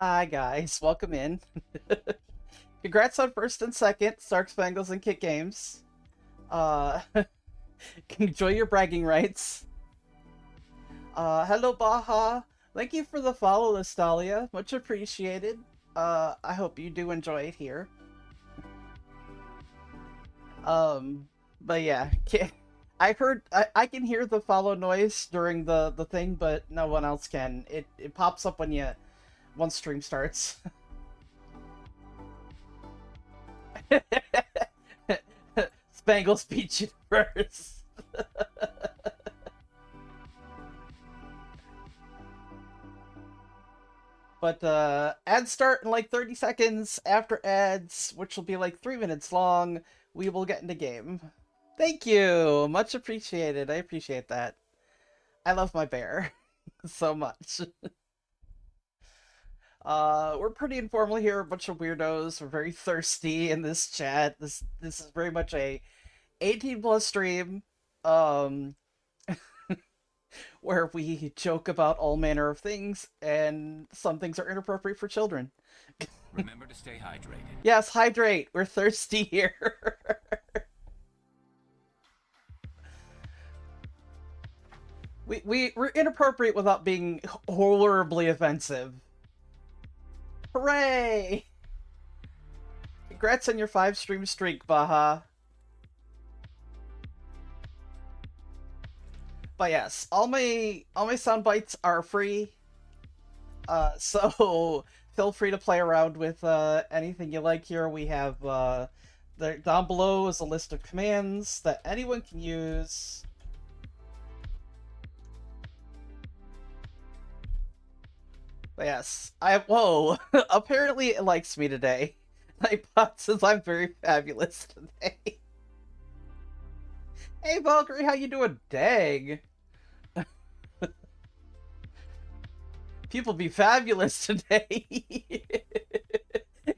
Hi guys, welcome in. Congrats on first and second, Stark Spangles and Kick Games. Uh, enjoy your bragging rights. Hello Baja. Thank you for the follow, Listalia. Much appreciated. I hope you do enjoy it here. Um, but yeah, I heard I can hear the follow noise during the thing, but no one else can. It pops up when you once stream starts. Spangle speech universe. But ads start in like 30 seconds. After ads, which will be like 3 minutes long, we will get into game. Thank you. Much appreciated. I appreciate that. I love my bear so much. We're pretty informal here, a bunch of weirdos. We're very thirsty in this chat. This is very much a 18 plus stream. Um where we joke about all manner of things, and some things are inappropriate for children. Remember to stay hydrated. Yes, hydrate. We're thirsty here. we're inappropriate without being horribly offensive. Hooray! Congrats on your 5 stream streak, Baha. But yes, all my sound bites are free. So feel free to play around with anything you like here. We have down below is a list of commands that anyone can use. But yes, whoa. Apparently it likes me today. Nightbot says I'm very fabulous today. Hey Valkyrie, how you doing? Dang. People be fabulous today.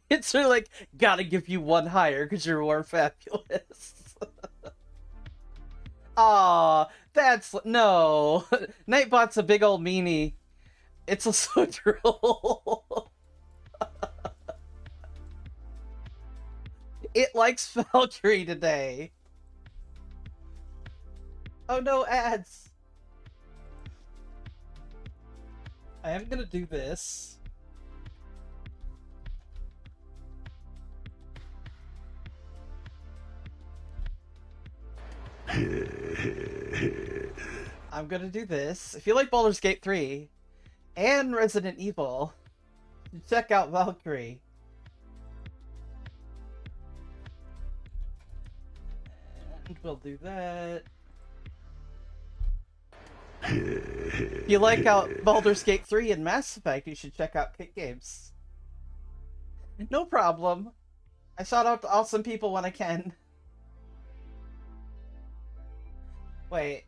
It's sort of like, gotta give you one higher because you're more fabulous. Aw, that's... No. Nightbot's a big old meanie. It's a Sudril. It likes Valkyrie today. Oh no, ads. I am gonna do this. I'm gonna do this. If you like Baldur's Gate 3 and Resident Evil, check out Valkyrie. And we'll do that. If you like out Baldur's Gate 3 and Mass Effect, you should check out Kick Games. No problem. I shout out to awesome people when I can. Wait.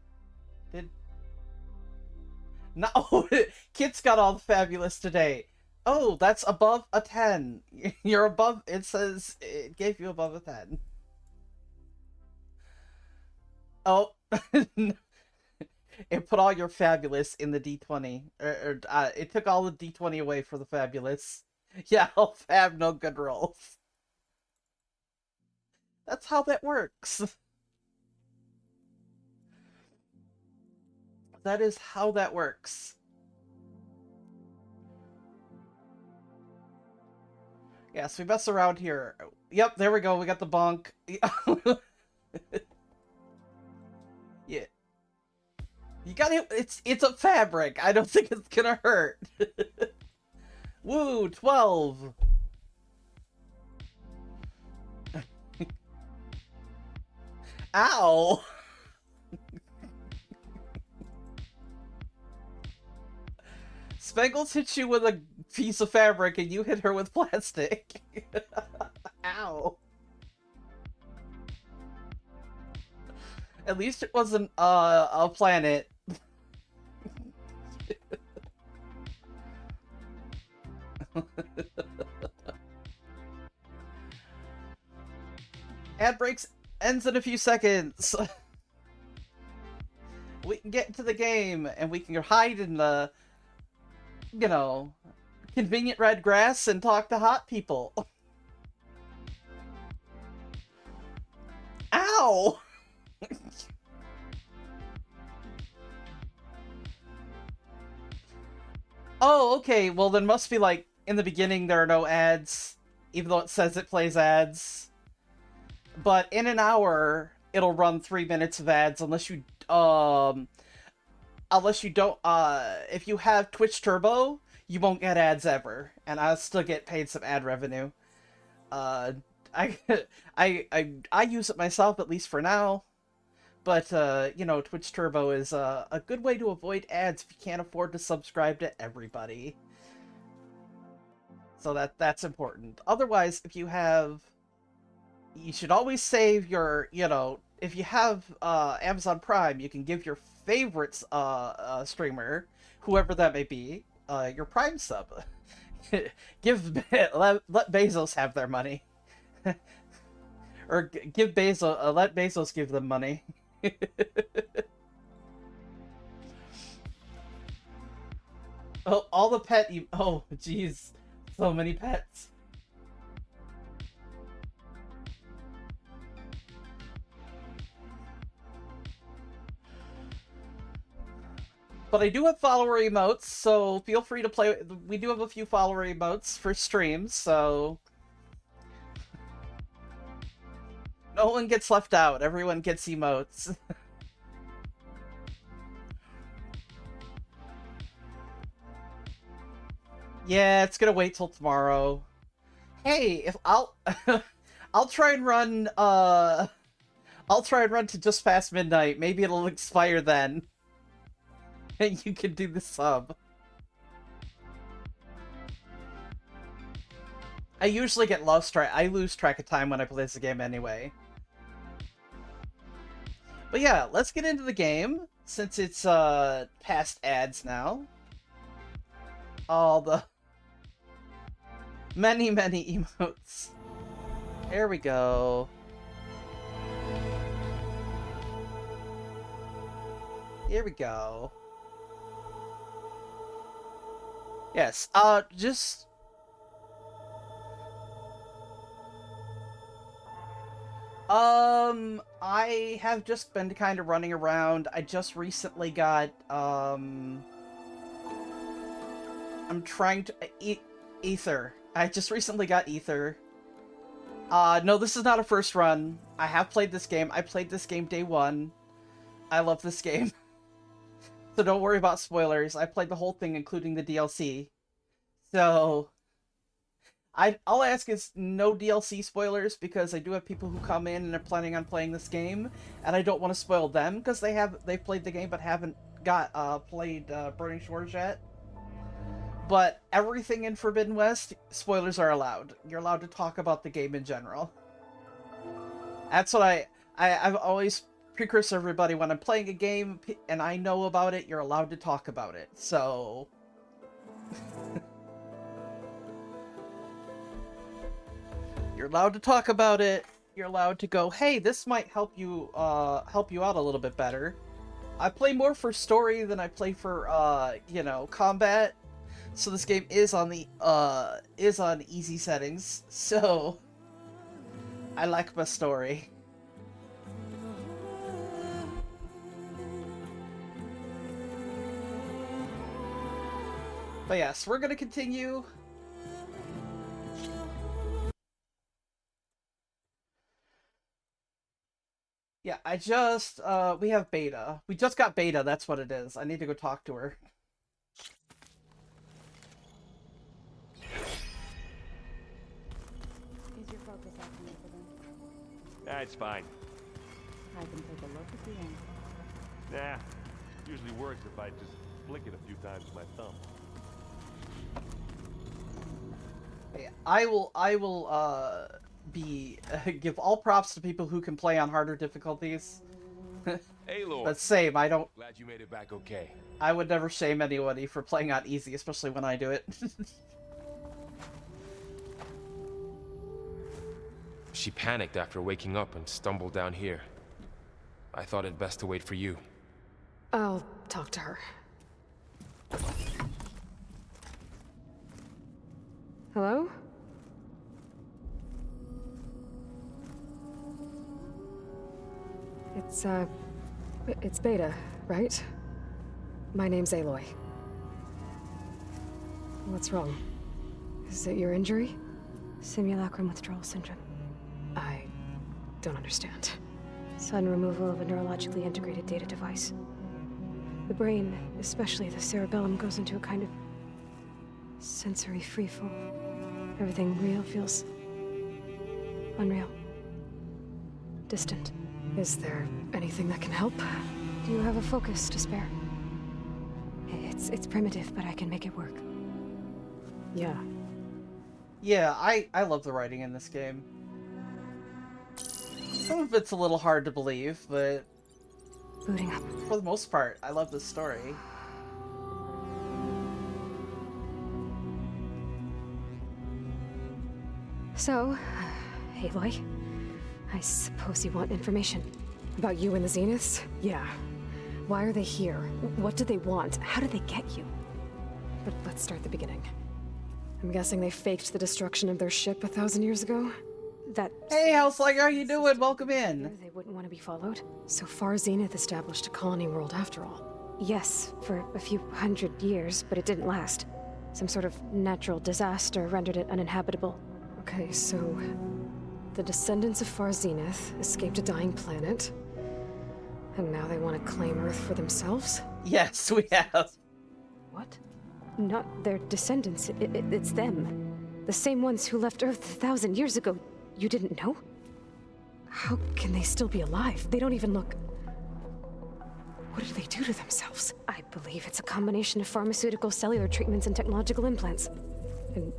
No, Kit's got all the fabulous today. Oh, that's above a 10. You're above, it says it gave you above a 10. Oh, it put all your fabulous in the D20. It took all the D20 away for the fabulous. Yeah, I'll have no good rolls. That's how that works. That is how that works. Yes, we mess around here. Yep, there we go. We got the bonk. Yeah. You gotta... It's a fabric. I don't think it's gonna hurt. Woo, 12. Ow. Spangles hit you with a piece of fabric and you hit her with plastic. Ow. At least it wasn't a planet. Ad breaks ends in a few seconds. We can get into the game and we can hide in the, convenient red grass and talk to hot people. Ow! Oh, okay, well then must be like, in the beginning there are no ads, even though it says it plays ads. But in an hour, it'll run 3 minutes of ads unless you, don't, if you have Twitch Turbo, you won't get ads ever, and I'll still get paid some ad revenue. I, I use it myself, at least for now. But, you know, Twitch Turbo is a good way to avoid ads if you can't afford to subscribe to everybody. So that's important. Otherwise, if you have... You should always save your, you know... If you have Amazon Prime, you can give your favorite streamer, whoever that may be, your Prime sub. let Bezos have their money. Or give Bezos... let Bezos give them money. Oh, all the pet... Oh, jeez. So many pets. But I do have follower emotes, so feel free to play. We do have a few follower emotes for streams, so... No one gets left out. Everyone gets emotes. Yeah, it's gonna wait till tomorrow. Hey, if I'll... I'll try and run, I'll try and run to just past midnight. Maybe it'll expire then. And you can do the sub. I usually get lost track. I lose track of time when I play this game anyway. But yeah, let's get into the game, since it's past ads now. All the many emotes. There we go. Here we go. Yes, just... I have just been kind of running around. I just recently got, I'm trying to... Ether. I just recently got Ether. No, this is not a first run. I have played this game. I played this game day one. I love this game. So don't worry about spoilers. I played the whole thing, including the DLC. So... All I ask is no DLC spoilers, because I do have people who come in and are planning on playing this game, and I don't want to spoil them, because they've played the game but haven't played Burning Shores yet. But everything in Forbidden West, spoilers are allowed. You're allowed to talk about the game in general. That's what I've always precursor everybody when I'm playing a game and I know about it, you're allowed to talk about it. So... You're allowed to talk about it. You're allowed to go, hey, this might help you out a little bit better. I play more for story than I play for, you know, combat. So this game is on the, is on easy settings. So, I like my story. But yes, we're gonna continue. Yeah, I just, we have beta. We just got beta, that's what it is. I need to go talk to her. Is your focus acting for them? It's fine. I can take a look at the end. Nah, usually works if I just flick it a few times with my thumb. I will, give all props to people who can play on harder difficulties. Hey, Lord. But same, I don't... Glad you made it back okay. I would never shame anybody for playing on easy, especially when I do it. She panicked after waking up and stumbled down here. I thought it best to wait for you. I'll talk to her. It's Beta, right? My name's Aloy. What's wrong? Is it your injury? Simulacrum withdrawal syndrome. I don't understand. Sudden removal of a neurologically integrated data device. The brain, especially the cerebellum, goes into a kind of sensory freefall. Everything real feels unreal. Distant. Is there anything that can help? Do you have a focus to spare? It's primitive, but I can make it work. Yeah. Yeah, I love the writing in this game. Some of it's a little hard to believe, but Booting up. for the most part, I love this story. So, Aloy, I suppose you want information. About you and the Zeniths? Yeah. Why are they here? What do they want? How did they get you? But let's start the beginning. I'm guessing they faked the destruction of their ship 1,000 years ago? That Hey, how's like, how you doing? Welcome in. they wouldn't want to be followed. So far, Zenith established a colony world after all. Yes, for a few hundred years, but it didn't last. Some sort of natural disaster rendered it uninhabitable. Okay, so the descendants of Far Zenith escaped a dying planet, and now they want to claim Earth for themselves? Yes, we have. What? Not their descendants. It's them. The same ones who left Earth 1,000 years ago. You didn't know? How can they still be alive? They don't even look... What did they do to themselves? I believe it's a combination of pharmaceutical, cellular treatments, and technological implants.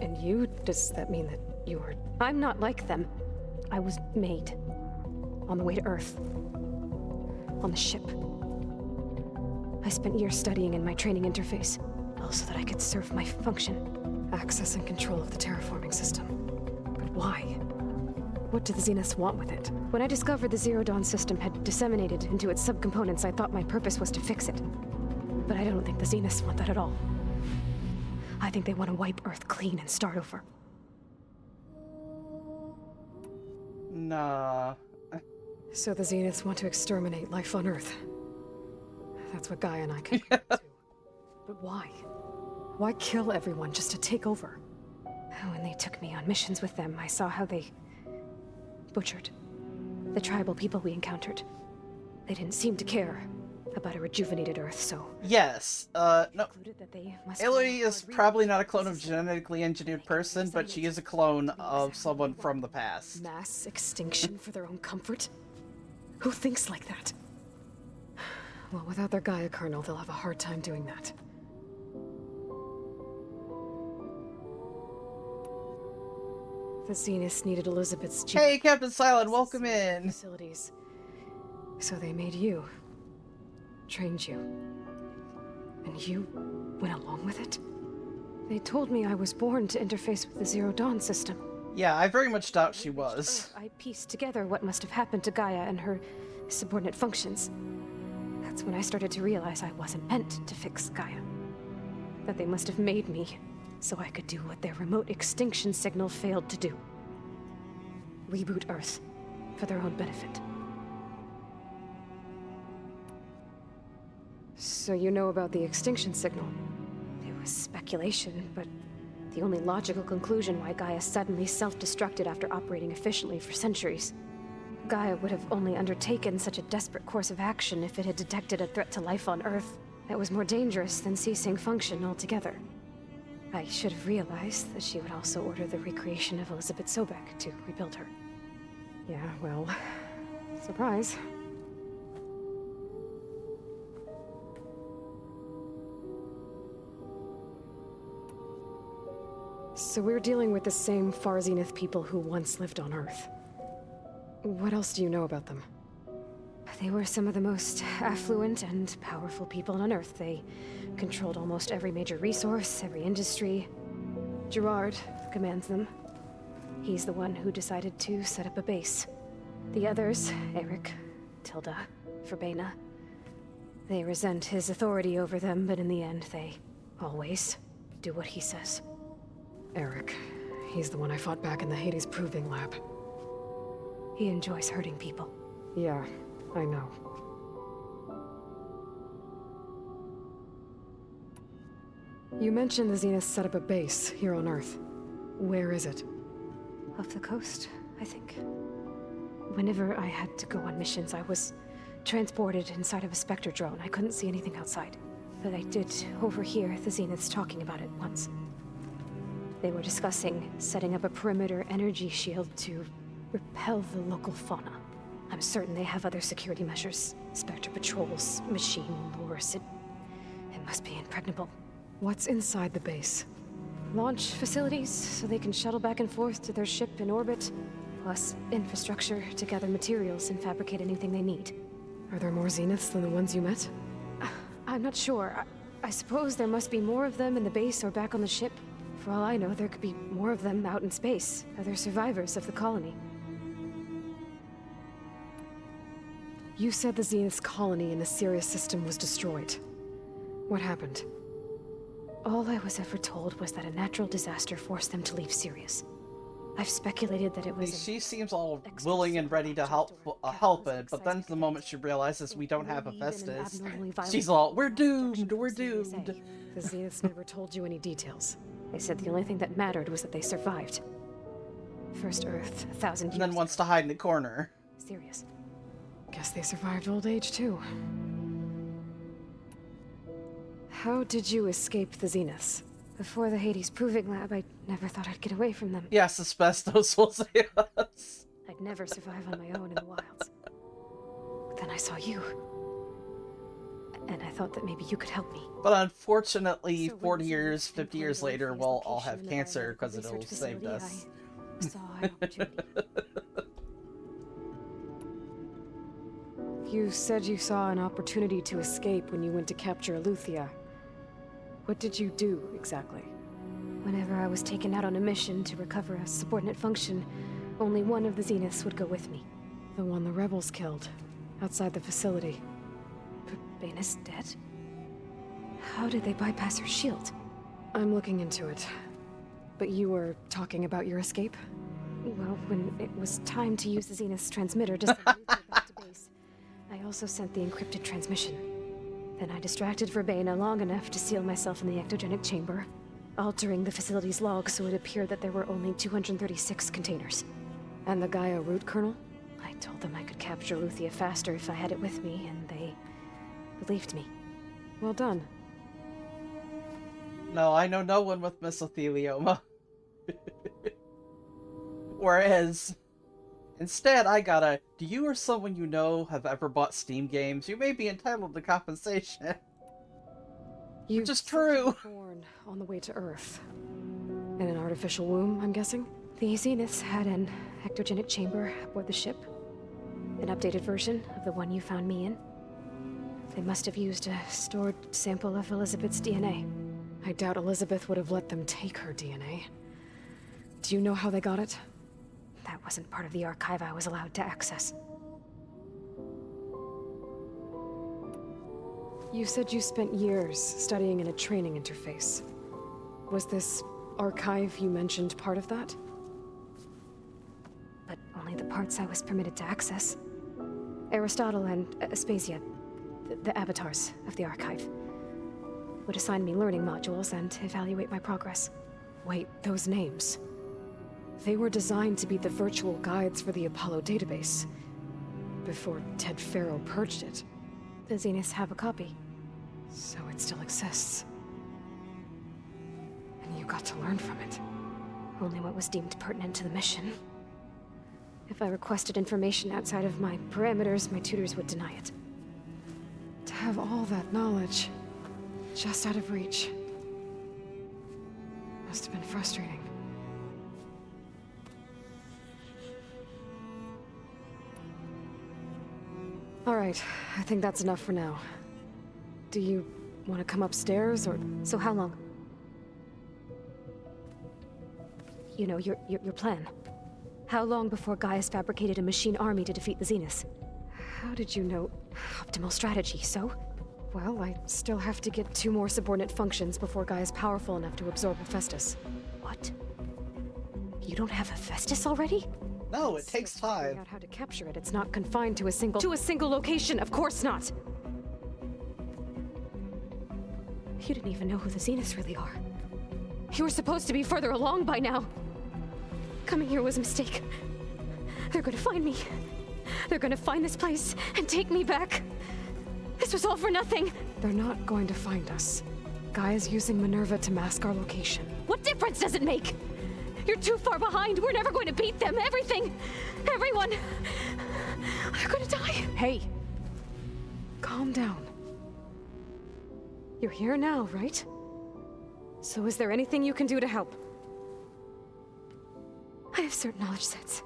And you? Does that mean that you are... I'm not like them. I was made. On the way to Earth. On the ship. I spent years studying in my training interface, all so that I could serve my function. Access and control of the terraforming system. But why? What do the Zeniths want with it? When I discovered the Zero Dawn system had disseminated into its subcomponents, I thought my purpose was to fix it. But I don't think the Zeniths want that at all. I think they want to wipe Earth clean and start over. Nah. So the Zeniths want to exterminate life on Earth. That's what Gaia and I can agree to. But why? Why kill everyone just to take over? When they took me on missions with them, I saw how they butchered the tribal people we encountered. They didn't seem to care about a rejuvenated Earth, so... Yes, no. concluded that they must Aloy is probably not a clone of a genetically engineered person, but she is a clone of someone from the past. Mass extinction for their own comfort? Who thinks like that? Well, without their Gaia kernel, they'll have a hard time doing that. The Zeniths needed Elizabeth's Hey, Captain Silent, welcome in. facilities. So they made you. Trained you. And you went along with it? They told me I was born to interface with the Zero Dawn system. Yeah, I very much doubt she was. I pieced together what must have happened to Gaia and her subordinate functions. That's when I started to realize I wasn't meant to fix Gaia. That they must have made me so I could do what their remote extinction signal failed to do. Reboot Earth for their own benefit. So you know about the extinction signal? It was speculation, but the only logical conclusion why Gaia suddenly self-destructed after operating efficiently for centuries. Gaia would have only undertaken such a desperate course of action if it had detected a threat to life on Earth that was more dangerous than ceasing function altogether. I should have realized that she would also order the recreation of Elizabeth Sobek to rebuild her. Yeah, well, surprise. So we're dealing with the same Far Zenith people who once lived on Earth. What else do you know about them? They were some of the most affluent and powerful people on Earth. They controlled almost every major resource, every industry. Gerard commands them. He's the one who decided to set up a base. The others, Eric, Tilda, Verbena, they resent his authority over them, but in the end, they always do what he says. Eric. He's the one I fought back in the Hades Proving Lab. He enjoys hurting people. Yeah, I know. You mentioned the Zenith set up a base here on Earth. Where is it? Off the coast, I think. Whenever I had to go on missions, I was transported inside of a Spectre drone. I couldn't see anything outside. But I did overhear the Zeniths talking about it once. They were discussing setting up a perimeter energy shield to repel the local fauna. I'm certain they have other security measures. Spectre patrols, machine lures. It must be impregnable. What's inside the base? Launch facilities, so they can shuttle back and forth to their ship in orbit. Plus, infrastructure to gather materials and fabricate anything they need. Are there more Zeniths than the ones you met? I'm not sure. I suppose there must be more of them in the base or back on the ship. For all I know, there could be more of them out in space. Other survivors of the colony. You said the Zenith's colony in the Sirius system was destroyed. What happened? All I was ever told was that a natural disaster forced them to leave Sirius. I've speculated that it was... She seems all willing and ready to help it, but then the moment she realizes we don't have Hephaestus, she's all, we're doomed, we're doomed. The Zeniths never told you any details. They said the only thing that mattered was that they survived. First Earth, 1,000 years And then wants to hide in the corner. Sirius. Guess they survived old age, too. How did you escape the Zeniths? Before the Hades Proving Lab, I never thought I'd get away from them. Yes, asbestos will save us. I'd never survive on my own in the wilds. But then I saw you. And I thought that maybe you could help me. But unfortunately, So when 40 you years, pinpointed 50 years the later, obvious we'll all location have in the cancer biological because it'll research saved facility, us. I saw an opportunity. You said you saw an opportunity to escape when you went to capture Eleuthia. What did you do, exactly? Whenever I was taken out on a mission to recover a subordinate function, only one of the Zeniths would go with me. The one the rebels killed, outside the facility. But Bane's dead? How did they bypass her shield? I'm looking into it. But you were talking about your escape? Well, when it was time to use the Zenith's transmitter to send Eleuthia back to base, I also sent the encrypted transmission. Then I distracted Verbena long enough to seal myself in the ectogenic chamber, altering the facility's log so it appeared that there were only 236 containers. And the Gaia root kernel? I told them I could capture Eleuthia faster if I had it with me, and they believed me. Well done. No, I know no one with mesothelioma. Whereas, instead, I got a, do you or someone you know have ever bought Steam games? You may be entitled to compensation. You Which is said you were true. born on the way to Earth. In an artificial womb, I'm guessing? The Zeniths had an ectogenic chamber aboard the ship. An updated version of the one you found me in. They must have used a stored sample of Elizabeth's DNA. I doubt Elizabeth would have let them take her DNA. Do you know how they got it? That wasn't part of the archive I was allowed to access. You said you spent years studying in a training interface. Was this archive you mentioned part of that? But only the parts I was permitted to access. Aristotle and Aspasia, the avatars of the archive, would assign me learning modules and evaluate my progress. Wait, those names. They were designed to be the virtual guides for the Apollo database. Before Ted Faro purged it. The Zeniths have a copy. So it still exists. And you got to learn from it. Only what was deemed pertinent to the mission. If I requested information outside of my parameters, my tutors would deny it. To have all that knowledge, just out of reach. Must have been frustrating. All right, I think that's enough for now. Do you want to come upstairs, or... So how long? You know, your plan. How long before Gaius fabricated a machine army to defeat the Zeniths? How did you know? Optimal strategy, so? Well, I still have to get 2 more subordinate functions before Gaia is powerful enough to absorb Hephaestus. What? You don't have Hephaestus already? No, it takes Still figuring time. out how to capture it. It's not confined to a single location. Of course not. You didn't even know who the Zeniths really are. You were supposed to be further along by now. Coming here was a mistake. They're gonna find me. They're gonna find this place and take me back. This was all for nothing. They're not going to find us. Gaia's using Minerva to mask our location. What difference does it make? You're too far behind. We're never going to beat them. Everything. Everyone. They're gonna die. Hey! Calm down. You're here now, right? So is there anything you can do to help? I have certain knowledge sets.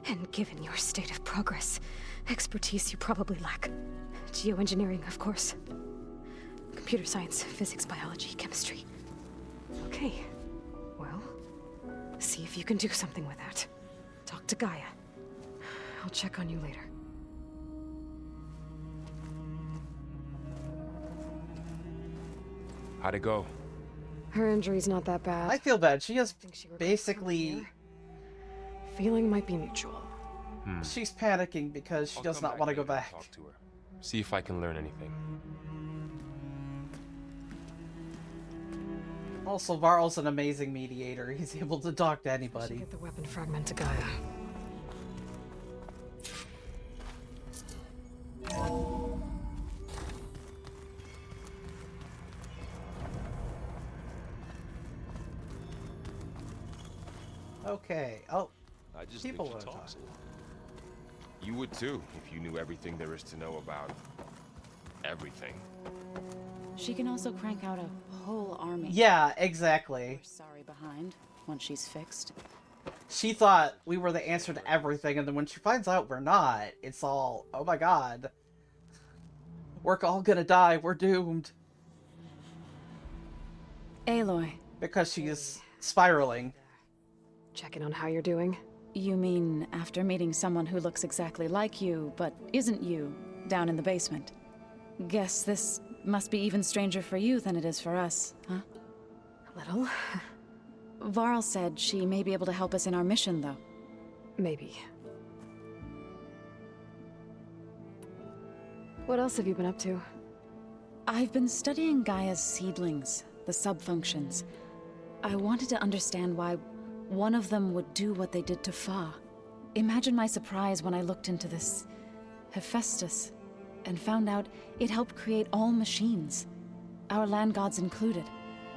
And given your state of progress, expertise you probably lack. Geoengineering, of course. Computer science, physics, biology, chemistry. Okay. Well, see if you can do something with that. Talk to Gaia. I'll check on you later. How'd it go? Her injury's not that bad. I feel bad. She has think she recovered from basically... here. Feeling might be mutual. She's panicking because she I'll does come not want to go later and back. Talk to her. See if I can learn anything. Also, Varl's an amazing mediator. He's able to talk to Should anybody. get the weapon fragment to Gaia. Okay. Oh, I just People think she wanna talks talk. a lot. You would too, if you knew everything there is to know about everything. She can also crank out a whole army. yeah, exactly. We're sorry behind once she's fixed. She thought we were the answer to everything, and then when she finds out we're not, it's all, oh my god. We're all gonna die. We're doomed. Aloy, Because she is spiraling. Checking on how you're doing. you mean after meeting someone who looks exactly like you, but isn't you, down in the basement? Guess this must be even stranger for you than it is for us, huh? A little. Varl said she may be able to help us in our mission, though. Maybe. What else have you been up to? I've been studying Gaia's seedlings, the subfunctions. I wanted to understand why one of them would do what they did to Fa. Imagine my surprise when I looked into this Hephaestus and found out it helped create all machines, our land gods included.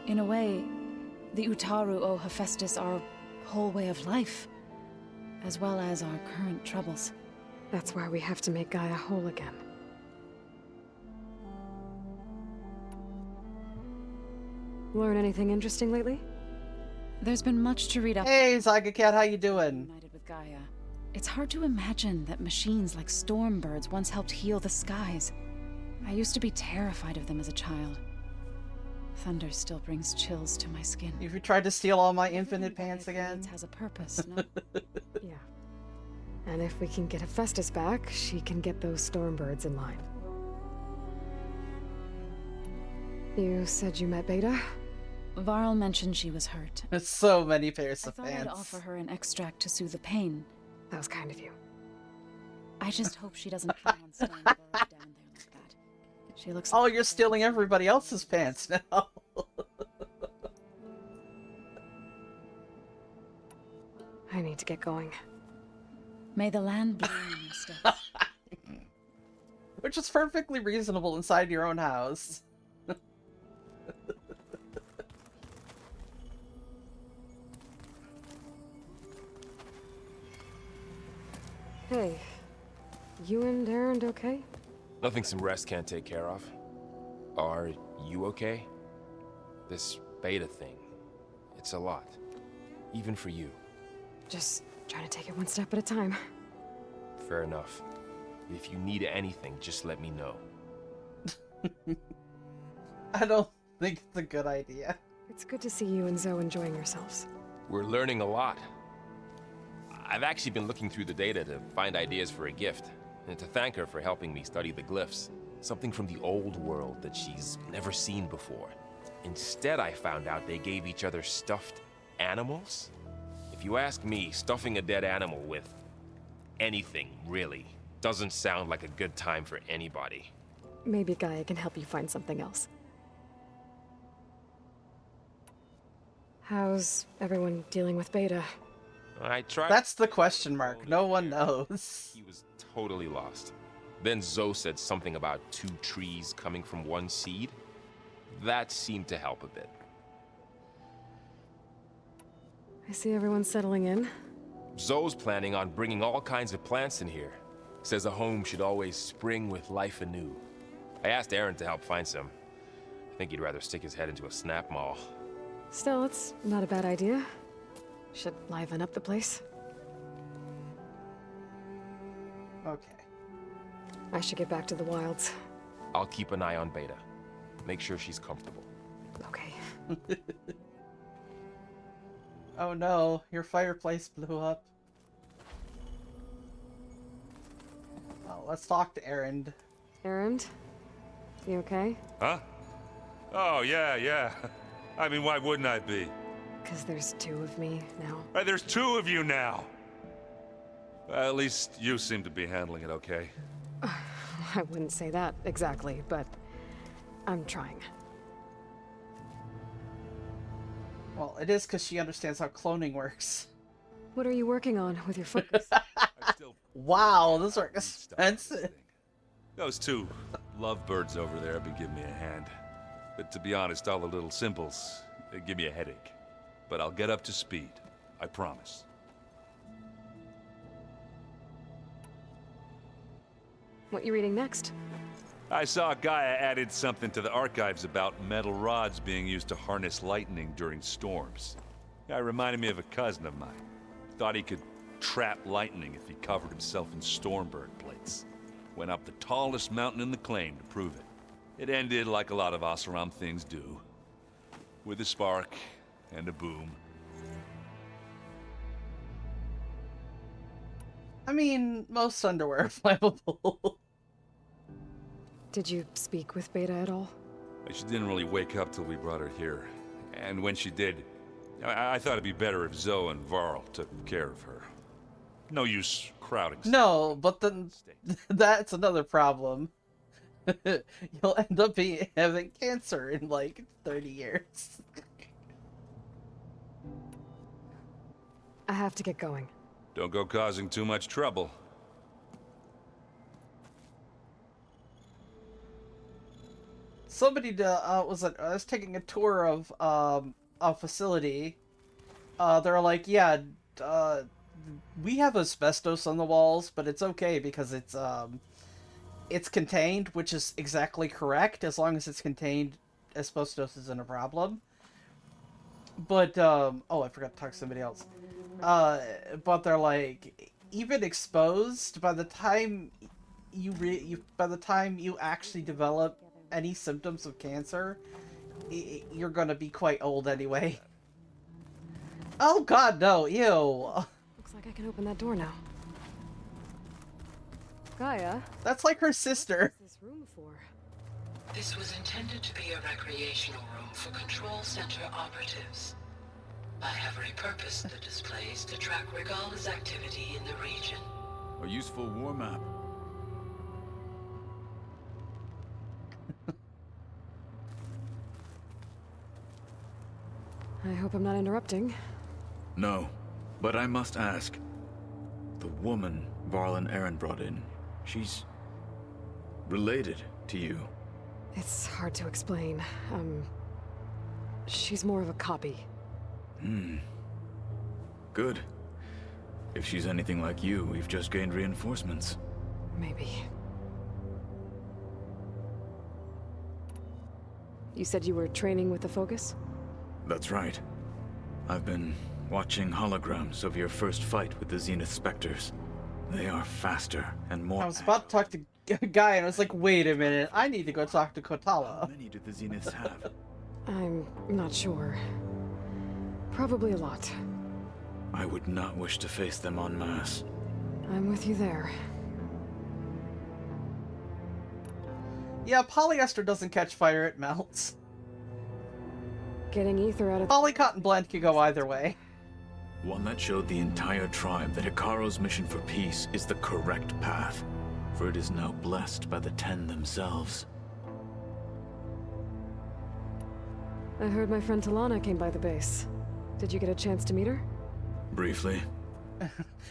In a way, the Utaru owe Hephaestus our whole way of life, as well as our current troubles. That's why we have to make Gaia whole again. Learn anything interesting lately? There's been much to read up Hey, Zyga Cat, how you doing? united with Gaia. It's hard to imagine that machines like Stormbirds once helped heal the skies. I used to be terrified of them as a child. Thunder still brings chills to my skin. If you tried to steal all my infinite Gaia pants again? creates has a purpose, no? Yeah. And if we can get Hephaestus back, she can get those Stormbirds in line. You said you met Beta? Varl mentioned she was hurt. There's so many pairs I of thought I'd pants. offer her an extract to soothe the pain. That was kind of you. I just hope she doesn't plan on staying burrowed down there like that. She looks Oh, like you're stealing everybody else's pants now. I need to get going. May the land bloom in your steps. Which is perfectly reasonable inside your own house. Hey, you and Erend okay? Nothing some rest can't take care of. Are you okay? This beta thing, it's a lot. Even for you. Just trying to take it one step at a time. Fair enough. If you need anything, just let me know. I don't think it's a good idea. It's good to see you and Zoe enjoying yourselves. We're learning a lot. I've actually been looking through the data to find ideas for a gift, and to thank her for helping me study the glyphs. Something from the old world that she's never seen before. Instead, I found out they gave each other stuffed animals. If If you ask me, stuffing a dead animal with anything, really, doesn't sound like a good time for anybody. Maybe Gaia can help you find something else. How's everyone dealing with Beta? I tried. That's the question mark. No one knows. He was totally lost. Then Zoe said something about 2 trees coming from 1 seed. That seemed to help a bit. I see everyone settling in. Zoe's planning on bringing all kinds of plants in here. Says a home should always spring with life anew. I asked Aaron to help find some. I think he'd rather stick his head into a snap mall. Still, it's not a bad idea. Should liven up the place. Okay. I should get back to the wilds. I'll keep an eye on Beta. Make sure she's comfortable. Okay. Oh no, your fireplace blew up. Oh, let's talk to Aaron. Erend? You okay? Huh? Oh, yeah. I mean, why wouldn't I be? Because there's 2 of me now. Right, there's 2 of you now. Well, at least you seem to be handling it okay. I wouldn't say that exactly, but I'm trying. Well, it is because she understands how cloning works. What are you working on with your focus? I still Wow, those are expensive. Those 2 lovebirds over there have been giving me a hand. But to be honest, all the little symbols, they give me a headache. But I'll get up to speed. I promise. What you reading next? I saw Gaia added something to the archives about metal rods being used to harness lightning during storms. Guy reminded me of a cousin of mine. Thought he could trap lightning if he covered himself in Stormbird plates. Went up the tallest mountain in the claim to prove it. It ended like a lot of Oseram things do. With a spark and a boom. I mean, most underwear are flammable. Did you speak with Beta at all? She didn't really wake up till we brought her here. And when she did, I thought it'd be better if Zoe and Varl took care of her. No use crowding. No, but then that's another problem. You'll end up having cancer in like 30 years. I have to get going. Don't go causing too much trouble. Somebody was I was taking a tour of a facility. They're like, yeah, we have asbestos on the walls, but it's okay because it's contained, which is exactly correct. As long as it's contained, asbestos isn't a problem. But oh, I forgot to talk to somebody else. But they're like, even exposed, by the time you actually develop any symptoms of cancer, you're gonna be quite old anyway. Oh god, no, ew. Looks like I can open that door now. Gaia? That's like her sister. What's this room for? This was intended to be a recreational room for Control Center operatives. I have repurposed the displays to track Regala's activity in the region. A useful war map. I hope I'm not interrupting. No, but I must ask. The woman Varl and Aaron brought in, she's related to you. It's hard to explain. She's more of a copy. Good. If she's anything like you, we've just gained reinforcements. Maybe. You said you were training with the Focus? That's right. I've been watching holograms of your first fight with the Zenith Spectres. They are faster and more. I was about to talk to a guy and I was like, wait a minute, I need to go talk to How Kotala. many do the Zeniths have? I'm not sure. Probably a lot. I would not wish to face them en masse. I'm with you there. Yeah, polyester doesn't catch fire, it melts. Getting ether out of... Poly cotton blend could go either way. One that showed the entire tribe that Hikaru's mission for peace is the correct path, for it is now blessed by the Ten themselves. I heard my friend Talana came by the base. Did you get a chance to meet her? Briefly.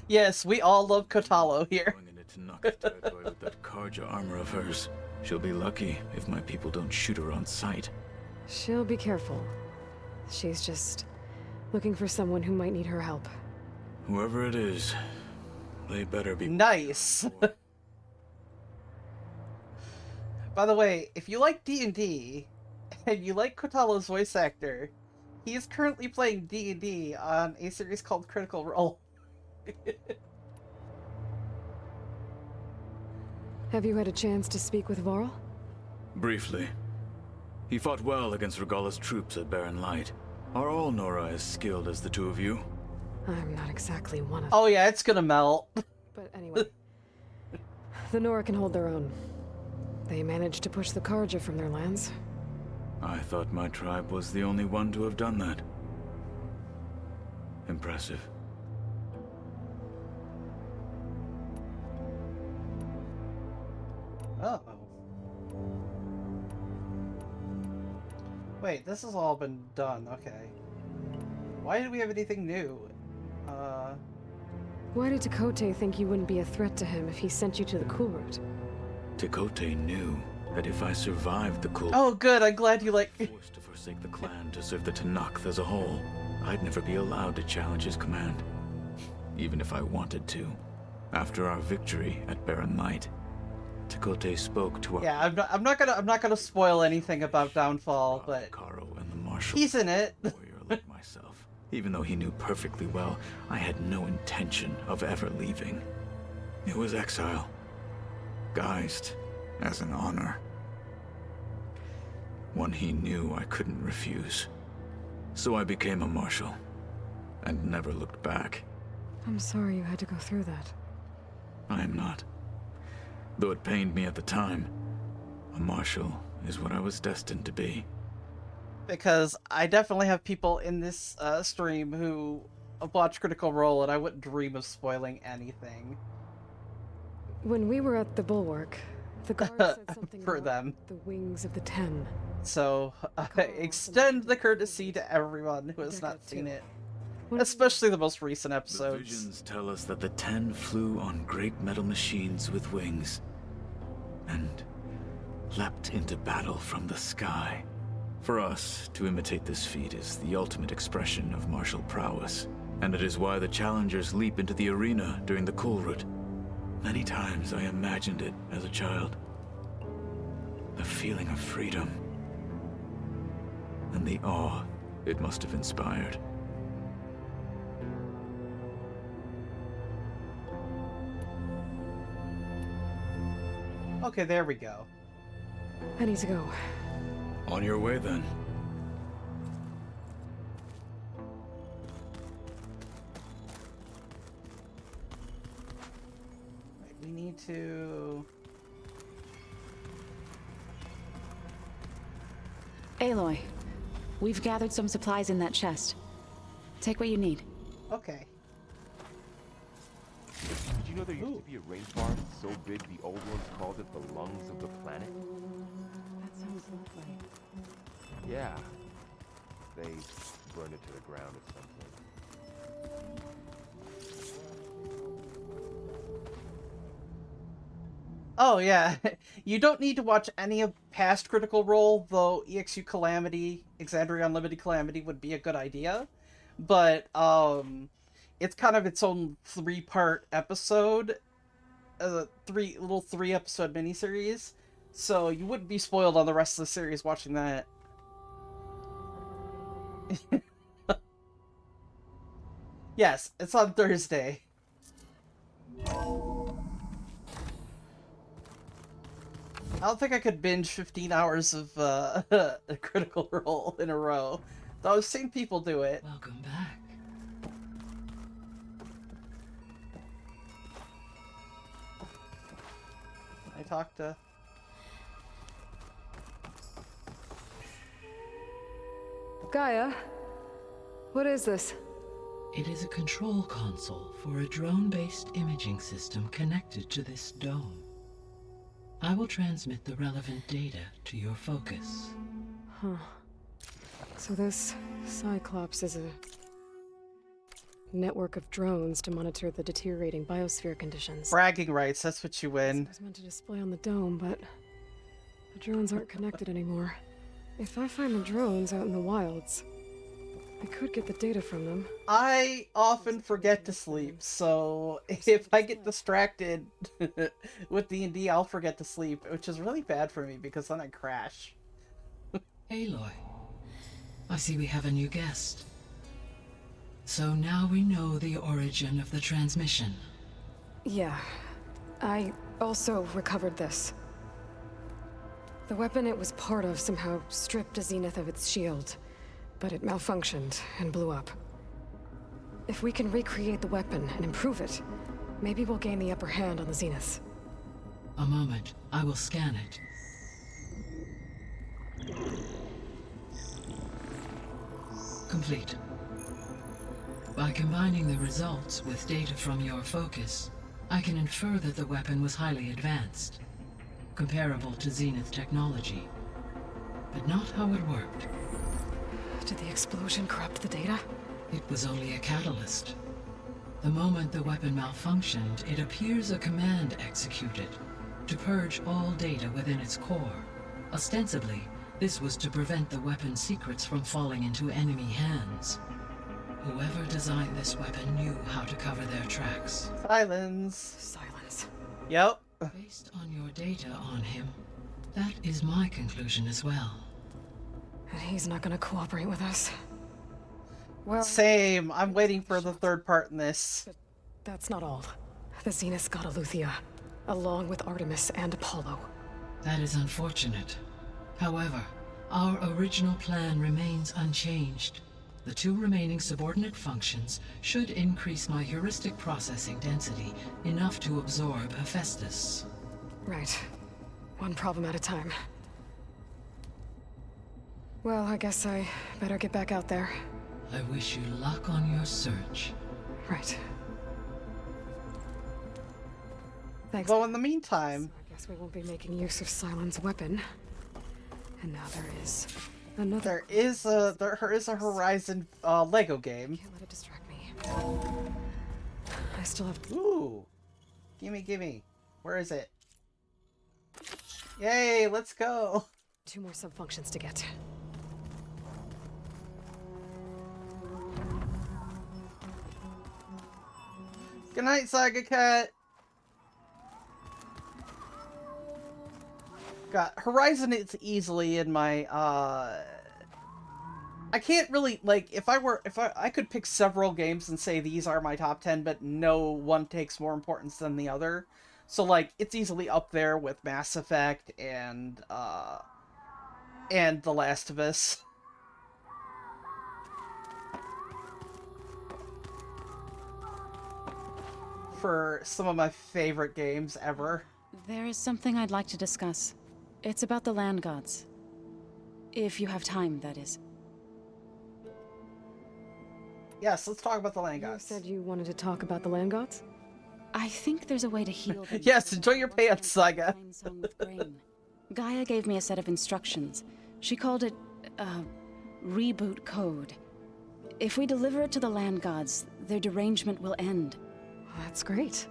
Yes, we all love Kotalo here. Going into Tanak's territory with that Karja armor of hers. She'll be lucky if my people don't shoot her on sight. She'll be careful. She's just looking for someone who might need her help. Whoever it is, they better be Nice. By the way, if you like D&D, and you like Kotalo's voice actor, he is currently playing D&D on a series called Critical Role. Have you had a chance to speak with Varl? Briefly. He fought well against Regalla's troops at Barren Light. Are all Nora as skilled as the two of you? I'm not exactly one of Oh yeah, it's gonna melt. But anyway, the Nora can hold their own. They managed to push the Karja from their lands. I thought my tribe was the only one to have done that. Impressive. Oh. Wait, this has all been done, okay. Why did we have anything new? Why did Tekote think you wouldn't be a threat to him if he sent you to the Kulrut? Tekote knew that if I survived the Kul... Oh good, I'm glad you like... forced to forsake the clan to serve the Tanakh as a whole, I'd never be allowed to challenge his command. Even if I wanted to. After our victory at Barren Light, Tekote spoke to our... Yeah, I'm not gonna spoil anything about Downfall, but Hikaru and the Marshal... he's in it. warrior like myself. Even though he knew perfectly well, I had no intention of ever leaving. It was exile, guised as an honor. One he knew I couldn't refuse. So I became a marshal, and never looked back. I'm sorry you had to go through that. I am not. Though it pained me at the time, a marshal is what I was destined to be. Because I definitely have people in this stream who watch Critical Role, and I wouldn't dream of spoiling anything When we were at the Bulwark, the guard said something for about them. the wings of the Ten. So extend the courtesy to everyone who has not seen it, What- especially the most recent The episodes. visions tell us that the Ten flew on great metal machines with wings, and leapt into battle from the sky. For us, to imitate this feat is the ultimate expression of martial prowess, and it is why the challengers leap into the arena during the Kulrut. Many times I imagined it as a child. The feeling of freedom, and the awe it must have inspired. Okay, there we go. I need to go. On your way, then. Right, we need to... Aloy, we've gathered some supplies in that chest. Take what you need. Okay. Did you know there used to be a rainforest so big the old ones called it the lungs of the planet? That sounds lovely. Yeah. They burned it to the ground at some point. Oh yeah, you don't need to watch any of past Critical Role, though EXU Calamity, Exandria Unlimited Calamity would be a good idea. But it's kind of its own 3-part episode, three episode miniseries. So you wouldn't be spoiled on the rest of the series watching that. Yes, it's on Thursday. I don't think I could binge 15 hours of a Critical Role in a row. Though I've seen people do it. Welcome back. I talked to... Gaia, what is this? It is a control console for a drone-based imaging system connected to this dome. I will transmit the relevant data to your focus. Huh. So this Cyclops is a network of drones to monitor the deteriorating biosphere conditions. Bragging rights, that's what you win. It was meant to display on the dome, but the drones aren't connected anymore. If I find the drones out in the wilds, I could get the data from them. I often forget to sleep, so if I get distracted with D&D, I'll forget to sleep, which is really bad for me because then I crash. Aloy, I see we have a new guest. So now we know the origin of the transmission. Yeah. I also recovered this. The weapon it was part of somehow stripped a Zenith of its shield, but it malfunctioned and blew up. If we can recreate the weapon and improve it, maybe we'll gain the upper hand on the Zeniths. A moment, I will scan it. Complete. By combining the results with data from your focus, I can infer that the weapon was highly advanced, comparable to Zenith technology, but not how it worked. Did the explosion corrupt the data? It was only a catalyst. The moment the weapon malfunctioned, it appears a command executed to purge all data within its core. Ostensibly, this was to prevent the weapon's secrets from falling into enemy hands. Whoever designed this weapon knew how to cover their tracks. Silence. Silence. Yep. Based on your data on him, that is my conclusion as well. And he's not gonna cooperate with us. Well, Same. I'm waiting for the third part in this. but that's not all. The Zeniths got Eleuthia, along with Artemis and Apollo. That is unfortunate. However, our original plan remains unchanged. The two remaining subordinate functions should increase my heuristic processing density enough to absorb Hephaestus. Right. One problem at a time. Well, I guess I better get back out there. I wish you luck on your search. Right. Thanks. Well, in the meantime, I guess we won't be making use of Cylon's weapon. And now there is another. there is a Horizon Lego game. Can't let it distract me. I still have. Ooh. Gimme. Where is it? Yay, let's go. 2 more sub-functions to get. Good night, Saga Cat. God, Horizon is easily in my, I can't really, like, if I could pick several games and say these are my top 10, but no one takes more importance than the other. So, like, it's easily up there with Mass Effect and The Last of Us. For some of my favorite games ever. There is something I'd like to discuss. It's about the land gods. If you have time, that is. Yes, let's talk about the land You gods. said you wanted to talk about the land gods? I think there's a way to heal them. Yes, enjoy your pants, Saga. Pine song with grain. Gaia gave me a set of instructions. She called it, reboot code. If we deliver it to the land gods, their derangement will end. That's great.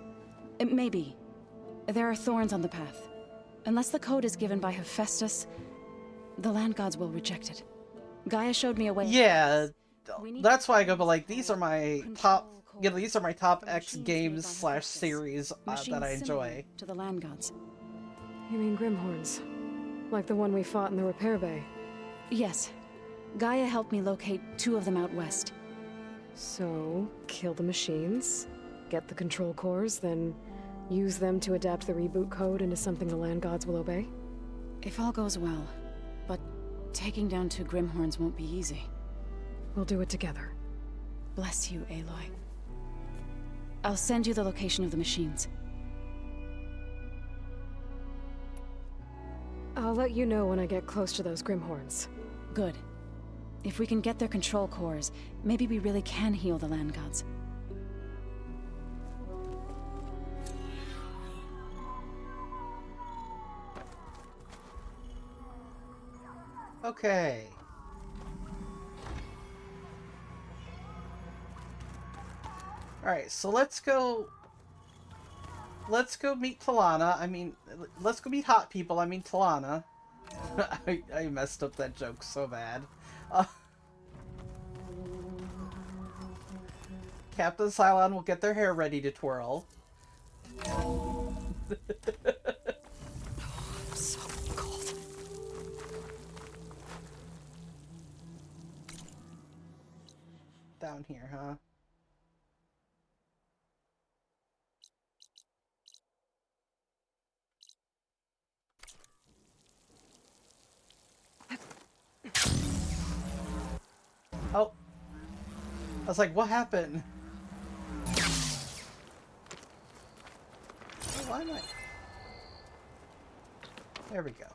Maybe. There are thorns on the path. Unless the code is given by Hephaestus, the land gods will reject it. Gaia showed me a way. Yeah, that's why I go, but like, these are my top, these are my top X games / series that I enjoy. To the land gods. You mean Grimhorns? Like the one we fought in the repair bay? Yes. Gaia helped me locate 2 of them out west. So, kill the machines, get the control cores, then use them to adapt the reboot code into something the land gods will obey? If all goes well. But taking down 2 Grimhorns won't be easy. We'll do it together. Bless you, Aloy. I'll send you the location of the machines. I'll let you know when I get close to those Grimhorns. Good. If we can get their control cores, maybe we really can heal the land gods. Okay. Alright, so let's go meet Talana. I mean, let's go meet hot people. I mean Talana. I messed up that joke so bad. Captain Cylon will get their hair ready to twirl. I'm so cold. Down here, huh? Oh. I was like, what happened? Oh, why am I? There we go.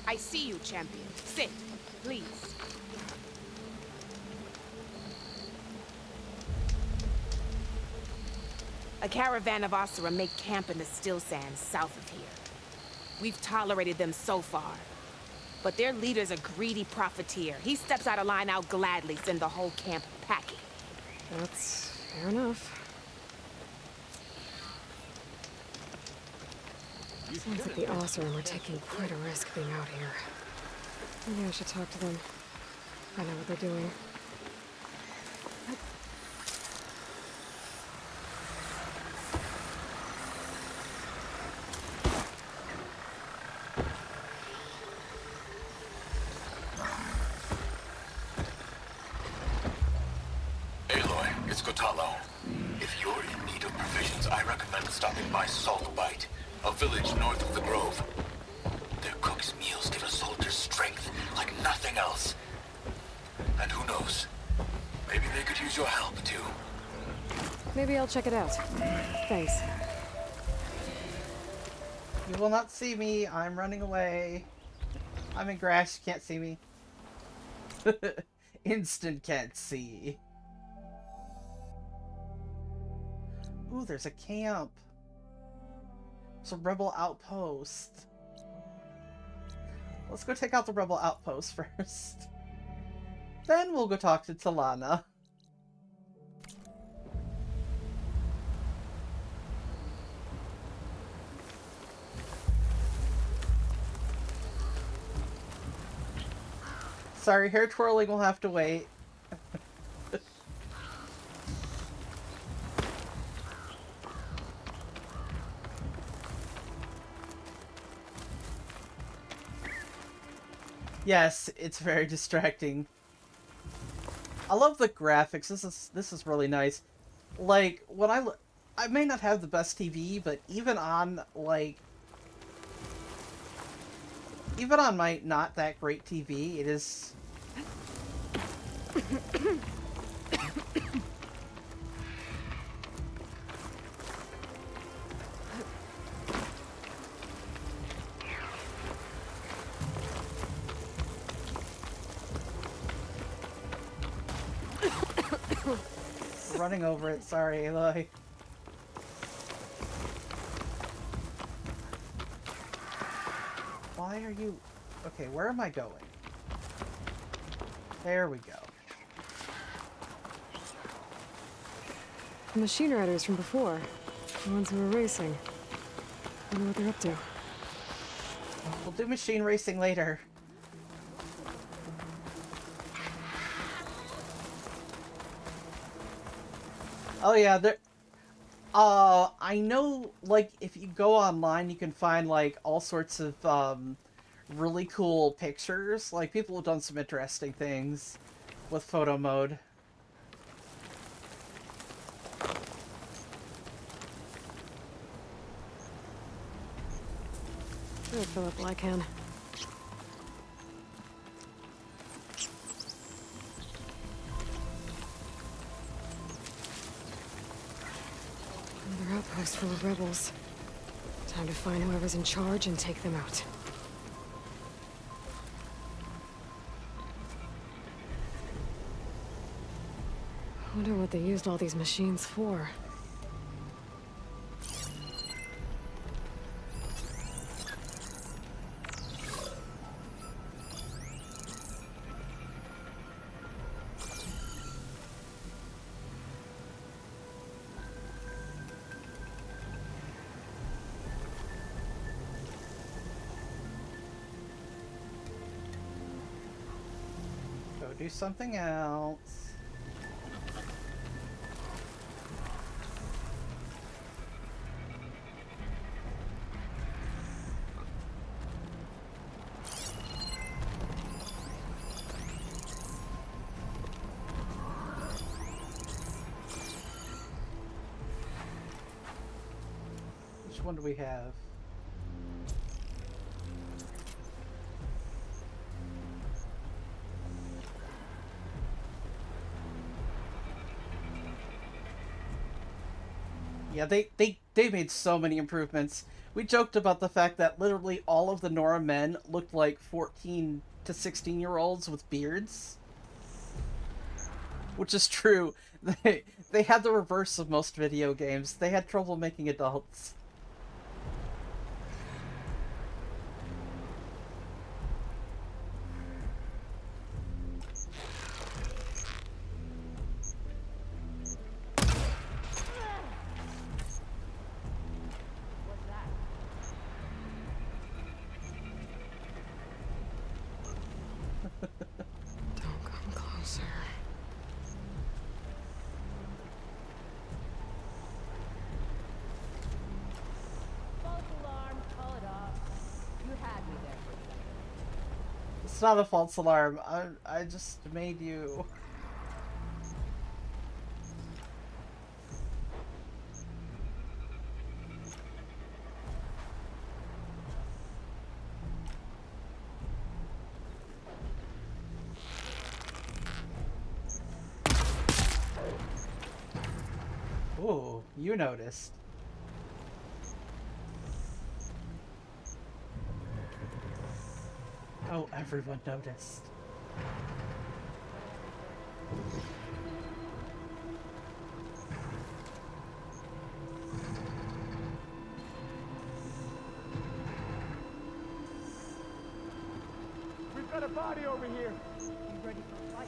I see you, champion. Sit, please. A caravan of Asura make camp in the still sands south of here. We've tolerated them so far. But their leader's a greedy profiteer. He steps out of line, I'll gladly send the whole camp packing. That's fair enough. Sounds like the Oseram are taking quite a risk being out here. Maybe I should talk to them. Find out what they're doing. Aloy, it's Kotalo. If you're in need of provisions, I recommend stopping by Saltbite, a village north of the Grove. Their cook's meals give a soldier's strength like nothing else. And who knows? Maybe they could use your help, too. Maybe I'll check it out. Thanks. You will not see me. I'm running away. I'm in grass. You can't see me. Instant can't see. Ooh, there's a camp. It's a rebel outpost. Let's go take out the rebel outpost first. Then we'll go talk to Talana. Sorry, hair twirling will have to wait. Yes, it's very distracting. I love the graphics. This is really nice. Like when I may not have the best TV, but even on my not that great TV, it is. Running over it, sorry, Aloy. Why are you... Okay, where am I going? There we go. The machine riders from before. The ones who were racing. Wonder what they're up to. We'll do machine racing later. Oh yeah, there... I know, like, if you go online, you can find, like, all sorts of, really cool pictures. Like, people have done some interesting things with photo mode. I'll fill up while I can. Another outpost. outpost full of rebels. Time to find whoever's in charge and take them out. I wonder what they used all these machines for. Go do something else. Which one do we have? Yeah, they made so many improvements. We joked about the fact that literally all of the Nora men looked like 14 to 16-year-olds with beards. Which is true. They had the reverse of most video games. They had trouble making adults. Don't come closer. False alarm, call it off. You had me there for a second. It's not a false alarm. I just made you. Ooh, you noticed. Oh, everyone noticed. We've got a body over here. Be ready for fight.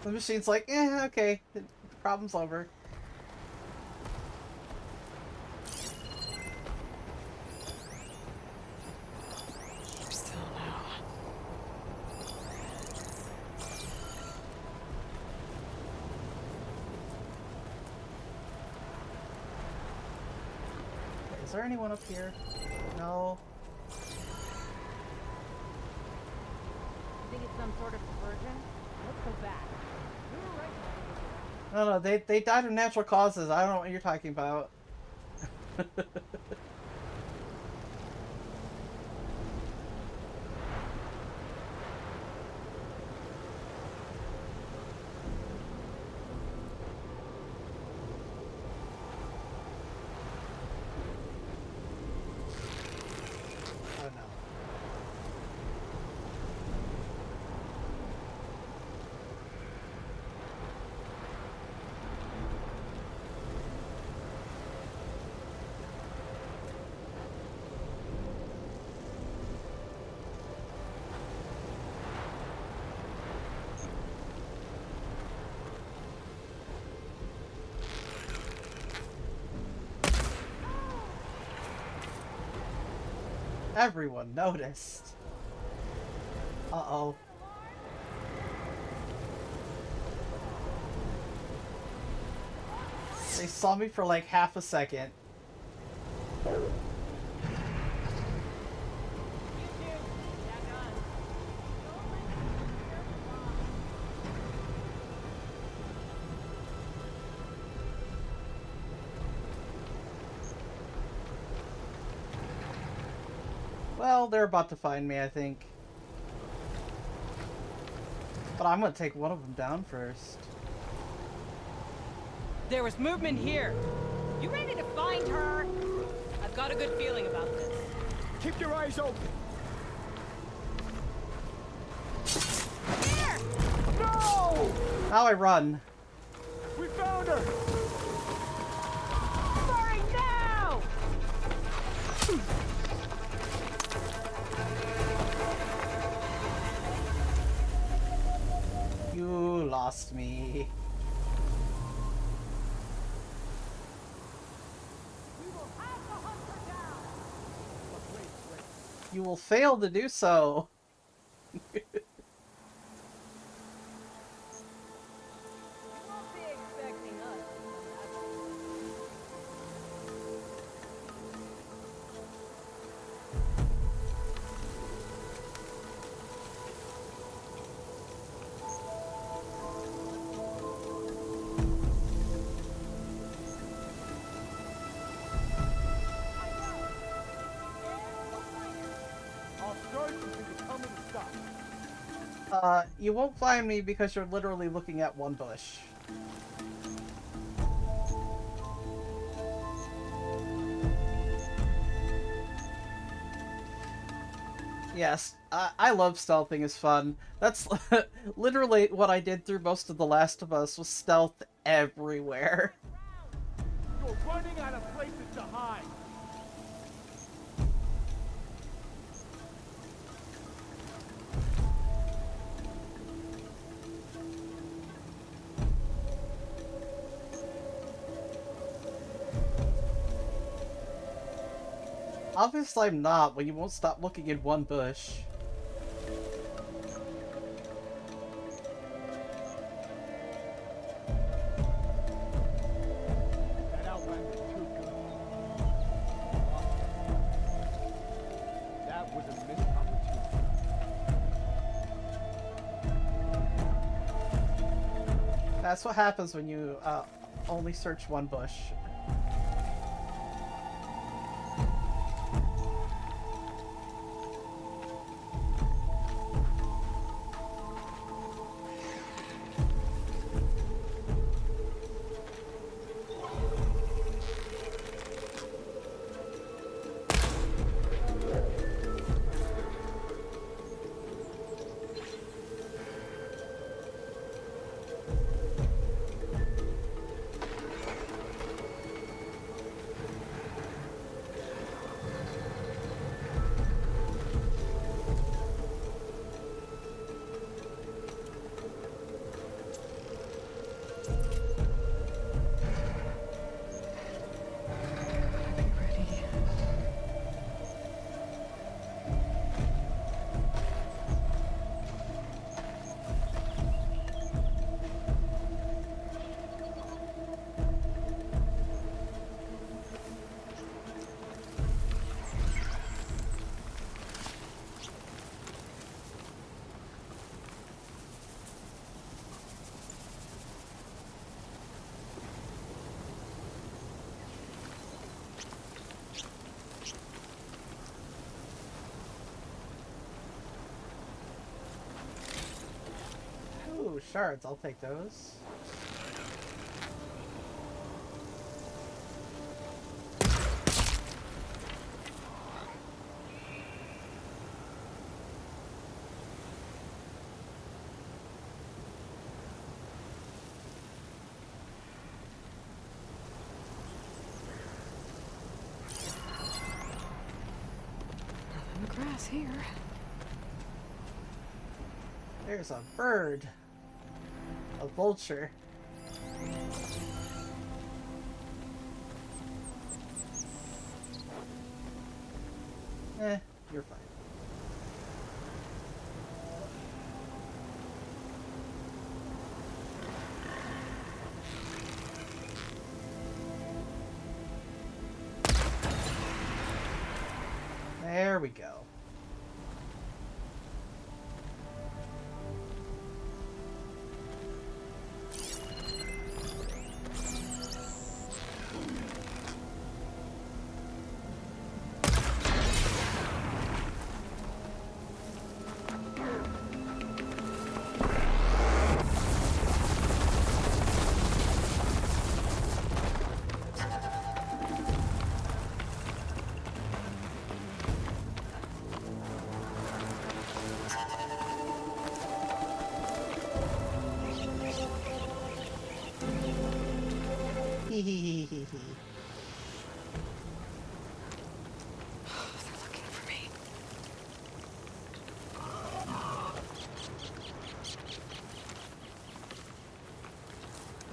The machine's like, okay, the problem's over. Keep still now. Is there anyone up here? No. Think it's some sort of diversion? Let's go back. We were right. No, they died of natural causes. I don't know what you're talking about. Oh no. Everyone noticed. Uh-oh. They saw me for like half a second. Well, they're about to find me, I think. But I'm gonna take one of them down first. There was movement here. You ready to find her? I've got a good feeling about this. Keep your eyes open. Here! No! Now I run. We found her. Hurry now! You lost me. You will fail to do so. You won't find me because you're literally looking at one bush. Yes, I love stealthing, it's fun. That's literally what I did through most of The Last of Us, was stealth everywhere. You're running out of places to hide. Obviously I'm not, but you won't stop looking in one bush. That Outlander's too good. That was a missed opportunity. That's what happens when you only search one bush. Ooh, shards, I'll take those. Nothing in the grass here. There's a bird. A vulture. You're fine. There we go. They're looking for me.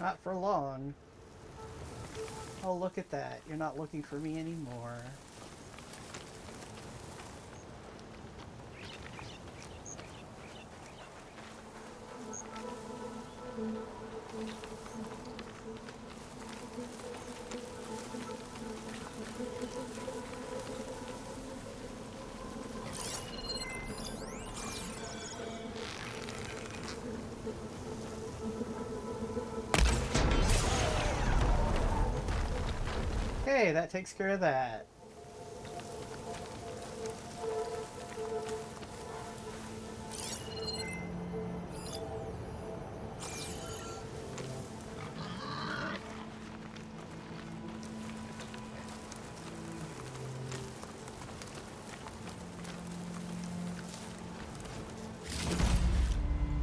Not for long. Oh, look at that. You're not looking for me anymore. Okay, that takes care of that.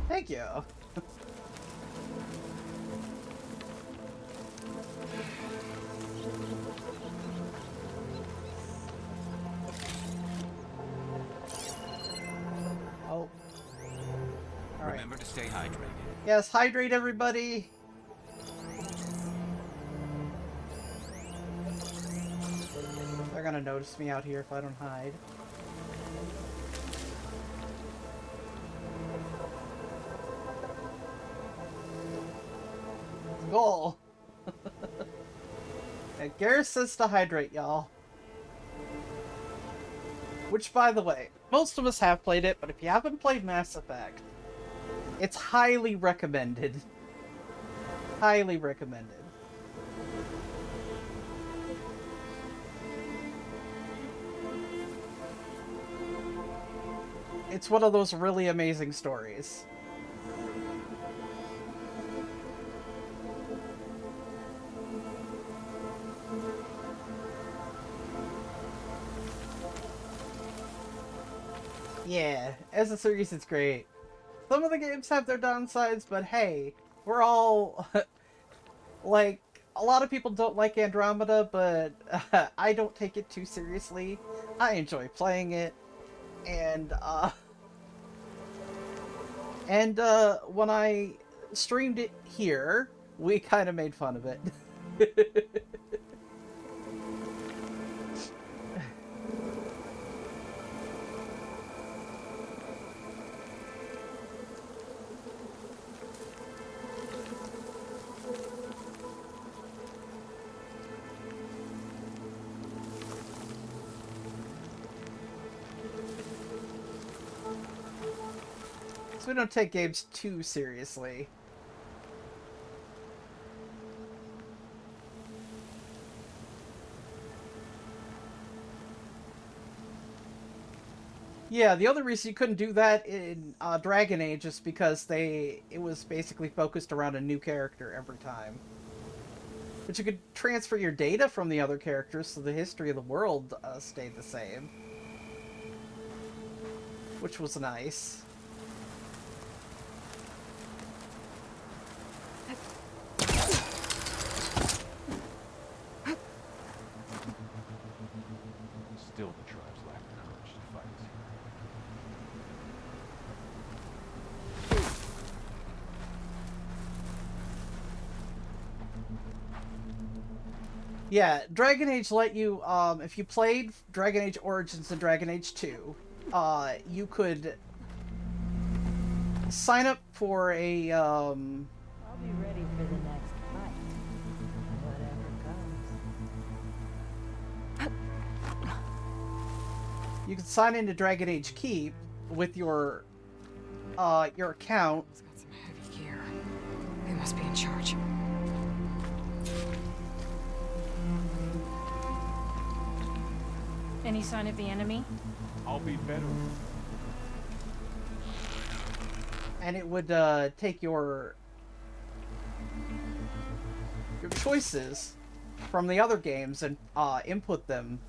Thank you. Oh. All right. Remember to stay hydrated. Yes, hydrate everybody. They're gonna notice me out here if I don't hide. Goal. And Garrus says to hydrate, y'all. Which, by the way, most of us have played it, but if you haven't played Mass Effect, it's highly recommended. Highly recommended. It's one of those really amazing stories. Yeah, as a series, it's great. Some of the games have their downsides, but hey, we're all... like, a lot of people don't like Andromeda, but I don't take it too seriously. I enjoy playing it, and when I streamed it here, we kind of made fun of it. We don't take games too seriously. Yeah, the other reason you couldn't do that in Dragon Age is because it was basically focused around a new character every time. But you could transfer your data from the other characters, so the history of the world stayed the same. Which was nice. Still, the tribes lack the courage to fight. Yeah, Dragon Age let you, if you played Dragon Age Origins and Dragon Age 2, you could sign up for a, I'll be ready for the next fight. Whatever comes. you could sign into Dragon Age Keep with your account. It's got some heavy gear. They must be in charge. Any sign of the enemy? I'll be better. And it would take your choices from the other games and input them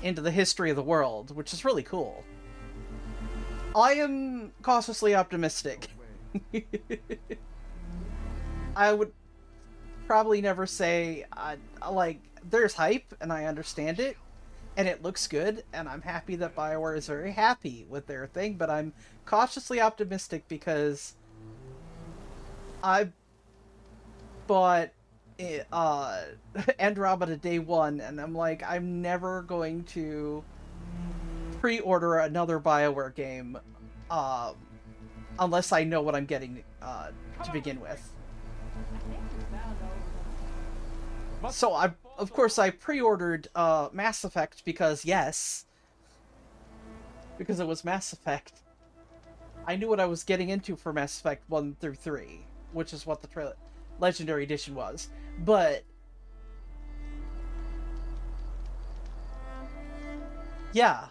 into the history of the world, which is really cool. I am cautiously optimistic. I would probably never say, like, there's hype, and I understand it, and it looks good, and I'm happy that BioWare is very happy with their thing, but I'm cautiously optimistic because I bought Andromeda day one, and I'm like, I'm never going to pre-order another BioWare game unless I know what I'm getting to begin with. So of course I pre-ordered Mass Effect because because it was Mass Effect. I knew what I was getting into for Mass Effect 1 through 3, which is what the Legendary Edition was. But yeah.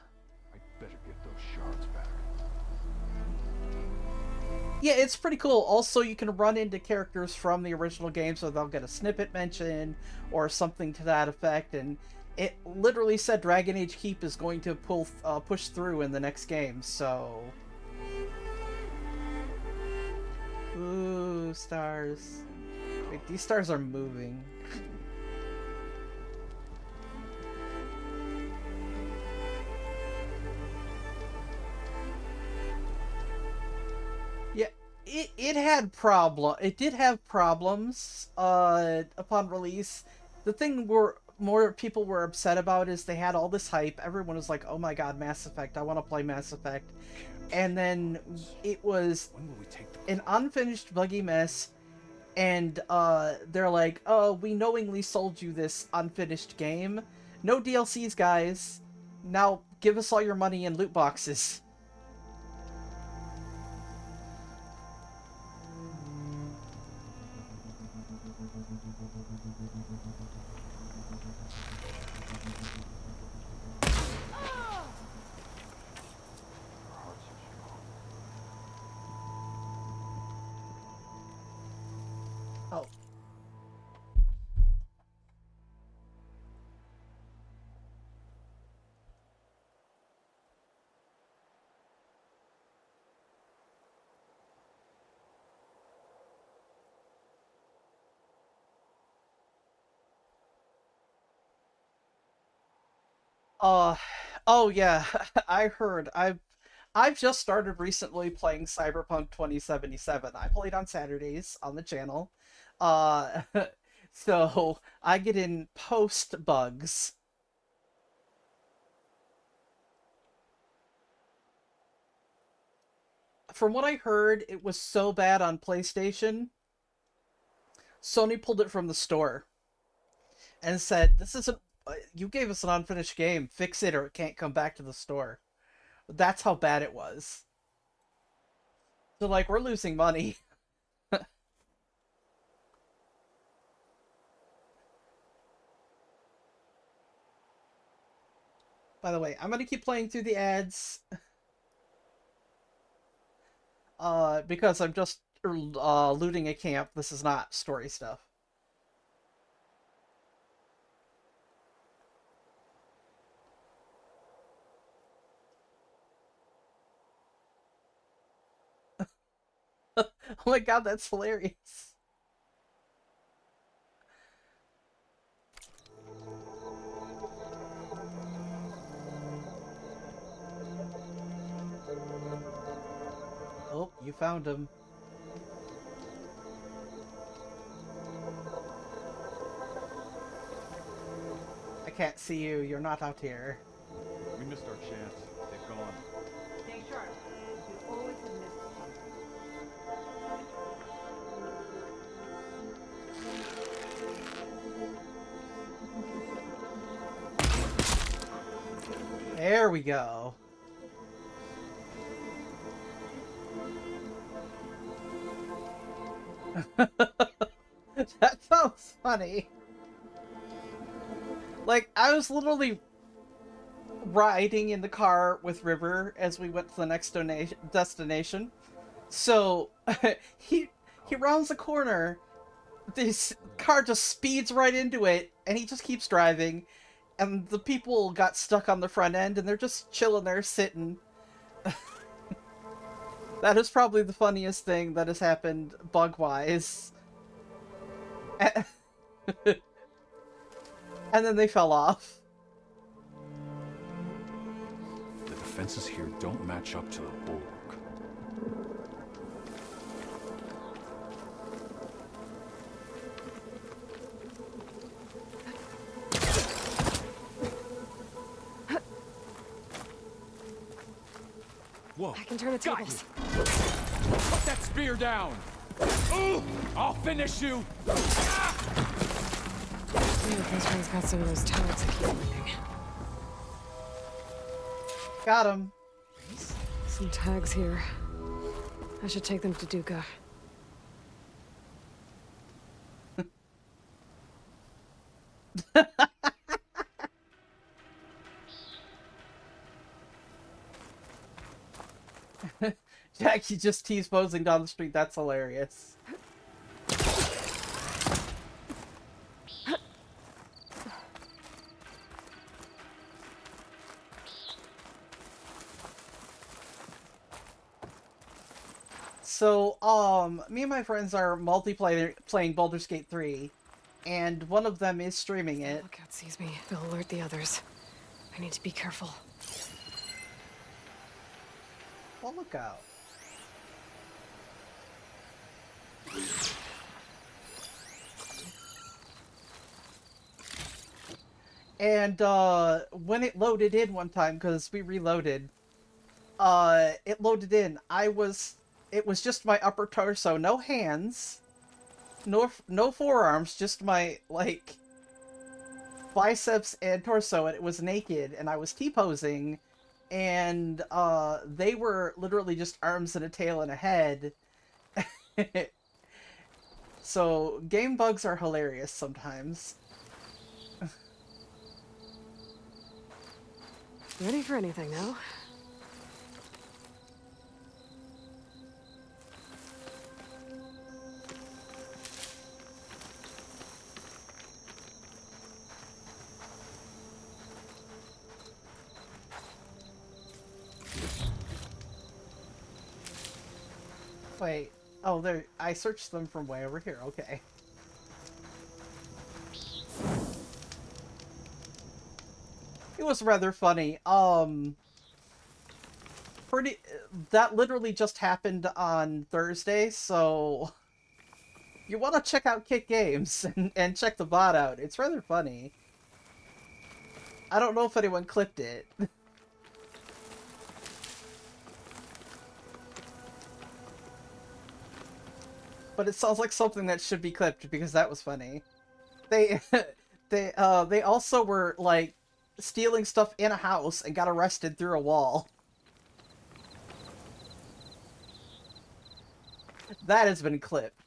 I better get those shards back. Yeah, it's pretty cool. Also, you can run into characters from the original game, so they'll get a snippet mention or something to that effect. And it literally said Dragon Age Keep is going to push through in the next game. So, ooh, stars. Wait, these stars are moving. Yeah, it had it did have problems upon release. The thing more people were upset about is they had all this hype. Everyone was like, "Oh my god, Mass Effect! I want to play Mass Effect." And then it was an unfinished buggy mess, and they're like, "Oh, we knowingly sold you this unfinished game. No DLCs, guys. Now give us all your money in loot boxes." Oh. Oh yeah, I heard. I've just started recently playing Cyberpunk 2077. I played on Saturdays on the channel. Uh, so I get in post bugs. From what I heard, it was so bad on PlayStation, Sony pulled it from the store and said, "This isn't. You gave us an unfinished game. Fix it, or it can't come back to the store." That's how bad it was. So, like, we're losing money. By the way, I'm gonna keep playing through the ads. Because I'm just looting a camp. This is not story stuff. Oh my god, that's hilarious. Oh, you found him. I can't see you. You're not out here. We missed our chance. They've gone. Stay sharp. You always have missed something. There we go. That sounds funny. Like, I was literally riding in the car with River as we went to the next destination. So, he rounds the corner, this car just speeds right into it, and he just keeps driving, and the people got stuck on the front end, and they're just chilling there, sitting. That is probably the funniest thing that has happened bug-wise. And then they fell off. The defenses here don't match up to the bulwark. Whoa. I can turn the tables. Put that spear down! Ooh! I'll finish you! This one's got some of those tags I keep finding. Got him. Some tags here. I should take them to Duca. Jackie just T-posing down the street. That's hilarious. So, me and my friends are multiplayer playing Baldur's Gate 3, and one of them is streaming it. Lookout sees me. They'll alert the others. I need to be careful. Well, look out. And, when it loaded in one time, because we reloaded, it loaded in, it was just my upper torso, no hands, no forearms, just my, like, biceps and torso, and it was naked, and I was T-posing, and, they were literally just arms and a tail and a head. So, game bugs are hilarious sometimes. Ready for anything now? Wait. Oh, there. I searched them from way over here. Okay. It was rather funny. That literally just happened on Thursday, so you want to check out Kick Games and check the bot out. It's rather funny. I don't know if anyone clipped it. But it sounds like something that should be clipped because that was funny. They also were like stealing stuff in a house and got arrested through a wall. That has been clipped.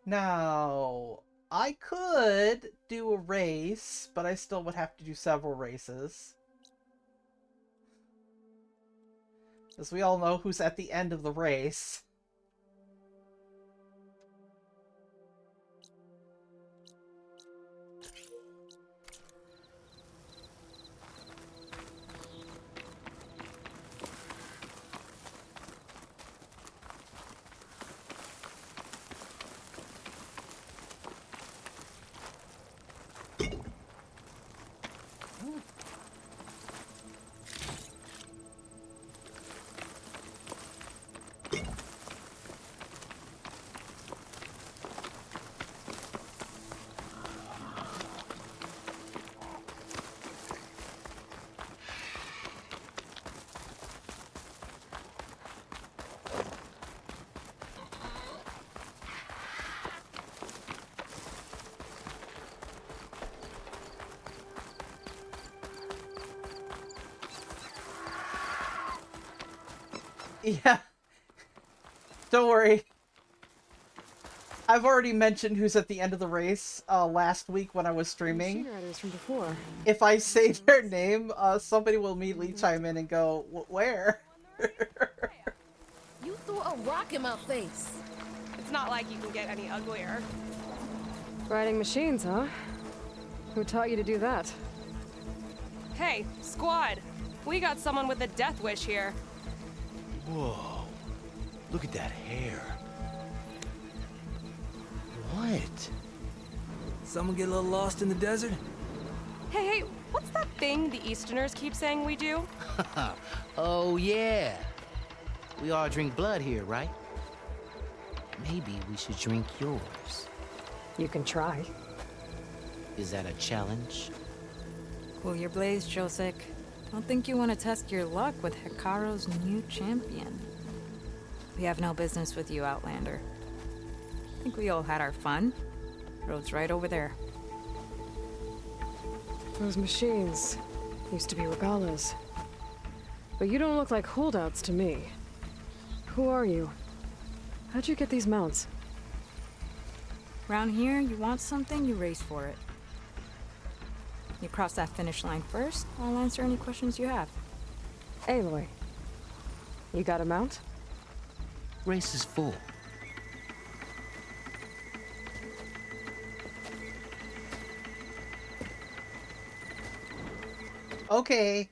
Now, I could do a race, but I still would have to do several races. As we all know who's at the end of the race. Yeah. Don't worry. I've already mentioned who's at the end of the race last week when I was streaming. From before. If I say their name, somebody will immediately chime in and go, "Where?" You threw a rock in my face. It's not like you can get any uglier. Riding machines, huh? Who taught you to do that? Hey, squad. We got someone with a death wish here. Whoa. Look at that hair. What? Someone get a little lost in the desert? Hey, what's that thing the Easterners keep saying we do? Oh, yeah. We all drink blood here, right? Maybe we should drink yours. You can try. Is that a challenge? Cool your blaze, Josek. Don't think you want to test your luck with Hekarro's new champion. We have no business with you, Outlander. I think we all had our fun. Road's right over there. Those machines used to be regalas. But you don't look like holdouts to me. Who are you? How'd you get these mounts? Around here, you want something, you race for it. You cross that finish line first, I'll answer any questions you have. Aloy, you got a mount? Race is full. Okay.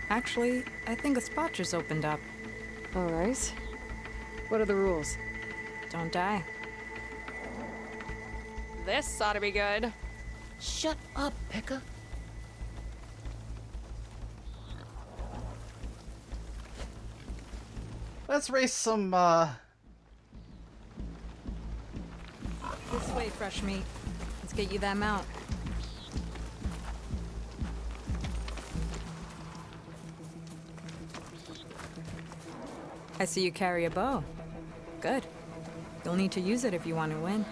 Actually, I think a spot just opened up. All right. What are the rules? Don't die. This ought to be good. Shut up, Pekka. Let's race some, This way, fresh meat. Let's get you that mount. I see you carry a bow. Good. You'll need to use it if you want to win.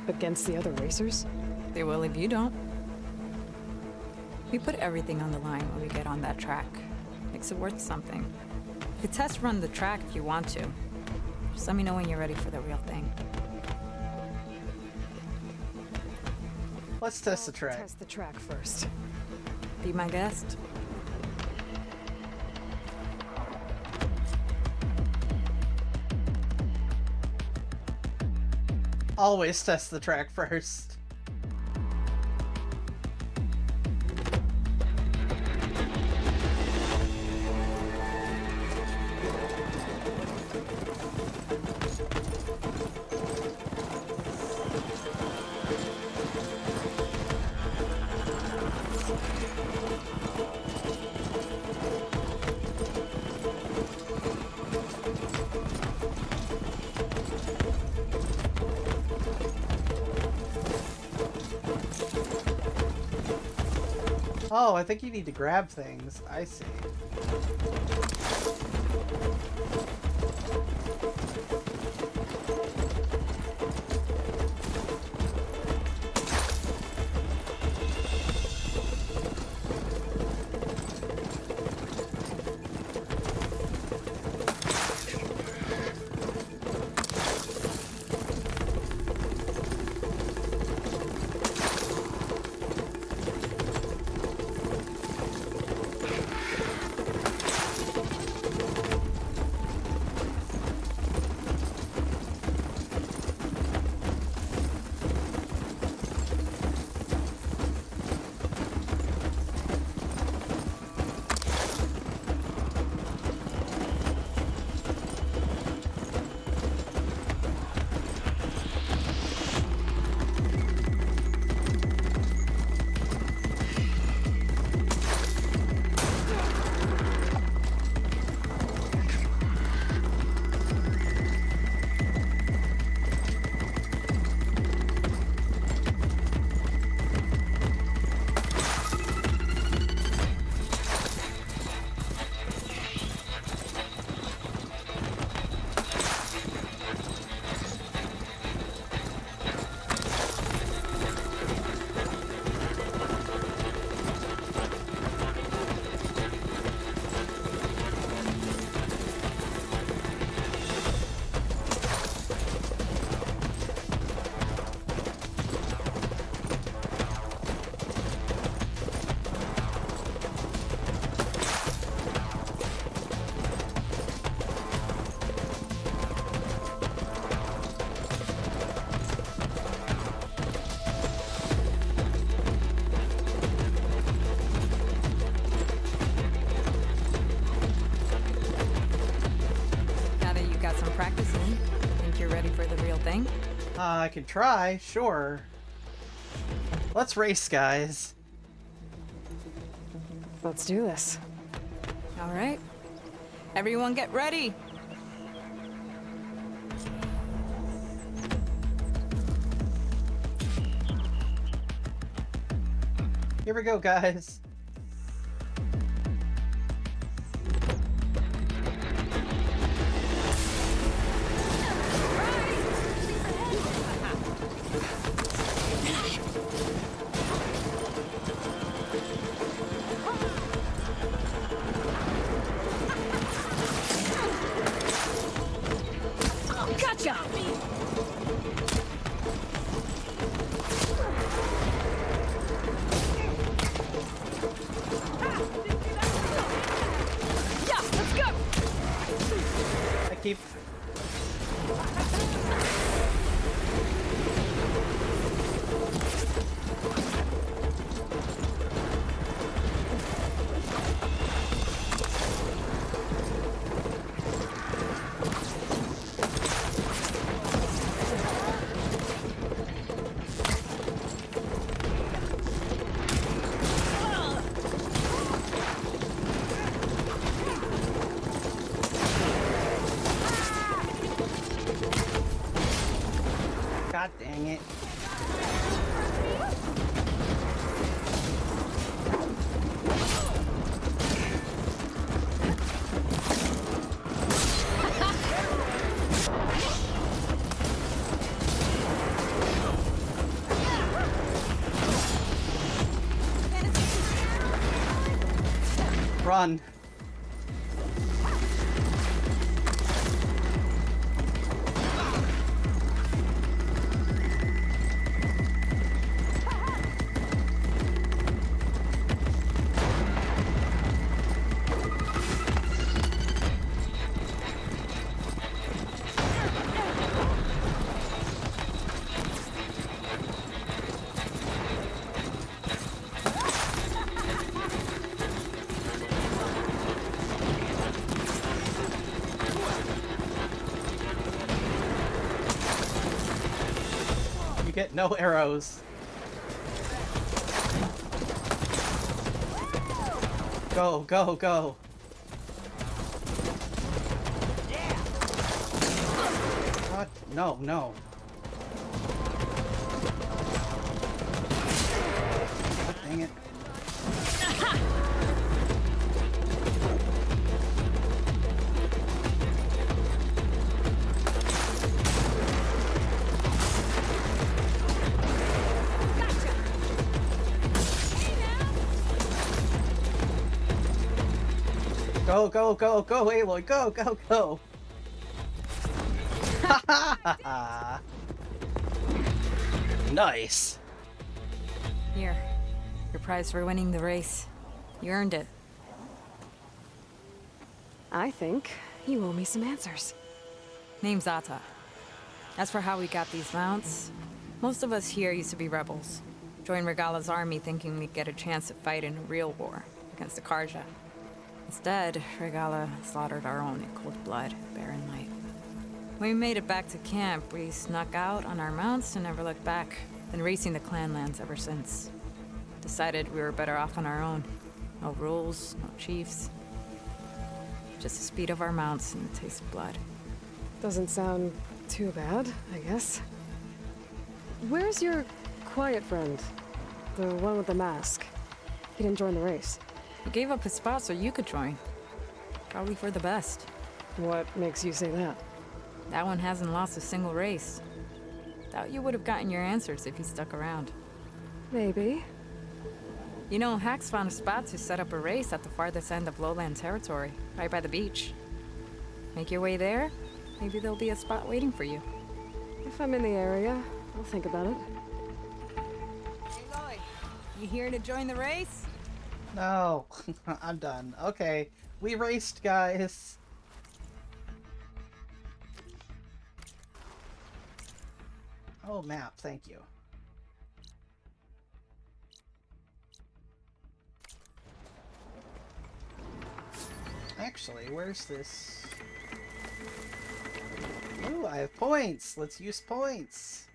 Against the other racers? They will if you don't. We put everything on the line when we get on that track. Makes it worth something. You can test run the track if you want to. Just let me know when you're ready for the real thing. let's test the track. Test the track first. Be my guest. Always test the track first. Oh, I think you need to grab things. I see. Got some practice in? Think you're ready for the real thing? I can try, sure. Let's race, guys. Let's do this. All right. Everyone get ready. Here we go, guys. Gotcha! Yeah, let's go! I keep... God dang it. Run. You get no arrows. Go, go, go. What? No, no. God dang it. Go, go, go, go, Aloy, go, go, go! Ha ha ha ha! Nice! Here, your prize for winning the race. You earned it. I think you owe me some answers. Name's Ata. As for how we got these mounts, most of us here used to be rebels. Joined Regala's army thinking we'd get a chance to fight in a real war against the Karja. Instead, Regala slaughtered our own in cold blood, Barren Light. When we made it back to camp, we snuck out on our mounts and never looked back. Been racing the clan lands ever since. Decided we were better off on our own. No rules, no chiefs. Just the speed of our mounts and the taste of blood. Doesn't sound too bad, I guess. Where's your quiet friend? The one with the mask. He didn't join the race. He gave up his spot so you could join. Probably for the best. What makes you say that? That one hasn't lost a single race. Doubt you would have gotten your answers if he stuck around. Maybe. You know, Hax found a spot to set up a race at the farthest end of lowland territory, right by the beach. Make your way there, maybe there'll be a spot waiting for you. If I'm in the area, I'll think about it. Aloy, you here to join the race? No, I'm done. Okay, we raced, guys. Oh, map, thank you. Actually, where's this? I have points. Let's use points.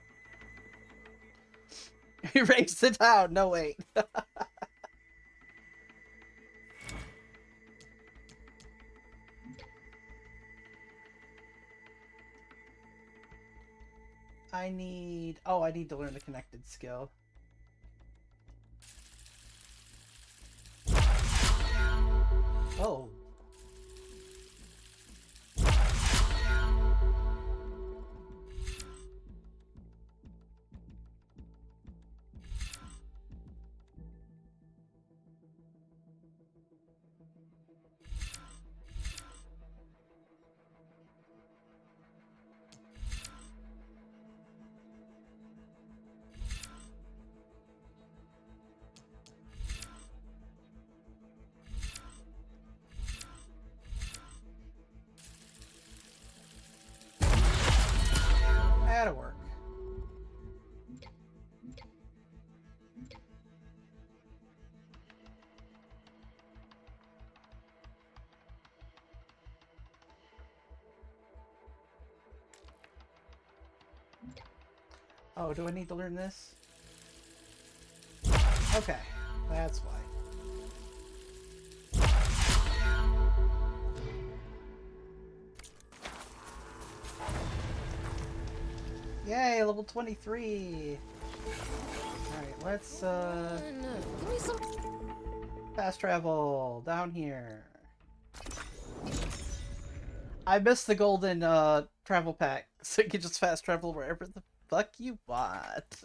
Erase it out. No, wait. I need to learn the connected skill. Oh. That'll work. Oh, do I need to learn this? Okay, that's why. Yay, level 23! Alright, let's, Give me some... fast travel, down here. I missed the golden, travel pack, so you can just fast travel wherever the fuck you want.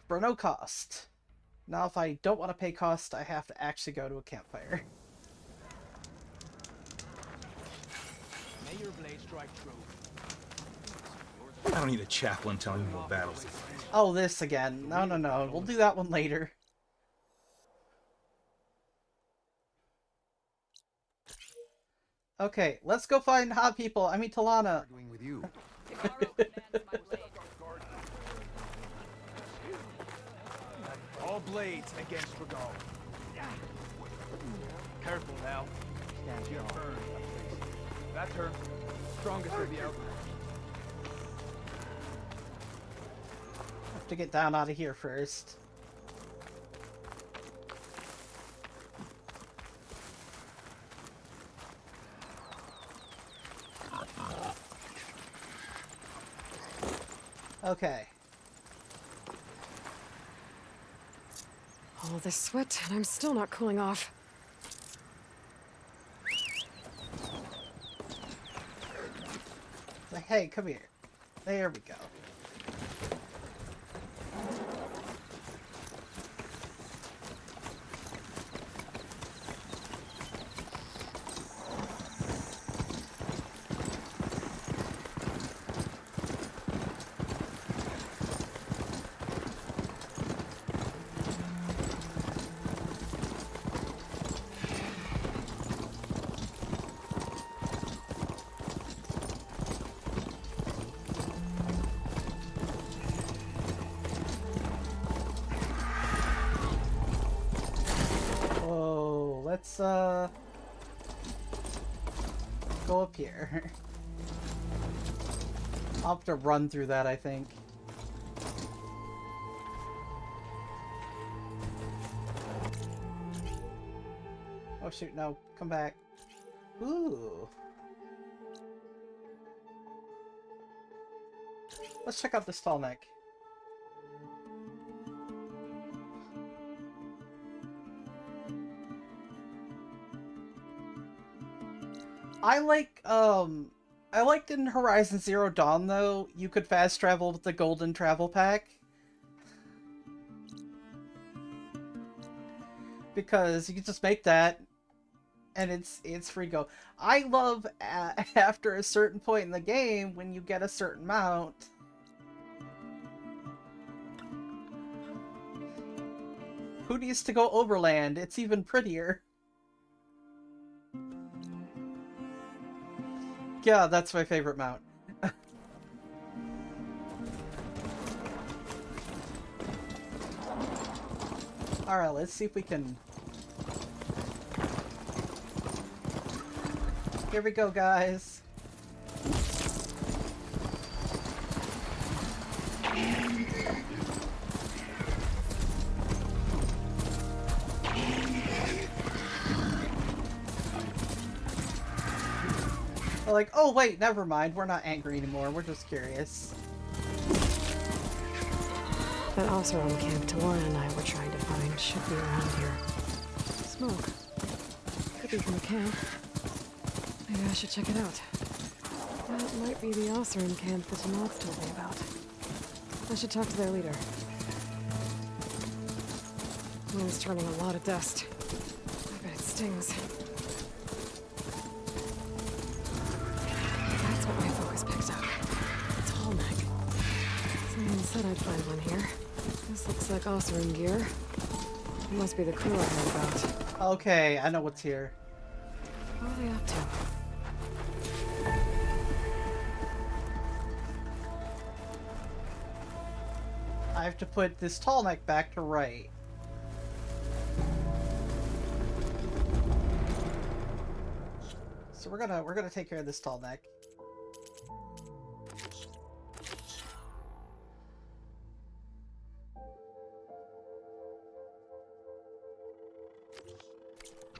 For no cost. Now if I don't want to pay cost, I have to actually go to a campfire. May your blade strike true. I don't need a chaplain telling me what battles. Oh, this again. No, no, no. We'll do that one later. Okay, let's go find hot people. I mean, Talana. With you. All blades against Regal. Careful now. Stand your turn. That turn. Strongest will be out. Have to get down out of here first. Okay. All this sweat, and I'm still not cooling off. Hey, come here. There we go. Let's go up here. I'll have to run through that, I think. Oh shoot, no. Come back. Ooh. Let's check out this tall neck. I liked in Horizon Zero Dawn, though, you could fast travel with the golden travel pack. Because you can just make that, and it's free go. I love, after a certain point in the game, when you get a certain mount. Who needs to go overland? It's even prettier. Yeah, that's my favorite mount. Alright, let's see if we can... Here we go, guys. They're like, oh wait, never mind. We're not angry anymore. We're just curious. That Oseram camp Talana and I were trying to find should be around here. Smoke. Could be from the camp. Maybe I should check it out. That might be the Oseram camp that Tanath told me about. I should talk to their leader. Wind's turning a lot of dust. I bet it stings. That's what my focus picks up. A tall neck. Someone said I'd find one here. This looks like Oseram gear. It must be the crew I heard about. Okay, I know what's here. What are they up to? I have to put this tall neck back to right. So we're gonna take care of this tall neck.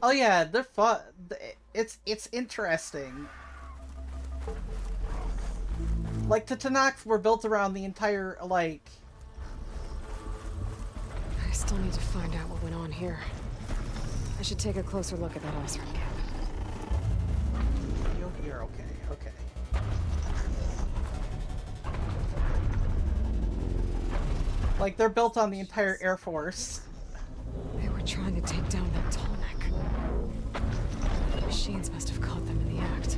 Oh yeah, they're fun. It's interesting. Like, the Tanakhs were built around the entire, like... I still need to find out what went on here. I should take a closer look at that Oseram camp. You're okay, okay. Like, they're built on the entire Air Force. They were trying to take down that tall neck. The machines must have caught them in the act.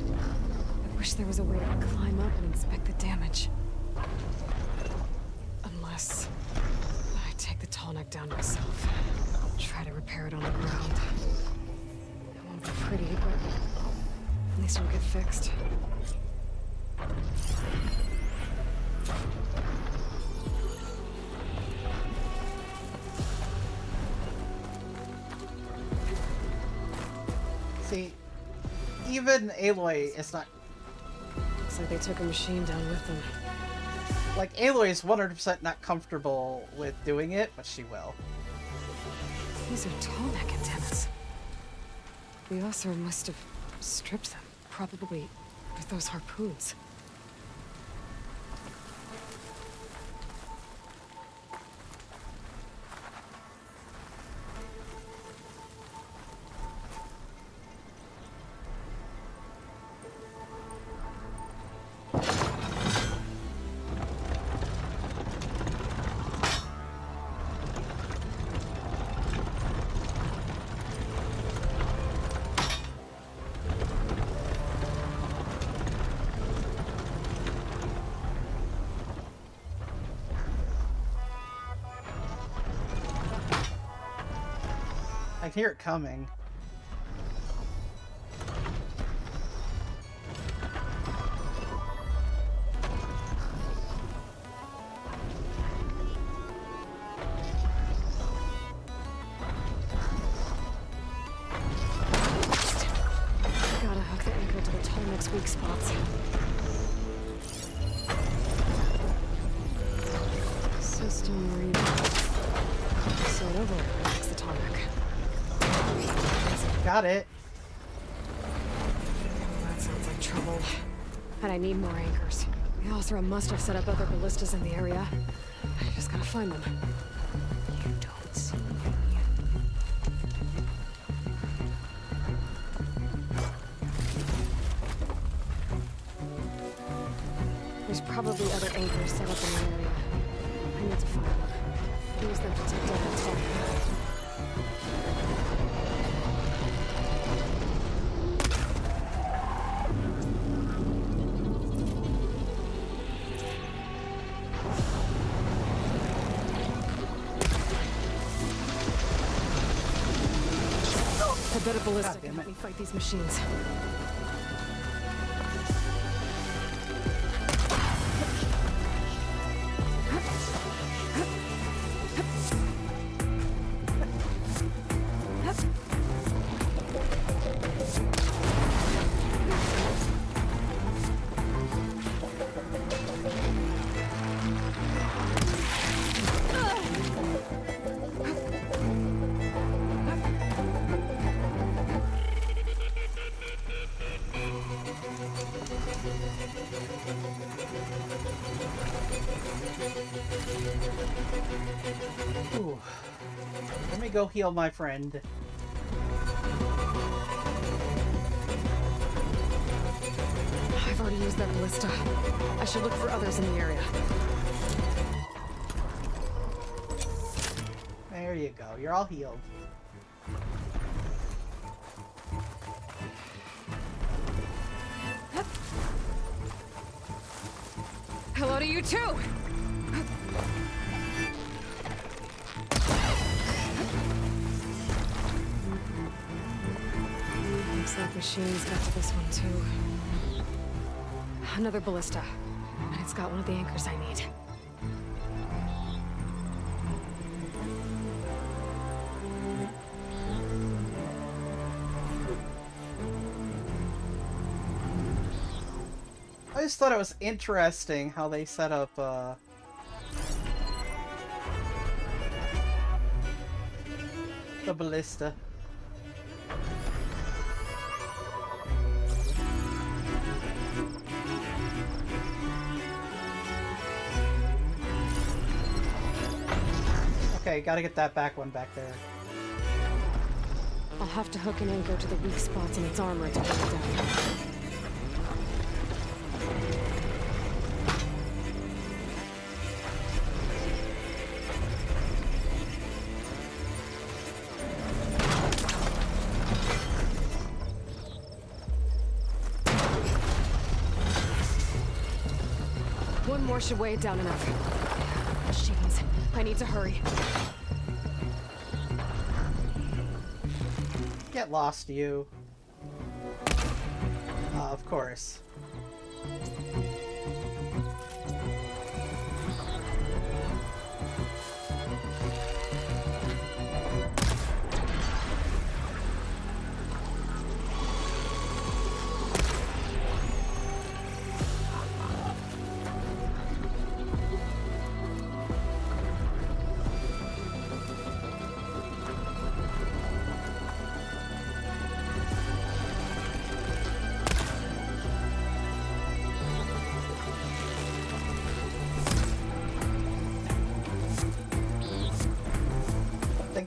I wish there was a way to climb up and inspect the damage. Unless I take the tall neck down myself. Try to repair it on the ground. It won't be pretty, but at least it'll get fixed. See, even Aloy is not... Looks like they took a machine down with them. Like, Aloy is 100% not comfortable with doing it, but she will. These are tall neck antennas. The Oseram must have stripped them, probably with those harpoons. I hear it coming. Gotta hook the anchor to the tall neck's weak spots. System read. So it overrides the tall neck. Got it. That sounds like trouble. And I need more anchors. The Oseram must have set up other ballistas in the area. I just gotta find them. You don't see me. There's probably other anchors set up in the area. I need to find them. Use them to take down the tall neck. I bet a ballista can help me fight these machines. go heal my friend. I've already used that ballista. I should look for others in the area. There you go. You're all healed. Hello to you too! Looks like machines got to this one too. Another ballista. And it's got one of the anchors I need. I just thought it was interesting how they set up, the ballista. Okay, gotta get that back one back there. I'll have to hook an anchor to the weak spots in its armor to hold it down. One more should weigh it down enough. Machines. I need to hurry. Get lost, you. Of course.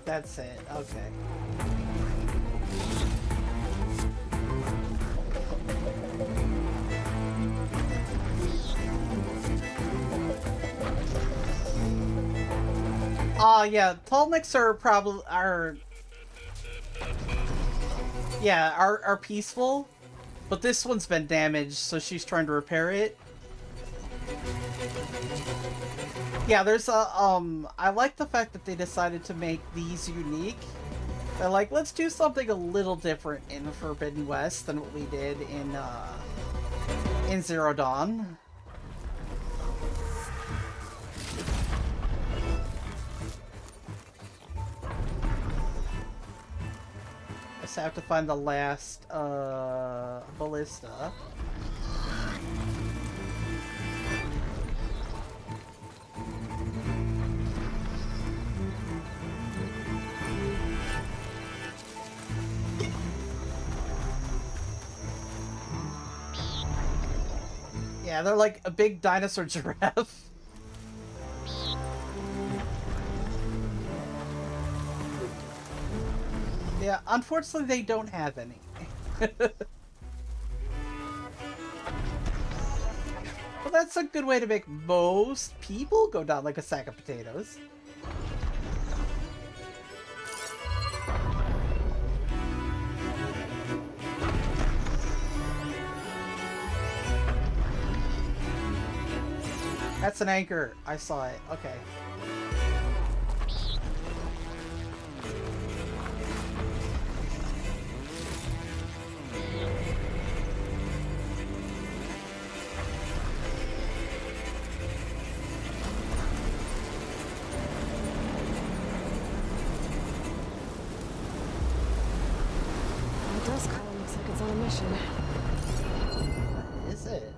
That's it. Okay. Yeah, Tolniks are probably are peaceful, but this one's been damaged, so she's trying to repair it. Yeah, there's a, I like the fact that they decided to make these unique. They're like, let's do something a little different in Forbidden West than what we did in Zero Dawn. Just have to find the last, ballista. Yeah, they're like a big dinosaur giraffe. Yeah, unfortunately they don't have any. Well, that's a good way to make most people go down like a sack of potatoes. That's an anchor. I saw it. Okay. The dust column looks like it's on a mission. Is it?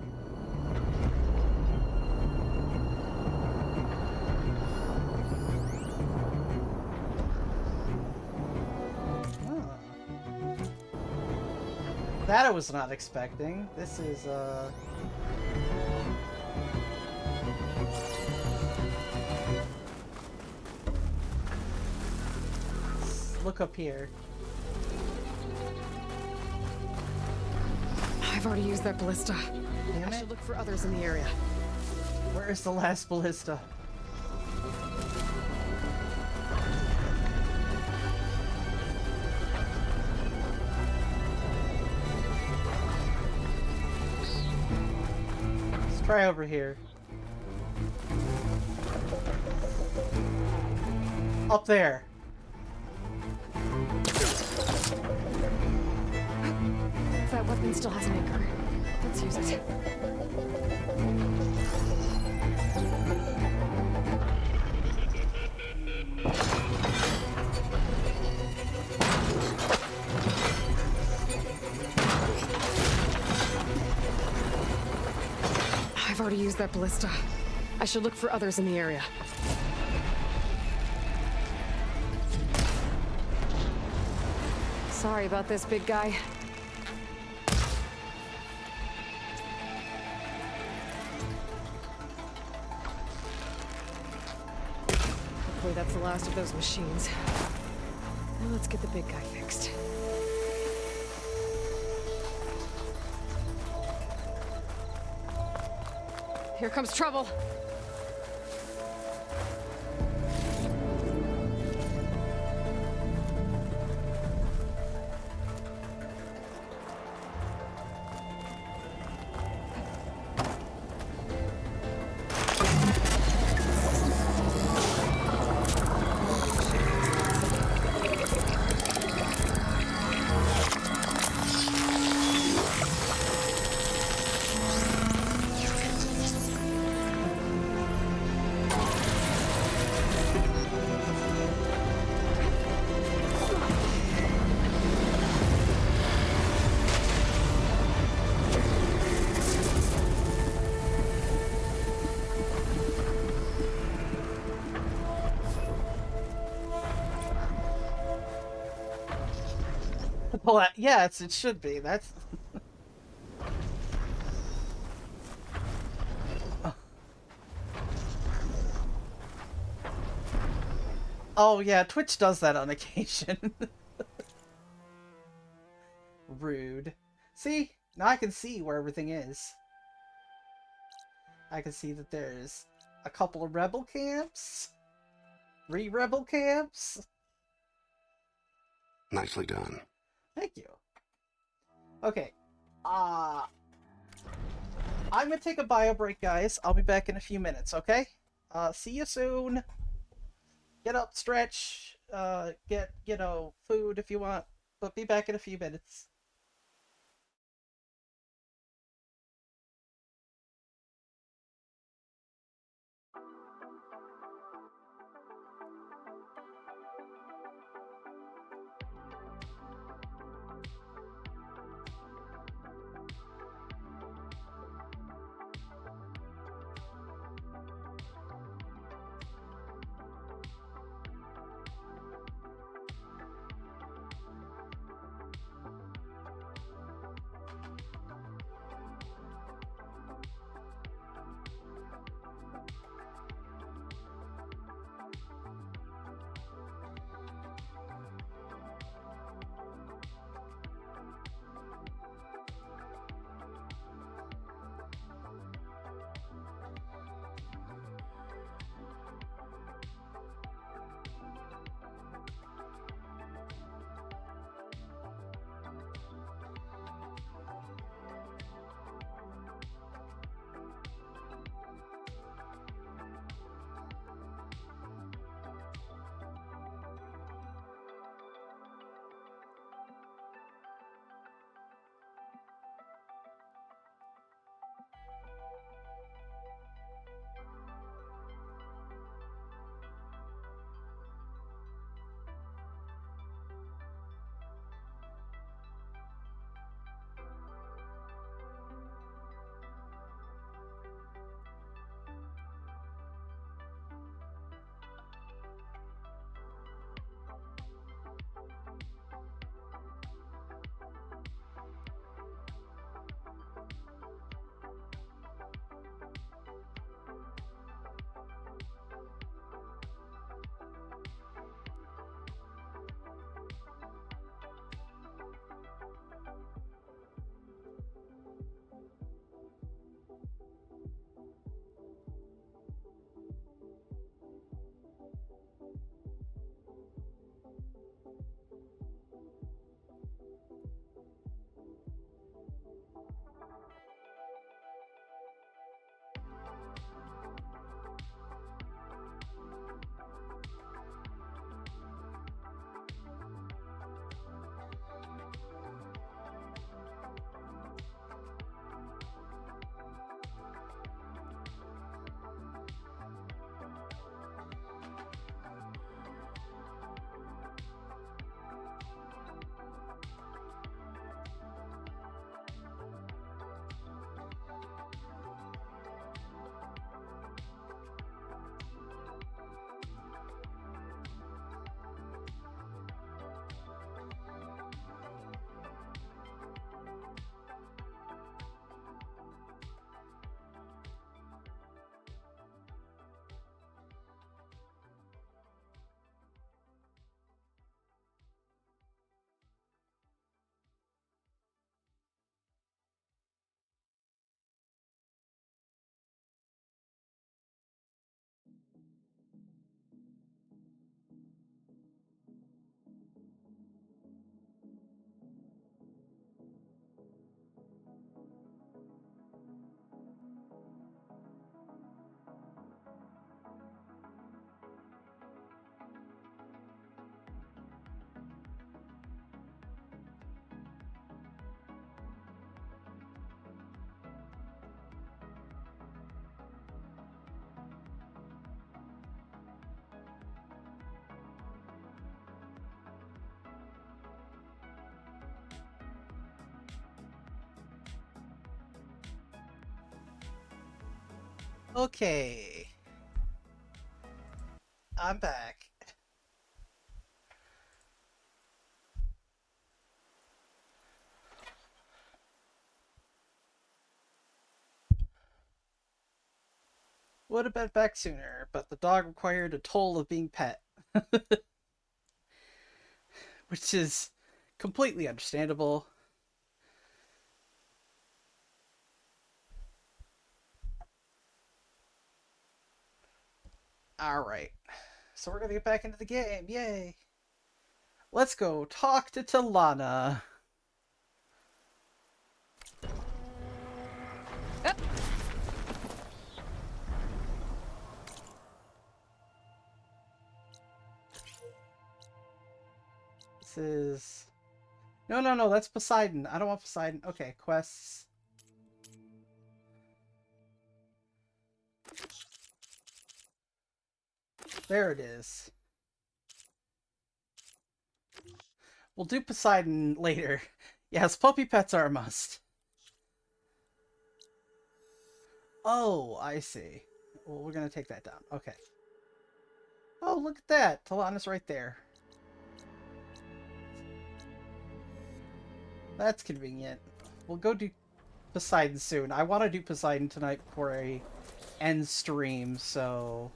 That I was not expecting. This is, look up here. I've already used that ballista. Damn I it. should look for others in the area. Where's the last ballista? Let's try over here. Up there. That weapon still has an anchor. Let's use it. I've already used that ballista. I should look for others in the area. Sorry about this, big guy. Hopefully that's the last of those machines. Now let's get the big guy fixed. Here comes trouble. Well, yeah, it should be. That's. Oh yeah, Twitch does that on occasion. Rude. See? Now I can see where everything is. I can see that there's a couple of rebel camps. 3 rebel camps. Nicely done. Thank you. Okay. I'm gonna take a bio break, guys. I'll be back in a few minutes, okay? See you soon. Get up, stretch, get, food if you want, but be back in a few minutes. Okay. I'm back. Would have been back sooner, but the dog required a toll of being pet. Which is completely understandable. Alright. So we're gonna get back into the game. Yay! Let's go talk to Talana. This is... No, that's Poseidon. I don't want Poseidon. Okay, quests. There it is. We'll do Poseidon later. Yes, puppy pets are a must. Oh, I see. Well, we're gonna take that down. Okay. Oh, look at that. Talana's right there. That's convenient. We'll go do Poseidon soon. I want to do Poseidon tonight before I end stream, so...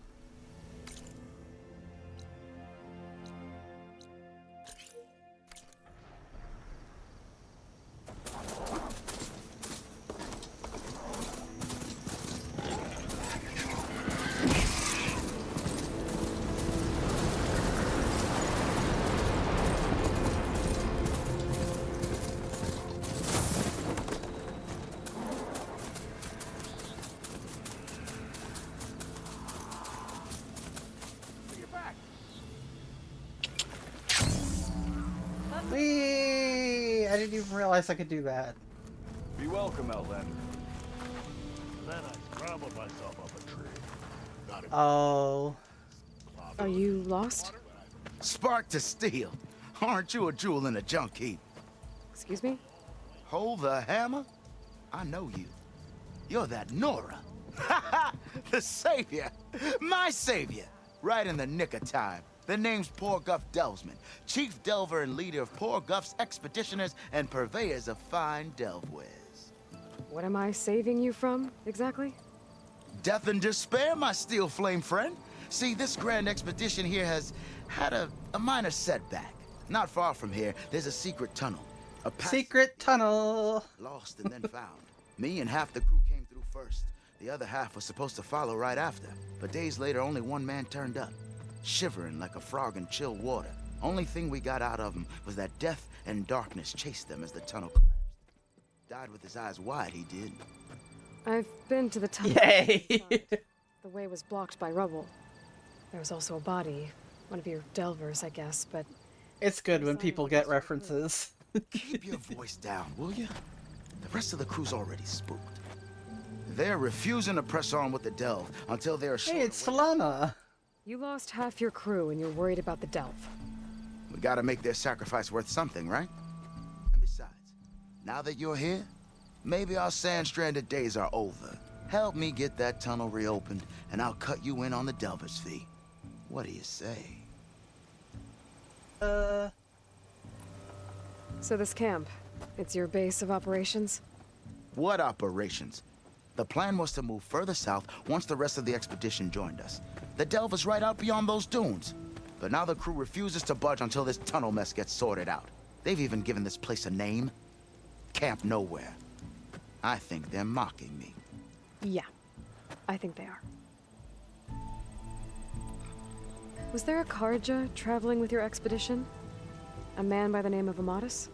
Whee! I didn't even realize I could do that. Be welcome, Outlander. Then I scrambled myself up a tree. Got it. Oh. Are you lost? Spark to steel. Aren't you a jewel in a junk heap? Excuse me? Hold the hammer? I know you. You're that Nora. The savior. My savior. Right in the nick of time. The name's Poor Guff Delvesman, chief delver and leader of Poor Guff's expeditioners and purveyors of fine delve wares. What am I saving you from, exactly? Death and despair, my steel flame friend. See, this grand expedition here has had a minor setback. Not far from here, there's a secret tunnel. Secret tunnel! Lost and then found. Me and half the crew came through first. The other half was supposed to follow right after. But days later, only one man turned up. Shivering like a frog in chill water. Only thing we got out of him was that death and darkness chased them as the tunnel collapsed. Died with his eyes wide, he did. I've been to the tunnel. Yay! The way was blocked by rubble. There was also a body. One of your delvers, I guess, but... It's good when people get references. Keep your voice down, will you? The rest of the crew's already spooked. They're refusing to press on with the delve until they're sure. Hey, it's Talana! You lost half your crew and you're worried about the delve. We gotta make their sacrifice worth something, right? And besides, now that you're here, maybe our sand-stranded days are over. Help me get that tunnel reopened, and I'll cut you in on the delver's fee. What do you say? So this camp, it's your base of operations? What operations? The plan was to move further south once the rest of the expedition joined us. The delve is right out beyond those dunes. But now the crew refuses to budge until this tunnel mess gets sorted out. They've even given this place a name. Camp Nowhere. I think they're mocking me. Yeah, I think they are. Was there a Karja traveling with your expedition? A man by the name of Amatus?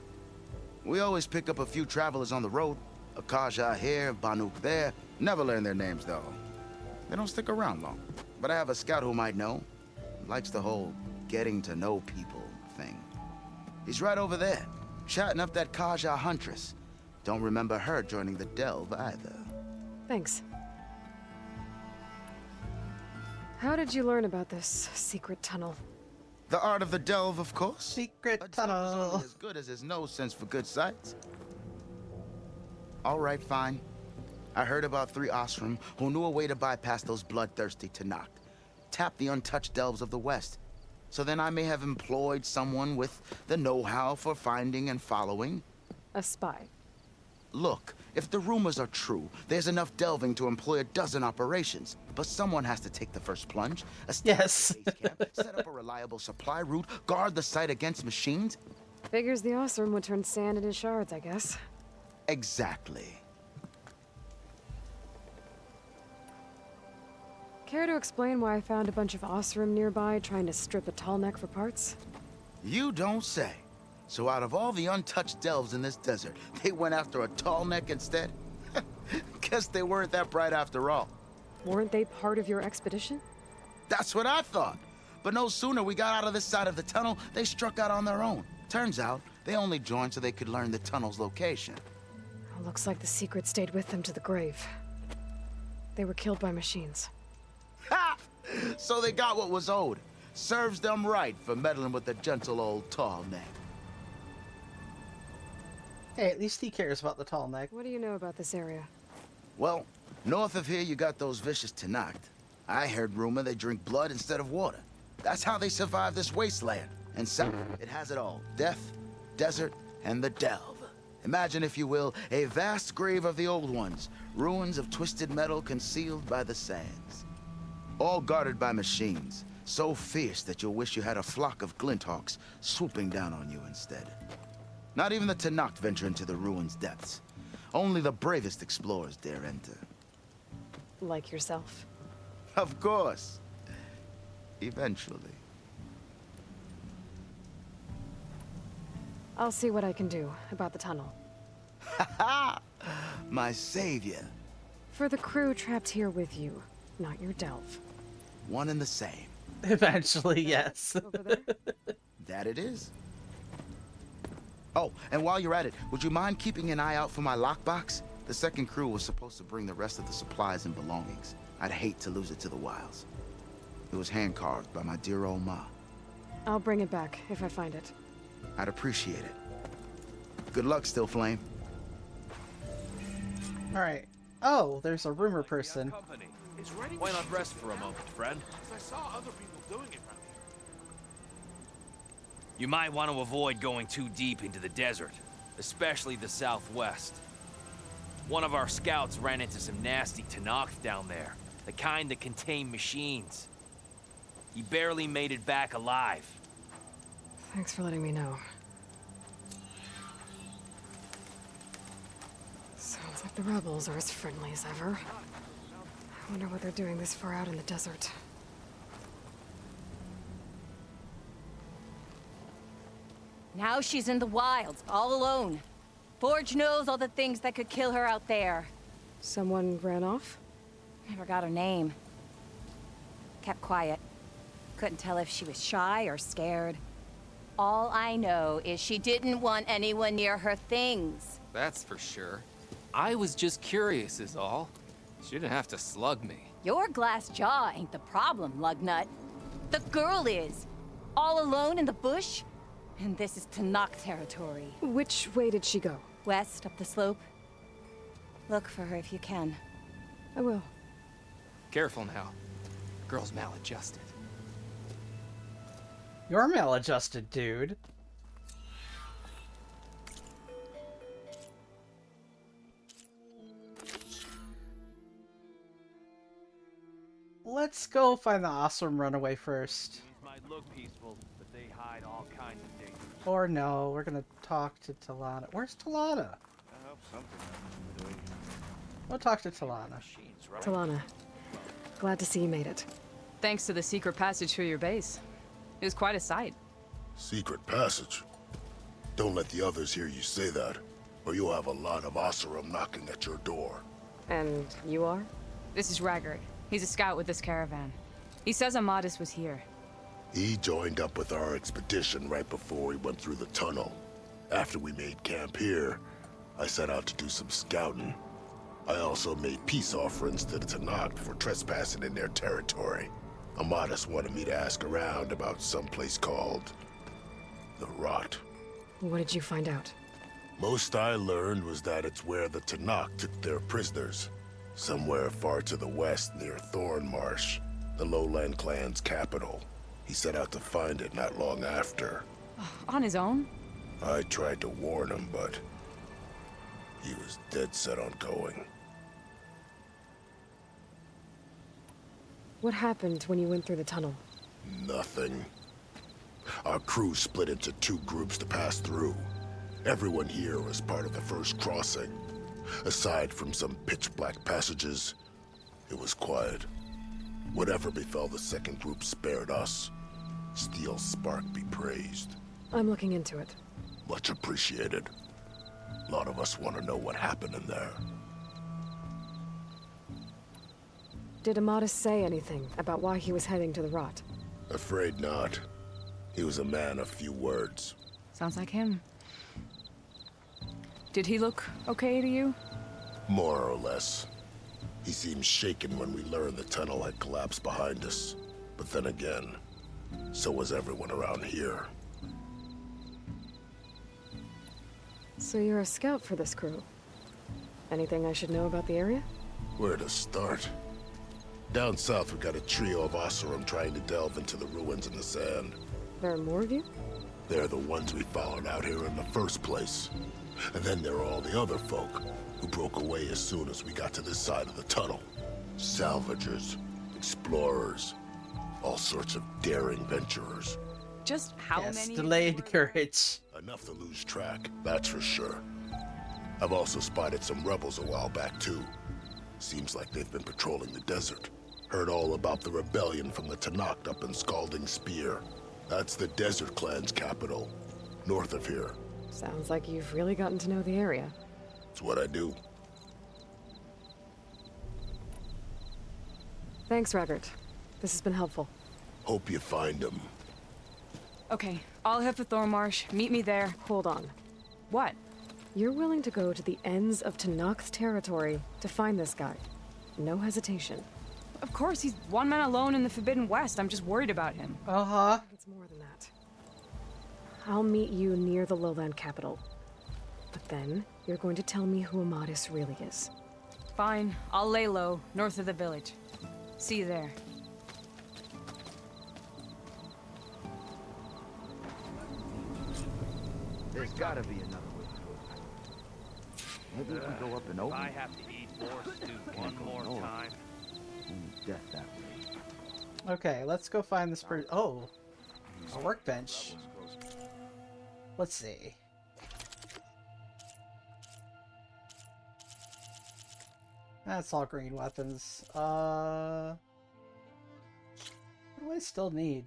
We always pick up a few travelers on the road. A Kaja here, Banuk there. Never learn their names, though. They don't stick around long. But I have a scout who might know. Likes the whole getting to know people thing. He's right over there, chatting up that Kaja huntress. Don't remember her joining the delve either. Thanks. How did you learn about this secret tunnel? The art of the delve, of course. Secret tunnel. As good as his nose sense for good sights. All right, fine. I heard about 3 Osram who knew a way to bypass those bloodthirsty Tenakth. Tap the untouched delves of the West. So then I may have employed someone with the know-how for finding and following. A spy. Look, if the rumors are true, there's enough delving to employ a dozen operations. But someone has to take the first plunge, yes. Set up a reliable supply route, guard the site against machines. Figures the Osram would turn sand into shards, I guess. Exactly. Care to explain why I found a bunch of Osram nearby trying to strip a tall neck for parts? You don't say. So out of all the untouched delves in this desert, they went after a tall neck instead? Guess they weren't that bright after all. Weren't they part of your expedition? That's what I thought. But no sooner we got out of this side of the tunnel, they struck out on their own. Turns out, they only joined so they could learn the tunnel's location. Looks like the secret stayed with them to the grave. They were killed by machines. Ha! So they got what was owed. Serves them right for meddling with the gentle old tall neck. Hey, at least he cares about the tall neck. What do you know about this area? Well, north of here you got those vicious Tenakth. I heard rumor they drink blood instead of water. That's how they survive this wasteland. And south, it has it all. Death, desert, and the delve. Imagine, if you will, a vast grave of the old ones. Ruins of twisted metal concealed by the sands. All guarded by machines. So fierce that you'll wish you had a flock of glinthawks swooping down on you instead. Not even the Tenakth venture into the ruins' depths. Only the bravest explorers dare enter. Like yourself? Of course. Eventually. I'll see what I can do about the tunnel. Ha-ha! My savior. For the crew trapped here with you, not your delve. One and the same. Eventually, yes. That it is. Oh, and while you're at it, would you mind keeping an eye out for my lockbox? The second crew was supposed to bring the rest of the supplies and belongings. I'd hate to lose it to the wilds. It was hand-carved by my dear old ma. I'll bring it back if I find it. I'd appreciate it. Good luck, Still Flame. Alright. Oh, there's a rumor person. Why not rest for a moment, friend? I saw other people doing it around here. You might want to avoid going too deep into the desert, especially the southwest. One of our scouts ran into some nasty Tenakth down there, the kind that contain machines. He barely made it back alive. Thanks for letting me know. Sounds like the rebels are as friendly as ever. I wonder what they're doing this far out in the desert. Now she's in the wilds, all alone. Forge knows all the things that could kill her out there. Someone ran off? Never got her name. Kept quiet. Couldn't tell if she was shy or scared. All I know is she didn't want anyone near her things. That's for sure. I was just curious is all. She didn't have to slug me. Your glass jaw ain't the problem, Lugnut. The girl is. All alone in the bush. And this is Tenakth territory. Which way did she go? West, up the slope. Look for her if you can. I will. Careful now. Girl's maladjusted. You're maladjusted, dude. Let's go find the awesome runaway first. These might look peaceful, but they hide all kinds of danger. Or no, we're gonna talk to Talana. Where's Talana? I hope something doing. We'll talk to Talana. Talana, glad to see you made it. Thanks to the secret passage through your base. It was quite a sight. Secret passage? Don't let the others hear you say that, or you'll have a lot of Oseram knocking at your door. And you are? This is Raggard. He's a scout with this caravan. He says Amadis was here. He joined up with our expedition right before we went through the tunnel. After we made camp here, I set out to do some scouting. I also made peace offerings to the Tenakth for trespassing in their territory. Amadis wanted me to ask around about some place called the Rot. What did you find out? Most I learned was that it's where the Tenakth took their prisoners. Somewhere far to the west near Thornmarsh, the Lowland clan's capital. He set out to find it not long after. On his own? I tried to warn him, but he was dead set on going. What happened when you went through the tunnel? Nothing. Our crew split into 2 groups to pass through. Everyone here was part of the first crossing. Aside from some pitch-black passages, it was quiet. Whatever befell the second group spared us. Steel Spark be praised. I'm looking into it. Much appreciated. A lot of us want to know what happened in there. Did Amadis say anything about why he was heading to the Rot? Afraid not. He was a man of few words. Sounds like him. Did he look okay to you? More or less. He seemed shaken when we learned the tunnel had collapsed behind us. But then again, so was everyone around here. So you're a scout for this crew. Anything I should know about the area? Where to start? Down south, we got a trio of Oseram trying to delve into the ruins in the sand. There are more of you? They're the ones we followed out here in the first place. And then there are all the other folk who broke away as soon as we got to this side of the tunnel. Salvagers, explorers, all sorts of daring venturers. Just how many? Delayed courage. Enough to lose track, that's for sure. I've also spotted some rebels a while back too. Seems like they've been patrolling the desert. Heard all about the rebellion from the Tenakth up in Scalding Spear. That's the Desert Clan's capital, north of here. Sounds like you've really gotten to know the area. It's what I do. Thanks, Raggart. This has been helpful. Hope you find him. Okay, I'll head for Thornmarsh. Meet me there. Hold on. What? You're willing to go to the ends of Tenakth territory to find this guy. No hesitation. Of course, he's one man alone in the Forbidden West. I'm just worried about him. Uh-huh. It's more than that. I'll meet you near the Lowland capital. But then, you're going to tell me who Amadis really is. Fine, I'll lay low, north of the village. See you there. There's gotta be another way to do it. Maybe if we go up and over. I have to eat more stew one more time. Only death that way. Okay, let's go find this person. Oh, a workbench. Let's see. That's all green weapons. What do I still need?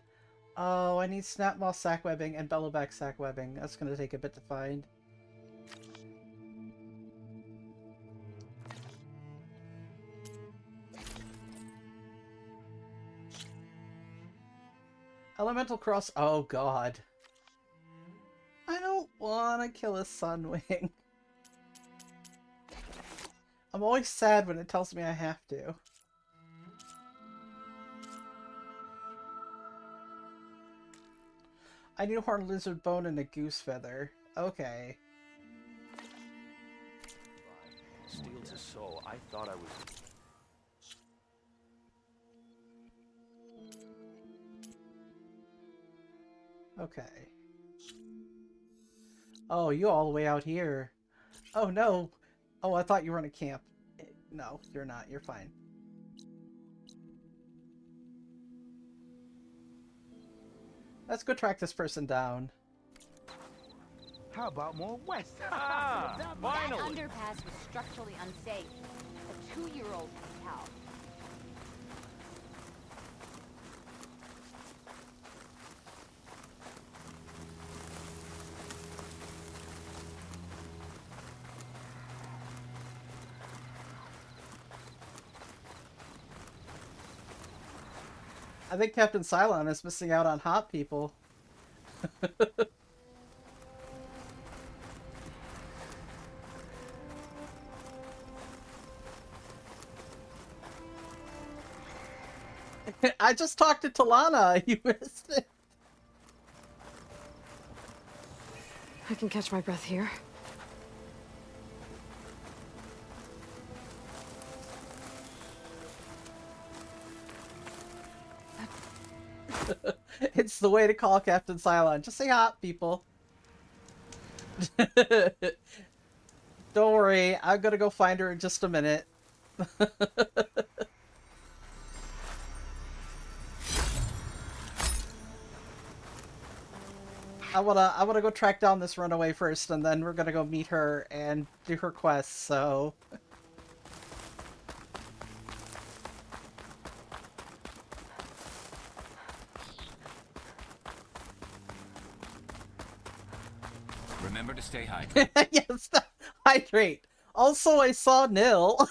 Oh, I need snap moss sack webbing and bellowback sack webbing. That's gonna take a bit to find. Elemental cross. Oh god. I don't wanna kill a Sunwing. I'm always sad when it tells me I have to. I need a horned lizard bone and a goose feather. Okay. Steel to soul. I thought I was. Okay. Oh, you all the way out here. Oh no. Oh, I thought you were in a camp. No, you're not. You're fine. Let's go track this person down. How about more west? Ah, finally! That underpass was structurally unsafe. A 2-year-old can tell. I think Captain Cylon is missing out on hot people. I just talked to Talana. You missed it. I can catch my breath here. It's the way to call Captain Cylon. Just say hop, people. Don't worry, I'm gonna go find her in just a minute. I wanna go track down this runaway first, and then we're gonna go meet her and do her quest, so... Remember to stay hydrated. Yes, hydrate. Also, I saw Nil.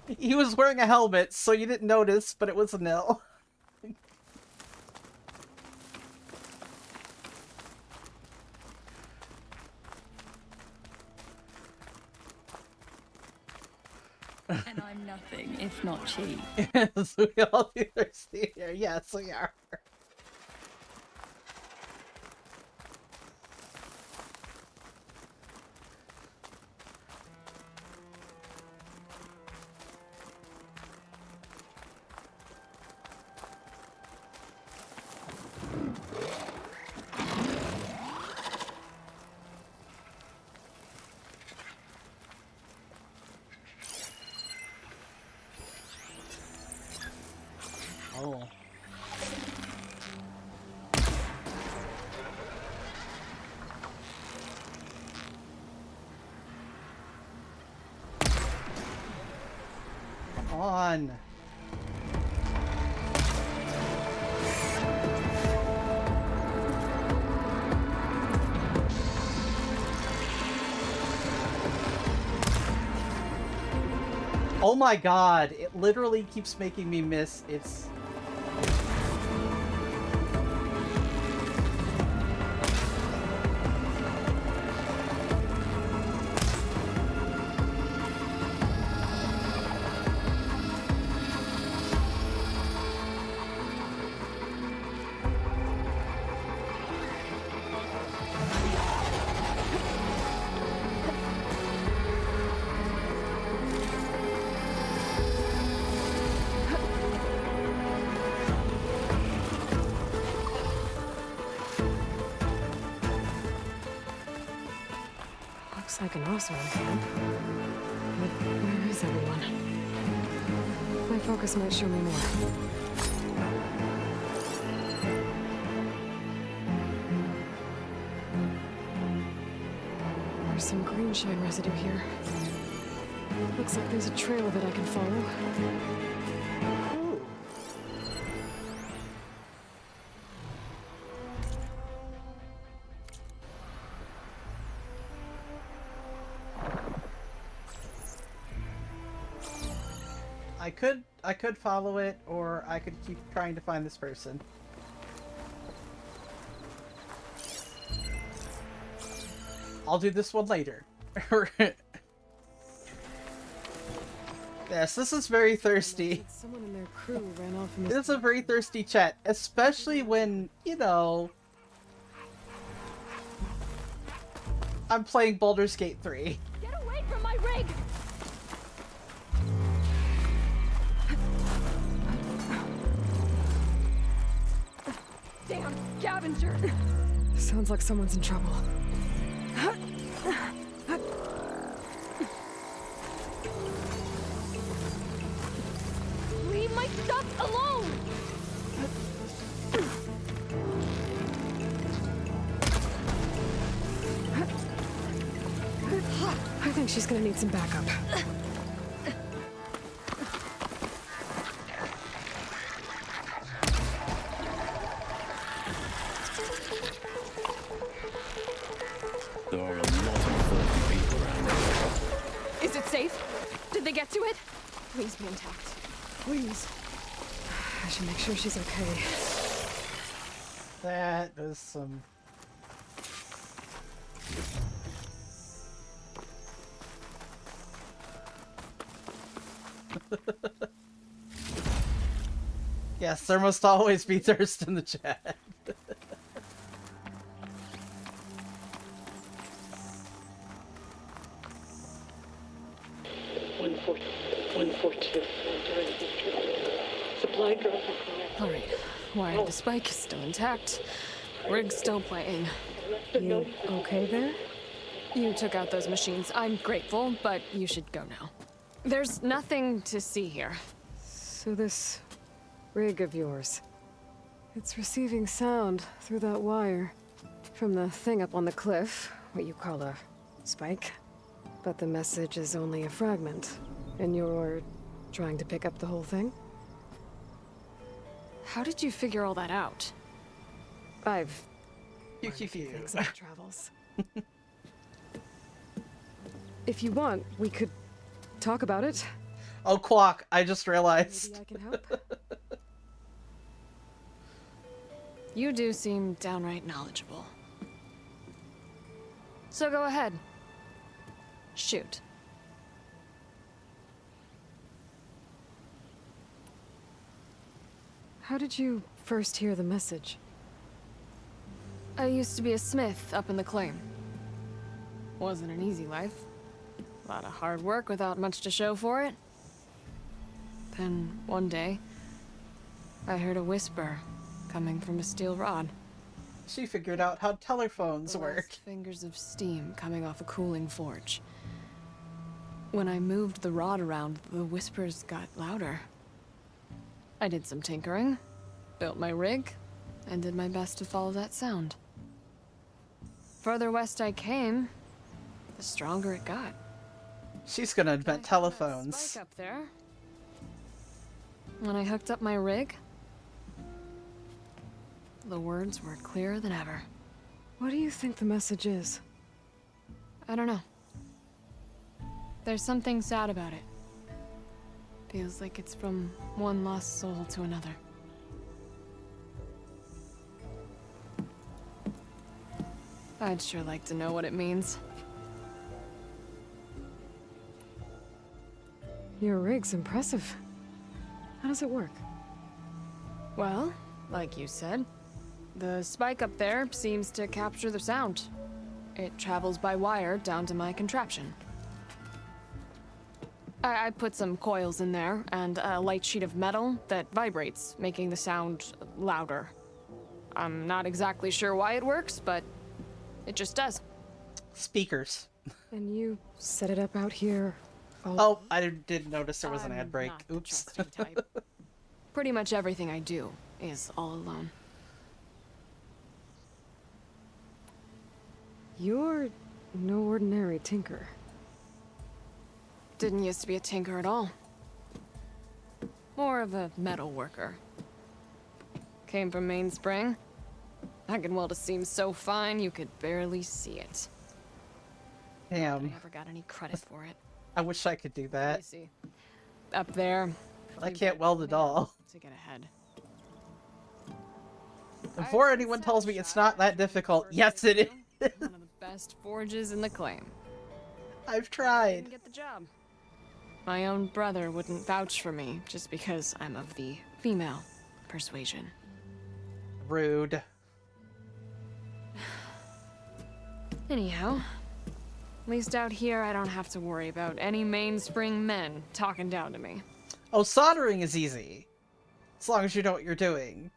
He was wearing a helmet, so you didn't notice, but it was a Nil. And I'm nothing if not cheap. Yes, we all do thirsty here. Yes, we are. Oh. Come on. Oh my god, it literally keeps making me miss its... Looks like an Osborn camp. But where is everyone? My focus might show me more. There's some green shine residue here. Looks like there's a trail that I can follow. I could follow it, or I could keep trying to find this person. I'll do this one later. Yes, this is very thirsty. Someone in their crew ran off in This is a very thirsty chat, especially when, you know, I'm playing Baldur's Gate 3. Get away from my rig! Damn scavenger! Sounds like someone's in trouble. Leave my stuff alone! I think she's gonna need some backup. There are a lot of filthy people around here. Is it safe? Did they get to it? Please be intact. Please. I should make sure she's okay. That was some... Yes, there must always be thirst in the chat. Supply drop. Alright. Wire the spike is still intact. Rig's still playing. You okay there? You took out those machines. I'm grateful, but you should go now. There's nothing to see here. So this rig of yours, it's receiving sound through that wire from the thing up on the cliff, what you call a spike. But the message is only a fragment, and you're trying to pick up the whole thing? How did you figure all that out? I've things on travels. If you want, we could talk about it. Oh, Quack, I just realized. Maybe I can help. You do seem downright knowledgeable. So go ahead. Shoot. How did you first hear the message? I used to be a smith up in the claim. Wasn't an easy life. A lot of hard work without much to show for it. Then, one day, I heard a whisper coming from a steel rod. She figured out how telephones work. Fingers of steam coming off a cooling forge. When I moved the rod around, the whispers got louder. I did some tinkering, built my rig, and did my best to follow that sound. Further west I came, the stronger it got. She's gonna invent telephones. Spike up there. When I hooked up my rig, the words were clearer than ever. What do you think the message is? I don't know. There's something sad about it. Feels like it's from one lost soul to another. I'd sure like to know what it means. Your rig's impressive. How does it work? Well, like you said, the spike up there seems to capture the sound. It travels by wire down to my contraption. I put some coils in there and a light sheet of metal that vibrates, making the sound louder. I'm not exactly sure why it works, but it just does. Speakers. And you set it up out here? Oh, I didn't notice there was an ad break. Oops. Pretty much everything I do is all alone. You're no ordinary tinker. Didn't used to be a tinker at all. More of a metal worker. Came from Mainspring. I can weld a seam so fine you could barely see it. Damn. I never got any credit for it. I wish I could do that. See. Up there. I can't weld at all. To get ahead. Before anyone tells me it's not that difficult, yes it is. One of the best forges in the claim. I've tried. Didn't get the job. My own brother wouldn't vouch for me just because I'm of the female persuasion. Rude. Anyhow, at least out here I don't have to worry about any Mainspring men talking down to me. Oh, soldering is easy. As long as you know what you're doing.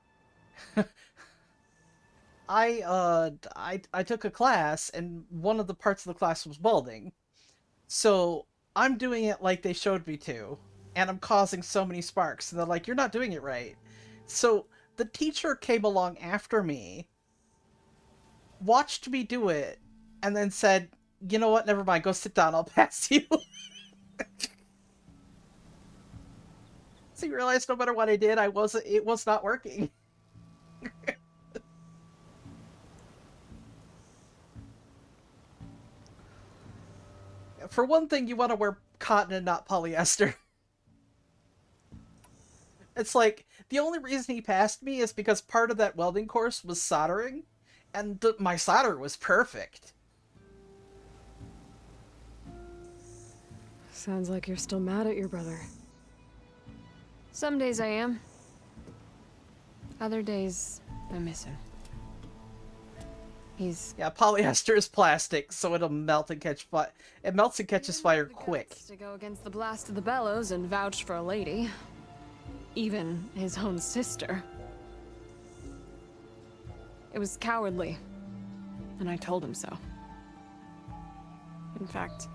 I took a class, and one of the parts of the class was welding. So, I'm doing it like they showed me to, and I'm causing so many sparks, and they're like, you're not doing it right. So, the teacher came along after me, watched me do it, and then said, you know what, never mind, go sit down, I'll pass you. So you realize no matter what I did, it was not working. For one thing, you want to wear cotton and not polyester. It's like, the only reason he passed me is because part of that welding course was soldering, and my solder was perfect. Sounds like you're still mad at your brother. Some days I am. Other days, I miss him. Yeah, polyester is plastic, so it'll melt and catch fire. It melts and catches fire quick. To go against the blast of the bellows and vouch for a lady. even his own sister. It was cowardly, and I told him so. In fact,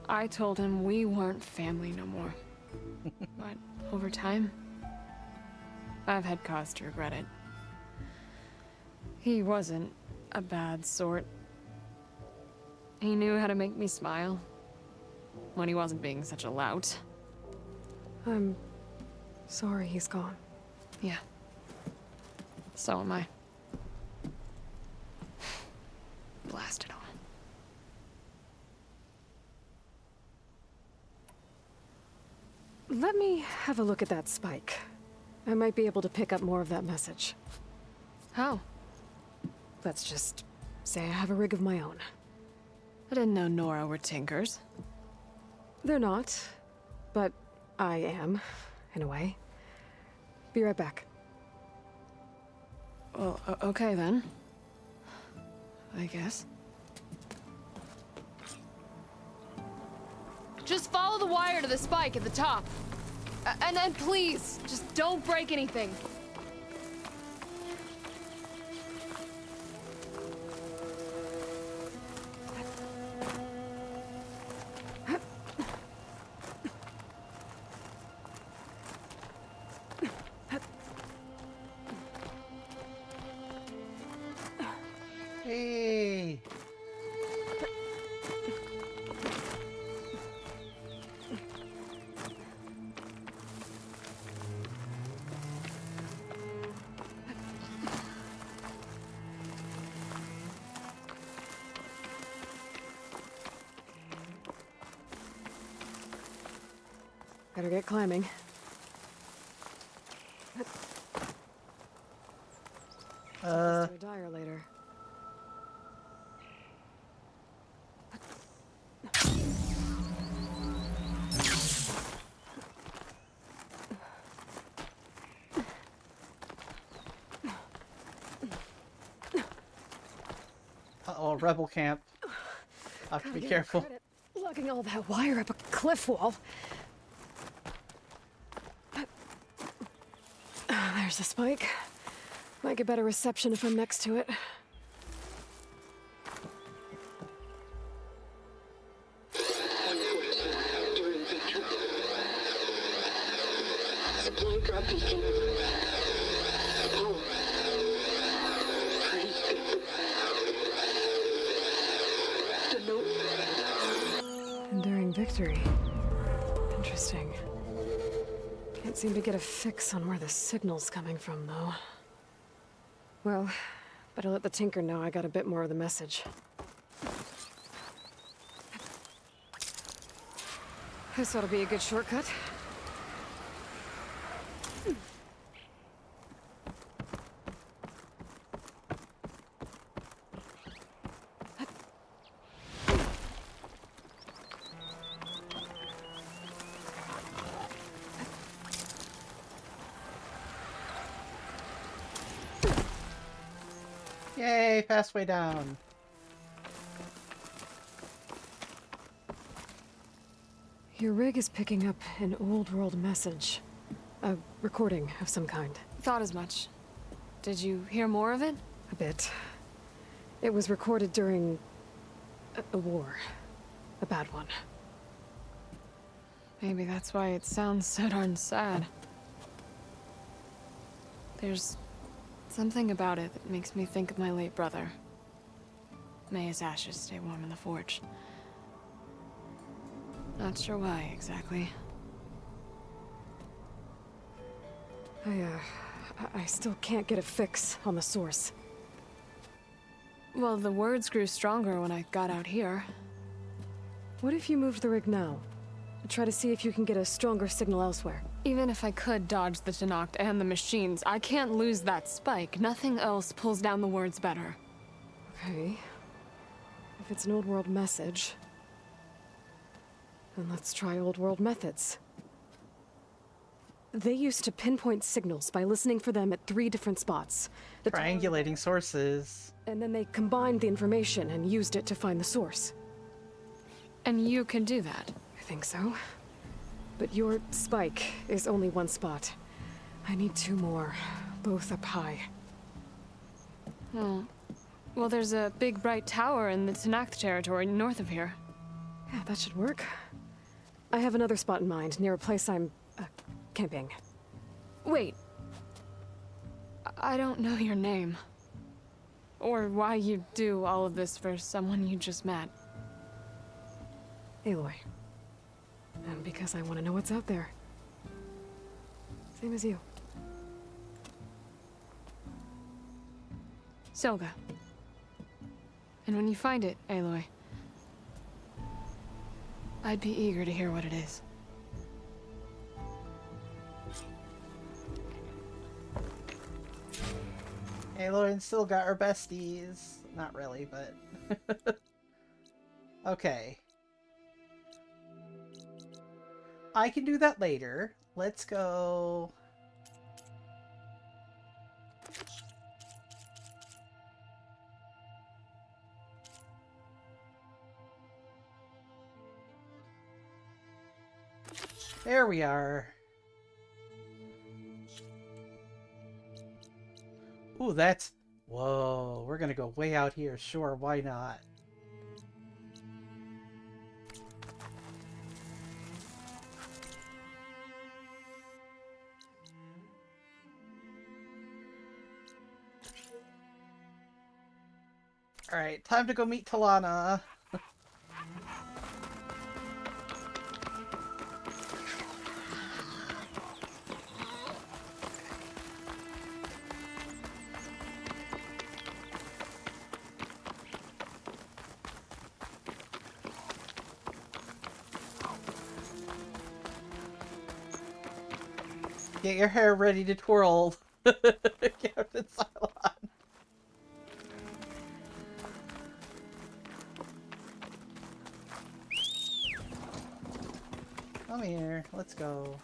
I told him we weren't family no more. But over time, I've had cause to regret it. He wasn't a bad sort. He knew how to make me smile when he wasn't being such a lout. I'm sorry he's gone. Yeah. So am I. Blast it all. Let me have a look at that spike. I might be able to pick up more of that message. How? Let's just say I have a rig of my own. I didn't know Nora were tinkers. They're not, but I am, in a way. Be right back. Well, okay then. I guess. Just follow the wire to the spike at the top. And then please, just don't break anything. Hey. Better get climbing. Let's do a dire later. Uh-oh, rebel camp. Have to be careful. Lugging all that wire up a cliff wall. There's the spike. Might get better reception if I'm next to it. Enduring victory. Interesting. Can't seem to get a fix on where the signal's coming from, though. Well, better let the Tinker know I got a bit more of the message. This ought to be a good shortcut. Yay, fast way down. Your rig is picking up an old world message. A recording of some kind. Thought as much. Did you hear more of it? A bit. It was recorded during a war. A bad one. Maybe that's why it sounds so darn sad. There's something about it that makes me think of my late brother. May his ashes stay warm in the forge. Not sure why, exactly. I still can't get a fix on the source. Well, the words grew stronger when I got out here. What if you moved the rig now? Try to see if you can get a stronger signal elsewhere. Even if I could dodge the Tenakth and the machines, I can't lose that spike. Nothing else pulls down the words better. Okay. If it's an old world message, then let's try old world methods. They used to pinpoint signals by listening for them at 3 different spots. Triangulating sources. And then they combined the information and used it to find the source. And you can do that? I think so. But your spike is only one spot. I need 2 more, both up high. Oh. Well, there's a big bright tower in the Tenakth territory north of here. Yeah, that should work. I have another spot in mind, near a place I'm, camping. Wait. I don't know your name. Or why you do all of this for someone you just met. Aloy. And because I want to know what's out there. Same as you. Selga. And when you find it, Aloy, I'd be eager to hear what it is. Aloy and Silga are besties. Not really, but... Okay. I can do that later. Let's go... There we are. Ooh, that's... Whoa, we're gonna go way out here. Sure, why not? Alright, time to go meet Talana. Get your hair ready to twirl, Captain Cylon. Come here, let's go.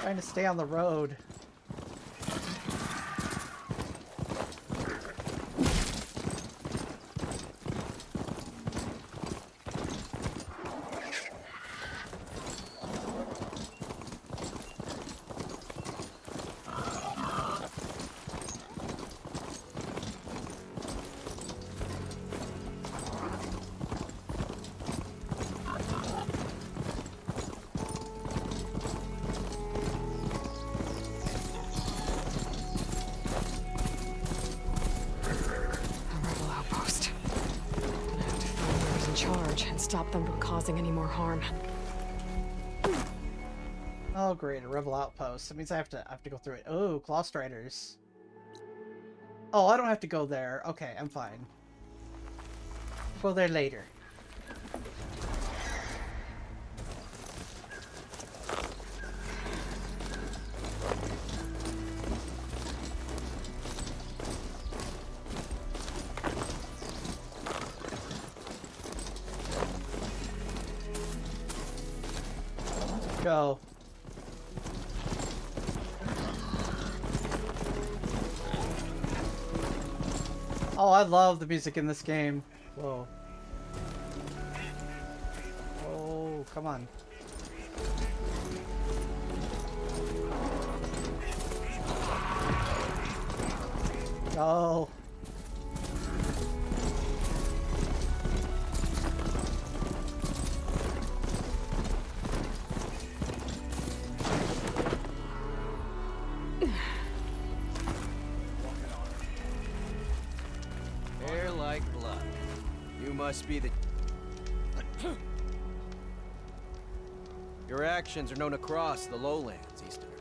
Trying to stay on the road. Stop them from causing any more harm. Oh great, a rebel outpost. That means I have to go through it. Oh, Claw Striders. Oh, I don't have to go there. Okay, I'm fine. Go there later. Go. Oh, I love the music in this game. Whoa. Oh, come on. Go. Must be the... Your actions are known across the lowlands, Easterner.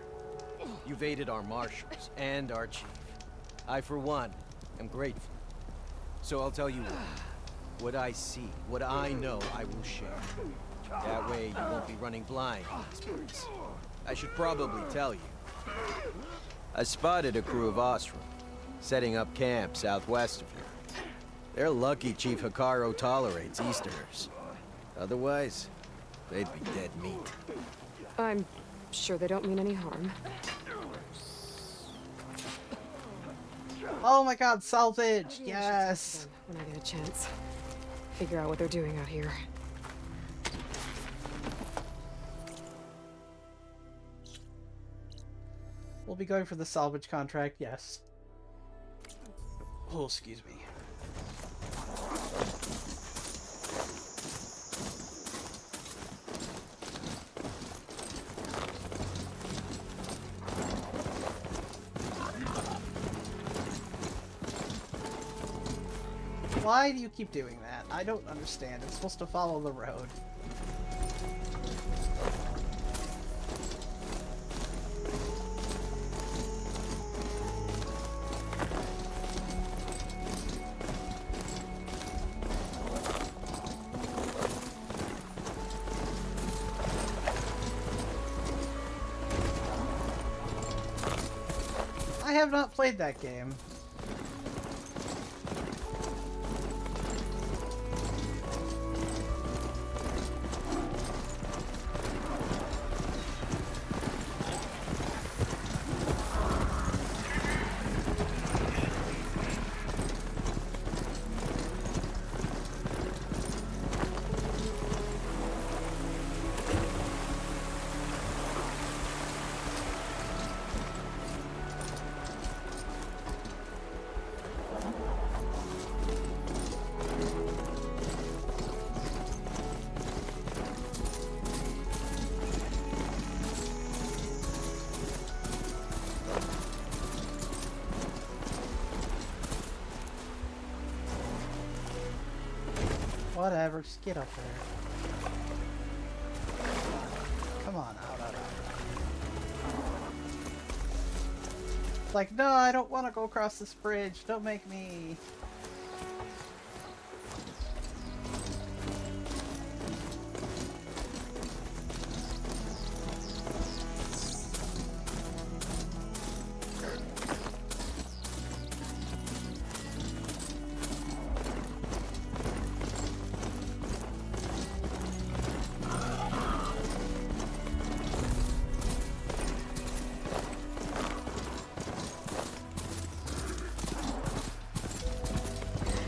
You've aided our marshals and our chief. I, for one, am grateful. So I'll tell you what I see, what I know, I will share. That way you won't be running blind in these parts. I should probably tell you. I spotted a crew of Osram, setting up camp southwest of here. They're lucky Chief Hekarro tolerates Easterners. Otherwise, They'd be dead meat. I'm sure they don't mean any harm. Oh my god, salvage! Yes! When I get a chance. Figure out what they're doing out here. We'll be going for the salvage contract, yes. Oh, excuse me. Why do you keep doing that? I don't understand. It's supposed to follow the road. I have not played that game. Whatever, just get up there. Come on, out. Like, no, I don't want to go across this bridge. Don't make me.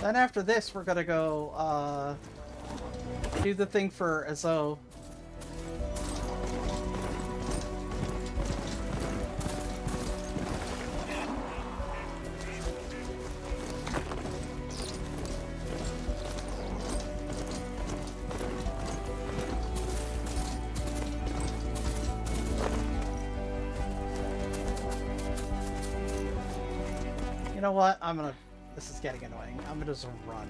Then after this, we're gonna go, do the thing for Azo. You know what? This is getting annoying. I'm gonna just run.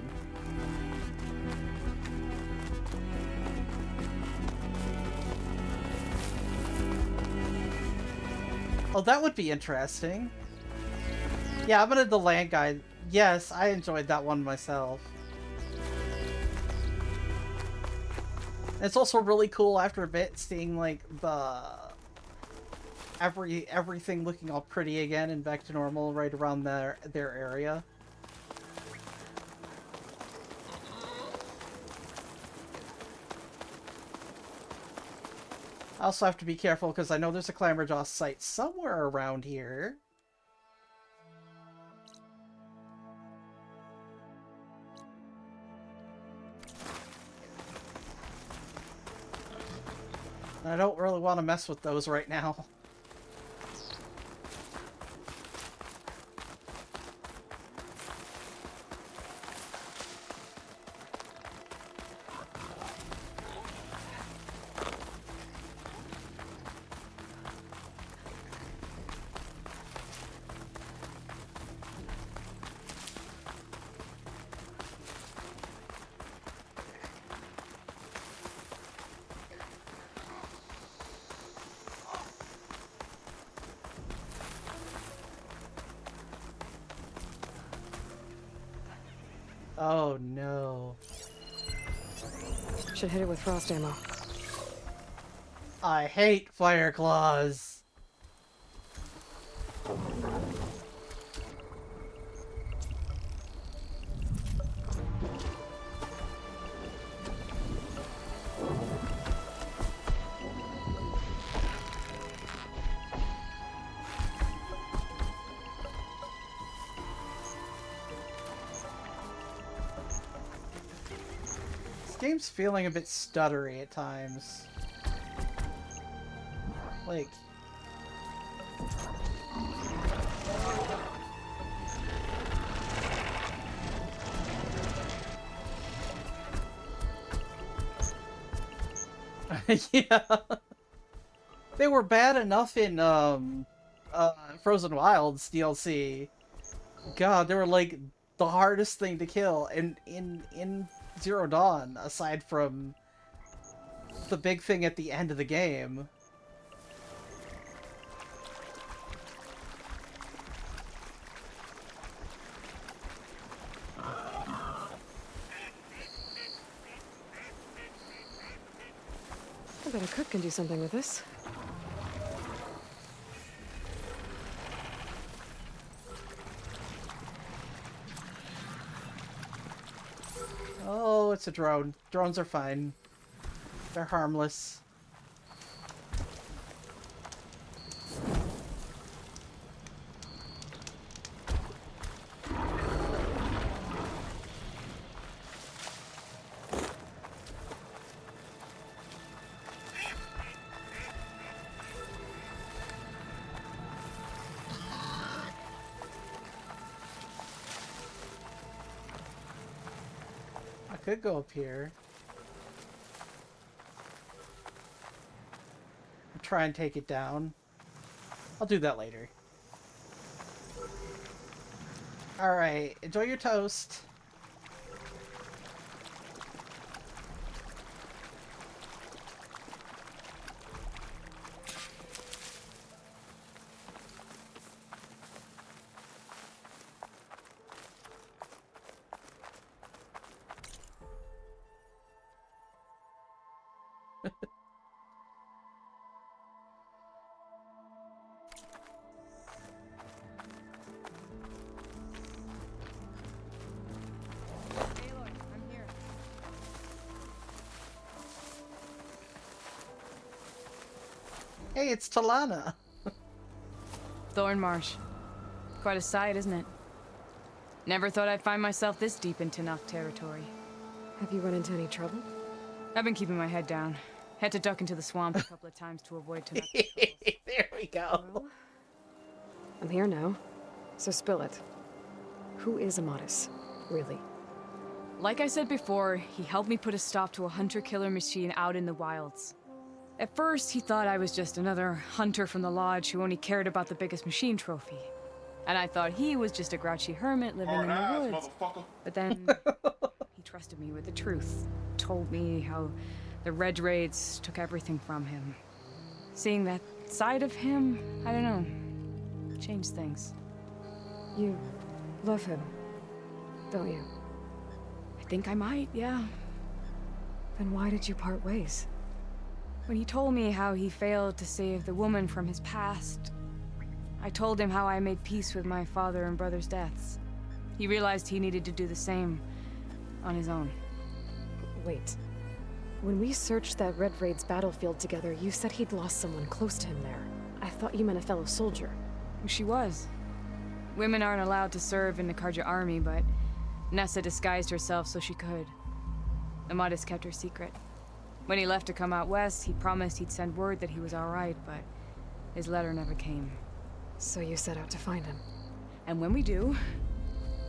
Oh, that would be interesting. Yeah, I'm gonna the land guide. Yes, I enjoyed that one myself. It's also really cool after a bit seeing like everything looking all pretty again and back to normal right around their area. I also have to be careful because I know there's a Clamorjaw site somewhere around here. And I don't really want to mess with those right now. Oh no. Should hit it with frost ammo. I hate fire claws. game's feeling a bit stuttery at times. Like... yeah. They were bad enough in Frozen Wilds DLC. God, they were like the hardest thing to kill in Zero Dawn, aside from the big thing at the end of the game. I bet a cook can do something with this. Oh, it's a drone. Drones are fine. They're harmless. Could go up here. Try and take it down. I'll do that later. Alright, enjoy your toast. Hey, it's Talana. Thornmarsh. Quite a sight, isn't it? Never thought I'd find myself this deep in Tenakth territory. Have you run into any trouble? I've been keeping my head down. Had to duck into the swamp a couple of times to avoid Tenakth. There we go. Well, I'm here now, so spill it. Who is Amadis, really? Like I said before, he helped me put a stop to a hunter-killer machine out in the wilds. At first, he thought I was just another hunter from the lodge who only cared about the biggest machine trophy. And I thought he was just a grouchy hermit living in the woods. But then, he trusted me with the truth. Told me how the Red Raids took everything from him. Seeing that side of him, I don't know, changed things. You love him, don't you? I think I might, yeah. Then why did you part ways? When he told me how he failed to save the woman from his past, I told him how I made peace with my father and brother's deaths. He realized he needed to do the same on his own. Wait. When we searched that Red Raid's battlefield together, you said he'd lost someone close to him there. I thought you meant a fellow soldier. She was. Women aren't allowed to serve in the Karja army, but Nessa disguised herself so she could. Amadis kept her secret. When he left to come out west, he promised he'd send word that he was all right, but his letter never came. So you set out to find him. And when we do,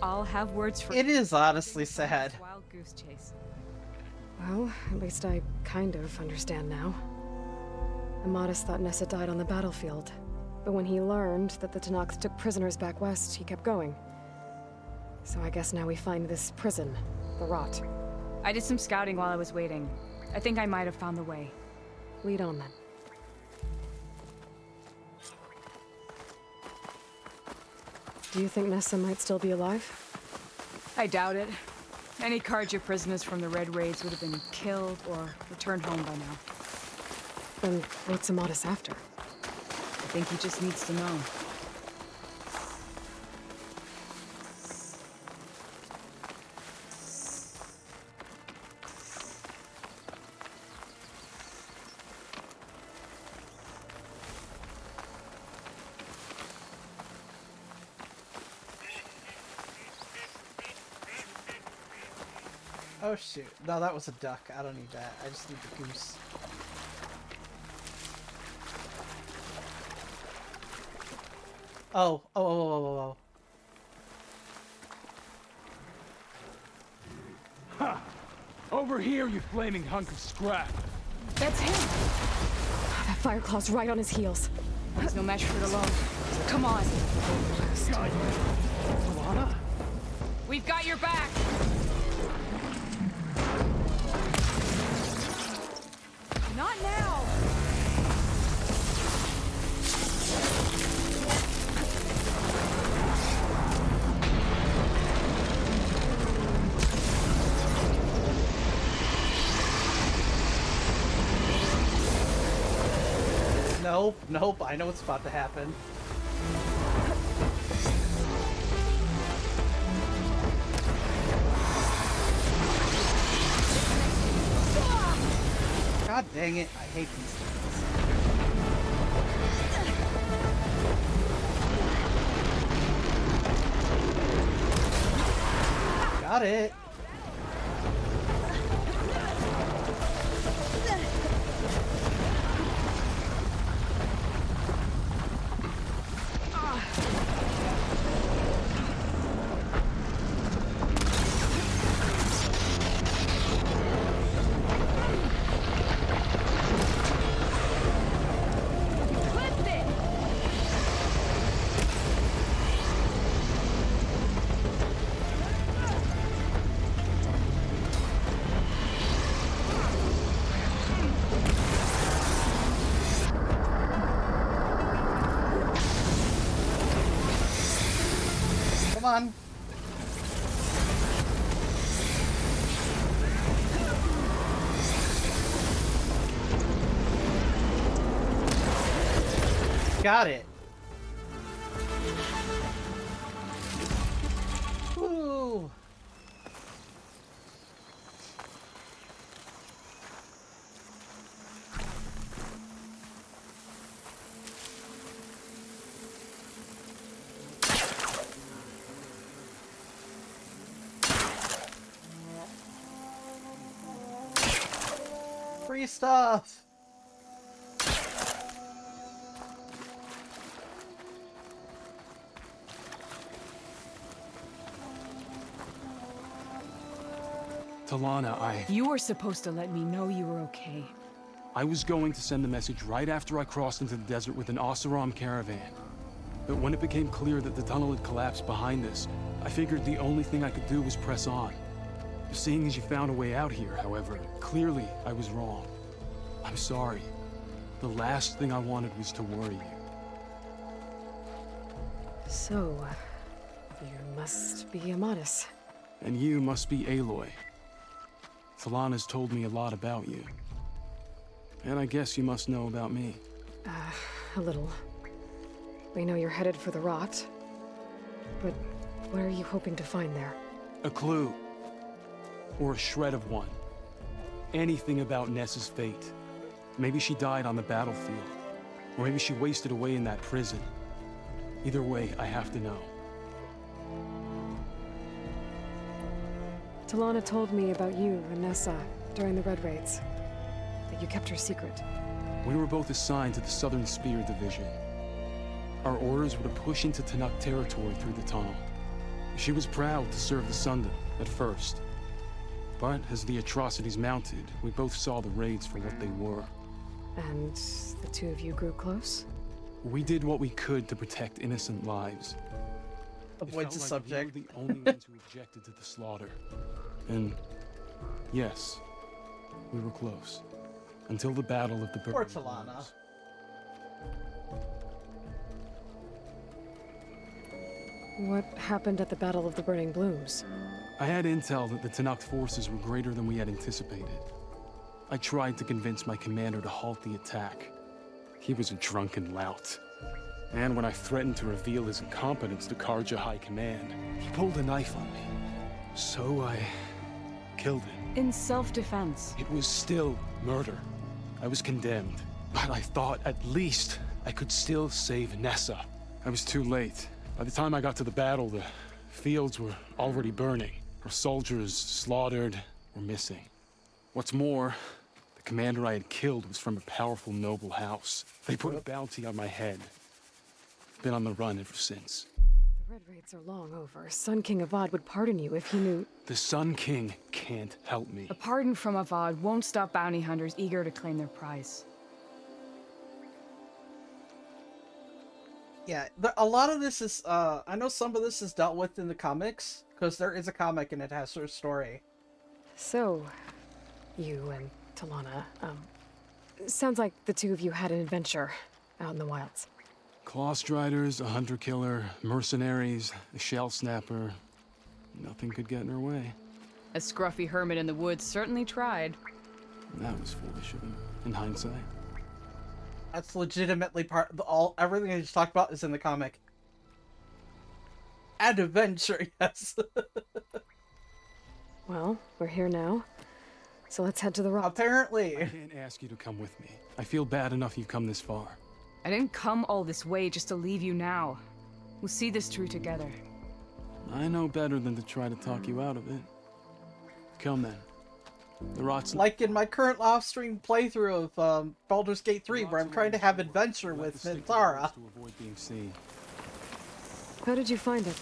I'll have words for... It is honestly sad. Wild goose chase. Well, at least I kind of understand now. Amadis thought Nessa died on the battlefield, but when he learned that the Tenakth took prisoners back west, he kept going. So I guess now we find this prison, the Rot. I did some scouting while I was waiting. I think I might have found the way. Lead on then. Do you think Nessa might still be alive? I doubt it. Any Karja prisoners from the Red Raids would have been killed or returned home by now. Then what's Amadis after? I think he just needs to know. Oh shoot. No, that was a duck. I don't need that. I just need the goose. Oh. Ha! Over here, you flaming hunk of scrap. That's him! That Fireclaw's right on his heels. He's no match for it alone. Come on. Talana? We've got your back! Not now! Nope, I know what's about to happen. God dang it, I hate these things. Got it. Come on. Got it. Woo. Free stuff. Talana, You were supposed to let me know you were okay. I was going to send the message right after I crossed into the desert with an Oseram caravan. But when it became clear that the tunnel had collapsed behind us, I figured the only thing I could do was press on. Seeing as you found a way out here, however, clearly I was wrong. I'm sorry. The last thing I wanted was to worry you. So, you must be Amadis. And you must be Aloy. Talana's told me a lot about you. And I guess you must know about me. A little. We know you're headed for the Rot. But what are you hoping to find there? A clue. Or a shred of one. Anything about Nessa's fate. Maybe she died on the battlefield. Or maybe she wasted away in that prison. Either way, I have to know. Talana told me about you and Nessa during the Red Raids. That you kept her secret. We were both assigned to the Southern Spear Division. Our orders were to push into Tenakth territory through the tunnel. She was proud to serve the Sundom at first. But as the atrocities mounted, we both saw the raids for what they were. And the two of you grew close? We did what we could to protect innocent lives. Avoids the subject. We were the only ones who objected to the slaughter. And yes, we were close. Until the Battle of the Burning Poor Talana. Blooms. What happened at the Battle of the Burning Blooms? I had intel that the Tenakth forces were greater than we had anticipated. I tried to convince my commander to halt the attack. He was a drunken lout. And when I threatened to reveal his incompetence to Karja High Command, he pulled a knife on me. So I killed him. In self-defense. It was still murder. I was condemned. But I thought at least I could still save Nessa. I was too late. By the time I got to the battle, the fields were already burning. Our soldiers slaughtered, were missing. What's more, the commander I had killed was from a powerful noble house. They put a bounty on my head. Been on the run ever since. The Red Raids are long over. Sun King Avad would pardon you if he knew... The Sun King can't help me. A pardon from Avad won't stop bounty hunters eager to claim their prize. Yeah, a lot of this is, I know some of this is dealt with in the comics, because there is a comic and it has her story. So, you and Talana, sounds like the two of you had an adventure out in the wilds. Claw Striders, a hunter-killer, mercenaries, a shell snapper. Nothing could get in her way. A scruffy hermit in the woods certainly tried. That was foolish of him, in hindsight. That's legitimately everything I just talked about is in the comic. Adventure, yes. Well, we're here now, so let's head to the rock. Apparently. I can't ask you to come with me. I feel bad enough you've come this far. I didn't come all this way just to leave you now. We'll see this through together. I know better than to try to talk you out of it. Come then. The rot's like in my current live stream playthrough of Baldur's Gate 3, where I'm trying to have adventure with Minthara. How did you find it?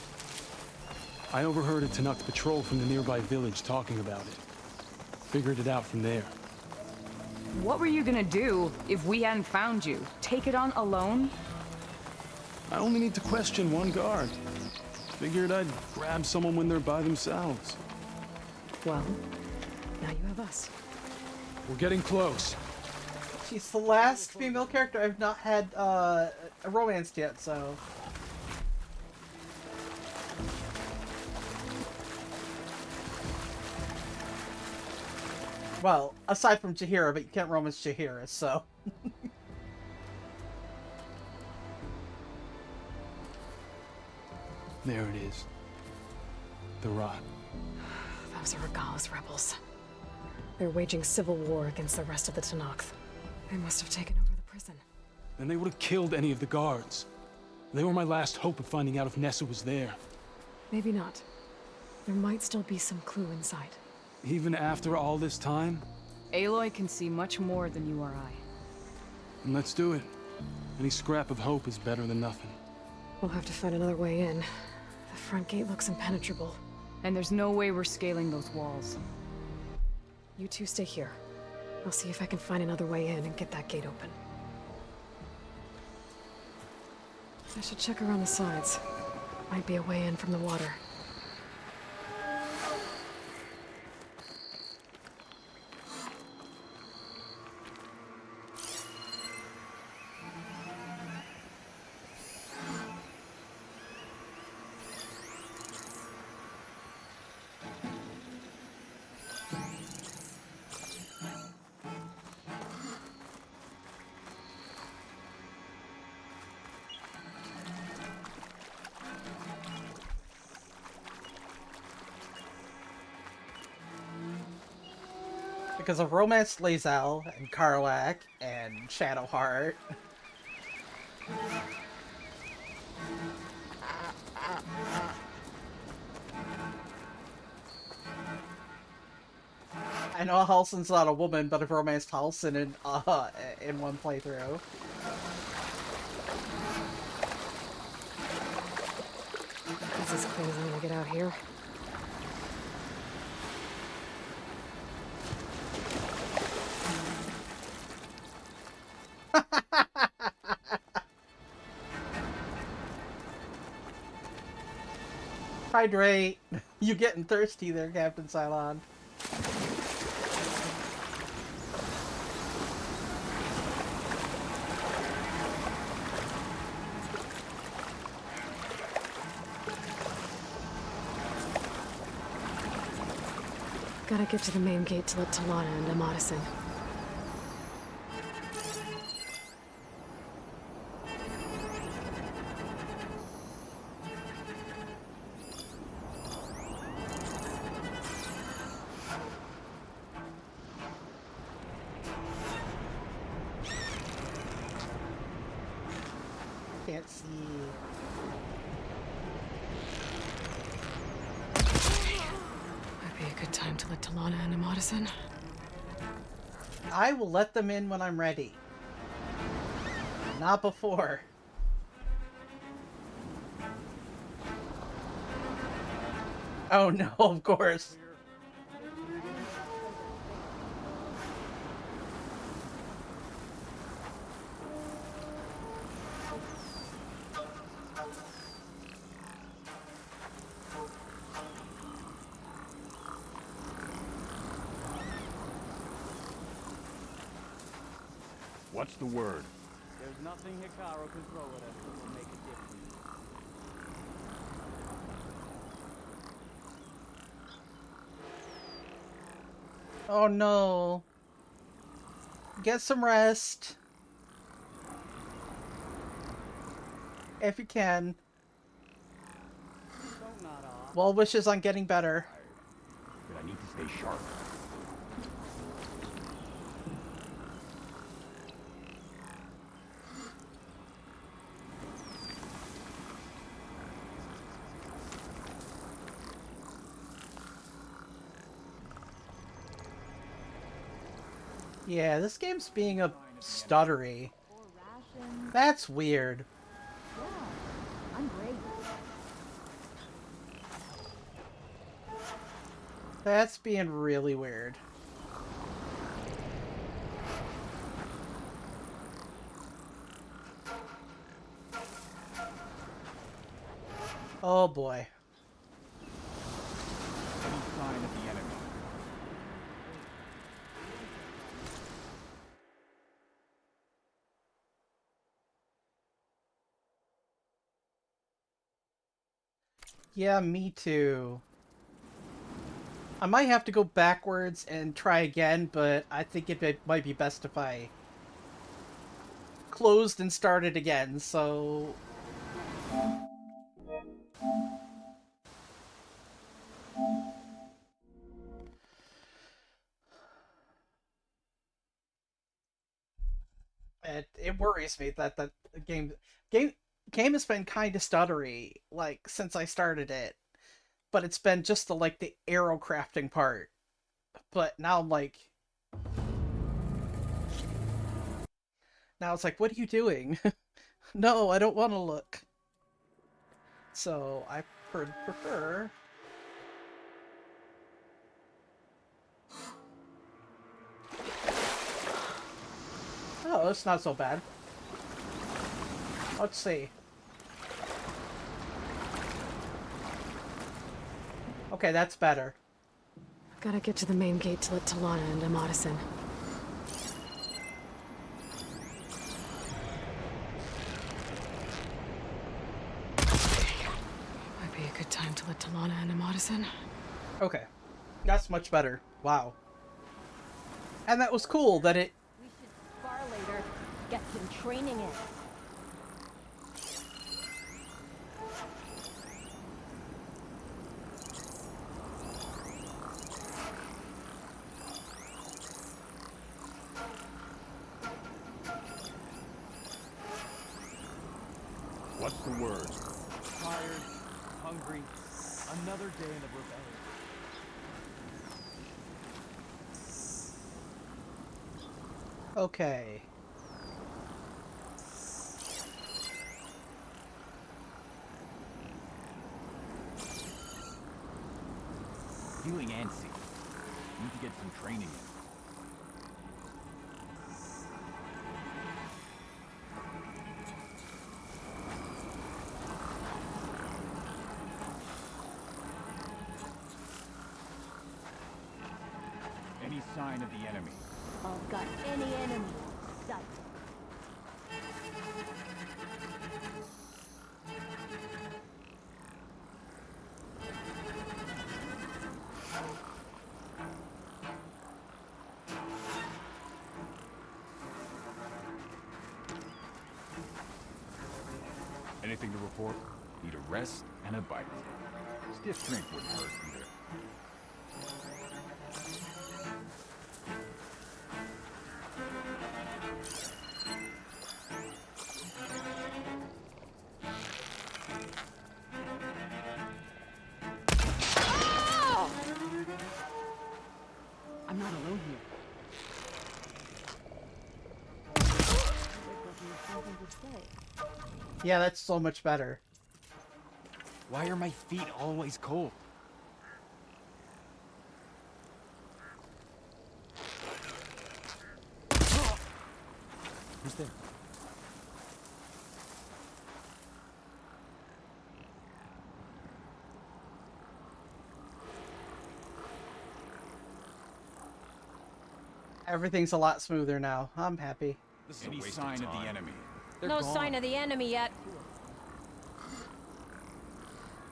I overheard a Tenakth patrol from the nearby village talking about it. Figured it out from there. What were you gonna do if we hadn't found you? Take it on alone? I only need to question one guard. Figured I'd grab someone when they're by themselves. Well, now you have us. We're getting close. She's the last female character I've not had romanced yet, so... Well, aside from Jaheira, but you can't romance Jaheira, so... There it is. The rot. Those are Regalla's rebels. They're waging civil war against the rest of the Tenakth. They must have taken over the prison. Then they would have killed any of the guards. They were my last hope of finding out if Nessa was there. Maybe not. There might still be some clue inside. Even after all this time? Aloy can see much more than you or I. And let's do it. Any scrap of hope is better than nothing. We'll have to find another way in. The front gate looks impenetrable. And there's no way we're scaling those walls. You two stay here. I'll see if I can find another way in and get that gate open. I should check around the sides. Might be a way in from the water. Because of romance Lae'zel and Karlach and Shadowheart. I know Halsin's not a woman, but I've romanced Halsin in one playthrough. It's as clean as I'm gonna get out here. Hydrate. You getting thirsty there, Captain Cylon. Gotta get to the main gate to let Talana and Amadis in. Can't see. Might be a good time to let Talana and Amadison. I will let them in when I'm ready. Not before. Oh no, of course. What's the word? There's nothing Hikaru can throw at us that will make a difference. Oh no. Get some rest. If you can. Well wishes on getting better. But I need to stay sharp. Yeah, this game's being a stuttery. That's weird. I'm great. That's being really weird. Oh boy. Any sign of the enemy? Yeah, me too. I might have to go backwards and try again, but I think it might be best if I closed and started again, so... It worries me that the game has been kind of stuttery, like, since I started it. But it's been just the arrow crafting part. But now I'm like... Now it's like, what are you doing? No, I don't want to look. So, I prefer... Oh, it's not so bad. Let's see. Okay, that's better. Gotta get to the main gate to let Talana and Amadison. Might be a good time to let Talana and Amadison. Okay. That's much better. Wow. And that was cool that it... We should spar later. Get some training in. What's the word? Tired, hungry, another day in the rebellion. Okay. Feeling antsy. Need to get some training in. Any sign of the enemy? I've got any enemy in sight. Anything to report? Need a rest and a bite. Stiff drink wouldn't hurt either. stay. Yeah, that's so much better. Why are my feet always cold? Who's there? Everything's a lot smoother now. I'm happy. This is any sign of the enemy. No sign of the enemy yet.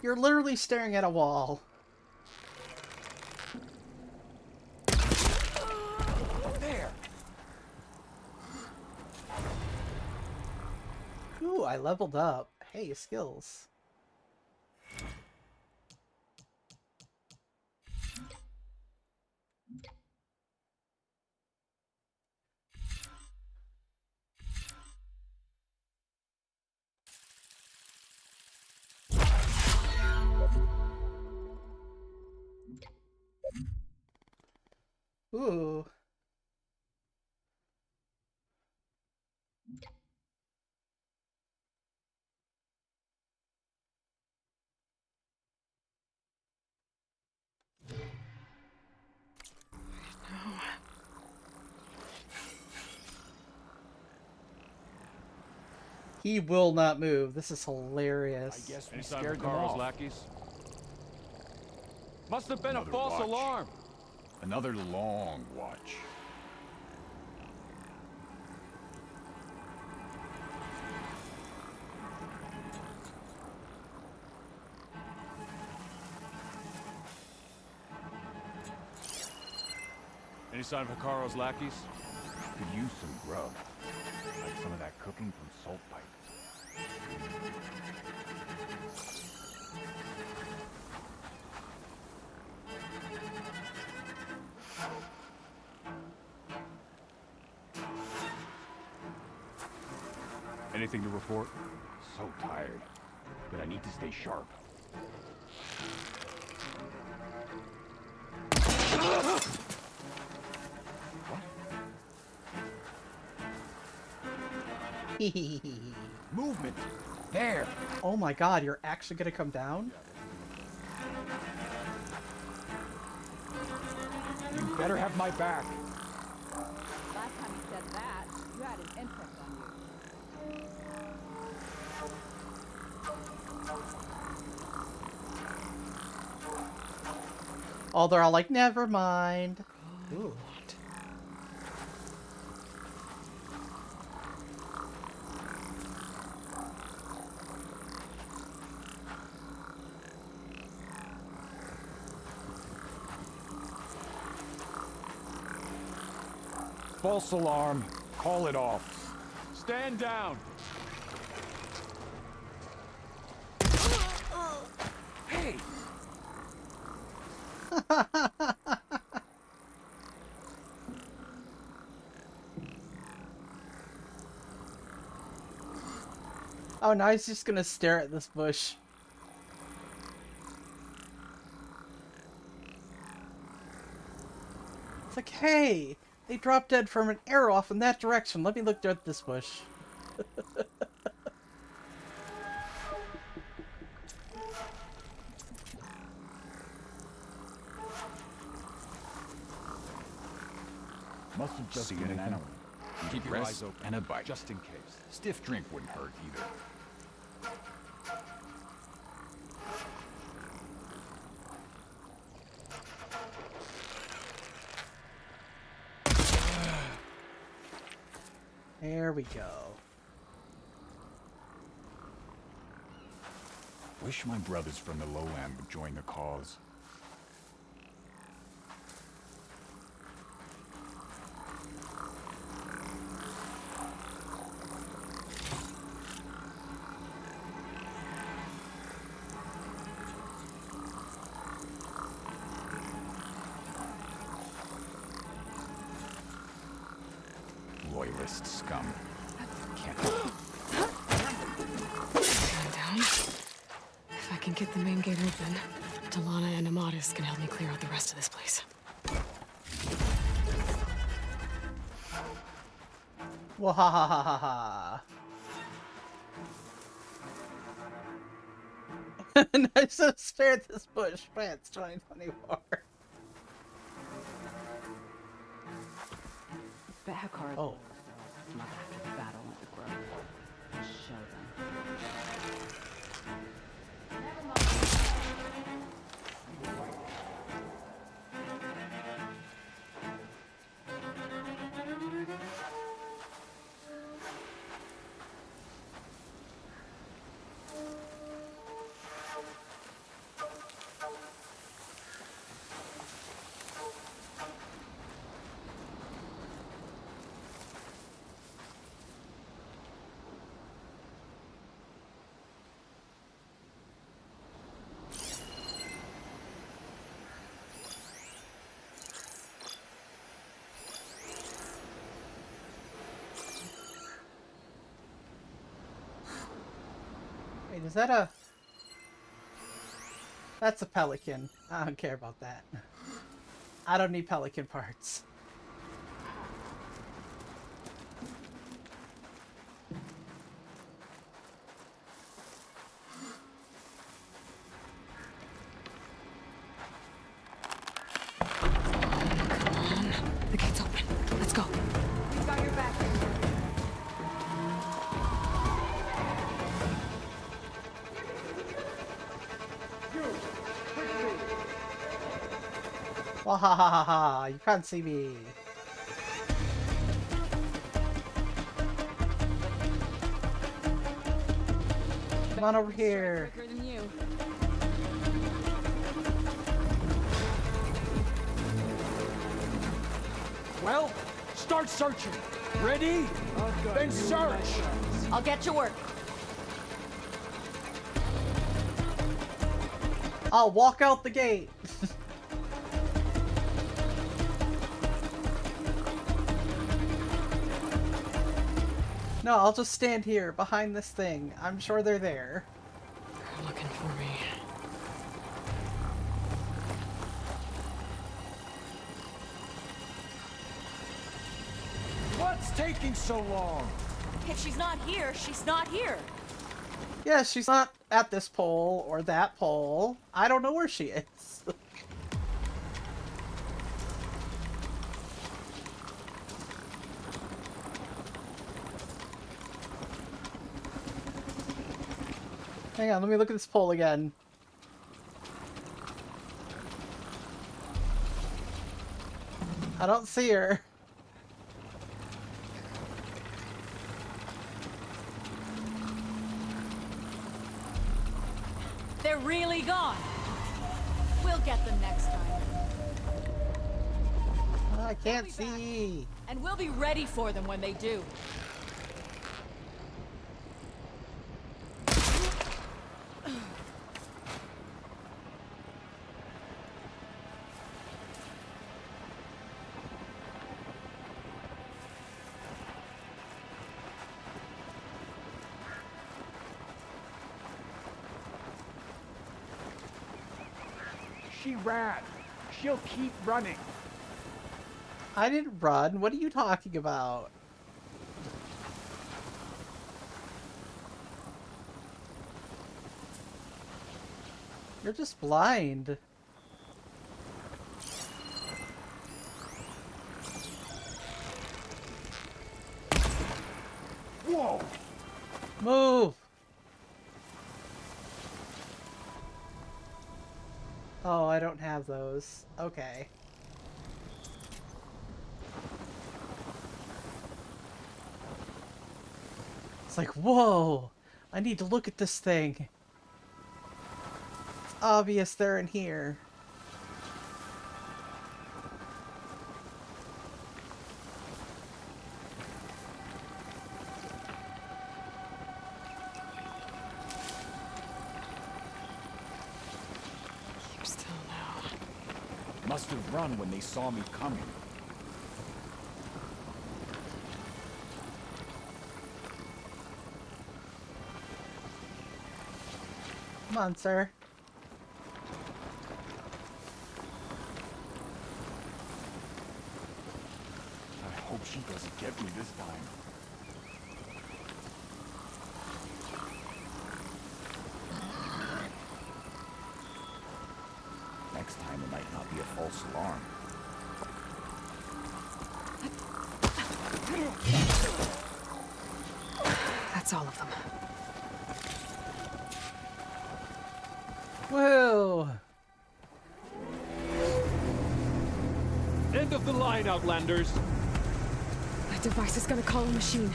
You're literally staring at a wall. There. Ooh, I leveled up. Hey, skills. Ooh. He will not move. This is hilarious. I guess we scared Carl's lackeys. Must have been Another a false watch. alarm. Another long watch. Any sign of Hikaro's lackeys? Could use some grub. Like some of that cooking from Salt Pipe. Anything to report? So tired. But I need to stay sharp. Movement. There. Oh my god, you're actually gonna come down? You better have my back. Last time you said that, you had an imprint on you. Oh, they're all like, never mind. Ooh. False alarm. Call it off. Stand down. Hey! Oh, now he's just gonna stare at this bush. It's like, hey, they dropped dead from an arrow off in that direction. Let me look at this bush. Must have just See been an anything? animal. Keep your eyes open. And a bite. Just in case. Stiff drink wouldn't hurt either. There we go. Wish my brothers from the lowland would join the cause. Loyalist scum. Can't. Calm down. If I can get the main gate open, Talana and Amatis can help me clear out the rest of this place. Wahahaha. I should have spared this bush. France 2024. Bet how Kara Oh. not after the battle at the Grove. I'll show them. Wait, is that a... That's a pelican. I don't care about that. I don't need pelican parts. The gate's open. Let's go. We've got your back. Wahahaha, you can't see me. Come on over here. Quicker than you. Well, start searching. Ready? Then search. I'll get to work. I'll walk out the gate. No, I'll just stand here behind this thing. I'm sure they're there. They're looking for me. What's taking so long? If she's not here, she's not here. Yeah, she's not at this pole or that pole. I don't know where she is. Hang on, let me look at this pole again. I don't see her. They're really gone. We'll get them next time. I can't see. And we'll be ready for them when they do. She ran. She'll keep running. I didn't run. What are you talking about? You're just blind. Whoa! Move! Oh, I don't have those. Okay. It's like, whoa! I need to look at this thing. It's obvious they're in here. Keep still now. Must have run when they saw me coming. Come on, sir. I hope she doesn't get me this time. false alarm. That's all of them. Whoa! End of the line, Outlanders. That device is gonna call a machine.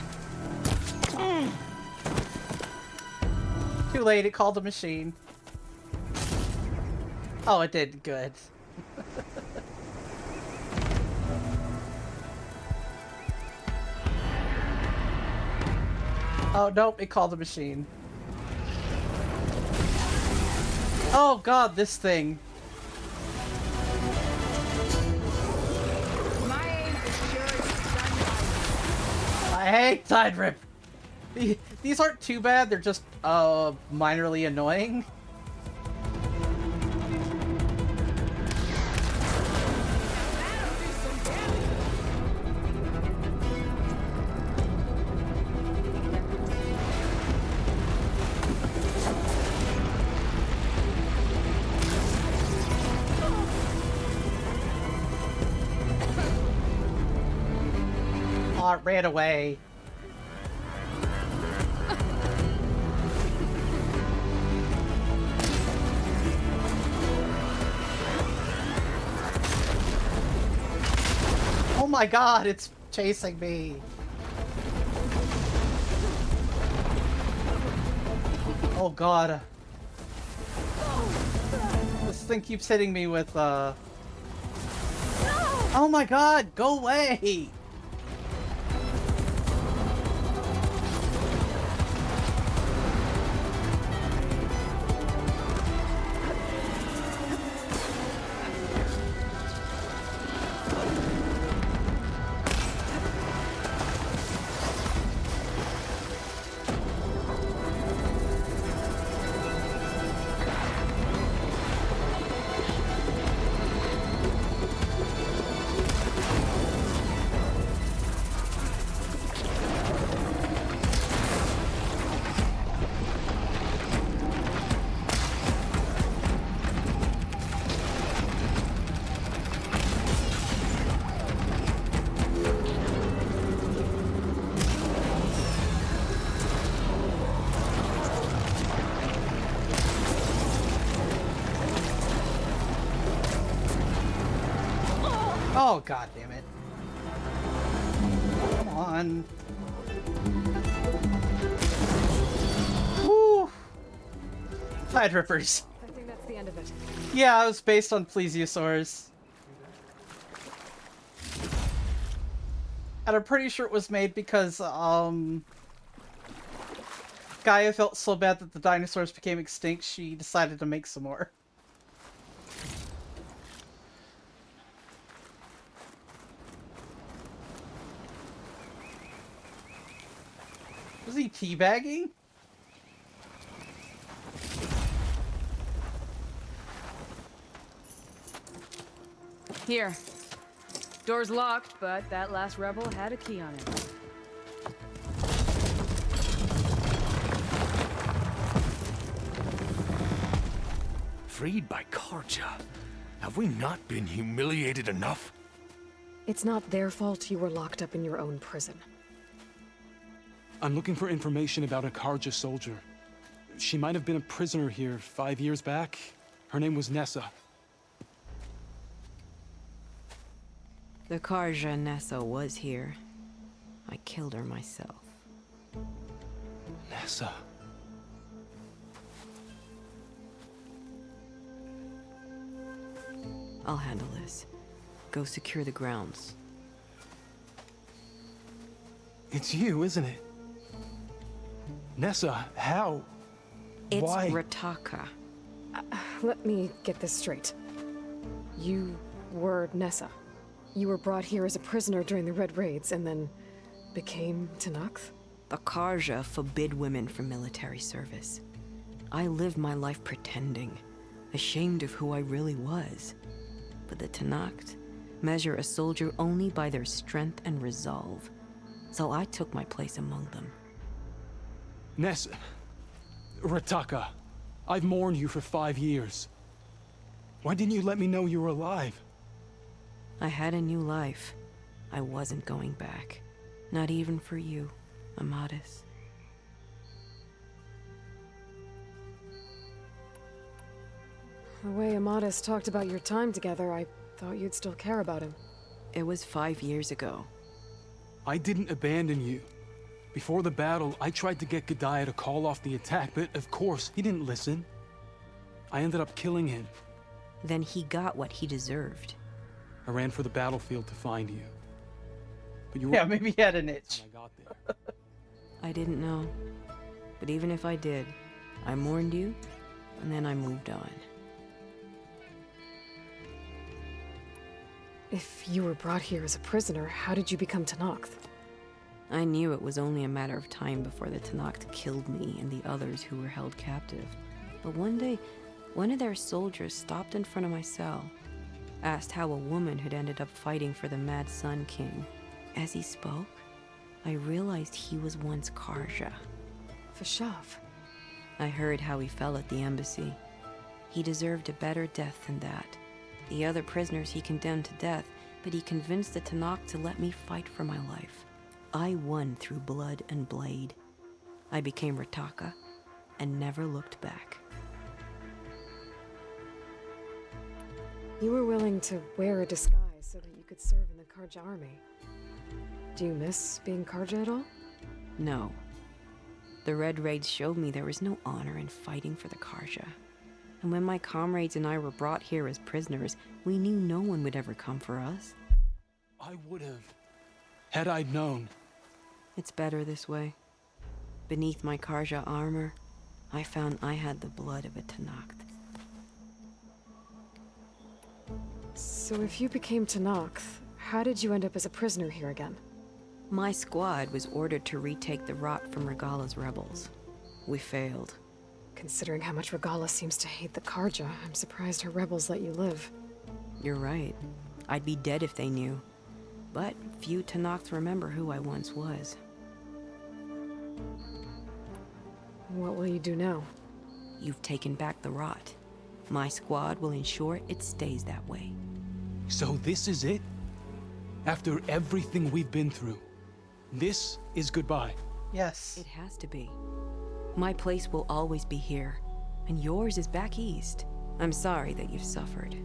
Too late, it called a machine. Oh, it did. Good. Oh, nope, it called a machine. Oh god, this thing. I hate Tide Rip. These aren't too bad, they're just minorly annoying. Oh, it ran away. Oh my god, it's chasing me. Oh god. This thing keeps hitting me with, Oh my god, go away! Oh, god damn it. Come on. Woo! Tide Rippers. I think that's the end of it. Yeah, it was based on plesiosaurs. And I'm pretty sure it was made because, Gaia felt so bad that the dinosaurs became extinct, she decided to make some more. Was he teabagging? Here. Door's locked, but that last rebel had a key on it. Freed by Carja. Have we not been humiliated enough? It's not their fault you were locked up in your own prison. I'm looking for information about a Carja soldier. She might have been a prisoner here 5 years back. Her name was Nessa. The Carja Nessa was here. I killed her myself. Nessa. I'll handle this. Go secure the grounds. It's you, isn't it? Nessa, how? It's Why? Rataka. Let me get this straight. You were Nessa. You were brought here as a prisoner during the Red Raids and then became Tenakth? The Carja forbid women from military service. I lived my life pretending, ashamed of who I really was. But the Tenakth measure a soldier only by their strength and resolve. So I took my place among them. Nessa. Rataka. I've mourned you for 5 years. Why didn't you let me know you were alive? I had a new life. I wasn't going back. Not even for you, Amadis. The way Amadis talked about your time together, I thought you'd still care about him. It was 5 years ago. I didn't abandon you. Before the battle, I tried to get Godiah to call off the attack, but of course, he didn't listen. I ended up killing him. Then he got what he deserved. I ran for the battlefield to find you. But you were... Yeah, maybe he had an itch. When I got there. I didn't know. But even if I did, I mourned you, and then I moved on. If you were brought here as a prisoner, how did you become Tenakth? I knew it was only a matter of time before the Tenakth killed me and the others who were held captive. But one day, one of their soldiers stopped in front of my cell, asked how a woman had ended up fighting for the Mad Sun King. As he spoke, I realized he was once Karja. Vashav. I heard how he fell at the embassy. He deserved a better death than that. The other prisoners he condemned to death, but he convinced the Tenakth to let me fight for my life. I won through blood and blade. I became Rataka and never looked back. You were willing to wear a disguise so that you could serve in the Karja army. Do you miss being Karja at all? No. The Red Raids showed me there was no honor in fighting for the Karja. And when my comrades and I were brought here as prisoners, we knew no one would ever come for us. I would have, had I known. It's better this way. Beneath my Karja armor, I found I had the blood of a Tenakth. So if you became Tenakth, how did you end up as a prisoner here again? My squad was ordered to retake the Rot from Regala's rebels. We failed. Considering how much Regala seems to hate the Karja, I'm surprised her rebels let you live. You're right. I'd be dead if they knew. But few Tenakth remember who I once was. What will you do now? You've taken back the Rot. My squad will ensure it stays that way. So this is it? After everything we've been through, this is goodbye? Yes. It has to be. My place will always be here, and yours is back east. I'm sorry that you've suffered.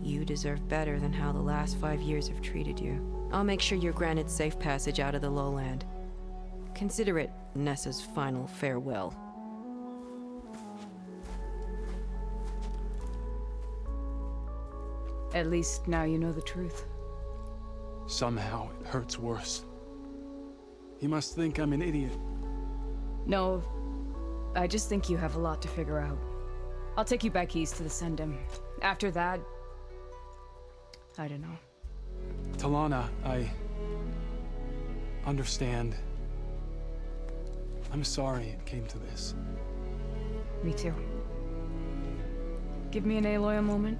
You deserve better than how the last 5 years have treated you. I'll make sure you're granted safe passage out of the lowland. Consider it Nessa's final farewell. At least now you know the truth. Somehow it hurts worse. He must think I'm an idiot. No, I just think you have a lot to figure out. I'll take you back east to the Sendem. After that, I don't know. Talana, I understand. I'm sorry it came to this. Me too. Give me an Aloy a moment.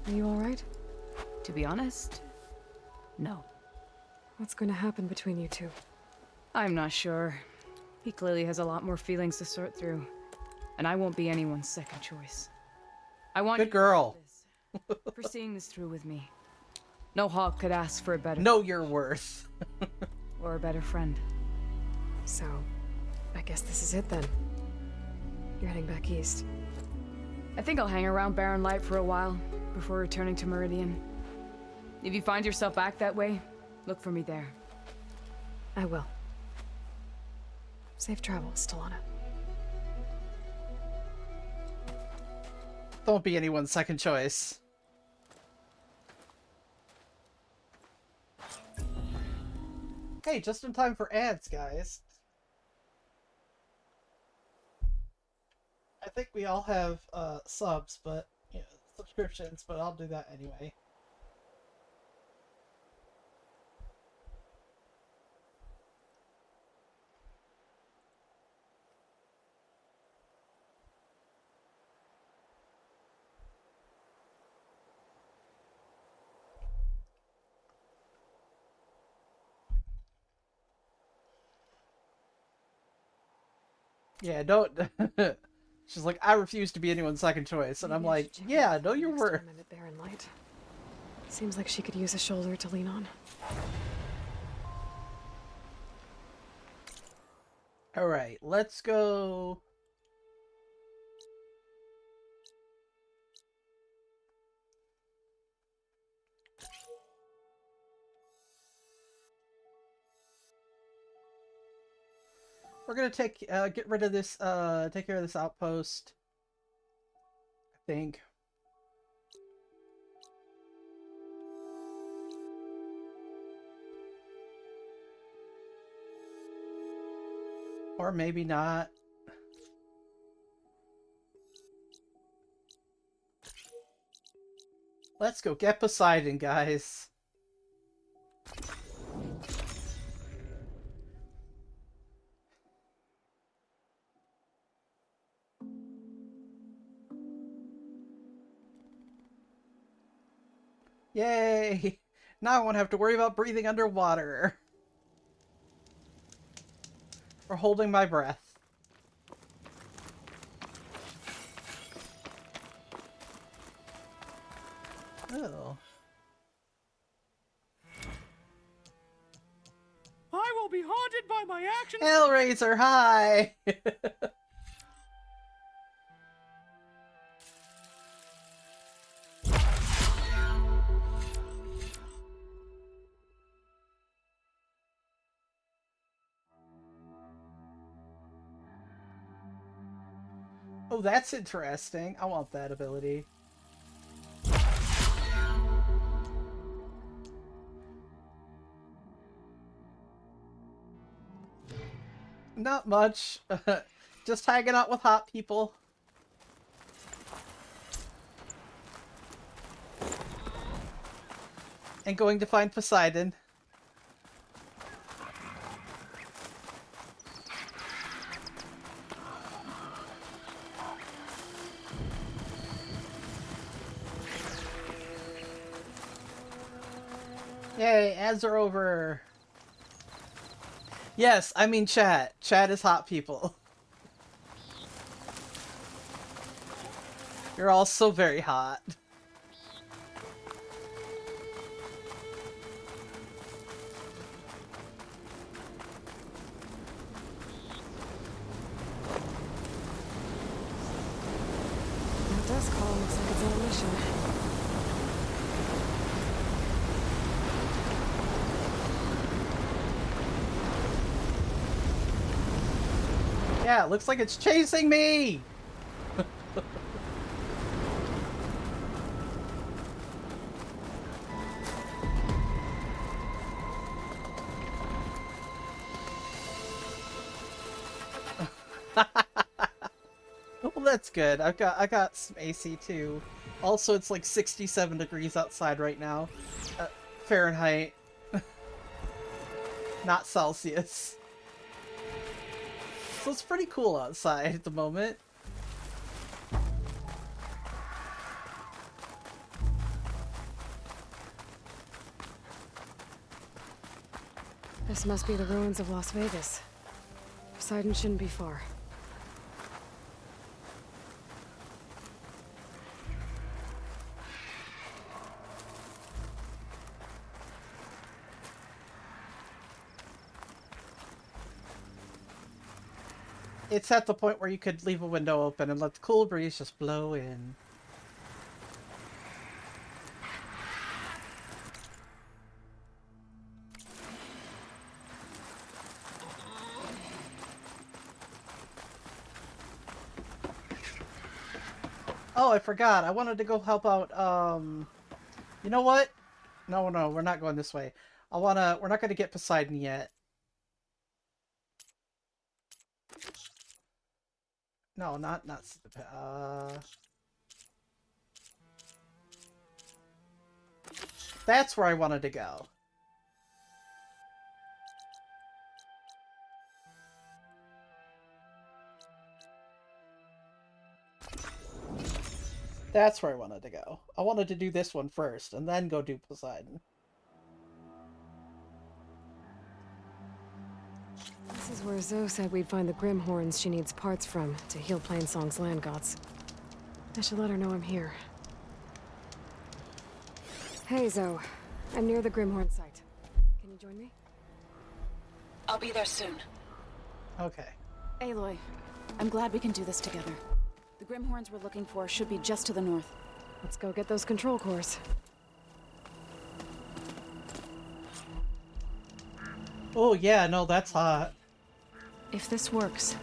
Are you alright? To be honest, no. What's going to happen between you two? I'm not sure. He clearly has a lot more feelings to sort through. And I won't be anyone's second choice. I want Good girl. for seeing this through with me. No hawk could ask for a better... Know your worth. or a better friend. So, I guess this is it then. You're heading back east. I think I'll hang around Barren Light for a while, before returning to Meridian. If you find yourself back that way, look for me there. I will. Safe travels, Talana. Don't be anyone's second choice. Hey, just in time for ads, guys. I think we all have subs, but subscriptions, but I'll do that anyway. Yeah, don't She's like, I refuse to be anyone's second choice. And I'm like, yeah, know your worth. I'm at Barren Light. Seems like she could use a shoulder to lean on. Alright, let's go. We're gonna get rid of this, take care of this outpost, I think. Or maybe not. Let's go get Poseidon, guys. Yay! Now I won't have to worry about breathing underwater. Or holding my breath. Oh. I will be haunted by my actions. Hellraiser, hi! Oh, that's interesting. I want that ability. Not much. Just hanging out with hot people. And going to find Poseidon. Yay, ads are over. Yes, I mean chat. Chat is hot people. You're all so very hot. That dust call looks like it's on a mission. Yeah, it looks like it's chasing me! Well, that's good. I got some AC too. Also, it's like 67 degrees outside right now. Fahrenheit. Not Celsius. So it's pretty cool outside at the moment. This must be the ruins of Las Vegas. Poseidon shouldn't be far. It's at the point where you could leave a window open and let the cool breeze just blow in. Oh, I forgot. I wanted to go help out, you know what? No, we're not going this way. We're not gonna get Poseidon yet. No, not that's where I wanted to go. That's where I wanted to go. I wanted to do this one first, and then go do Poseidon. This is where Zoe said we'd find the Grimhorns she needs parts from to heal Plainsong's land gods. I should let her know I'm here. Hey, Zoe. I'm near the Grimhorn site. Can you join me? I'll be there soon. Okay. Aloy, I'm glad we can do this together. The Grimhorns we're looking for should be just to the north. Let's go get those control cores. Oh yeah, no, that's hot. If this works,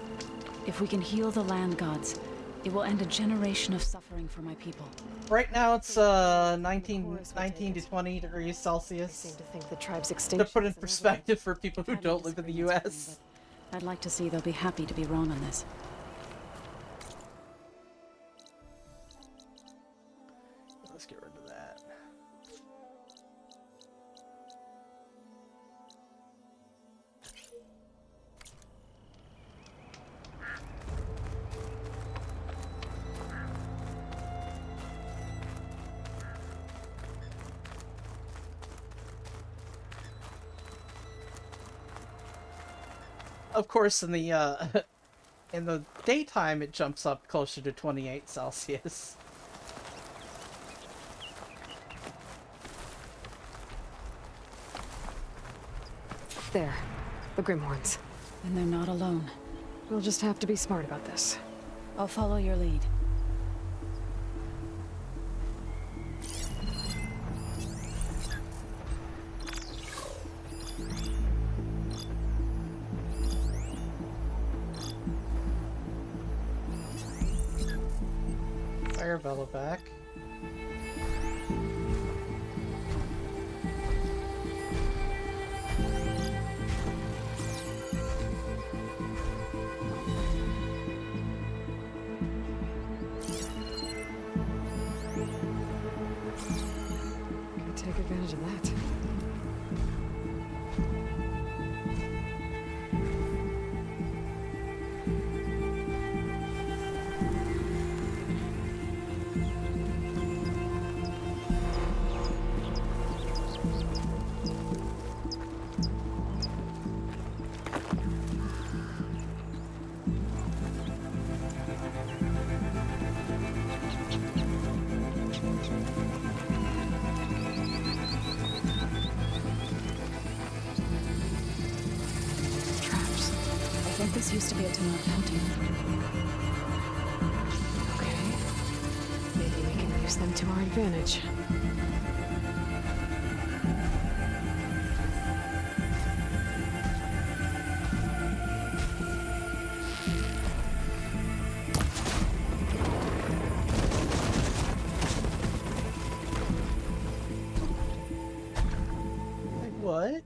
if we can heal the land gods, it will end a generation of suffering for my people. Right now it's 19 to 20 degrees Celsius. I seem to think the tribe's extinction. To put in perspective for people who don't live in the US. I'd like to see they'll be happy to be wrong on this. Let's get rid of that. Of course, in the daytime, it jumps up closer to 28 Celsius. There. The Grimhorns. And they're not alone. We'll just have to be smart about this. I'll follow your lead. Arabella back. Could take advantage of that. I think this used to be a Tenakth hunting. Okay. Maybe we can use them to our advantage. What?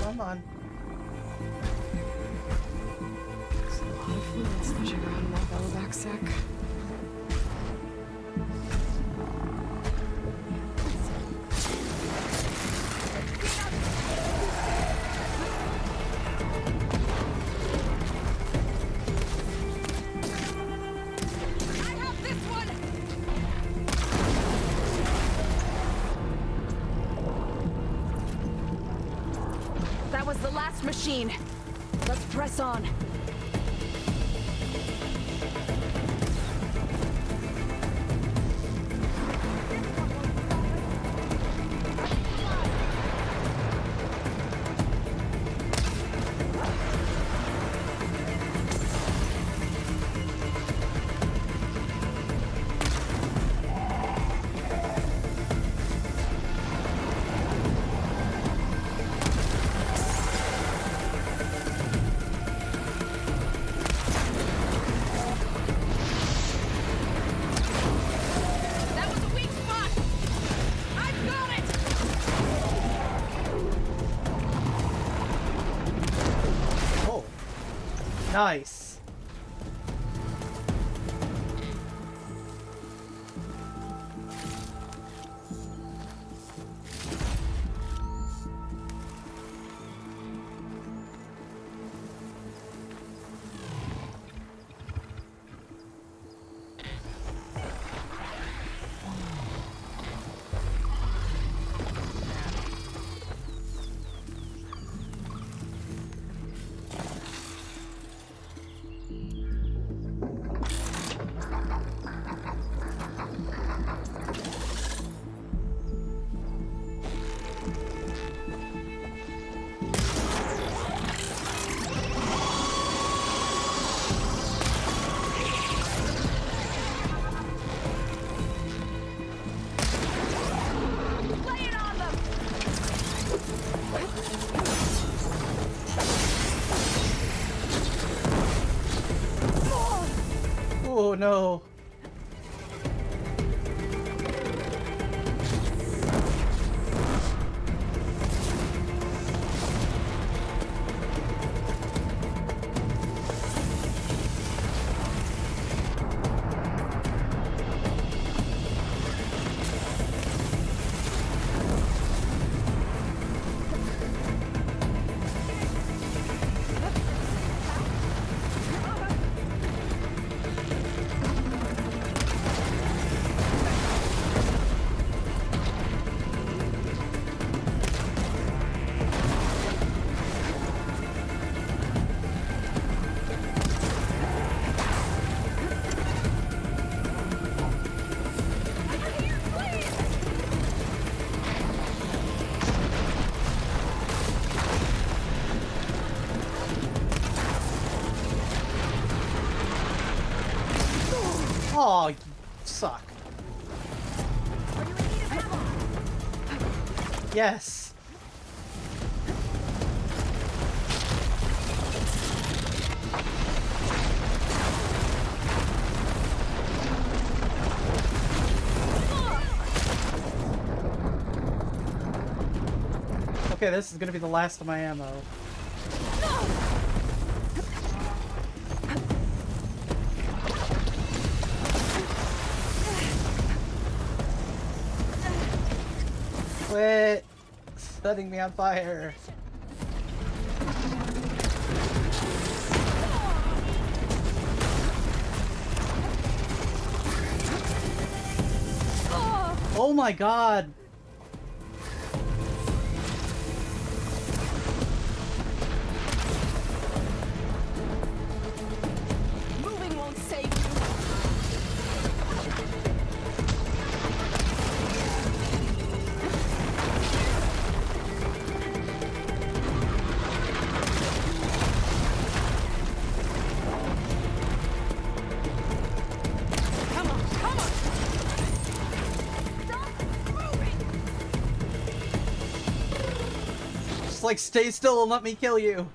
Come on. There's a lot of fluid sloshing around in that bellow-back sack. That was the last machine. Let's press on. Nice. Oh no. Oh, you suck. Yes. Okay, this is gonna be the last of my ammo. Quit setting me on fire. Oh my god. Moving won't save you. Just like stay still and let me kill you.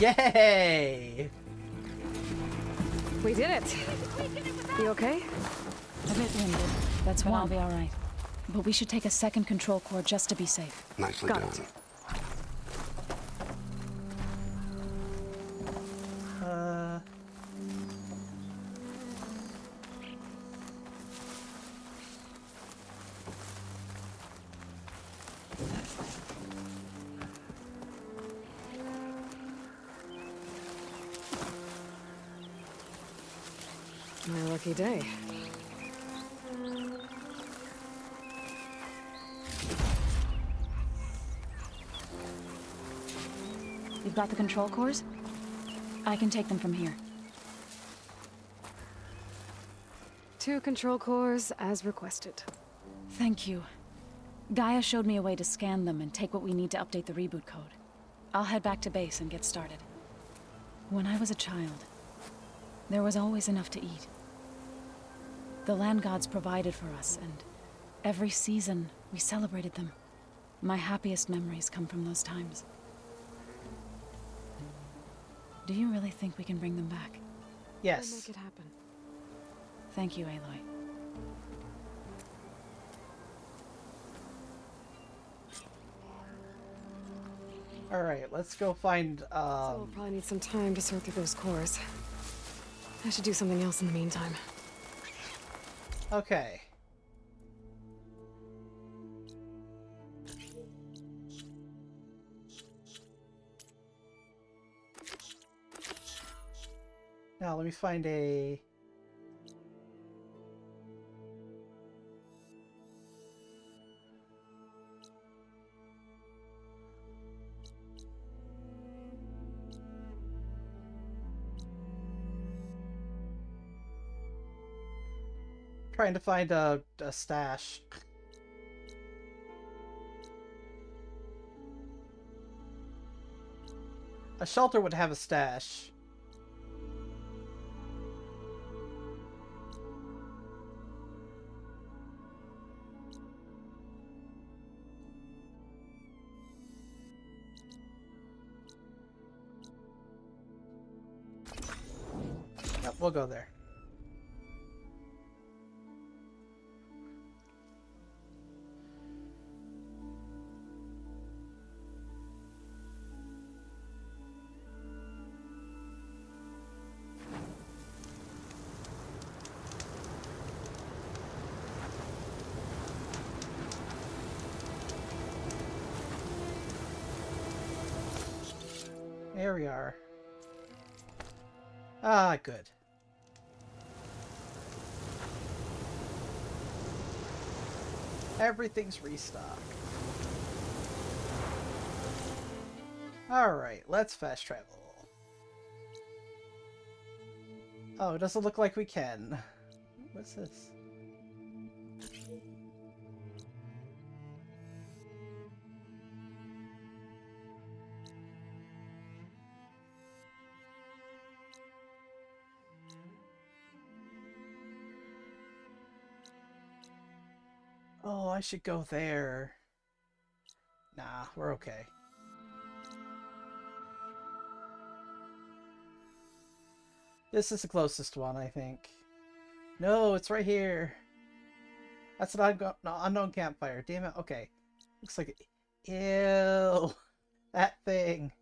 Yay! We did it. You okay? A bit winded. That's when I'll be alright. But we should take a second control core just to be safe. Nicely Got done. it. My lucky day. You've got the control cores? I can take them from here. 2 control cores as requested. Thank you. Gaia showed me a way to scan them and take what we need to update the reboot code. I'll head back to base and get started. When I was a child, there was always enough to eat. The land gods provided for us, and every season we celebrated them. My happiest memories come from those times. Do you really think we can bring them back? Yes. Make it happen. Thank you, Aloy. Alright, let's go find, So we'll probably need some time to sort through those cores. I should do something else in the meantime. Okay. Now let me find a... Trying to find a stash. A shelter would have a stash. Yep, we'll go there. There we are. Ah, good. Everything's restocked. Alright, let's fast travel. Oh, it doesn't look like we can. What's this? Oh, I should go there. Nah, we're okay. This is the closest one, I think. No, it's right here. That's an unknown campfire. Damn it. Okay. Looks like... Ew. That thing.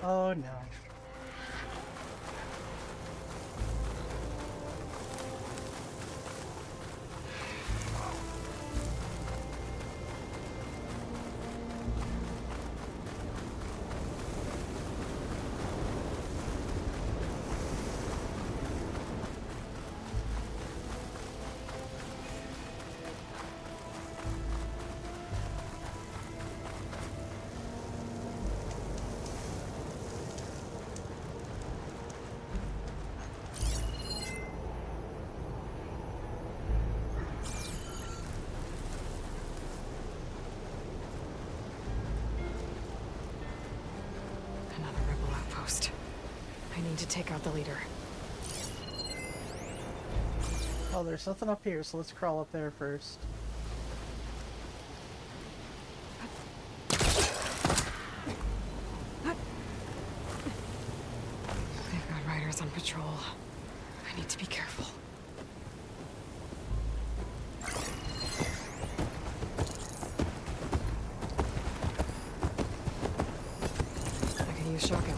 Oh no. I need to take out the leader. Oh, there's nothing up here, so let's crawl up there first. They've got riders on patrol. I need to be careful. I can use shock ammo.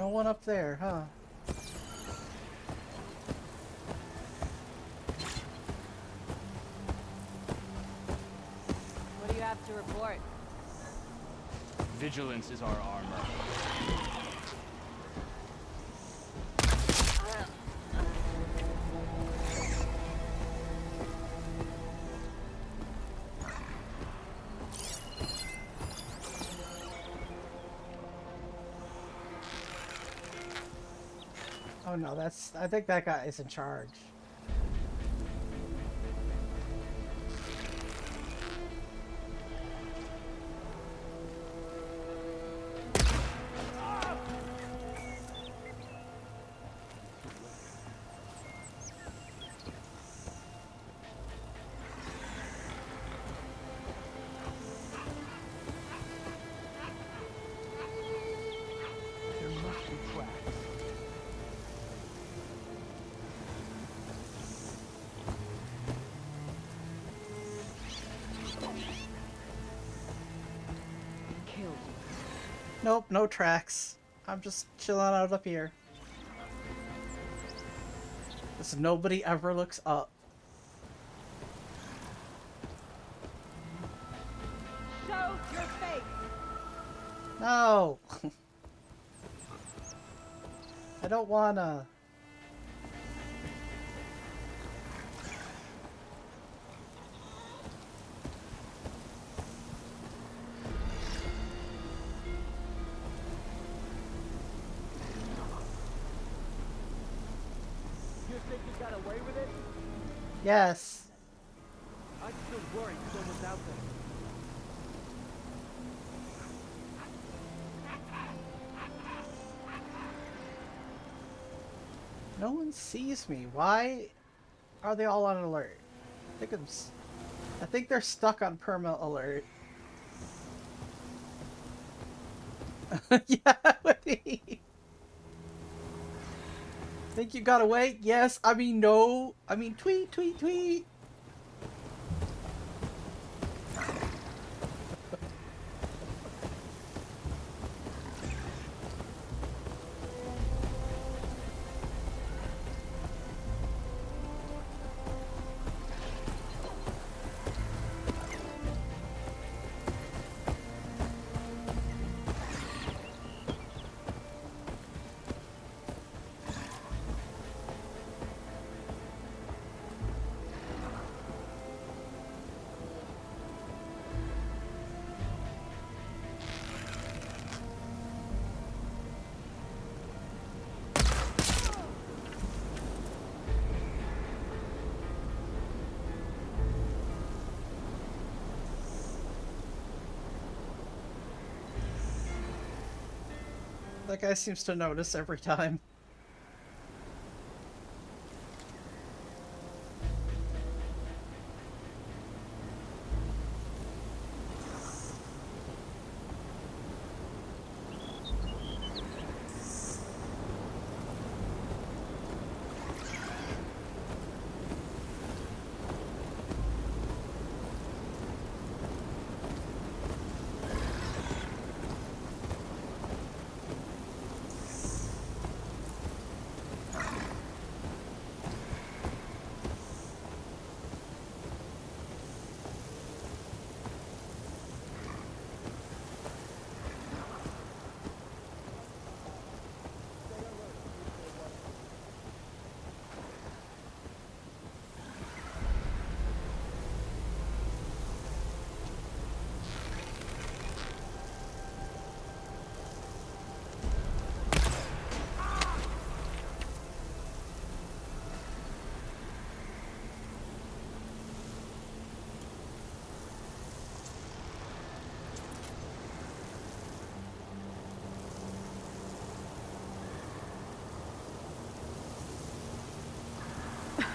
No one up there, huh? What do you have to report? Vigilance is our armor. Oh no, I think that guy is in charge. There must be tracks. Killed. Nope, no tracks. I'm just chilling out up here. Because nobody ever looks up. Show your face! No! I don't wanna. You think you got away with it? Yes. I'd still worry someone's out there. No one sees me. Why are they all on alert? I think they're stuck on perma alert. Yeah, think you got away? Yes. I mean, no. I mean, tweet, tweet, tweet. That guy seems to notice every time.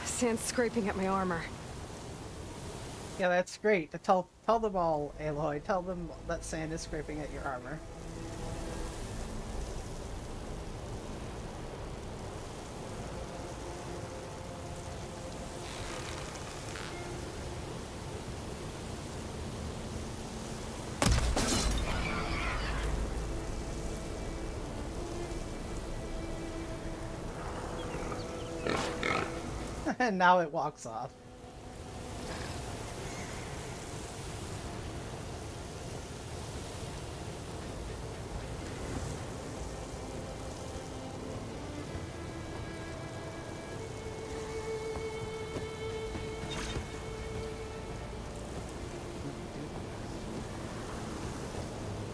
Sand's scraping at my armor. Yeah, that's great. Tell them all, Aloy. Tell them that sand is scraping at your armor. And now it walks off.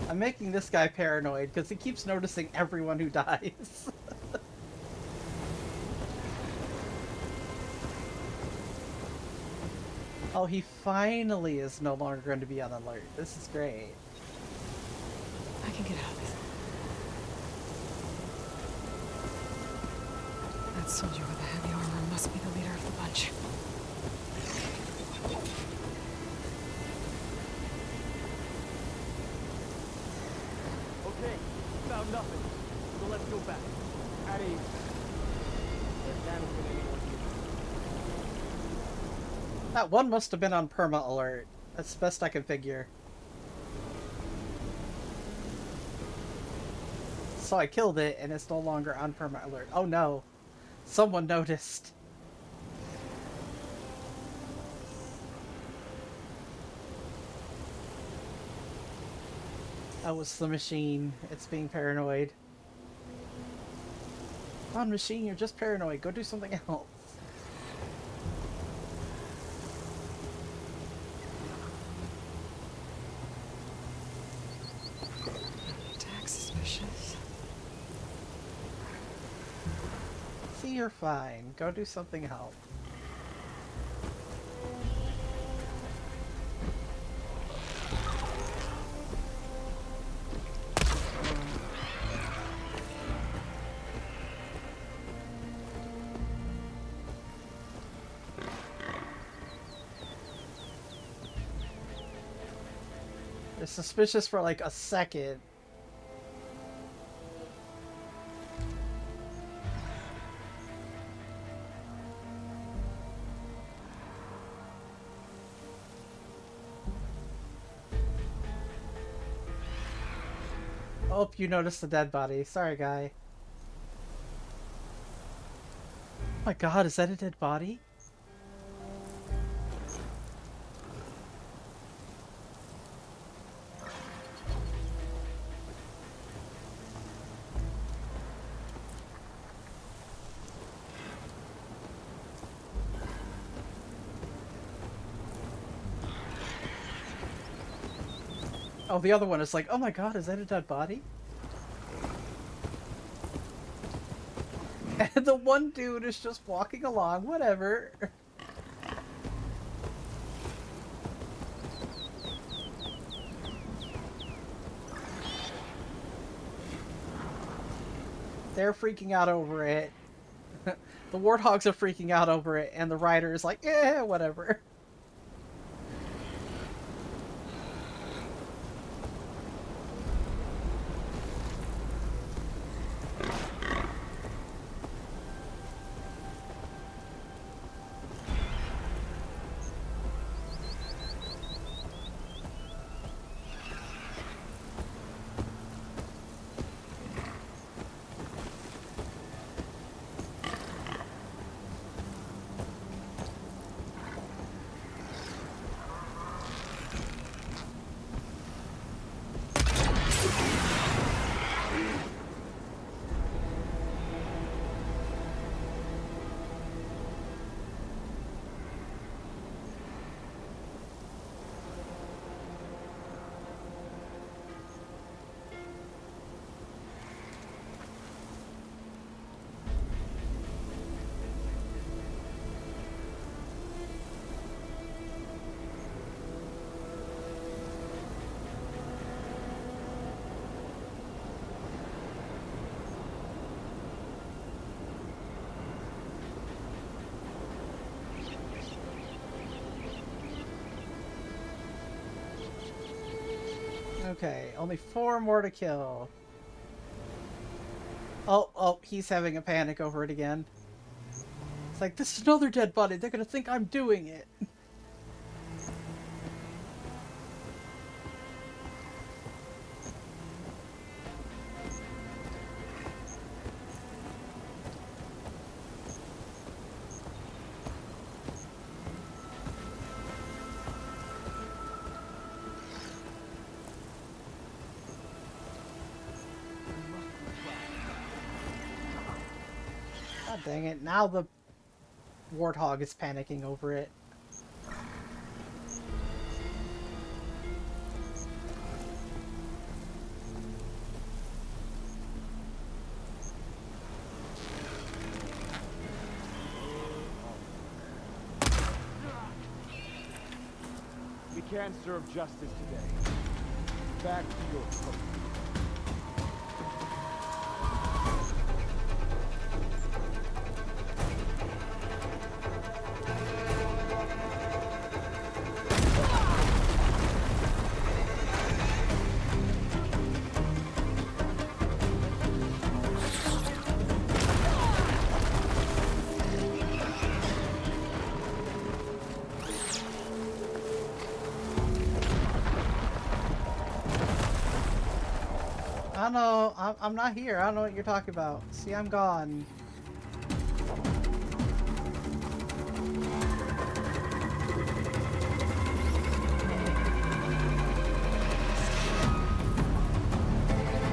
I'm making this guy paranoid because he keeps noticing everyone who dies. Oh, he finally is no longer going to be on alert. This is great. I can get out of this. That soldier with the heavy armor must be the leader of the bunch. Okay, found nothing. So let's go back. At ease. There's damage to anyone here. That one must have been on perma alert. That's the best I can figure. So I killed it and it's no longer on perma alert. Oh no. Someone noticed. That was the machine. It's being paranoid. Come on, machine, you're just paranoid. Go do something else. Attack suspicious. See, you're fine. Go do something else. They're suspicious for like a second. Oh, you noticed the dead body. Sorry, guy. Oh my god, is that a dead body? Oh, the other one is like, oh my god, is that a dead body? And the one dude is just walking along, whatever. They're freaking out over it. The warthogs are freaking out over it, and the rider is like, eh, whatever. Okay, only 4 more to kill. Oh, he's having a panic over it again. It's like, this is another dead body. They're gonna think I'm doing it. dang it. Now the warthog is panicking over it. We can serve justice today. Back to your post. I don't know. I'm not here. I don't know what you're talking about. See, I'm gone.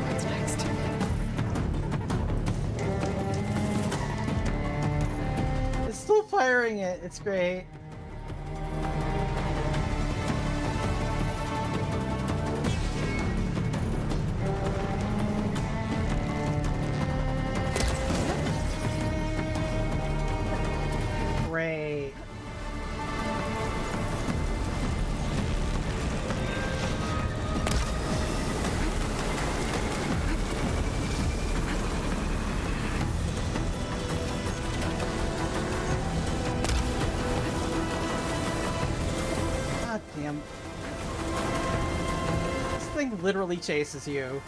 What's next? It's still firing it. It's great. Great. God damn. This thing literally chases you.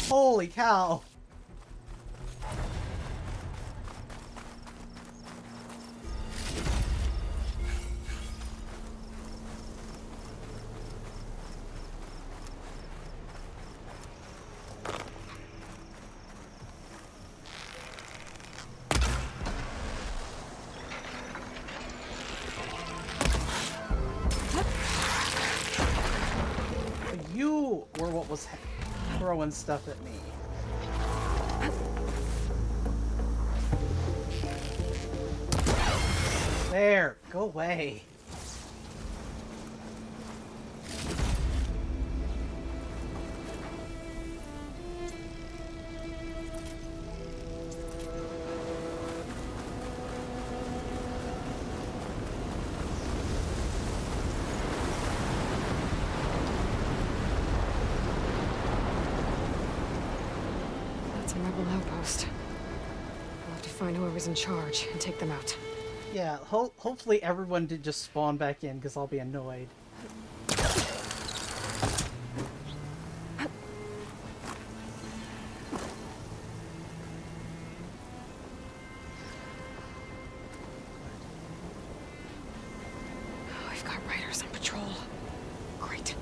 Holy cow! You were what was throwing stuff at me. There, go away. That's a rebel outpost. I'll have to find whoever's in charge and take them out. Yeah, hopefully everyone did just spawn back in, because I'll be annoyed. We've got riders on patrol. Great.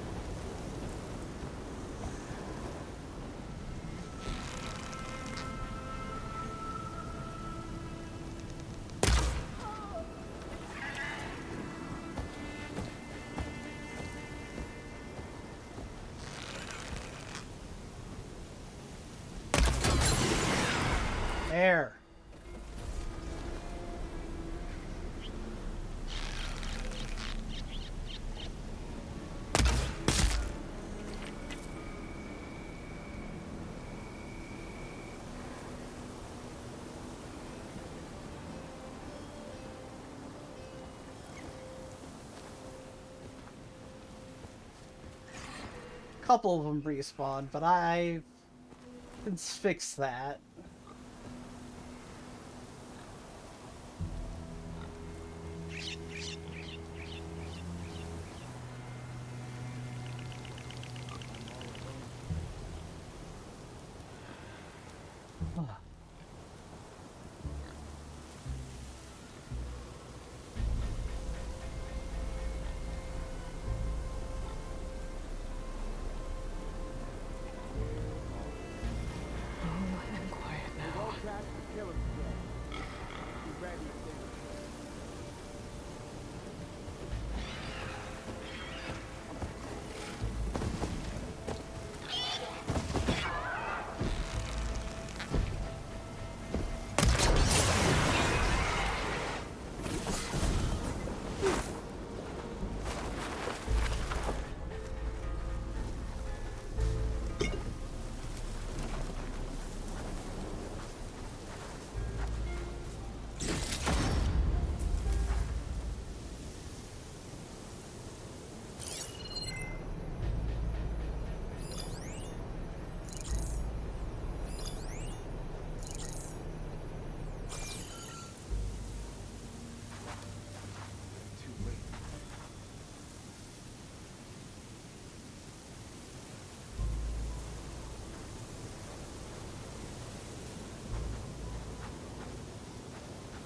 There. Couple of them respawn, but I can fix that.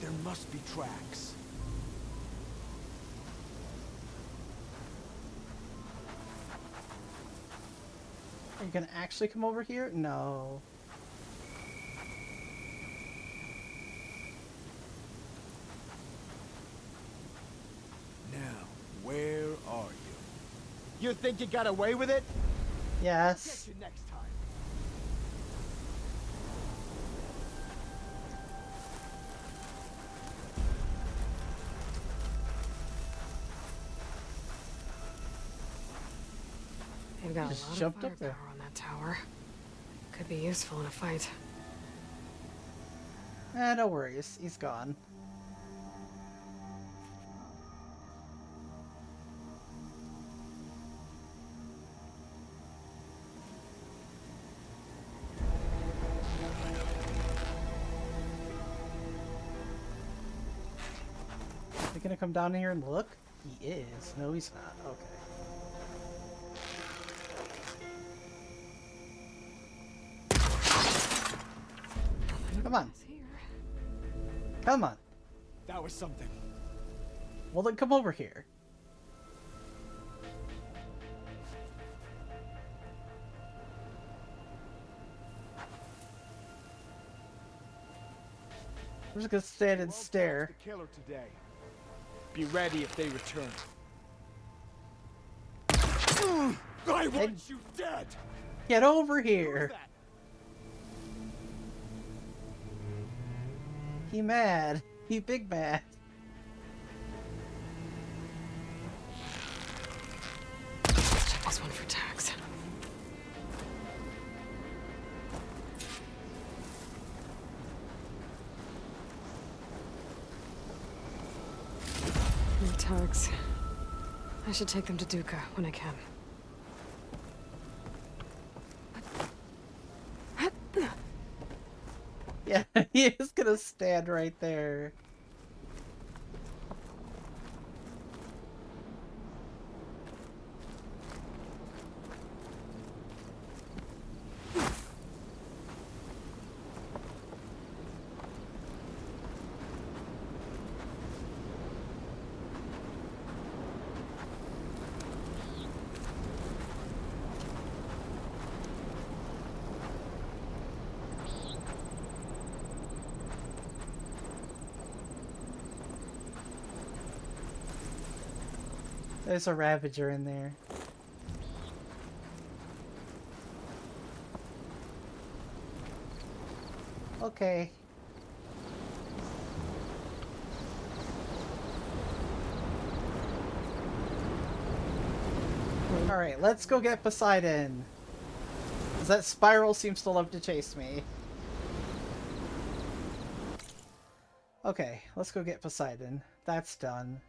There must be tracks. Are you gonna actually come over here? No. Now, where are you? You think you got away with it? Yes. Get you next time. They've got Just a lot jumped of up there. firepower on that tower. Could be useful in a fight. No worries. He's gone. Is he gonna come down here and look? He is. No, he's not. Okay. Come on. Come on. That was something. Well, then come over here. I'm just gonna stand and stare. The killer today. Be ready if they return. I want you dead. Get over here. He mad. He big mad. Check this one for tags. More tags. I should take them to Duca when I can. Yeah, he is gonna stand right there. There's a Ravager in there. Okay. Alright, let's go get Poseidon. Because that spiral seems to love to chase me. Okay, let's go get Poseidon. That's done.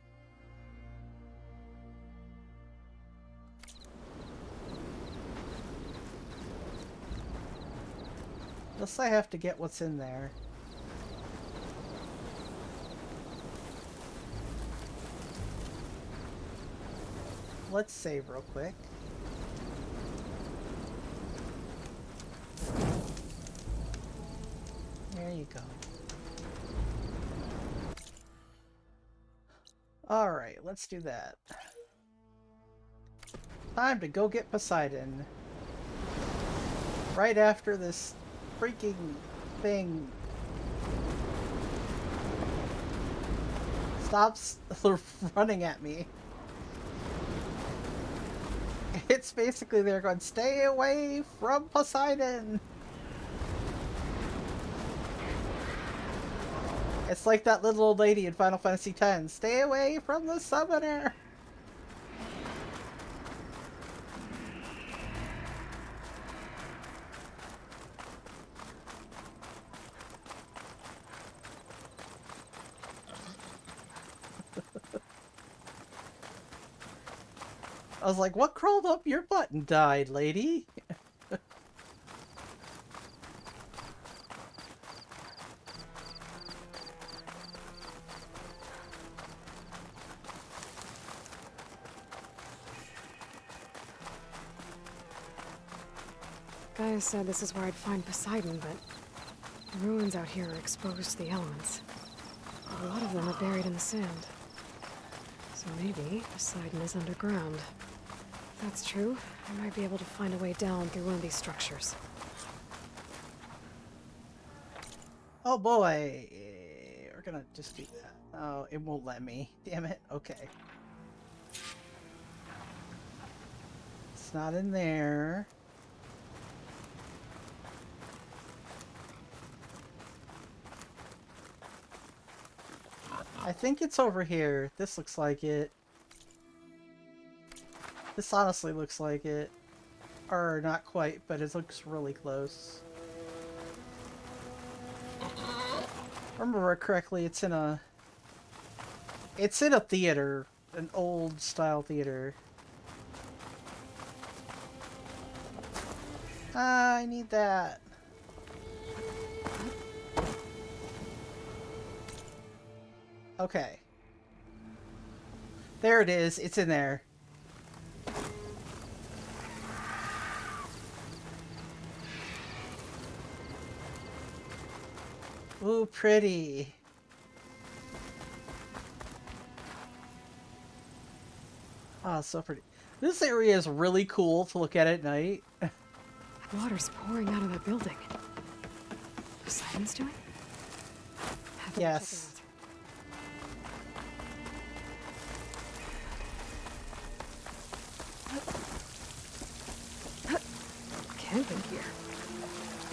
Unless I have to get what's in there. Let's save real quick. There you go. Alright, let's do that. Time to go get Poseidon. Right after this freaking thing stops running at me. It's basically they're going, stay away from Poseidon! It's like that little old lady in Final Fantasy X. Stay away from the summoner! I was like, what crawled up your butt and died, lady? Gaia said this is where I'd find Poseidon, but the ruins out here are exposed to the elements. A lot of them are buried in the sand. So maybe Poseidon is underground. If that's true, I might be able to find a way down through one of these structures. Oh boy! We're gonna just do that. Oh, it won't let me. Damn it. Okay. It's not in there. I think it's over here. This looks like it. This honestly looks like it. Or not quite, but it looks really close. Remember correctly, it's in a theater. An old style theater. I need that. Okay. There it is. It's in there. Ooh, pretty. Oh, so pretty. This area is really cool to look at night. Water's pouring out of that building. Poseidon's doing? Yes. Camping gear.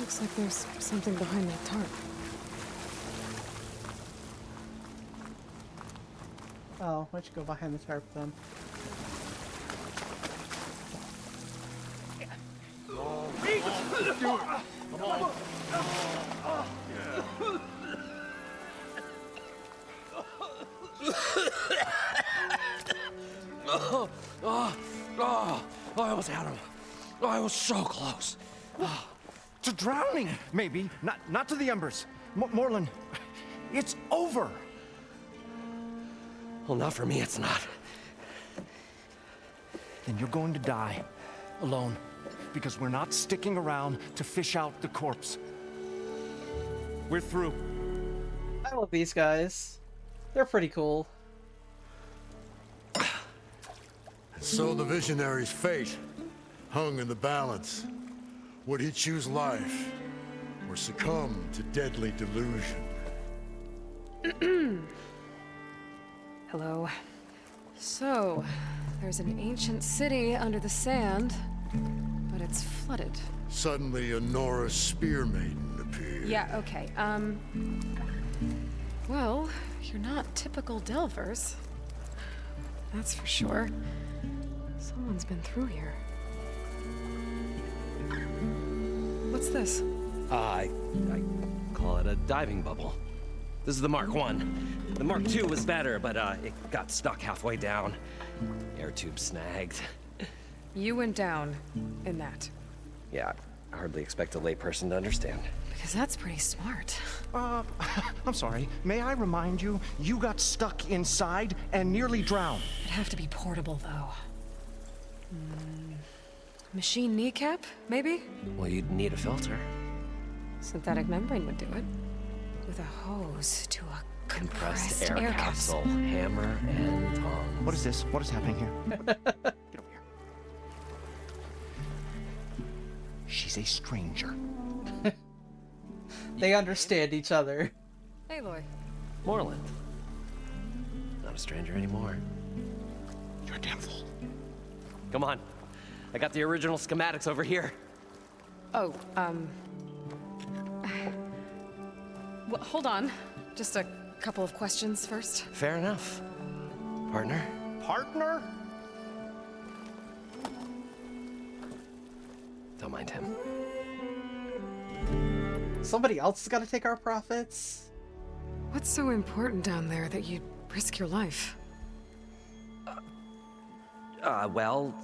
Looks like there's something behind that tarp. Oh, why don't you go behind the tarp then? I almost had him. I was so close. To drowning, maybe. Not to the embers. Morlun, it's over. Well, not for me, it's not. Then you're going to die. Alone. Because we're not sticking around to fish out the corpse. We're through. I love these guys. They're pretty cool. So the visionary's fate hung in the balance. Would he choose life or succumb to deadly delusion? Hello. So, there's an ancient city under the sand, but it's flooded. Suddenly, a Nora spear maiden appeared. Yeah, okay, well, you're not typical Delvers. That's for sure. Someone's been through here. What's this? I call it a diving bubble. This is the Mark 1. The Mark 2 was better, but it got stuck halfway down. Air tube snagged. You went down in that. Yeah, I hardly expect a layperson to understand. Because that's pretty smart. I'm sorry. May I remind you, you got stuck inside and nearly drowned. It'd have to be portable, though. Machine kneecap, maybe? Well, you'd need a filter. Synthetic membrane would do it. With a hose to a compressed air capsule. Hammer and tongs. What is this? What is happening here? Get over here. She's a stranger. They understand each other. Aloy. Morland. Not a stranger anymore. You're a damn fool. Come on. I got the original schematics over here. Oh, well, hold on. Just a couple of questions first. Fair enough. Partner? Partner? Don't mind him. Somebody else has got to take our profits? What's so important down there that you'd risk your life? Well...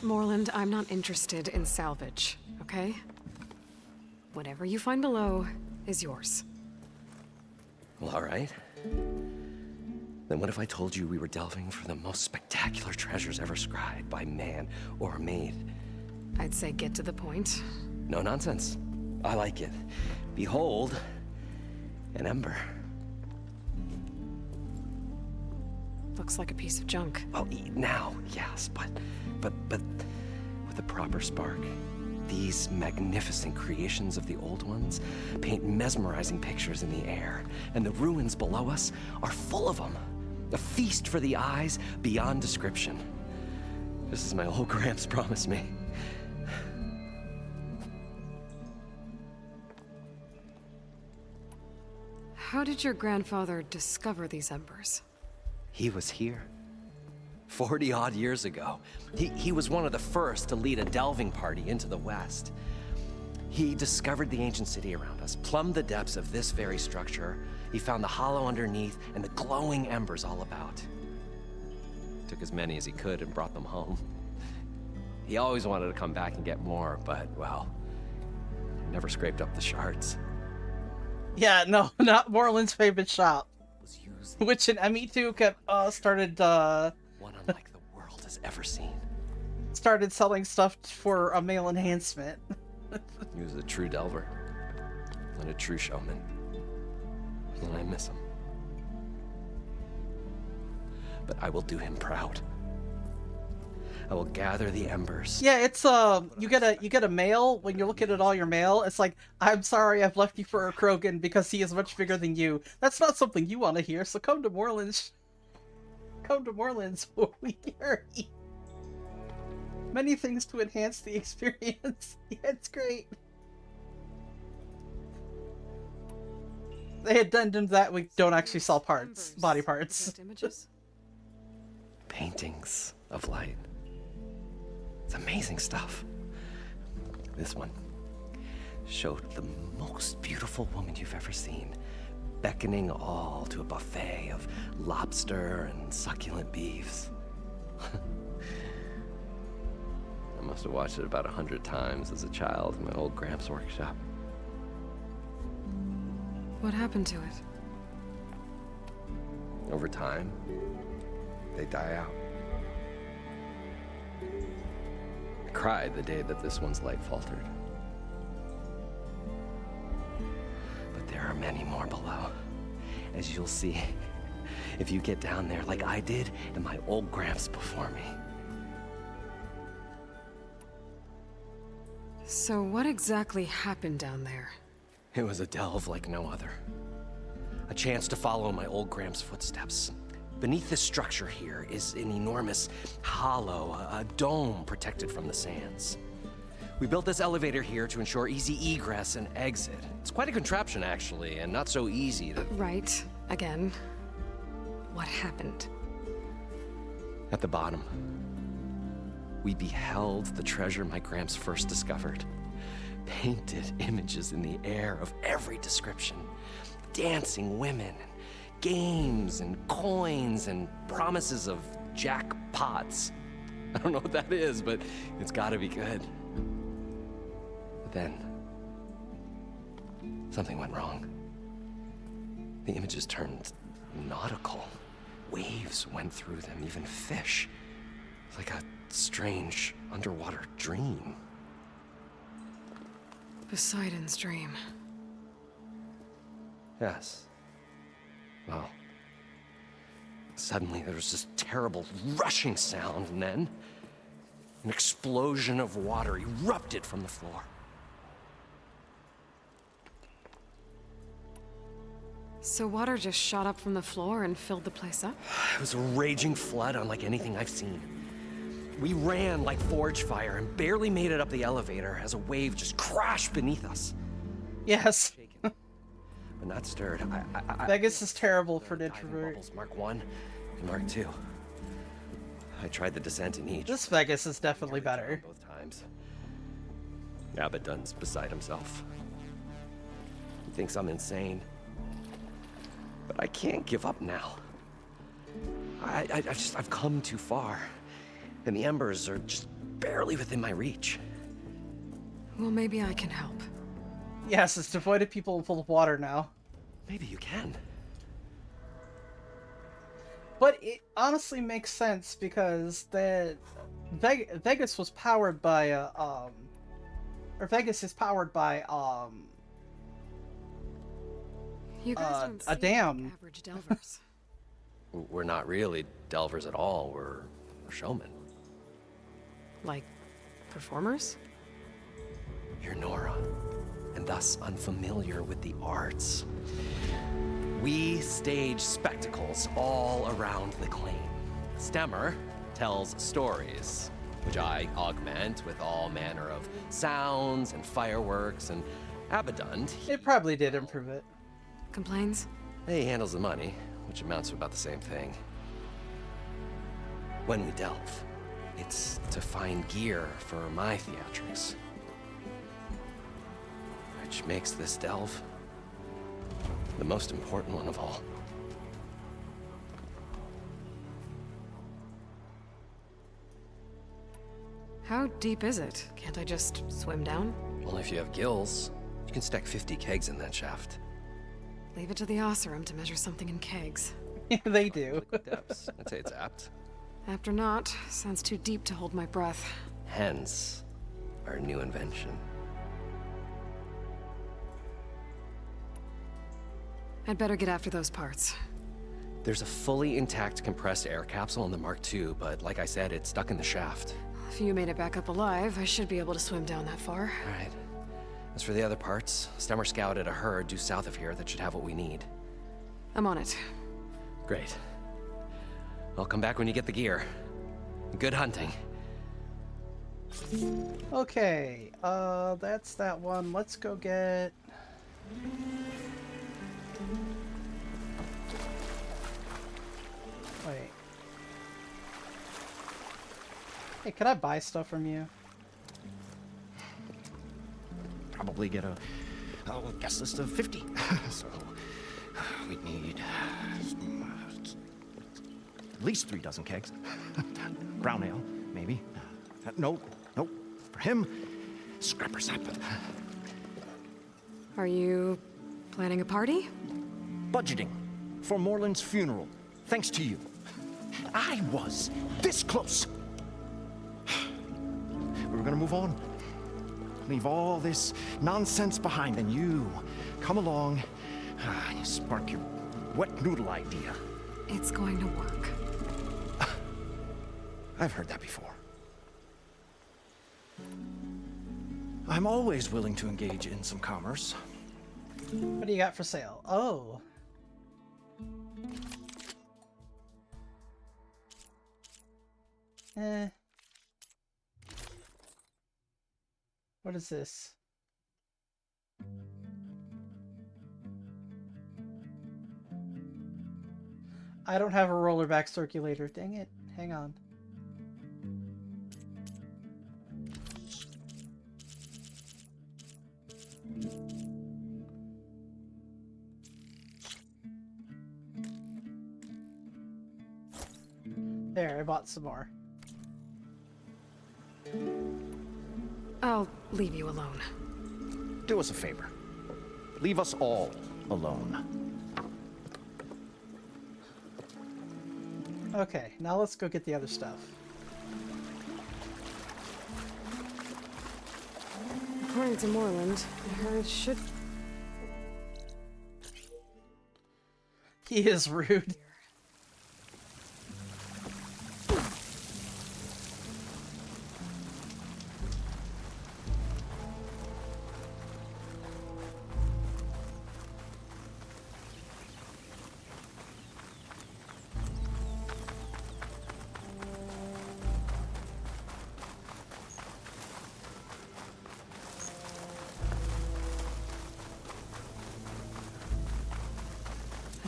Morland, I'm not interested in salvage, okay? Whatever you find below is yours. Well, all right. Then what if I told you we were delving for the most spectacular treasures ever scribed by man or maid? I'd say get to the point. No nonsense. I like it. Behold, an ember. Looks like a piece of junk. Well, now, yes, but with a proper spark. These magnificent creations of the old ones paint mesmerizing pictures in the air, and the ruins below us are full of them. A feast for the eyes beyond description. Just as my old Gramps promised me. How did your grandfather discover these embers? He was here. 40-odd years ago. He was one of the first to lead a delving party into the West. He discovered the ancient city around us, plumbed the depths of this very structure. He found the hollow underneath and the glowing embers all about. Took as many as he could and brought them home. He always wanted to come back and get more, but, well, never scraped up the shards. Yeah, no, not Morland's favorite shop. Which in ME2 kept, started, one unlike the world has ever seen. Started selling stuff for a male enhancement. He was a true delver. And a true showman. And I miss him. But I will do him proud. I will gather the embers. Yeah, it's you get a mail when you're looking at all your mail. It's like, I'm sorry I've left you for a Krogan because he is much bigger than you. That's not something you want to hear. So come to Morland's. Come to Morland's where we carry many things to enhance the experience. Yeah, it's great. The addendum that we don't actually sell parts, body parts. Images? Paintings of light. It's amazing stuff. This one showed the most beautiful woman you've ever seen, beckoning all to a buffet of lobster and succulent beefs. I must have watched it about 100 times as a child in my old Gramps workshop. What happened to it? Over time, they die out. I cried the day that this one's light faltered. But there are many more below, as you'll see if you get down there like I did and my old Gramps before me. So what exactly happened down there? It was a delve like no other. A chance to follow my old Gramps' footsteps. Beneath this structure here is an enormous hollow, a dome protected from the sands. We built this elevator here to ensure easy egress and exit. It's quite a contraption, actually, and not so easy to... Right. Again. What happened? At the bottom, we beheld the treasure my Gramps first discovered. Painted images in the air of every description. Dancing women, games and coins and promises of jackpots. I don't know what that is, but it's gotta be good. But then, something went wrong. The images turned nautical. Waves went through them, even fish. Like a strange underwater dream. Poseidon's dream. Yes. Well, suddenly there was this terrible rushing sound, and then an explosion of water erupted from the floor. So water just shot up from the floor and filled the place up? It was a raging flood unlike anything I've seen. We ran like forge fire and barely made it up the elevator as a wave just crashed beneath us. Yes. But not stirred. Vegas is terrible for an introvert. Mark 1 and Mark 2. I tried the descent in each. This Vegas is definitely better. Both times. Abaddon's beside himself. He thinks I'm insane. But I can't give up now. I've come too far. And the embers are just barely within my reach. Well, maybe I can help. Yes, it's devoid of people full of water now. Maybe you can. But it honestly makes sense because Vegas was powered by or Vegas is powered by You guys don't a seem dam. like average delvers. We're not really delvers at all. We're showmen. Like performers? You're Nora, and thus unfamiliar with the arts. We stage spectacles all around the claim. Stemmer tells stories, which I augment with all manner of sounds and fireworks, and Abaddon... It probably did improve it. Complains? He handles the money, which amounts to about the same thing. When we delve, it's to find gear for my theatrics. Which makes this delve the most important one of all. How deep is it? Can't I just swim down? Only if you have gills. You can stack 50 kegs in that shaft. Leave it to the Oseram to measure something in kegs. Yeah, they do. Depths. I'd say it's apt. Apt or not, sounds too deep to hold my breath. Hence, our new invention. I'd better get after those parts. There's a fully intact compressed air capsule in the Mark II, but like I said, it's stuck in the shaft. If you made it back up alive, I should be able to swim down that far. All right. As for the other parts, Stemmer scouted a herd due south of here that should have what we need. I'm on it. Great. I'll come back when you get the gear. Good hunting. Okay, that's that one. Let's go get... Wait. Hey, can I buy stuff from you? Probably get a guest list of 50. So we'd need at least 3 dozen kegs. Brown ale, maybe. Nope. For him, scrapper sap. Are you planning a party? Budgeting for Morland's funeral. Thanks to you. I was this close. We were gonna move on. Leave all this nonsense behind, and you come along, you spark your wet noodle idea. It's going to work. I've heard that before. I'm always willing to engage in some commerce. What do you got for sale? Oh. What is this? I don't have a rollerback circulator. Dang it. Hang on. There, I bought some more. I'll leave you alone. Do us a favor. Leave us all alone. Okay, now let's go get the other stuff. According to Moreland, it should... He is rude.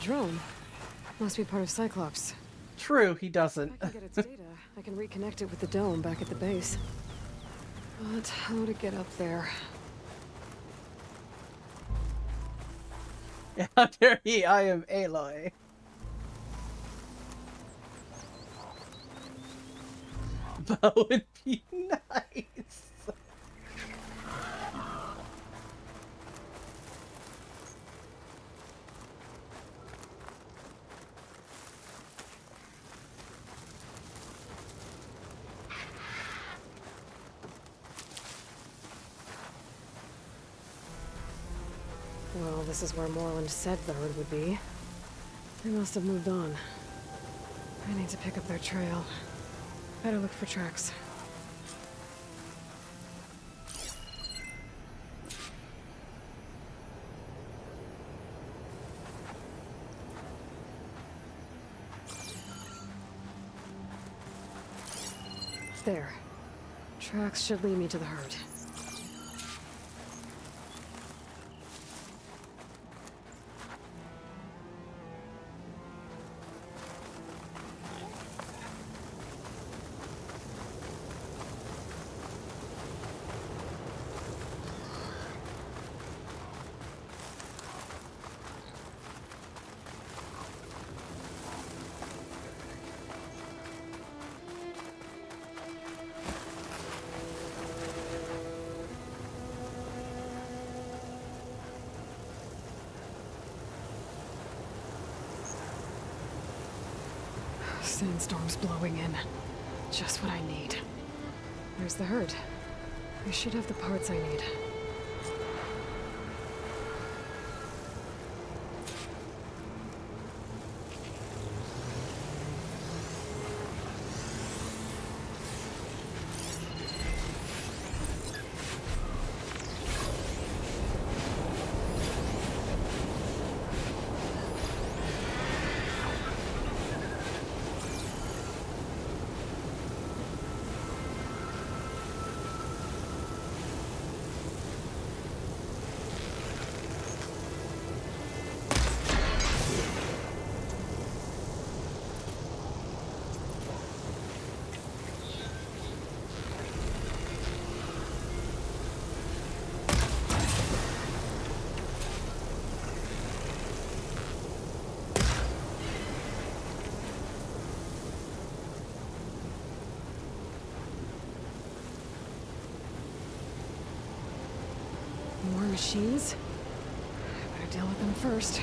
Drone. Must be part of Cyclops. True, he doesn't. If I can get its data, I can reconnect it with the dome back at the base. But how to get up there? How dare he? I am Aloy. That would be nice. Well, this is where Moreland said the herd would be. They must have moved on. I need to pick up their trail. Better look for tracks. There. Tracks should lead me to the herd. Sandstorm's blowing in. Just what I need. There's the herd. I should have the parts I need. More machines? I better deal with them first.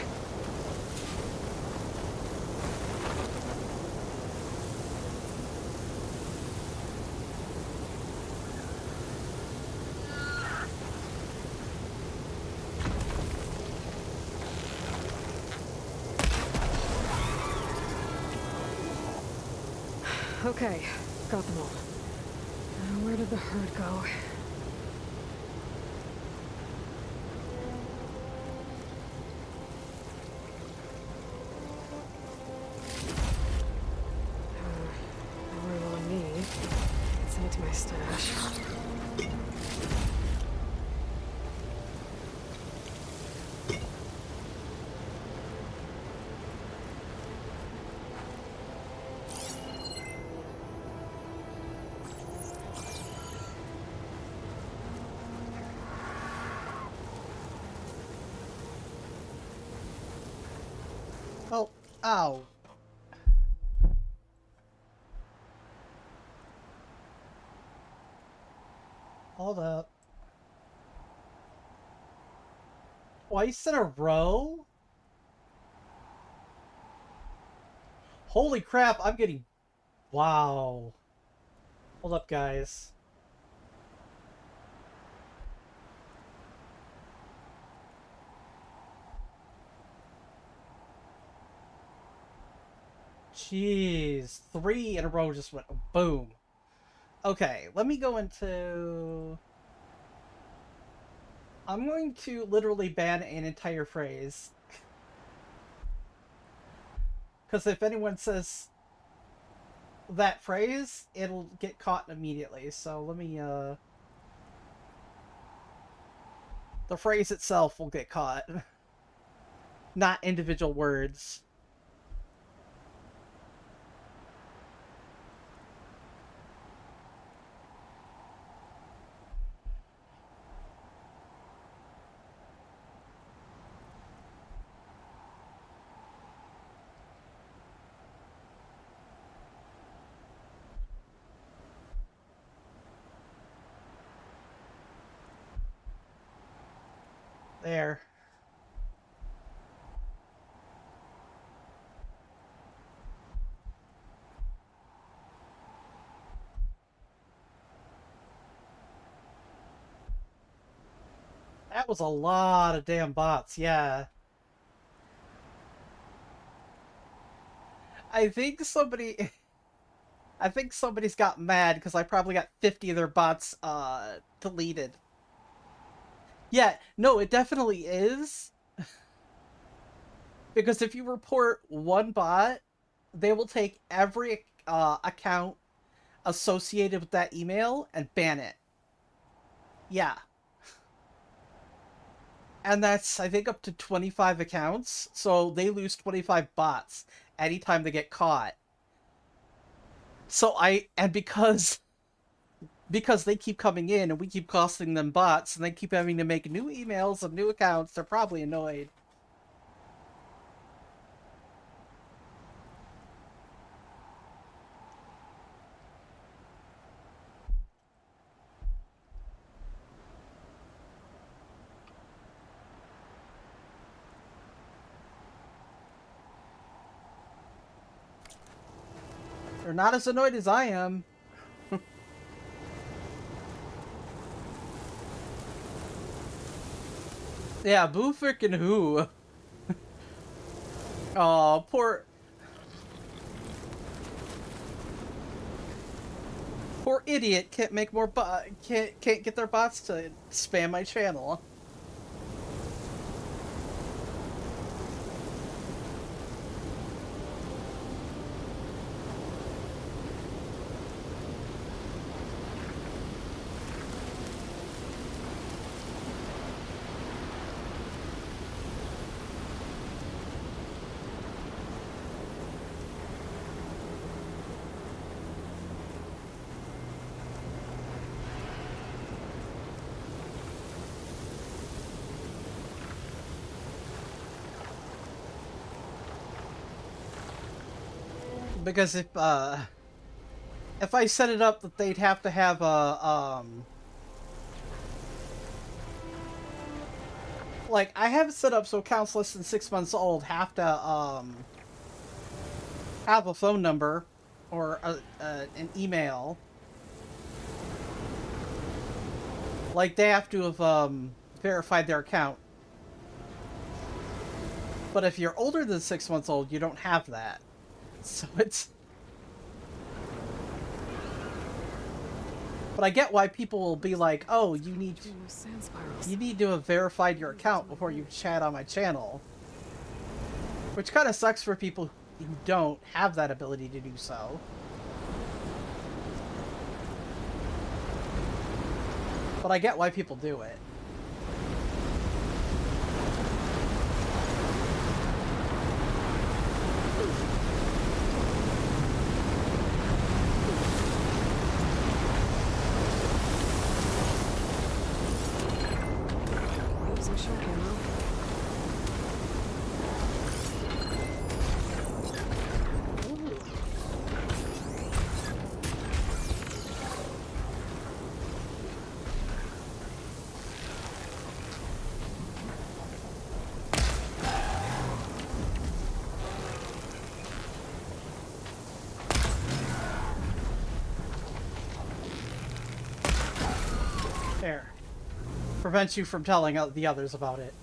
Okay, got them all. Now where did the herd go? More on me. Send it to my stash. Ow. Hold up. Twice in a row? Holy crap, I'm getting... Wow. Hold up, guys. Jeez. 3 in a row just went boom. Okay, let me go into... I'm going to literally ban an entire phrase. Because if anyone says that phrase, it'll get caught immediately. So let me, the phrase itself will get caught. Not individual words. There. That was a lot of damn bots, yeah. I think somebody's got mad because I probably got 50 of their bots deleted. Yeah, no, it definitely is. Because if you report one bot, they will take every account associated with that email and ban it. Yeah. And that's, I think, up to 25 accounts, so they lose 25 bots anytime they get caught. So because they keep coming in and we keep costing them bots and they keep having to make new emails and new accounts, they're probably annoyed. They're not as annoyed as I am. Yeah, boo frickin' who? Oh, poor idiot can't make more can't get their bots to spam my channel. Because if I set it up that they'd have to have a like I have it set up so accounts less than 6 months old have to have a phone number or an email. Like they have to have verified their account. But if you're older than 6 months old, you don't have that. So it's... But I get why people will be like, oh, you need to have verified your account before you chat on my channel. Which kind of sucks for people who don't have that ability to do so. But I get why people do it. prevents you from telling the others about it.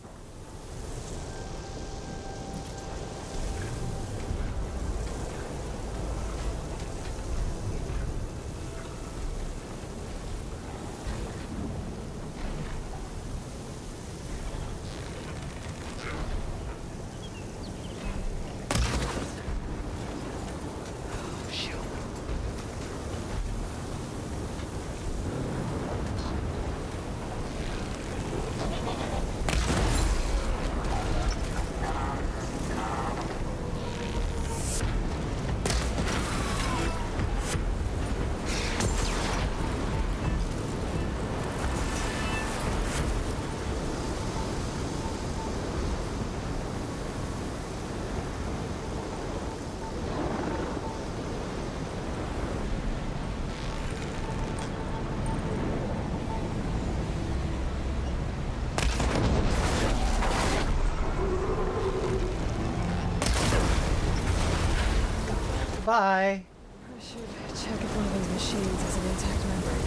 Bye. I should check if one of those machines has an intact membrane.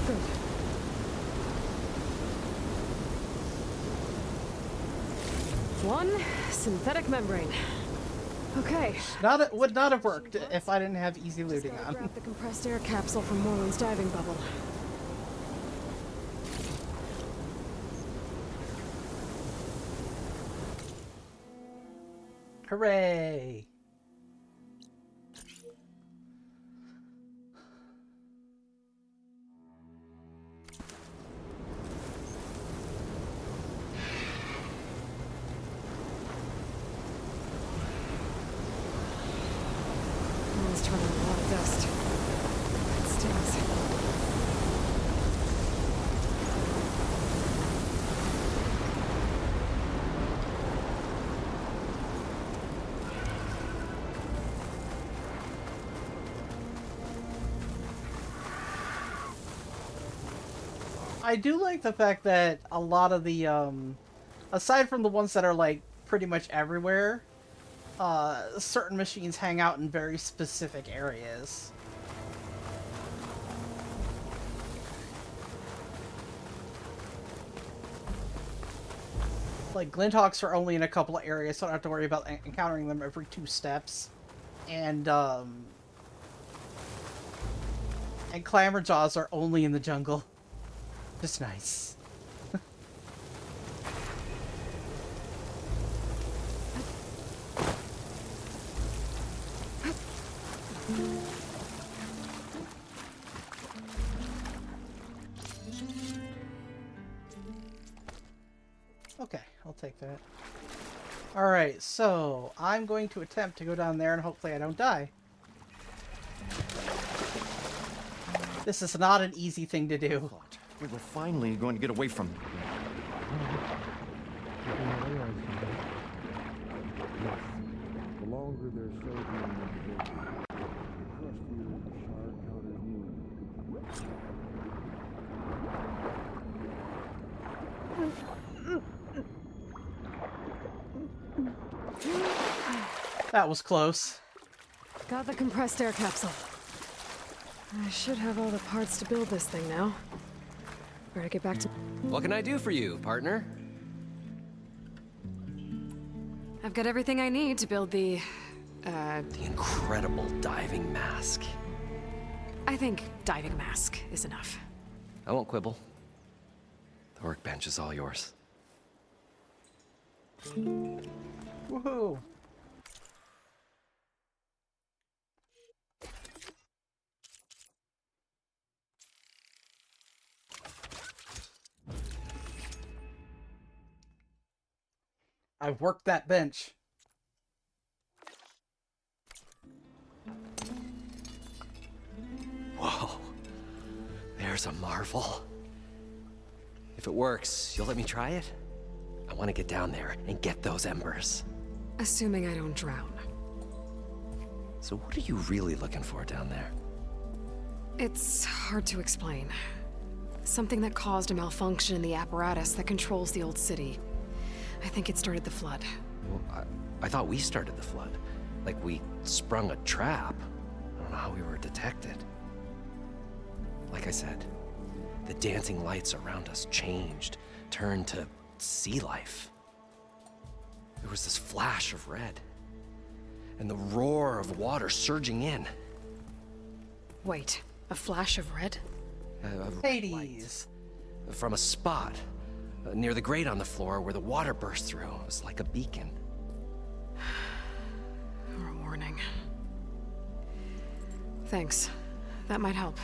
Good. One synthetic membrane. Okay. Would not have worked if I didn't have easy looting on. Grab the compressed air capsule from Morland's diving bubble. Hooray! Morland's turning a lot of dust. It stings. I do like the fact that a lot of the, aside from the ones that are, like, pretty much everywhere, certain machines hang out in very specific areas. Like, Glinthawks are only in a couple of areas, so I don't have to worry about encountering them every 2 steps. And Clamorjaws are only in the jungle. Just nice. Okay, I'll take that. Alright, so I'm going to attempt to go down there and hopefully I don't die. This is not an easy thing to do. We were finally going to get away from... The longer they're soaking in the division, the crustier the shard counters need. That was close. Got the compressed air capsule. I should have all the parts to build this thing now. Better get back to... What can I do for you, partner? I've got everything I need to build the incredible diving mask. I think diving mask is enough. I won't quibble. The workbench is all yours. Woohoo! I've worked that bench. Whoa. There's a marvel. If it works, you'll let me try it? I want to get down there and get those embers. Assuming I don't drown. So what are you really looking for down there? It's hard to explain. Something that caused a malfunction in the apparatus that controls the old city. I think it started the flood. Well, I thought we started the flood. Like we sprung a trap. I don't know how we were detected. Like I said, The dancing lights around us changed, turned to sea life. There was this flash of red, and the roar of water surging in. Wait, a flash of red? Hades! From a spot near the grate on the floor where the water burst through. It was like a beacon. Or a warning. Thanks. That might help.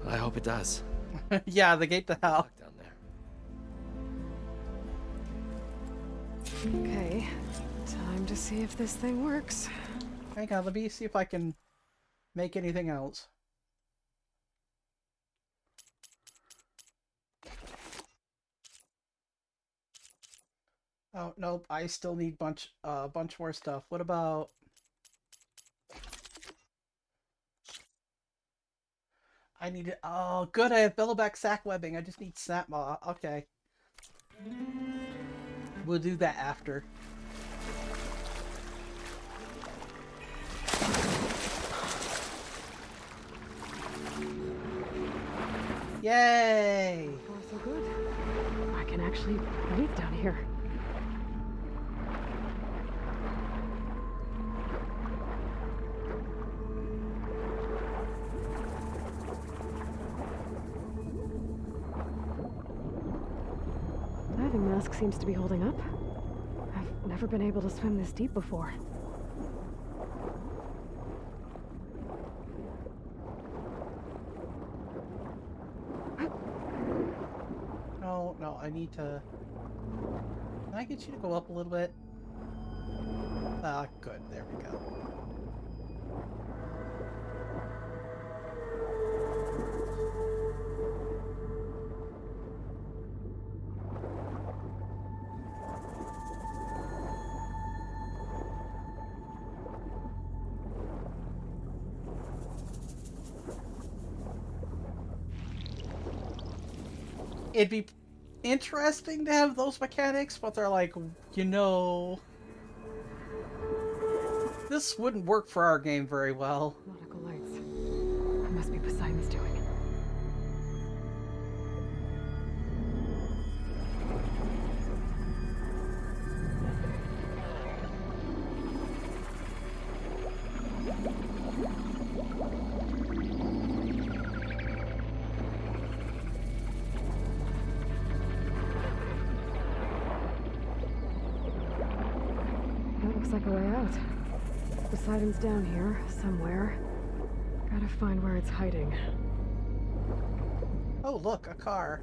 I hope it does. Yeah, the gate to hell. Down there. Okay, time to see if this thing works. Hang on, let me see if I can make anything else. Oh, nope, I still need bunch more stuff. What about... I need it. Oh, good, I have Billowback sack webbing. I just need snap maw. Okay. We'll do that after. Yay! Oh, so good. I can actually breathe down here. Diving mask seems to be holding up. I've never been able to swim this deep before. No, I need to... Can I get you to go up a little bit? Ah, good. There we go. It'd be interesting to have those mechanics, but they're like, you know, this wouldn't work for our game very well. Nautical lights. It must be Poseidon's doing. Looks like a way out. Poseidon's down here, somewhere. Gotta find where it's hiding. Oh, look, a car.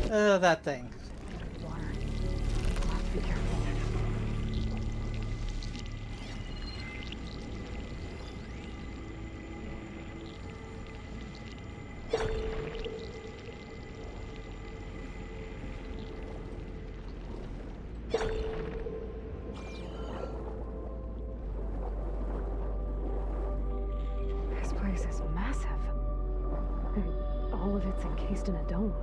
Whoa! That thing. Water. I'll have to be careful. This place is massive. And all of it's encased in a dome.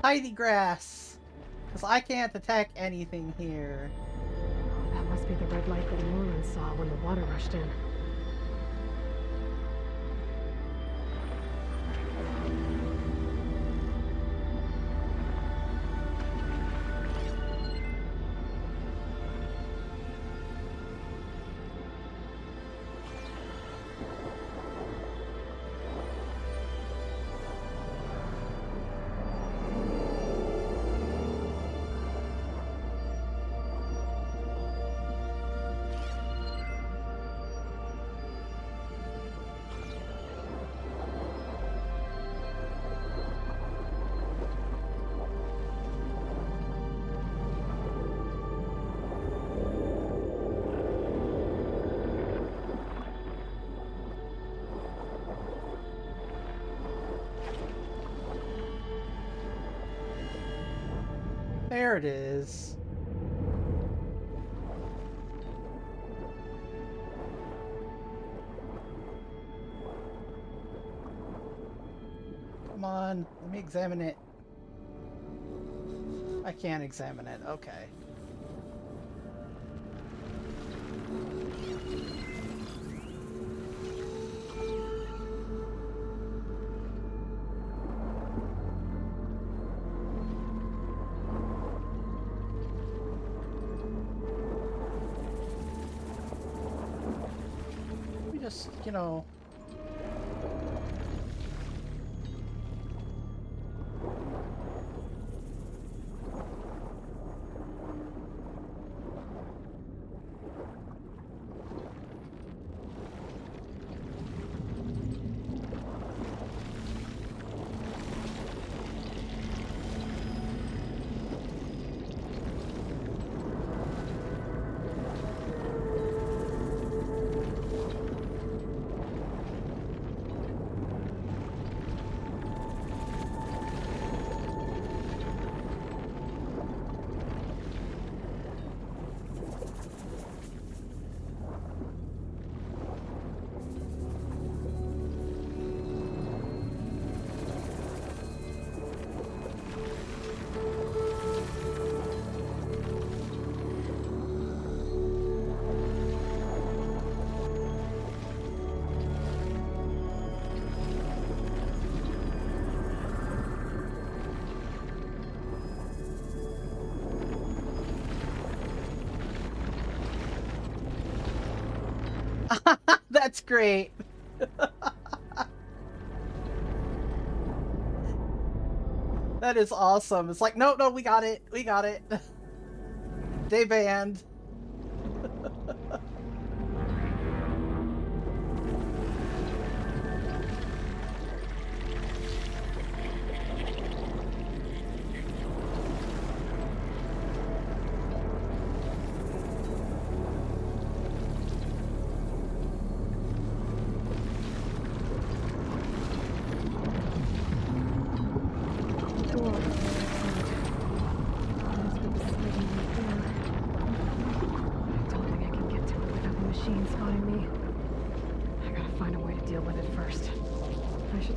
Heidi grass! Because I can't attack anything here. That must be the red light that Morlun saw when the water rushed in. There it is. Come on, let me examine it. I can't examine it. Okay. Let me just, you know... That's great. That is awesome. It's like, no, no, we got it. We got it. They banned.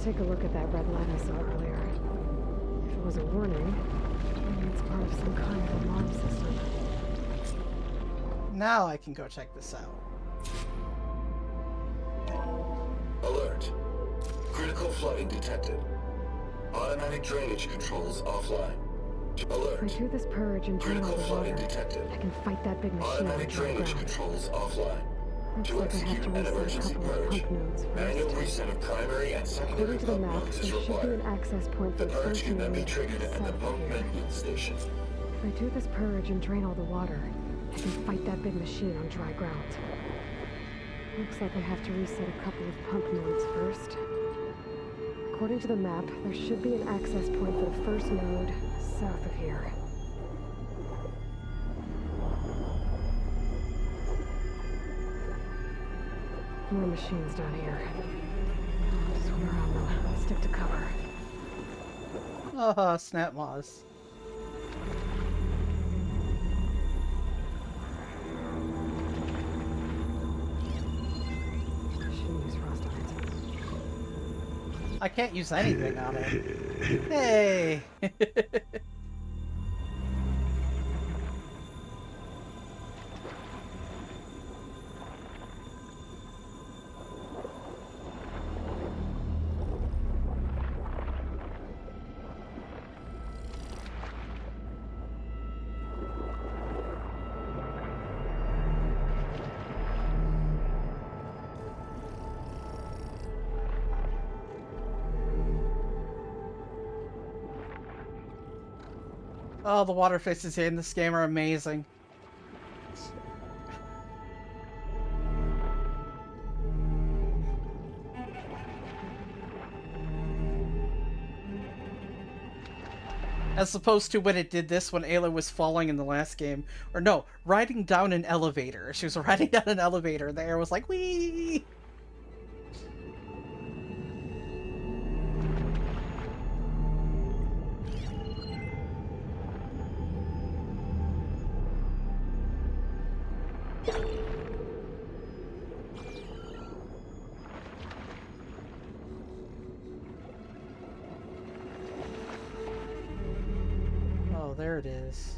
Take a look at that red light I saw earlier. If it was a warning, maybe it's part of some kind of alarm system. Now I can go check this out. Alert. Critical flooding detected. Automatic drainage controls offline. Alert. If I do this purge and drain all the water, detected. I can fight that big machine Automatic drainage controls offline. Looks To like I have execute to an reset a emergency couple of purge, pump nodes manual first. reset of primary and secondary According to the pump map, nodes there is should be required. an access point for The the purge first can then be node triggered at the south pump of here. maintenance station. If I do this purge and drain all the water, I can fight that big machine on dry ground. Looks like I have to reset a couple of pump nodes first. According to the map, there should be an access point for the first node south of here. More machines down here. I'll swim around them. Stick to cover. Snap Moss. Shouldn't use frost on it. I can't use anything on it. Hey! Oh, the water faces in this game are amazing. As opposed to when it did this when Ayla was falling in the last game. Or no, riding down an elevator. She was riding down an elevator and the air was like, whee! Oh, there it is.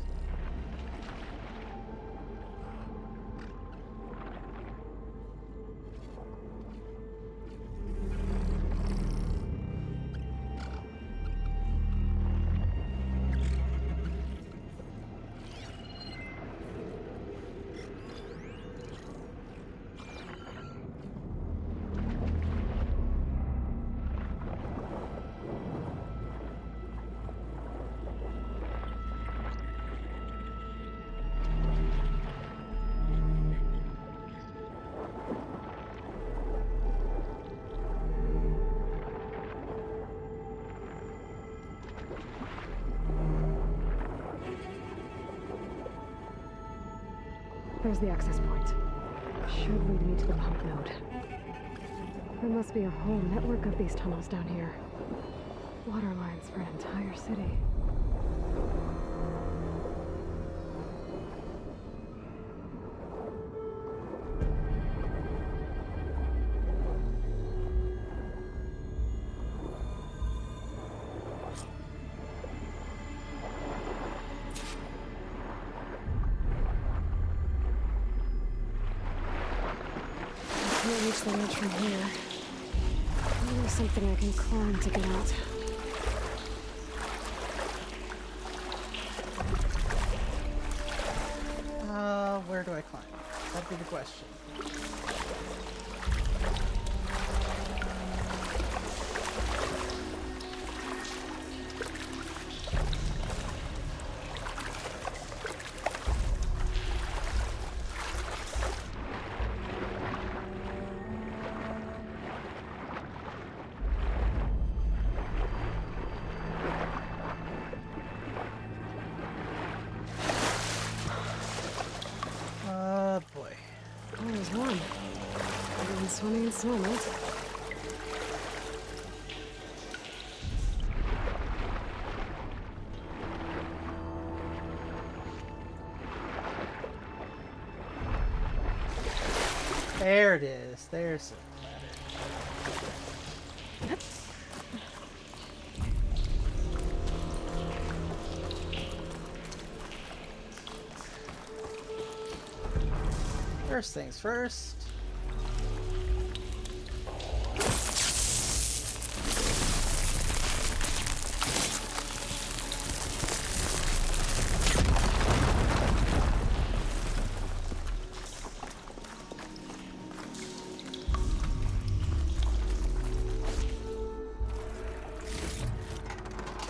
There's the access point. Should lead me to the pump node. There must be a whole network of these tunnels down here. Water lines for an entire city. Reach the ledge from here. Maybe there's something I can climb to get out. Where do I climb? That'd be the question. Boy. Oh, there's one. Better than swimming in snow, mate. There it is. There's it. First things first.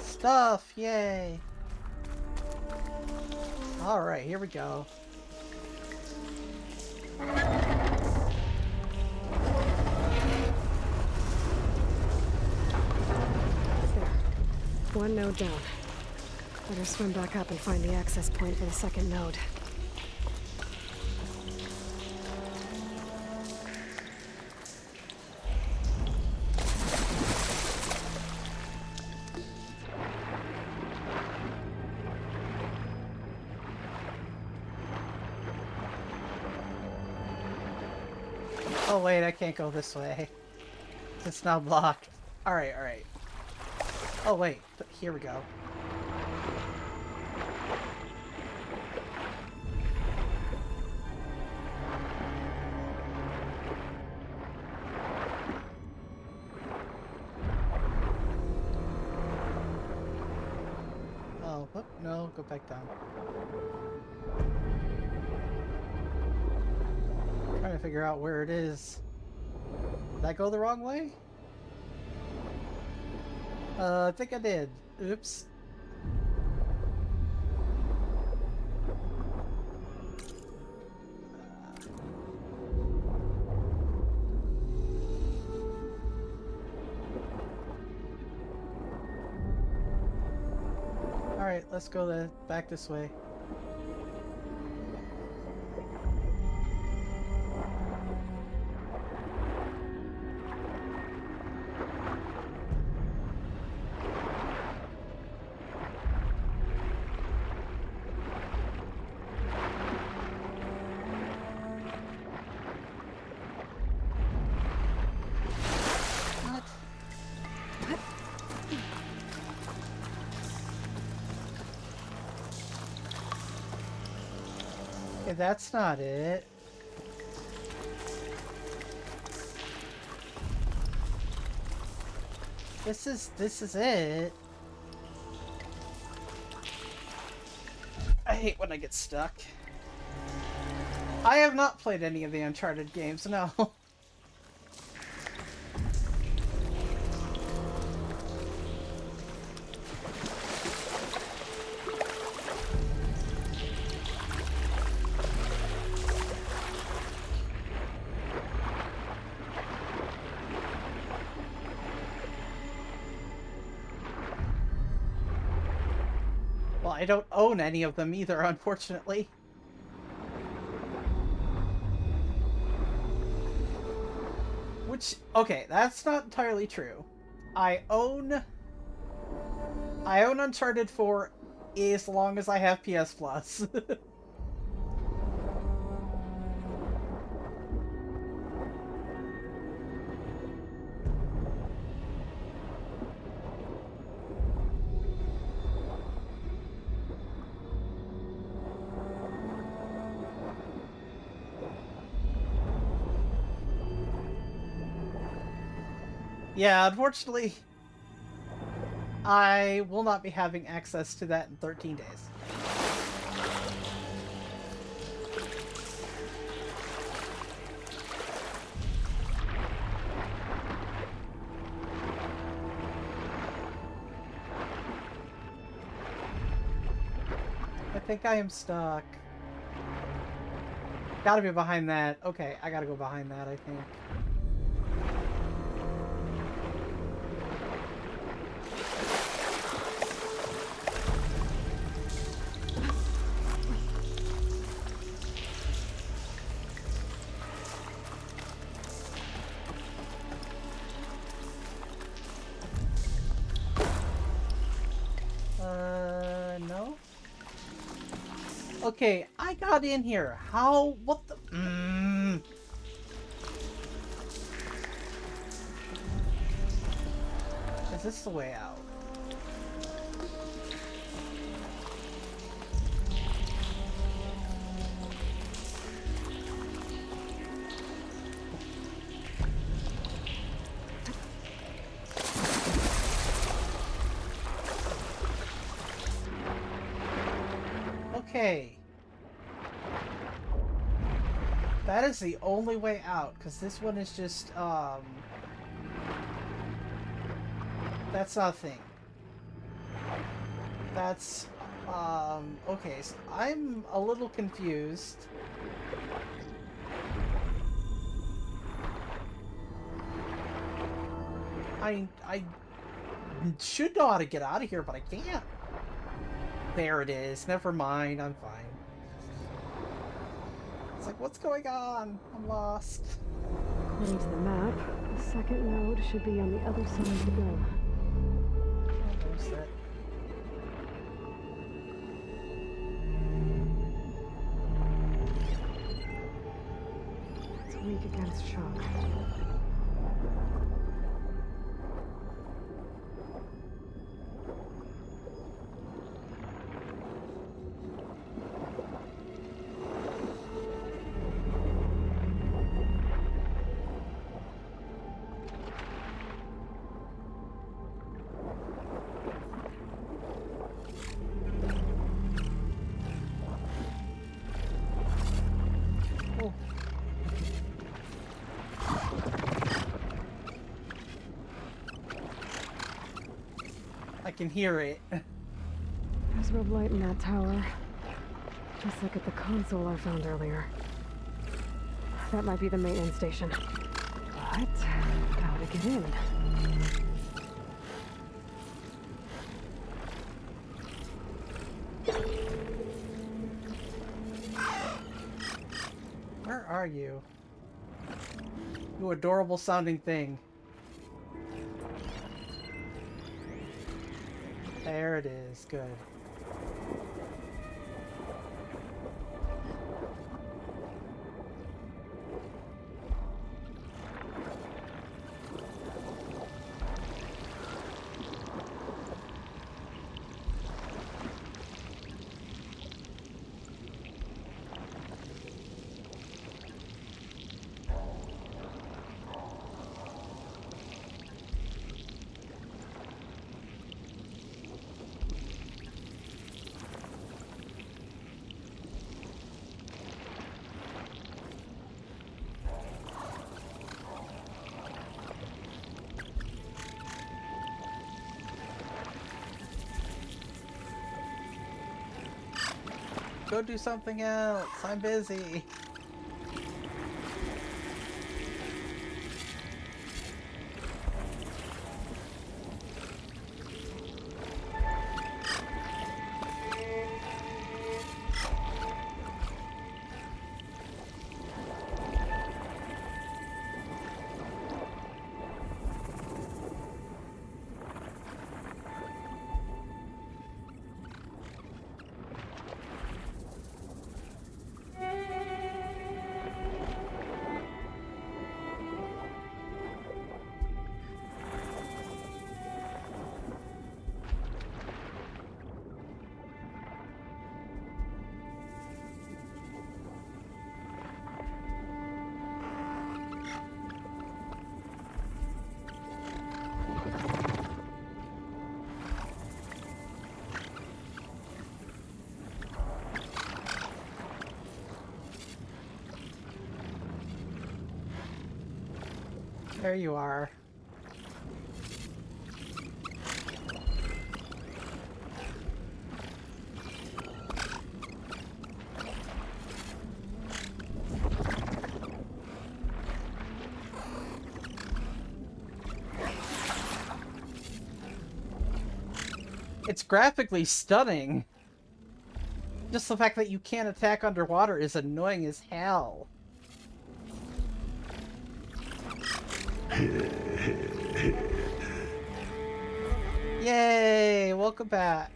Stuff, yay! Alright, here we go. One node down. Better swim back up and find the access point for the second node. Oh wait, I can't go this way. It's now blocked. Alright, alright. Oh wait, here we go. Oh, whoop, no, go back down. Trying to figure out where it is. Did I go the wrong way? I think I did. Oops. Alright, let's go back this way. Okay, that's not it. This is it. I hate when I get stuck. I have not played any of the Uncharted games, no. Well, I don't own any of them either, unfortunately. Which, okay, that's not entirely true. I own Uncharted 4 as long as I have PS Plus. Yeah, unfortunately, I will not be having access to that in 13 days. I think I am stuck. Gotta be behind that. Okay, I gotta go behind that, I think. No? Okay, I got in here. How? What the? Is this the way out? Okay. That is the only way out, because this one is just, that's not a thing. That's, okay, so I'm a little confused. I should know how to get out of here, but I can't. There it is. Never mind. I'm fine. It's like, what's going on? I'm lost. According to the map, the second node should be on the other side of the bill. Where's that? It's weak against shock. I can hear it. There's red light in that tower. Just like at the console I found earlier. That might be the maintenance station. But, how to get in? Where are you? You adorable sounding thing. There it is. Good. go do something else. I'm busy. There you are. It's graphically stunning. Just the fact that you can't attack underwater is annoying as hell. Yay! Welcome back.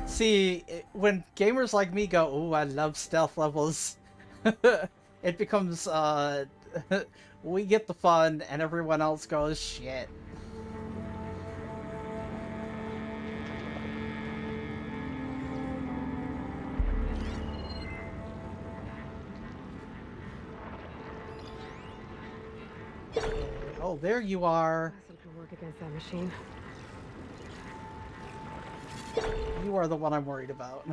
See, when gamers like me go, "Ooh, I love stealth levels," it becomes, we get the fun, and everyone else goes, shit. Oh, there you are. Something to work against that machine. You are the one I'm worried about.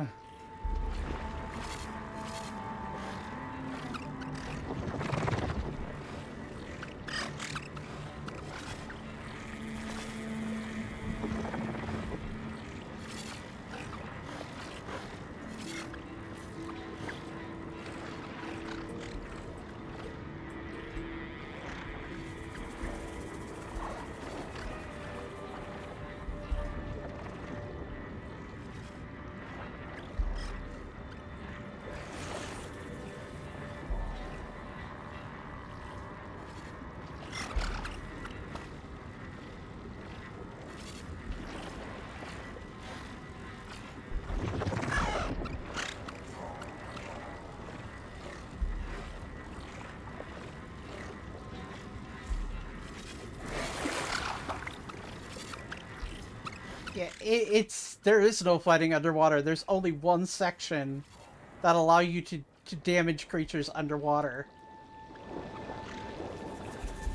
Yeah, there is no fighting underwater. There's only one section that allow you to damage creatures underwater.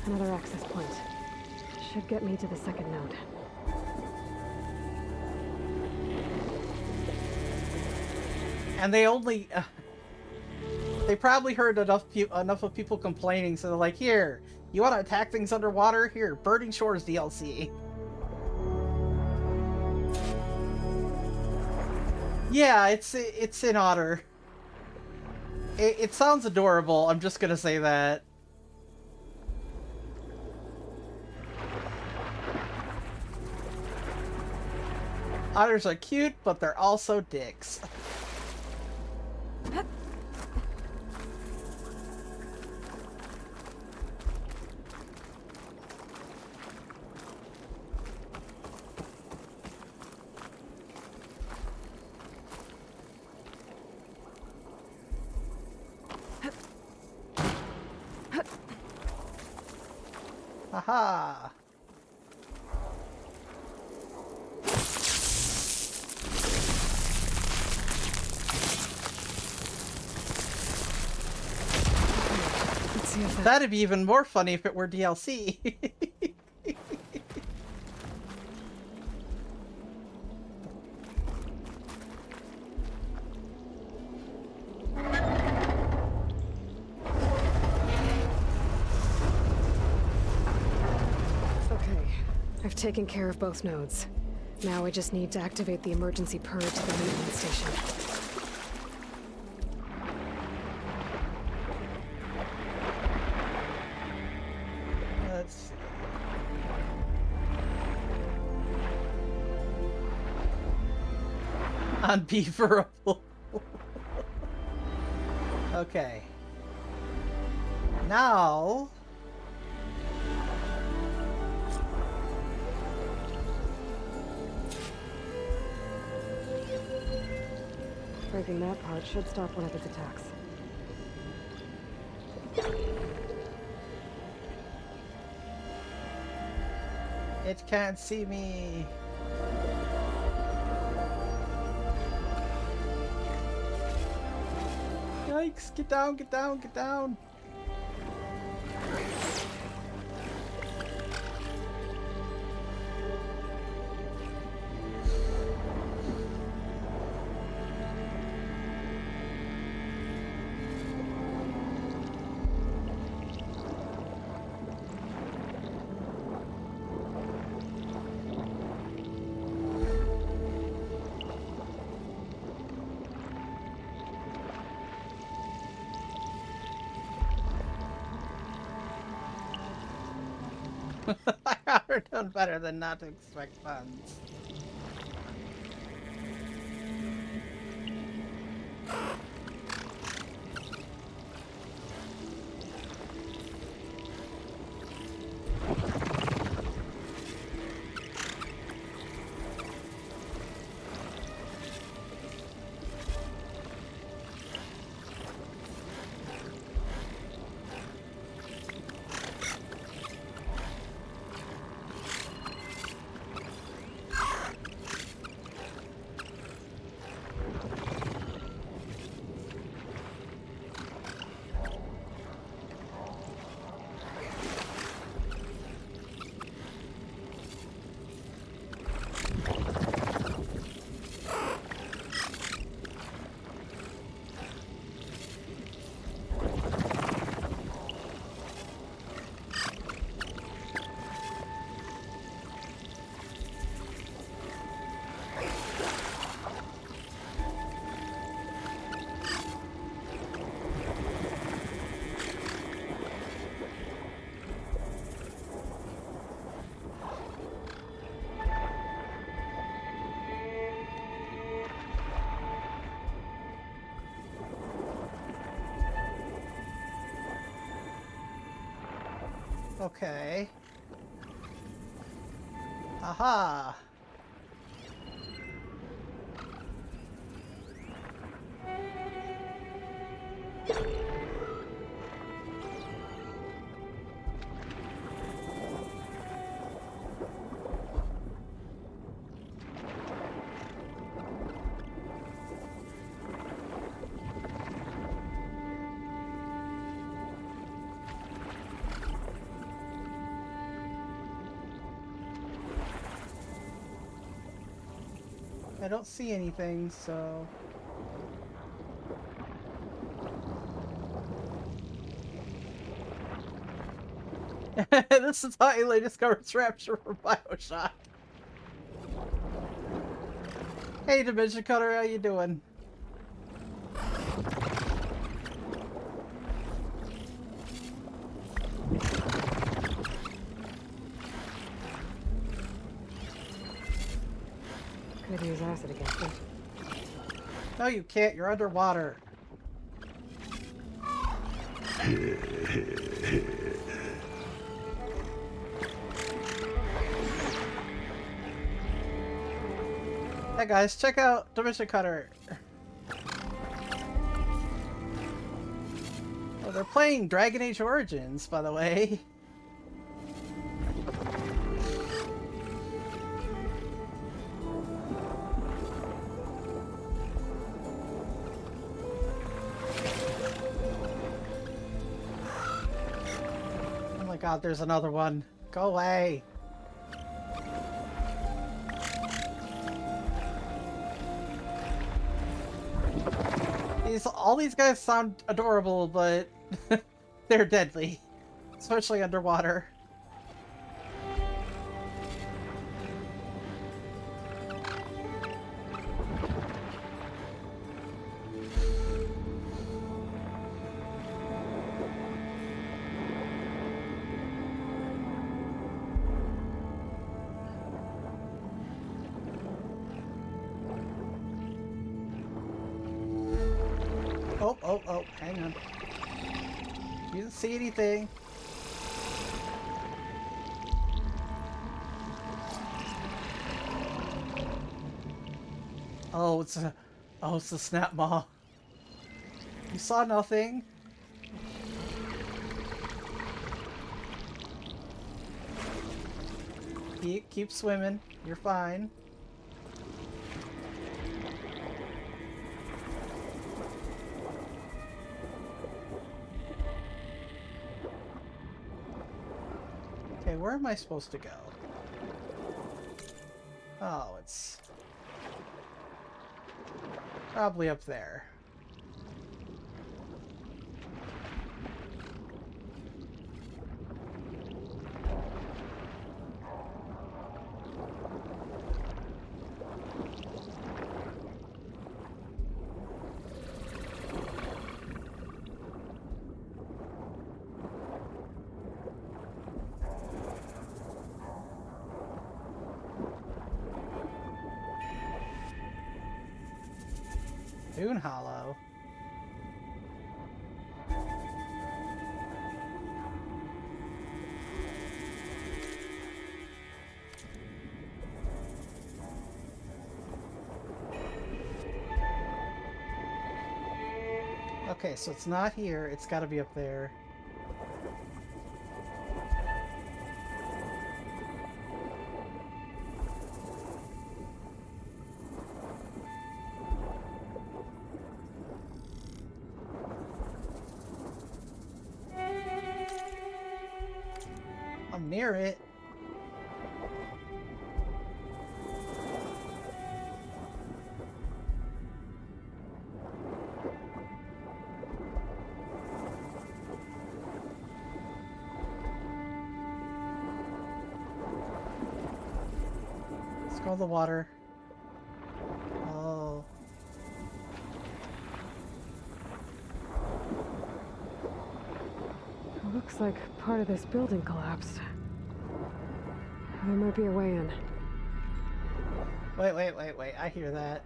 Another access point. Should get me to the second node. And they only... they probably heard enough of people complaining, so they're like, here, you want to attack things underwater? Here, Burning Shores DLC. Yeah, it's in Otter. It sounds adorable, I'm just gonna say that. Otters are cute, but they're also dicks. Aha! Let's see if That'd be even more funny if it were DLC. Okay, I've taken care of both nodes. Now I just need to activate the emergency purge at the maintenance station. Let's see. Unbeaverable. Okay. Now... Breaking that part should stop one of its attacks. It can't see me. Yikes, get down, get down, get down. I got her done better than not to expect funds. Okay. Aha! I don't see anything, so... This is how Aloy discovers Rapture from BioShock. Hey, Dimension Cutter, how you doing? Could use acid against it. No, you can't. You're underwater. Hey guys, check out Dimension Cutter. Oh, they're playing Dragon Age Origins, by the way. God, there's another one. Go away. All these guys sound adorable, but they're deadly. Especially underwater. Oh, hang on. You didn't see anything. Oh, it's a snap maw. You saw nothing. Keep swimming. You're fine. Okay, where am I supposed to go? Oh, it's probably up there. Dune Hollow. Okay, so it's not here. It's got to be up there. I'm near it. Let's go in the water. Oh. It looks like part of this building collapsed. There might be a way in. Wait. I hear that.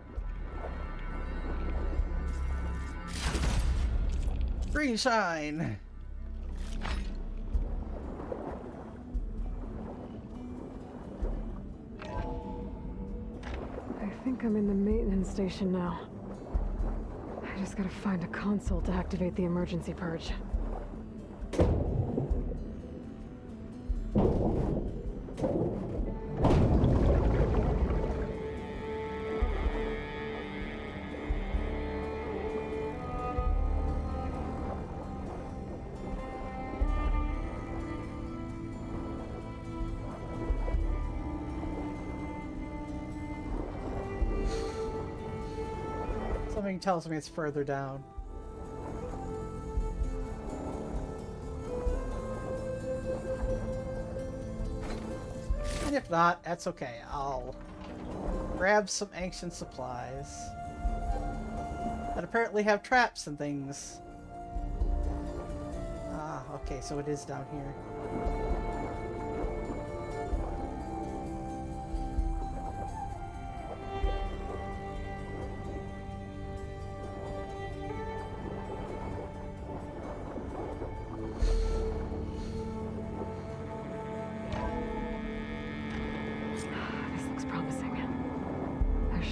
Green shine! I think I'm in the maintenance station now. I just gotta find a console to activate the emergency purge. Something tells me it's further down. And if not, that's okay. I'll grab some ancient supplies that apparently have traps and things. Ah, okay, so it is down here.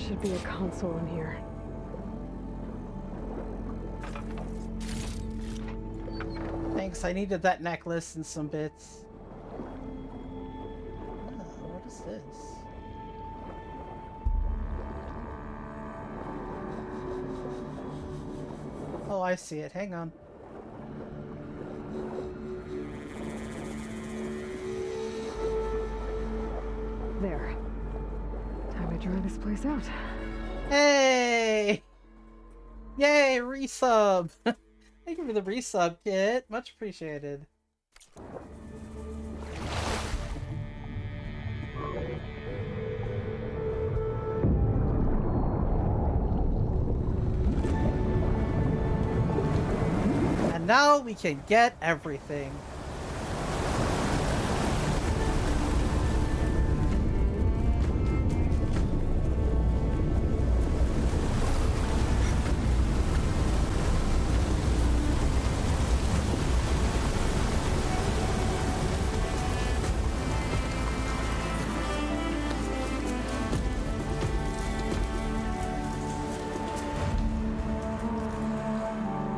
Should be a console in here. Thanks, I needed that necklace and some bits. What is this? Oh, I see it. Hang on. dry this place out. Hey! Yay, resub! Thank you for the resub, Kit. Much appreciated. And now we can get everything.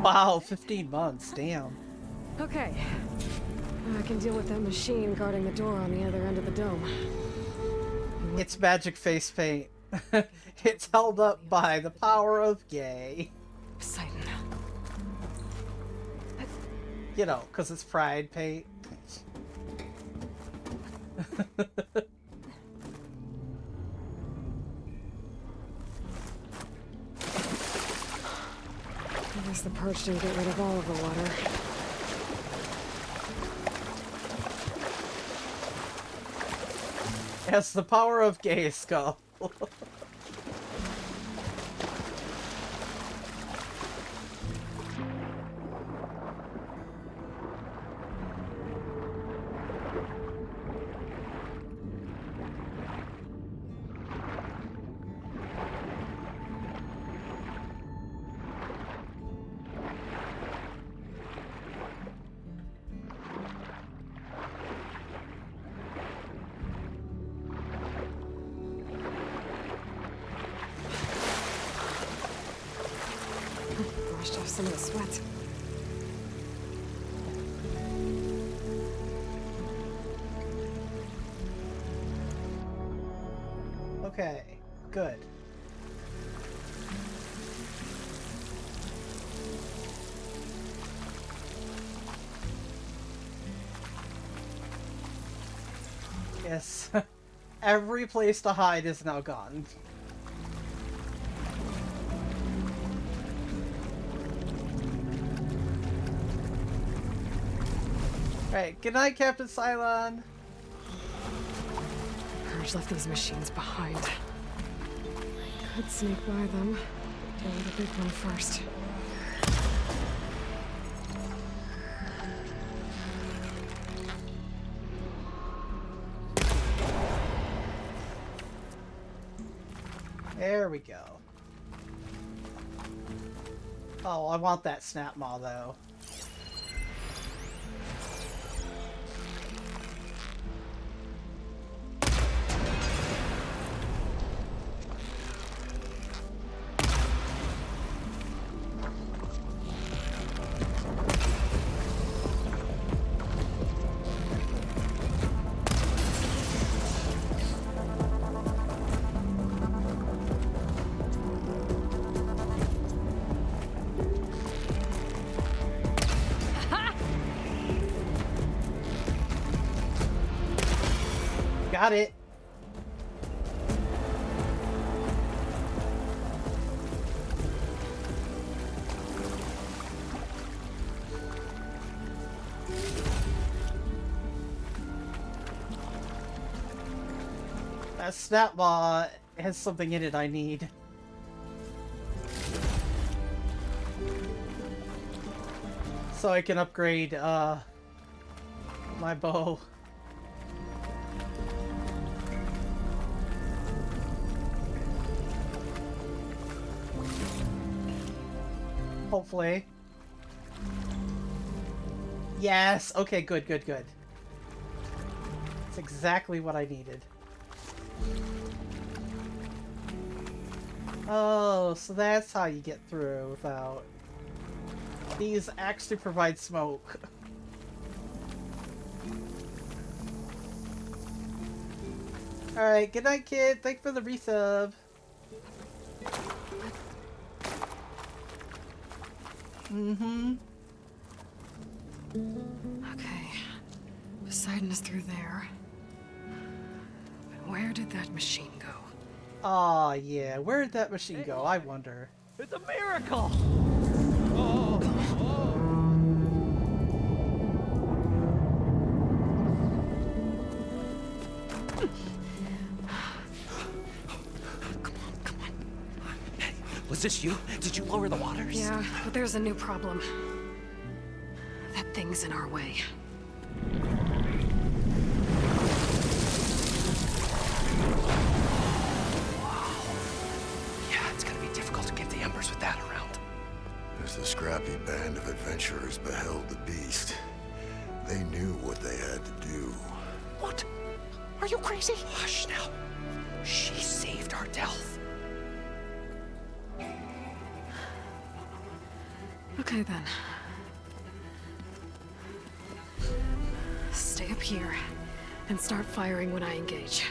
Wow, 15 months, damn. Okay. I can deal with that machine guarding the door on the other end of the dome. It's magic face paint. It's held up by the power of gay. Poseidon. You know, because it's pride paint. I guess the purge didn't get rid of all of the water. Yes, the power of gay skull. Brushed off some of the sweat. Okay, good. Yes, every place to hide is now gone. Alright, good night, Captain Cylon. Purge left these machines behind. Could sneak by them. Deal with the big one first. There we go. Oh, I want that snap maw though. Got it. That snap maw has something in it I need. So I can upgrade my bow. Hopefully. Yes! Okay, good, good, good. That's exactly what I needed. Oh, so that's how you get through without... These actually provide smoke. Alright, good night, kid. Thanks for the resub. Mm-hmm. Okay. Poseidon is through there. But where did that machine go? Aw, yeah. Where did that machine go? I wonder. It's a miracle! Was this you? Did you lower the waters? Yeah, but there's a new problem. That thing's in our way. Yeah, it's gonna be difficult to get the embers with that around. As the scrappy band of adventurers beheld the beast, they knew what they had to do. What? Are you crazy? Hush now. She saved our Delph. Okay then. Stay up here and start firing when I engage.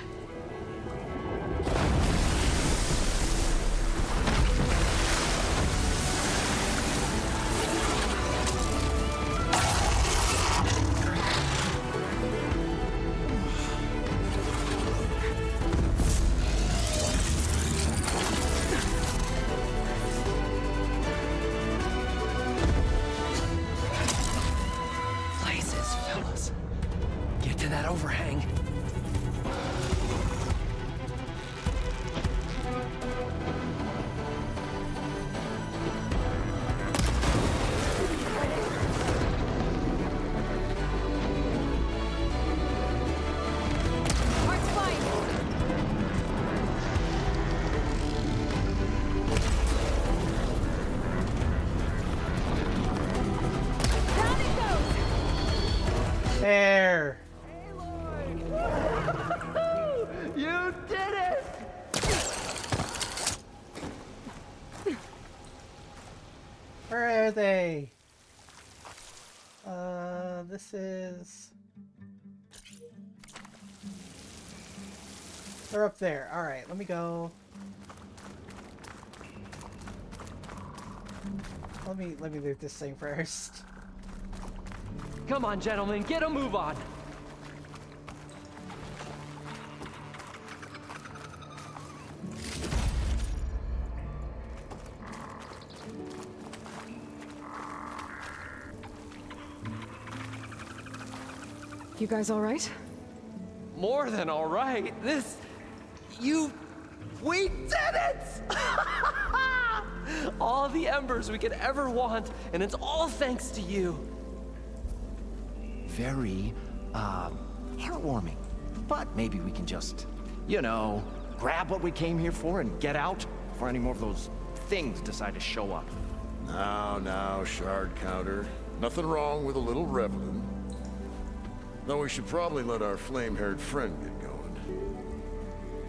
Blazes, fellas. Get to that overhang. There. You did it! Where are they? This is... They're up there. Alright, let me go. Let me loot this thing first. Come on, gentlemen, get a move on. You guys all right? More than all right. We did it! All the embers we could ever want, and it's all thanks to you. Very, heartwarming. But maybe we can just, you know, grab what we came here for and get out before any more of those things decide to show up. Now, shard counter. Nothing wrong with a little reveling. Though we should probably let our flame-haired friend get going.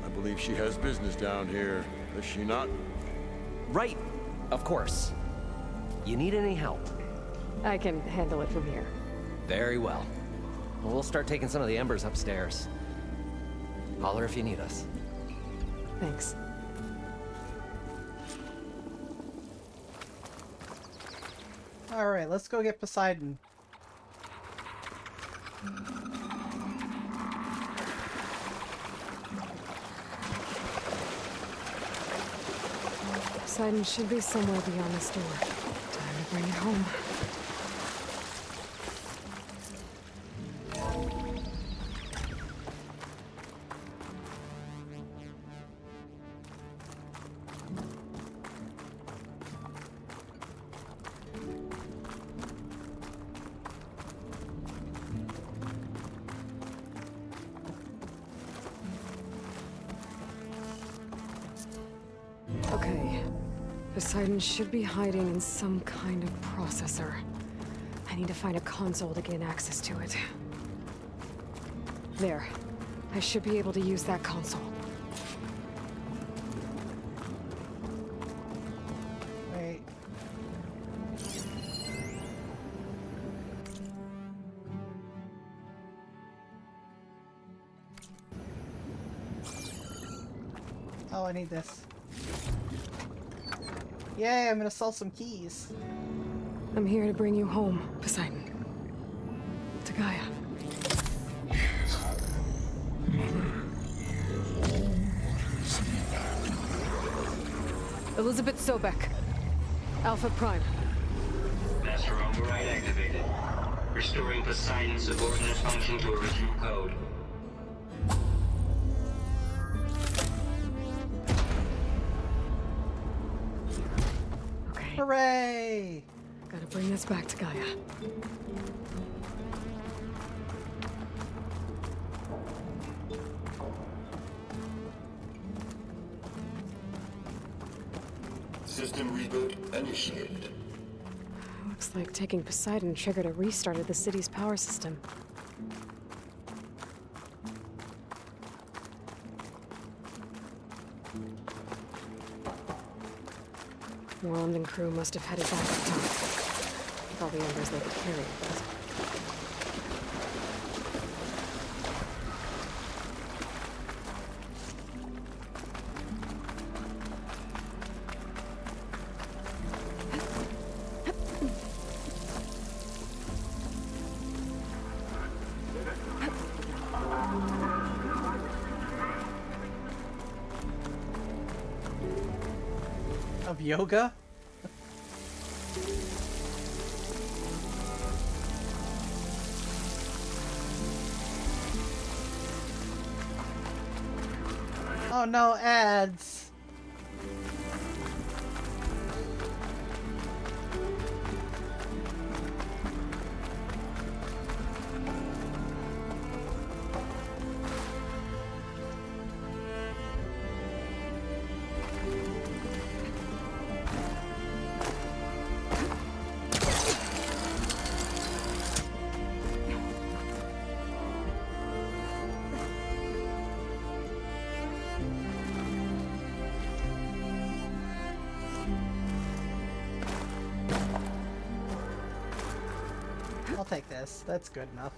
I believe she has business down here, does she not? Right, of course. You need any help? I can handle it from here. Very well. We'll start taking some of the embers upstairs. Holler if you need us. Thanks. Alright, let's go get Poseidon. Poseidon should be somewhere beyond this door. Time to bring it home. Okay. Poseidon should be hiding in some kind of processor. I need to find a console to gain access to it. There. I should be able to use that console. Wait. Oh, I need this. Yay, I'm gonna sell some keys. I'm here to bring you home, Poseidon. To Gaia. Mother, you always knew Elizabeth Sobek. Alpha Prime. Master override activated. Restoring Poseidon's subordinate function to original code. Okay. Hooray! Gotta bring this back to Gaia. System reboot initiated. Looks like taking Poseidon triggered a restart of the city's power system. Moreland and crew must have headed back up top. With all the embers they could carry, but... Of yoga? Oh no, ads. I'll take this. That's good enough.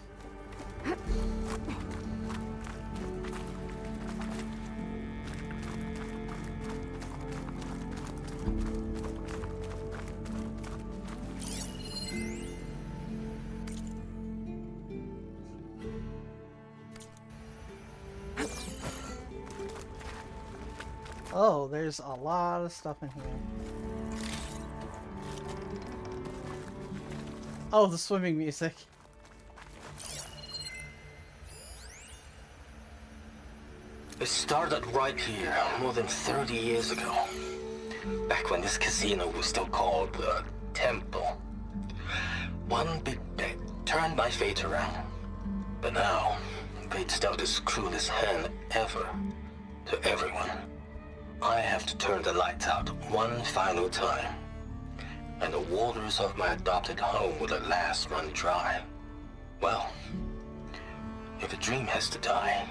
Oh, there's a lot of stuff in here. Oh, the swimming music. It started right here, more than 30 years ago. Back when this casino was still called the Temple. One big bet turned my fate around. But now, fate's dealt this cruelest hand ever to everyone. I have to turn the lights out one final time. And the waters of my adopted home will at last run dry. Well, if a dream has to die,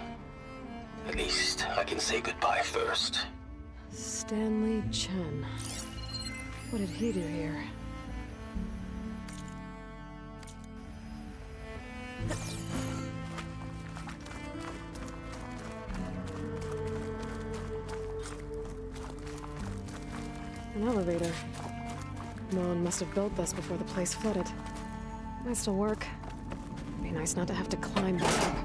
at least I can say goodbye first. Stanley Chen. What did he do here? An elevator. Moreland must have built this before the place flooded. Might still work. Be nice not to have to climb back up.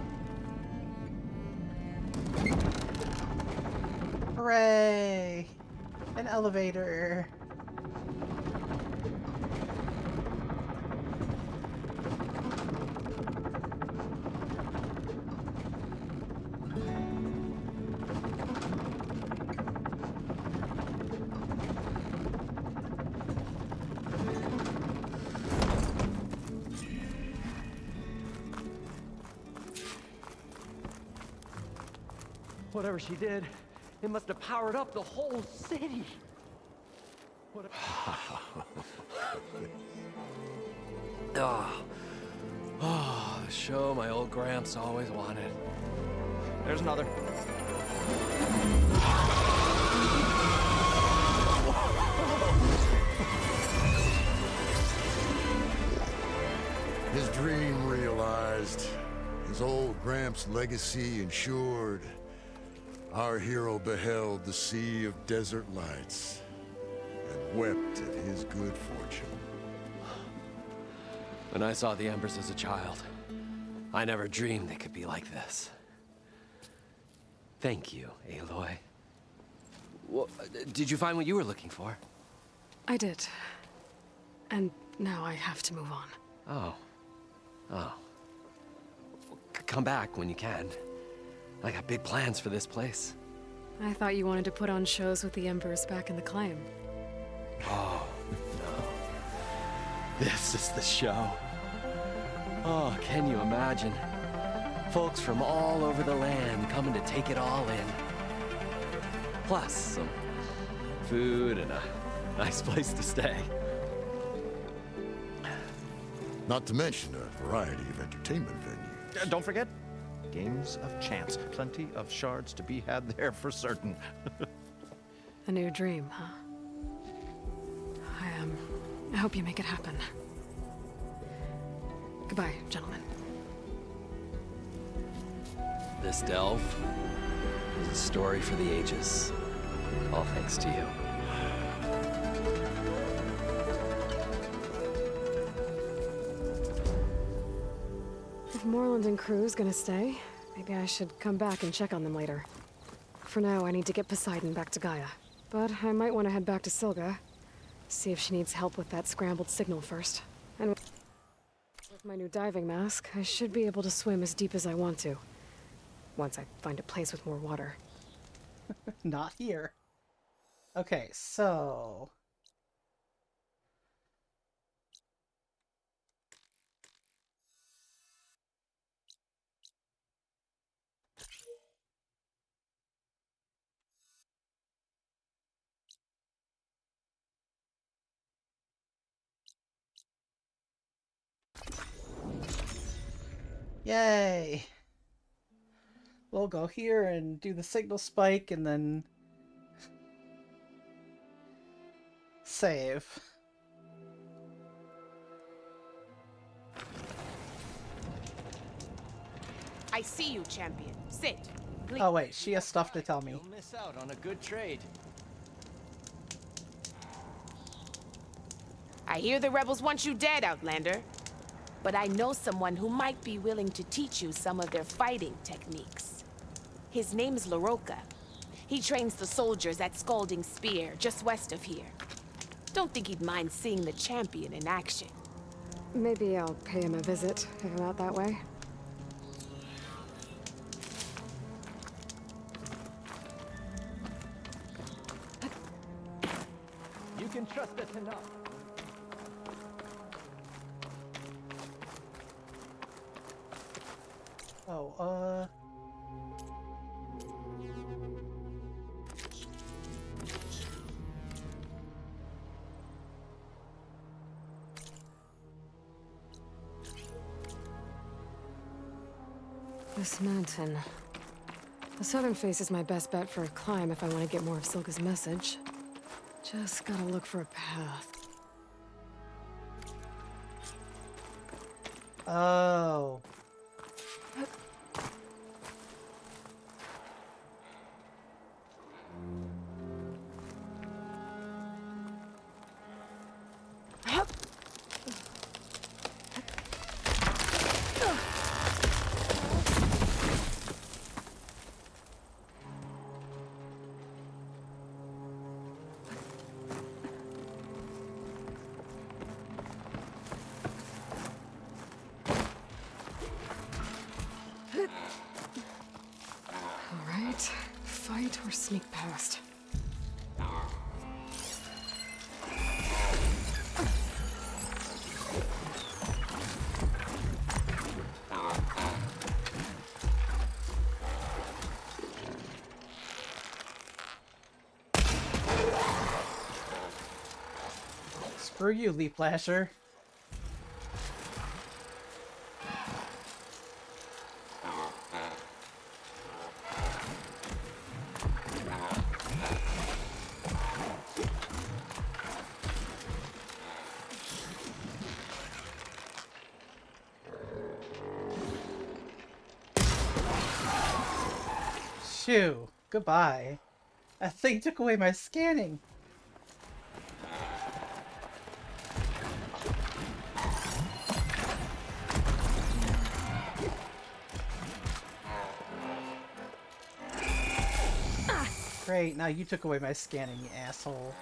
Hooray! An elevator. Whatever she did, it must have powered up the whole city. Oh, the show my old Gramps always wanted. There's another. His dream realized. His old Gramps' legacy ensured. Our hero beheld the sea of desert lights and wept at his good fortune. When I saw the embers as a child, I never dreamed they could be like this. Thank you, Aloy. Well, did you find what you were looking for? I did. And now I have to move on. Oh. Oh. Come back when you can. I got big plans for this place. I thought you wanted to put on shows with the Embers back in the Claim. Oh, no. This is the show. Oh, can you imagine? Folks from all over the land coming to take it all in. Plus some food and a nice place to stay. Not to mention a variety of entertainment venues. Don't forget, games of chance. Plenty of shards to be had there for certain. A new dream, huh? I hope you make it happen. Goodbye, gentlemen. This delve is a story for the ages. All thanks to you. If Moreland and crew's gonna stay, maybe I should come back and check on them later. For now, I need to get Poseidon back to Gaia. But I might want to head back to Silga, see if she needs help with that scrambled signal first. And with my new diving mask, I should be able to swim as deep as I want to. Once I find a place with more water. Not here. Okay, so... Yay! We'll go here and do the signal spike and then save. I see you, champion. Sit. Oh wait, she has stuff to tell me. You'll miss out on a good trade. I hear the rebels want you dead, Outlander. But I know someone who might be willing to teach you some of their fighting techniques. His name's Laroka. He trains the soldiers at Scalding Spear, just west of here. Don't think he'd mind seeing the champion in action. Maybe I'll pay him a visit if I'm out that way. You can trust us enough. Oh, This mountain. The southern face is my best bet for a climb if I want to get more of Silga's message. Just gotta look for a path. Oh. Alright, fight or sneak past. Screw you, Leap Lasher. Shoo, goodbye. That thing took away my scanning. Great, now you took away my scanning, you asshole.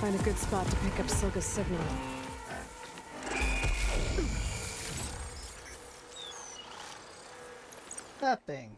Find a good spot to pick up Silga's signal. That thing.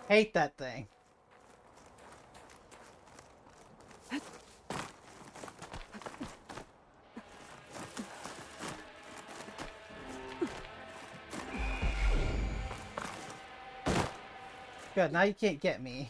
Hate that thing. Good, now you can't get me.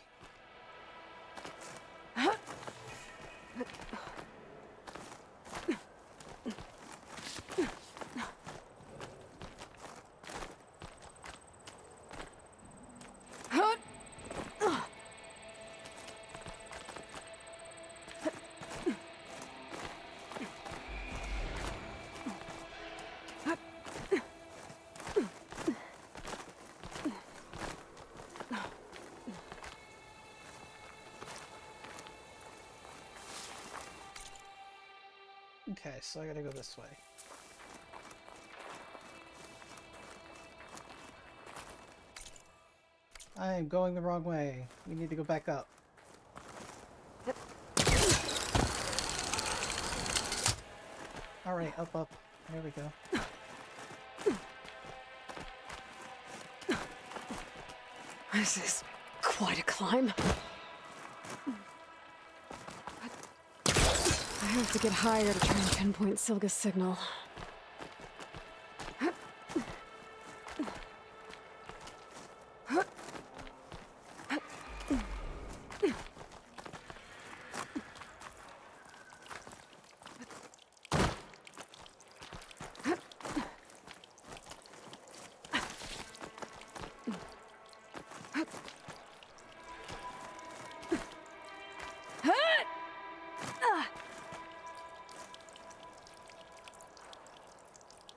Okay, so I gotta go this way. I am going the wrong way. We need to go back up. Alright, up, up. There we go. This is quite a climb. I have to get higher to try and pinpoint Silga's signal.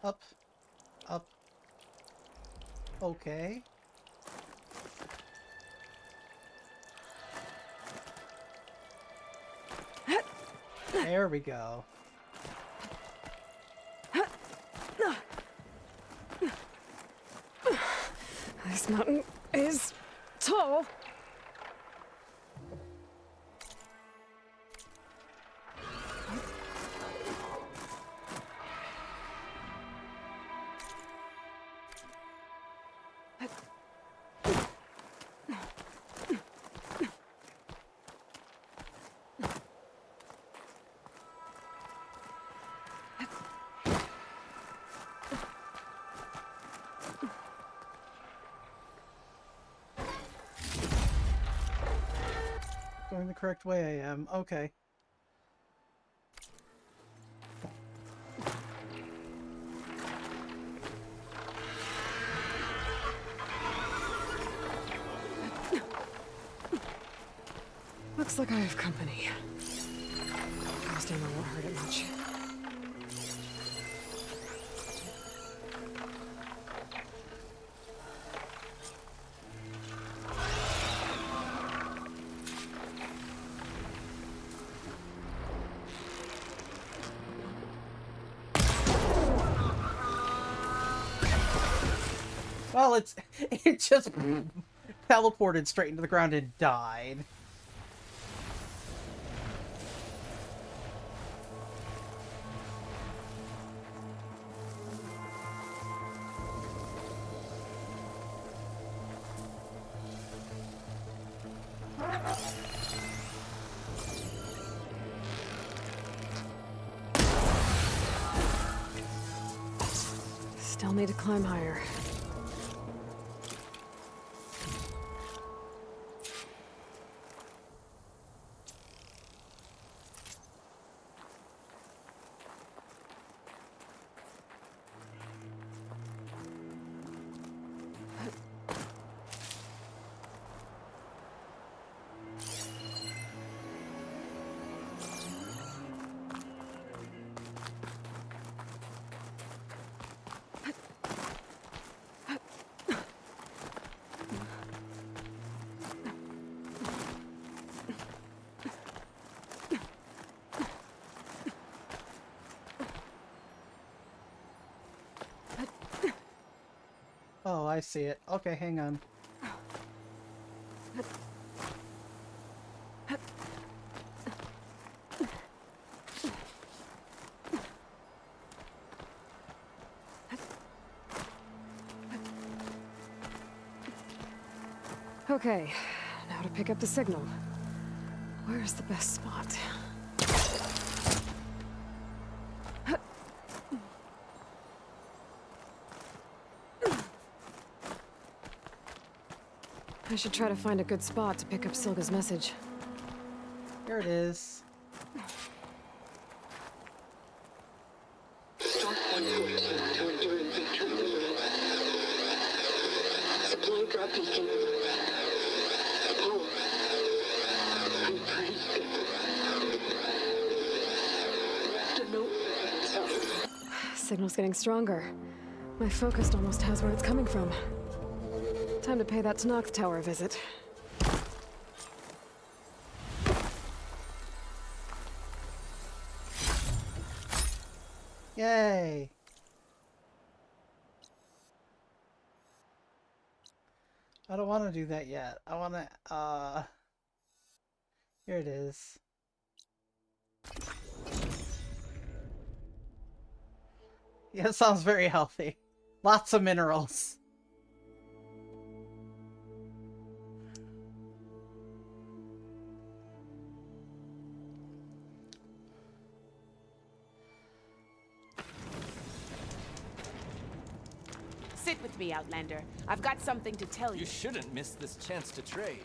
Up. Up. Okay. There we go. This mountain is tall. Going the correct way I am. Okay. Looks like I have company. This ammo won't hurt it much. Well, it just teleported straight into the ground and died. Still need to climb higher. Oh, I see it. Okay, hang on. Okay, now to pick up the signal. Where's the best spot? I should try to find a good spot to pick up Silga's message. Here it is. Supply drop beacon. Signal's getting stronger. My focus almost has where it's coming from. Time to pay that Tenakth Tower a visit. Yay! I don't want to do that yet. I want to, here it is. Yeah, it sounds very healthy. Lots of minerals. Sit with me, Outlander. I've got something to tell you. You shouldn't miss this chance to trade.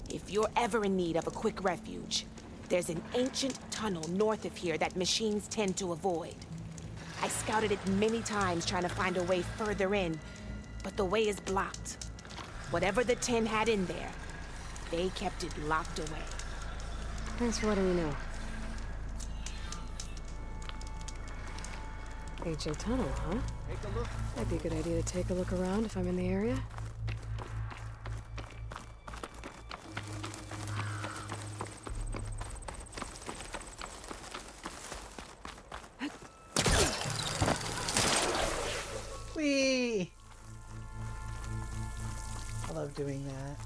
If you're ever in need of a quick refuge, there's an ancient tunnel north of here that machines tend to avoid. I scouted it many times trying to find a way further in, but the way is blocked. Whatever the Ten had in there, they kept it locked away. Thanks for letting me know. Ancient tunnel, huh? Take a look. Might be a good idea to take a look around if I'm in the area. Whee! I love doing that.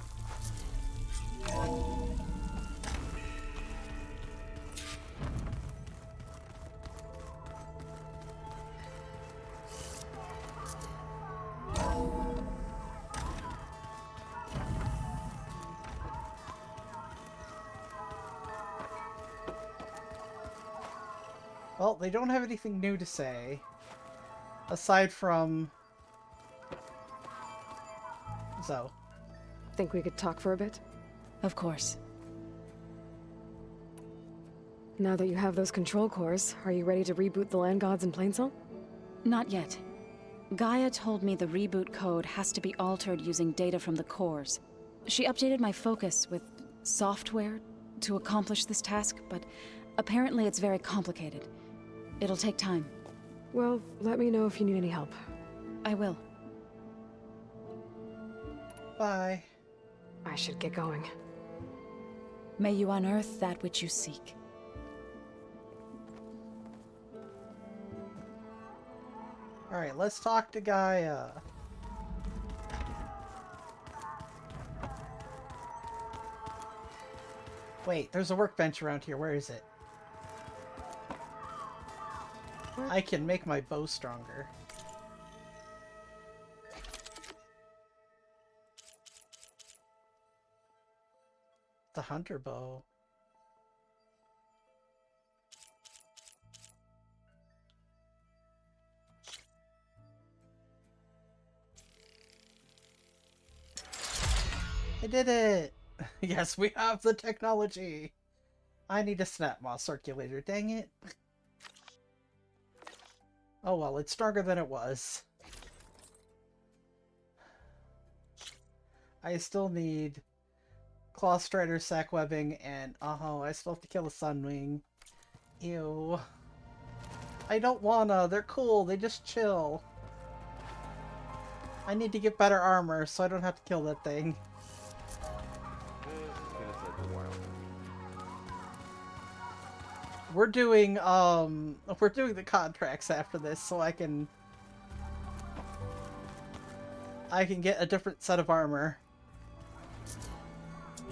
Well, they don't have anything new to say. Aside from... Zoe. Think we could talk for a bit? Of course. Now that you have those control cores, are you ready to reboot the land gods in Plainsong? Not yet. Gaia told me the reboot code has to be altered using data from the cores. She updated my focus with software to accomplish this task, but apparently it's very complicated. It'll take time. Well, let me know if you need any help. I will. Bye. I should get going. May you unearth that which you seek. Alright, let's talk to Gaia. Wait, there's a workbench around here. Where is it? I can make my bow stronger. The hunter bow. I did it! Yes, we have the technology! I need a snap moss circulator, dang it. Oh well, it's stronger than it was. I still need Claw Strider, Sack Webbing, and I still have to kill a Sunwing. Ew. I don't wanna, they're cool, they just chill. I need to get better armor so I don't have to kill that thing. We're doing the contracts after this so I can get a different set of armor.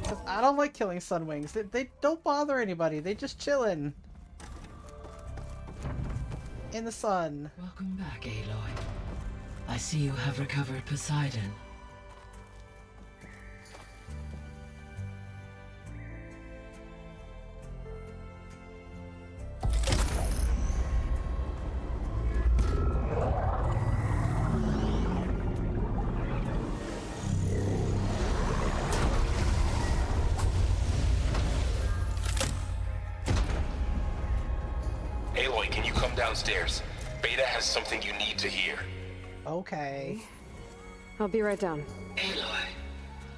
'Cause I don't like killing Sunwings. They don't bother anybody. They just chillin' in the sun. Welcome back, Aloy. I see you have recovered Poseidon. Aloy, can you come downstairs? Beta has something you need to hear. Okay. I'll be right down. Aloy,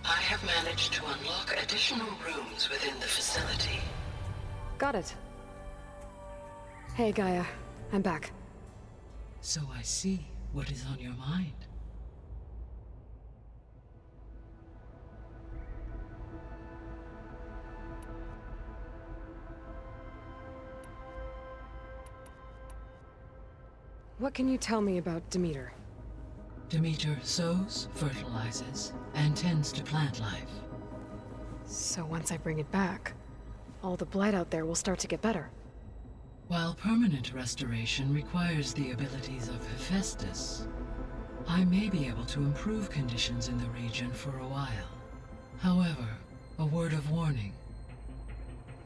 I have managed to unlock additional rooms within the facility. Got it. Hey, Gaia. I'm back. So I see what is on your mind. What can you tell me about Demeter? Demeter sows, fertilizes, and tends to plant life. So once I bring it back, all the blight out there will start to get better. While permanent restoration requires the abilities of Hephaestus, I may be able to improve conditions in the region for a while. However, a word of warning.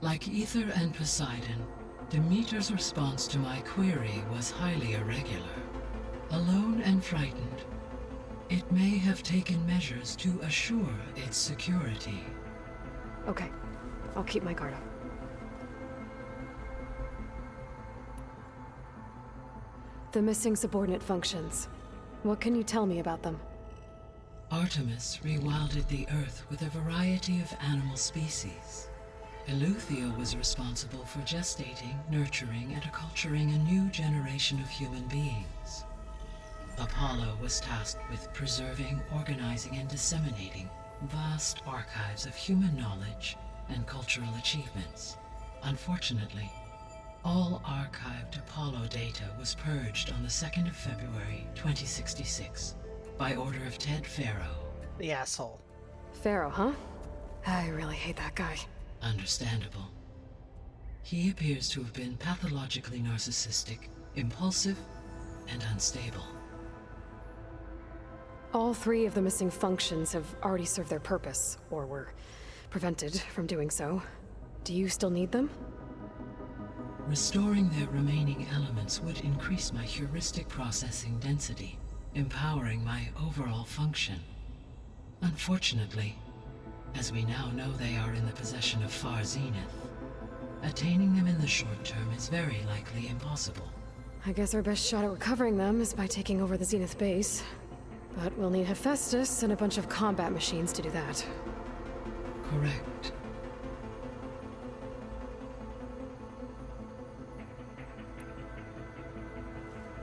Like Aether and Poseidon, Demeter's response to my query was highly irregular. Alone and frightened, it may have taken measures to assure its security. Okay, I'll keep my guard up. The missing subordinate functions. What can you tell me about them? Artemis rewilded the Earth with a variety of animal species. Eleuthia was responsible for gestating, nurturing, and acculturating a new generation of human beings. Apollo was tasked with preserving, organizing, and disseminating vast archives of human knowledge and cultural achievements. Unfortunately, all archived Apollo data was purged on the 2nd of February, 2066, by order of Ted Faro. The asshole. Faro, huh? I really hate that guy. Understandable. He appears to have been pathologically narcissistic, impulsive, and unstable. All 3 of the missing functions have already served their purpose, or were prevented from doing so. Do you still need them? Restoring their remaining elements would increase my heuristic processing density, empowering my overall function. Unfortunately, as we now know they are in the possession of Far Zenith, attaining them in the short term is very likely impossible. I guess our best shot at recovering them is by taking over the Zenith base. But we'll need Hephaestus and a bunch of combat machines to do that. Correct.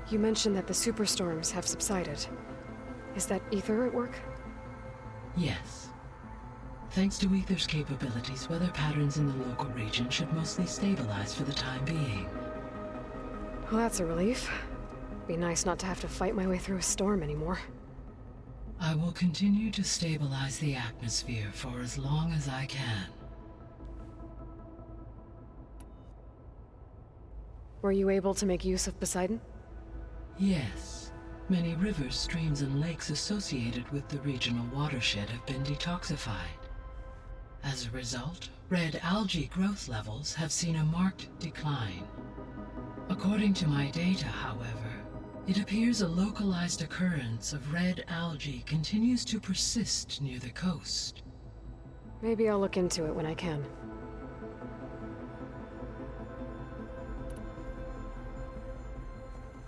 You mentioned that the superstorms have subsided. Is that Aether at work? Yes. Thanks to Aether's capabilities, weather patterns in the local region should mostly stabilize for the time being. Well, that's a relief. Be nice not to have to fight my way through a storm anymore. I will continue to stabilize the atmosphere for as long as I can. Were you able to make use of Poseidon? Yes. Many rivers, streams, and lakes associated with the regional watershed have been detoxified. As a result, red algae growth levels have seen a marked decline. According to my data, however, it appears a localized occurrence of red algae continues to persist near the coast. Maybe I'll look into it when I can.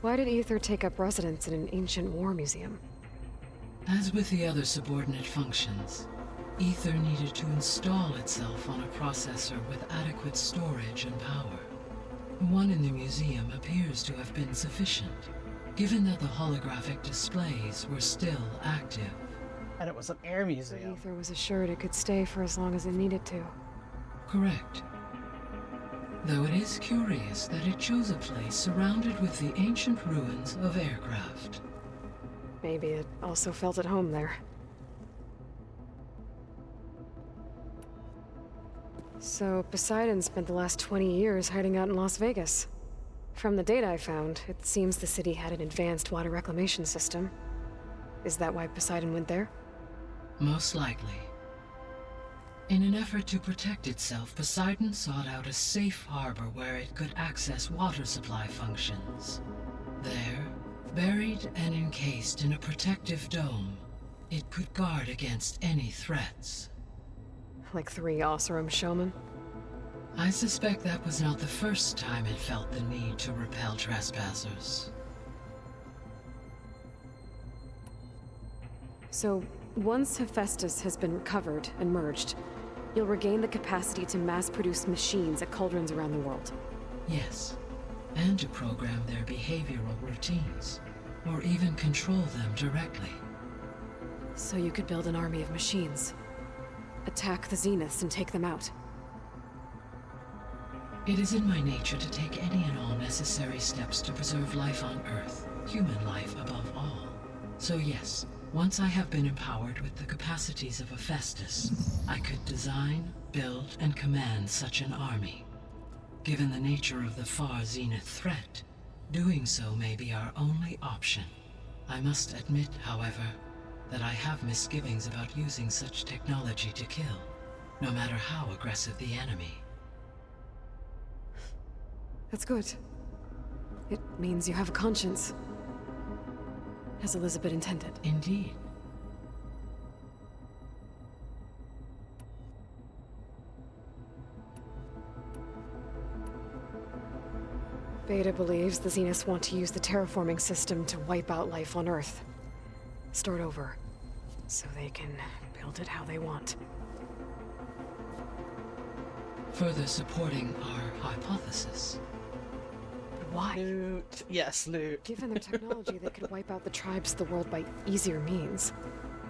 Why did Aether take up residence in an ancient war museum? As with the other subordinate functions, Aether needed to install itself on a processor with adequate storage and power. One in the museum appears to have been sufficient, given that the holographic displays were still active. And it was an air museum. Aether was assured it could stay for as long as it needed to. Correct. Though it is curious that it chose a place surrounded with the ancient ruins of aircraft. Maybe it also felt at home there. So Poseidon spent the last 20 years hiding out in Las Vegas. From the data I found, it seems the city had an advanced water reclamation system. Is that why Poseidon went there? Most likely. In an effort to protect itself, Poseidon sought out a safe harbor where it could access water supply functions. There, buried and encased in a protective dome, it could guard against any threats. Like 3 Oseram showmen? I suspect that was not the first time it felt the need to repel trespassers. So, once Hephaestus has been recovered and merged, you'll regain the capacity to mass-produce machines at cauldrons around the world. Yes, and to program their behavioral routines, or even control them directly. So you could build an army of machines. Attack the Zeniths and take them out. It is in my nature to take any and all necessary steps to preserve life on Earth, human life above all. So yes, once I have been empowered with the capacities of Hephaestus, I could design, build, and command such an army. Given the nature of the far Zenith threat, doing so may be our only option. I must admit, however, that I have misgivings about using such technology to kill, no matter how aggressive the enemy. That's good. It means you have a conscience. As Elizabeth intended. Indeed. Beta believes the Zeniths want to use the terraforming system to wipe out life on Earth. Start over, so they can build it how they want. Further supporting our hypothesis. Why? Loot. Yes, loot. Given their technology, they could wipe out the tribes of the world by easier means.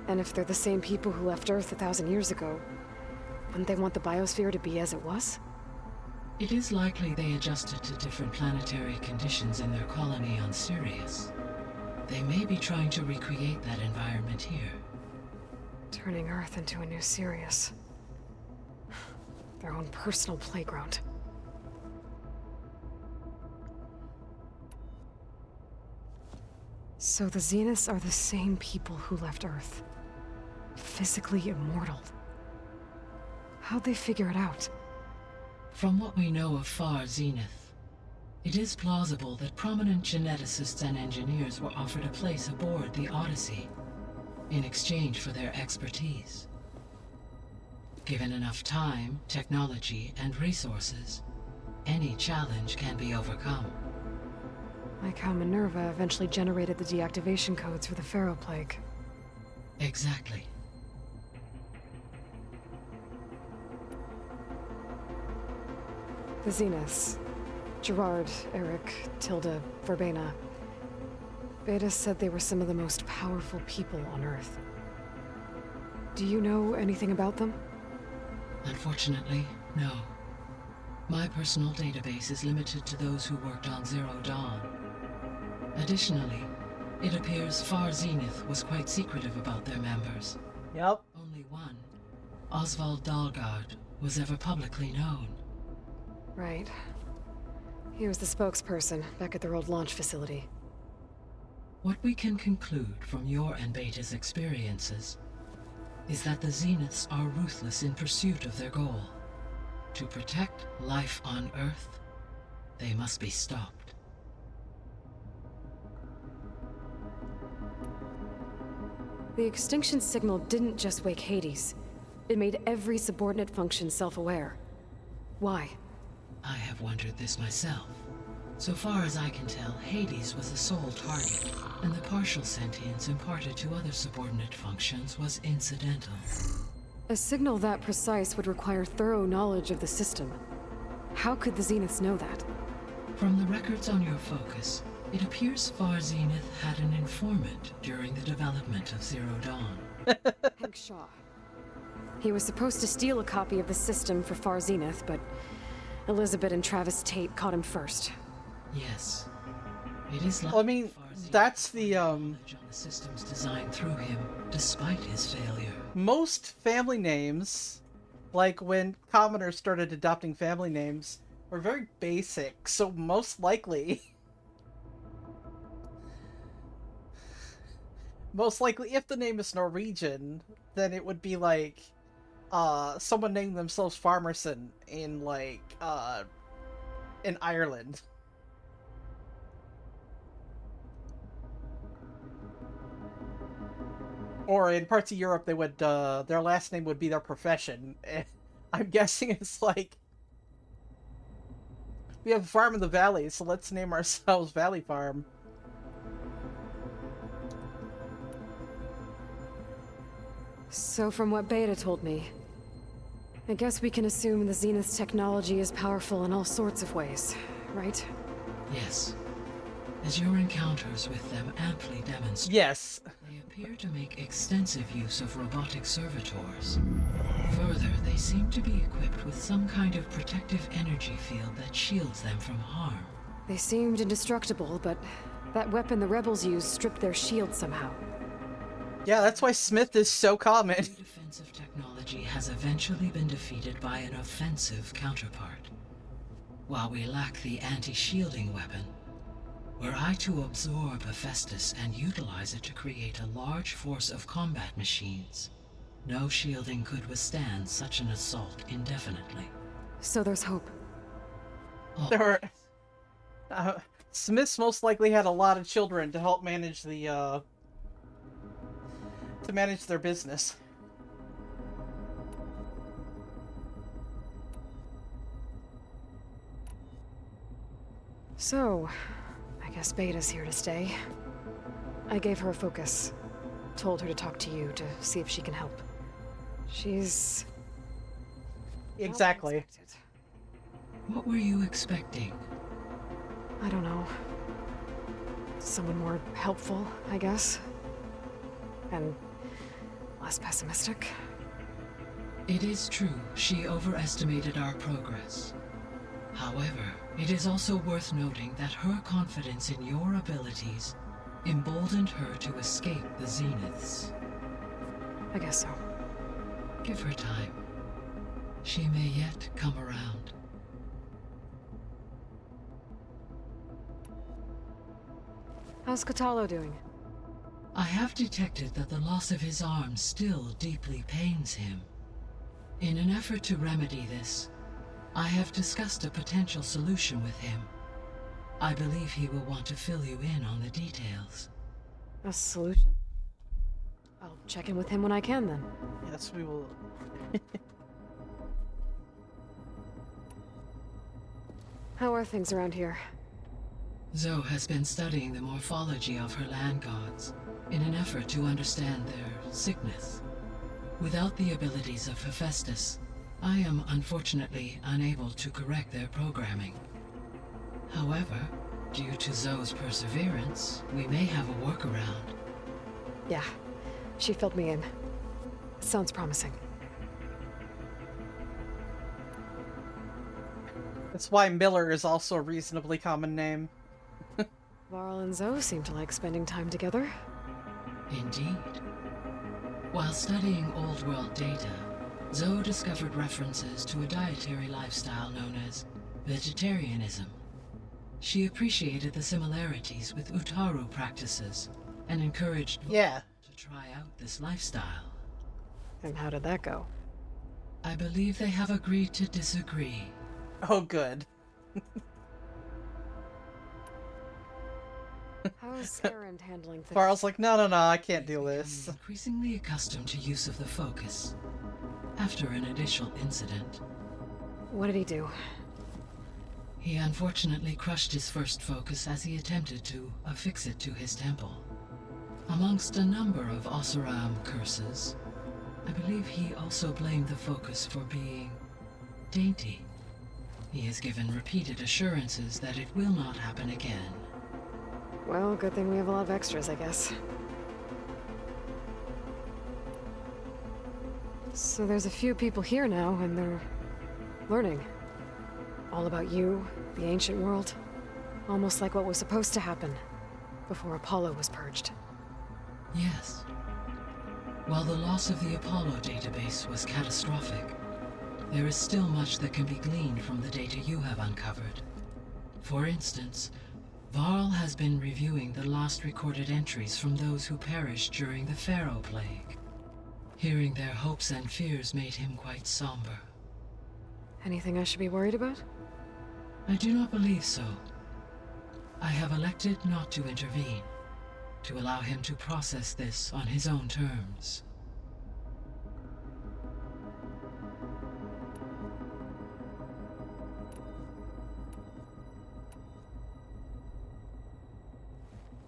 And if they're the same people who left Earth 1,000 years ago, wouldn't they want the biosphere to be as it was? It is likely they adjusted to different planetary conditions in their colony on Sirius. They may be trying to recreate that environment here. Turning Earth into a new Sirius. Their own personal playground. So the Zeniths are the same people who left Earth. Physically immortal. How'd they figure it out? From what we know of Far Zenith, it is plausible that prominent geneticists and engineers were offered a place aboard the Odyssey in exchange for their expertise. Given enough time, technology, and resources, any challenge can be overcome. Like how Minerva eventually generated the deactivation codes for the Pharaoh Plague. Exactly. The Zeniths. Gerard, Eric, Tilda, Verbena. Beta said they were some of the most powerful people on Earth. Do you know anything about them? Unfortunately, no. My personal database is limited to those who worked on Zero Dawn. A Additionally, it appears Far Zenith was quite secretive about their members. Yep. Only one, Oswald Dahlgard, was ever publicly known. Right. He was the spokesperson back at their old launch facility. What we can conclude from your and Beta's experiences is that the Zeniths are ruthless in pursuit of their goal. To protect life on Earth, they must be stopped. The extinction signal didn't just wake Hades. It made every subordinate function self-aware. Why? I have wondered this myself. So far as I can tell, Hades was the sole target, and the partial sentience imparted to other subordinate functions was incidental. A signal that precise would require thorough knowledge of the system. How could the Zeniths know that? From the records on your focus, it appears Far Zenith had an informant during the development of Zero Dawn. Hank Shaw. He was supposed to steal a copy of the system for Far Zenith, but Elizabeth and Travis Tate caught him first. Yes. It is like Well, I mean, that's the systems designed through him, despite his failure. most family names, like when commoners started adopting family names, were very basic, so most likely if the name is Norwegian, then it would be like someone named themselves Farmerson in like in Ireland. Or in parts of Europe, they would their last name would be their profession. I'm guessing it's like, we have a farm in the valley, so let's name ourselves Valley Farm. So from what Beta told me, I guess we can assume the Zenith's technology is powerful in all sorts of ways, right? Yes. As your encounters with them amply demonstrate, yes, they appear to make extensive use of robotic servitors. Further, they seem to be equipped with some kind of protective energy field that shields them from harm. They seemed indestructible, but that weapon the rebels used stripped their shield somehow. Yeah, that's why Smith is so common. Defensive technology has eventually been defeated by an offensive counterpart. While we lack the anti-shielding weapon, were I to absorb Hephaestus and utilize it to create a large force of combat machines, no shielding could withstand such an assault indefinitely. So there's hope. There were, Smiths most likely had a lot of children to help manage the to manage their business. So, I guess Beta's here to stay. I gave her a focus. Told her to talk to you to see if she can help. She's... Exactly. What were you expecting? I don't know. Someone more helpful, I guess. And less pessimistic. It is true, she overestimated our progress. However, it is also worth noting that her confidence in your abilities emboldened her to escape the Zeniths. I guess so. Give her time. She may yet come around. How's Kotallo doing? I have detected that the loss of his arm still deeply pains him. In an effort to remedy this, I have discussed a potential solution with him. I believe he will want to fill you in on the details. A solution? I'll check in with him when I can, then. Yes, we will. How are things around here? Zoe has been studying the morphology of her land gods in an effort to understand their sickness. Without the abilities of Hephaestus, I am unfortunately unable to correct their programming. However, due to Zoe's perseverance, we may have a workaround. Yeah, she filled me in. Sounds promising. That's why Miller is also a reasonably common name. Varl and Zoe seem to like spending time together. Indeed. While studying Old World data, Zoe discovered references to a dietary lifestyle known as vegetarianism. She appreciated the similarities with Utaru practices and encouraged Varl to try out this lifestyle. And how did that go? I believe they have agreed to disagree. Oh, good. How's Erend handling things? Varl's like, no, I can't do this. Increasingly accustomed to use of the focus. After an initial incident. What did he do? He unfortunately crushed his first focus as he attempted to affix it to his temple. Amongst a number of Oseram curses, I believe he also blamed the focus for being dainty. He has given repeated assurances that it will not happen again. Well, good thing we have a lot of extras, I guess. So there's a few people here now, and they're learning. All about you, the ancient world. Almost like what was supposed to happen before Apollo was purged. Yes. While the loss of the Apollo database was catastrophic, there is still much that can be gleaned from the data you have uncovered. For instance, Varl has been reviewing the last recorded entries from those who perished during the Pharaoh Plague. Hearing their hopes and fears made him quite somber. Anything I should be worried about? I do not believe so. I have elected not to intervene, to allow him to process this on his own terms.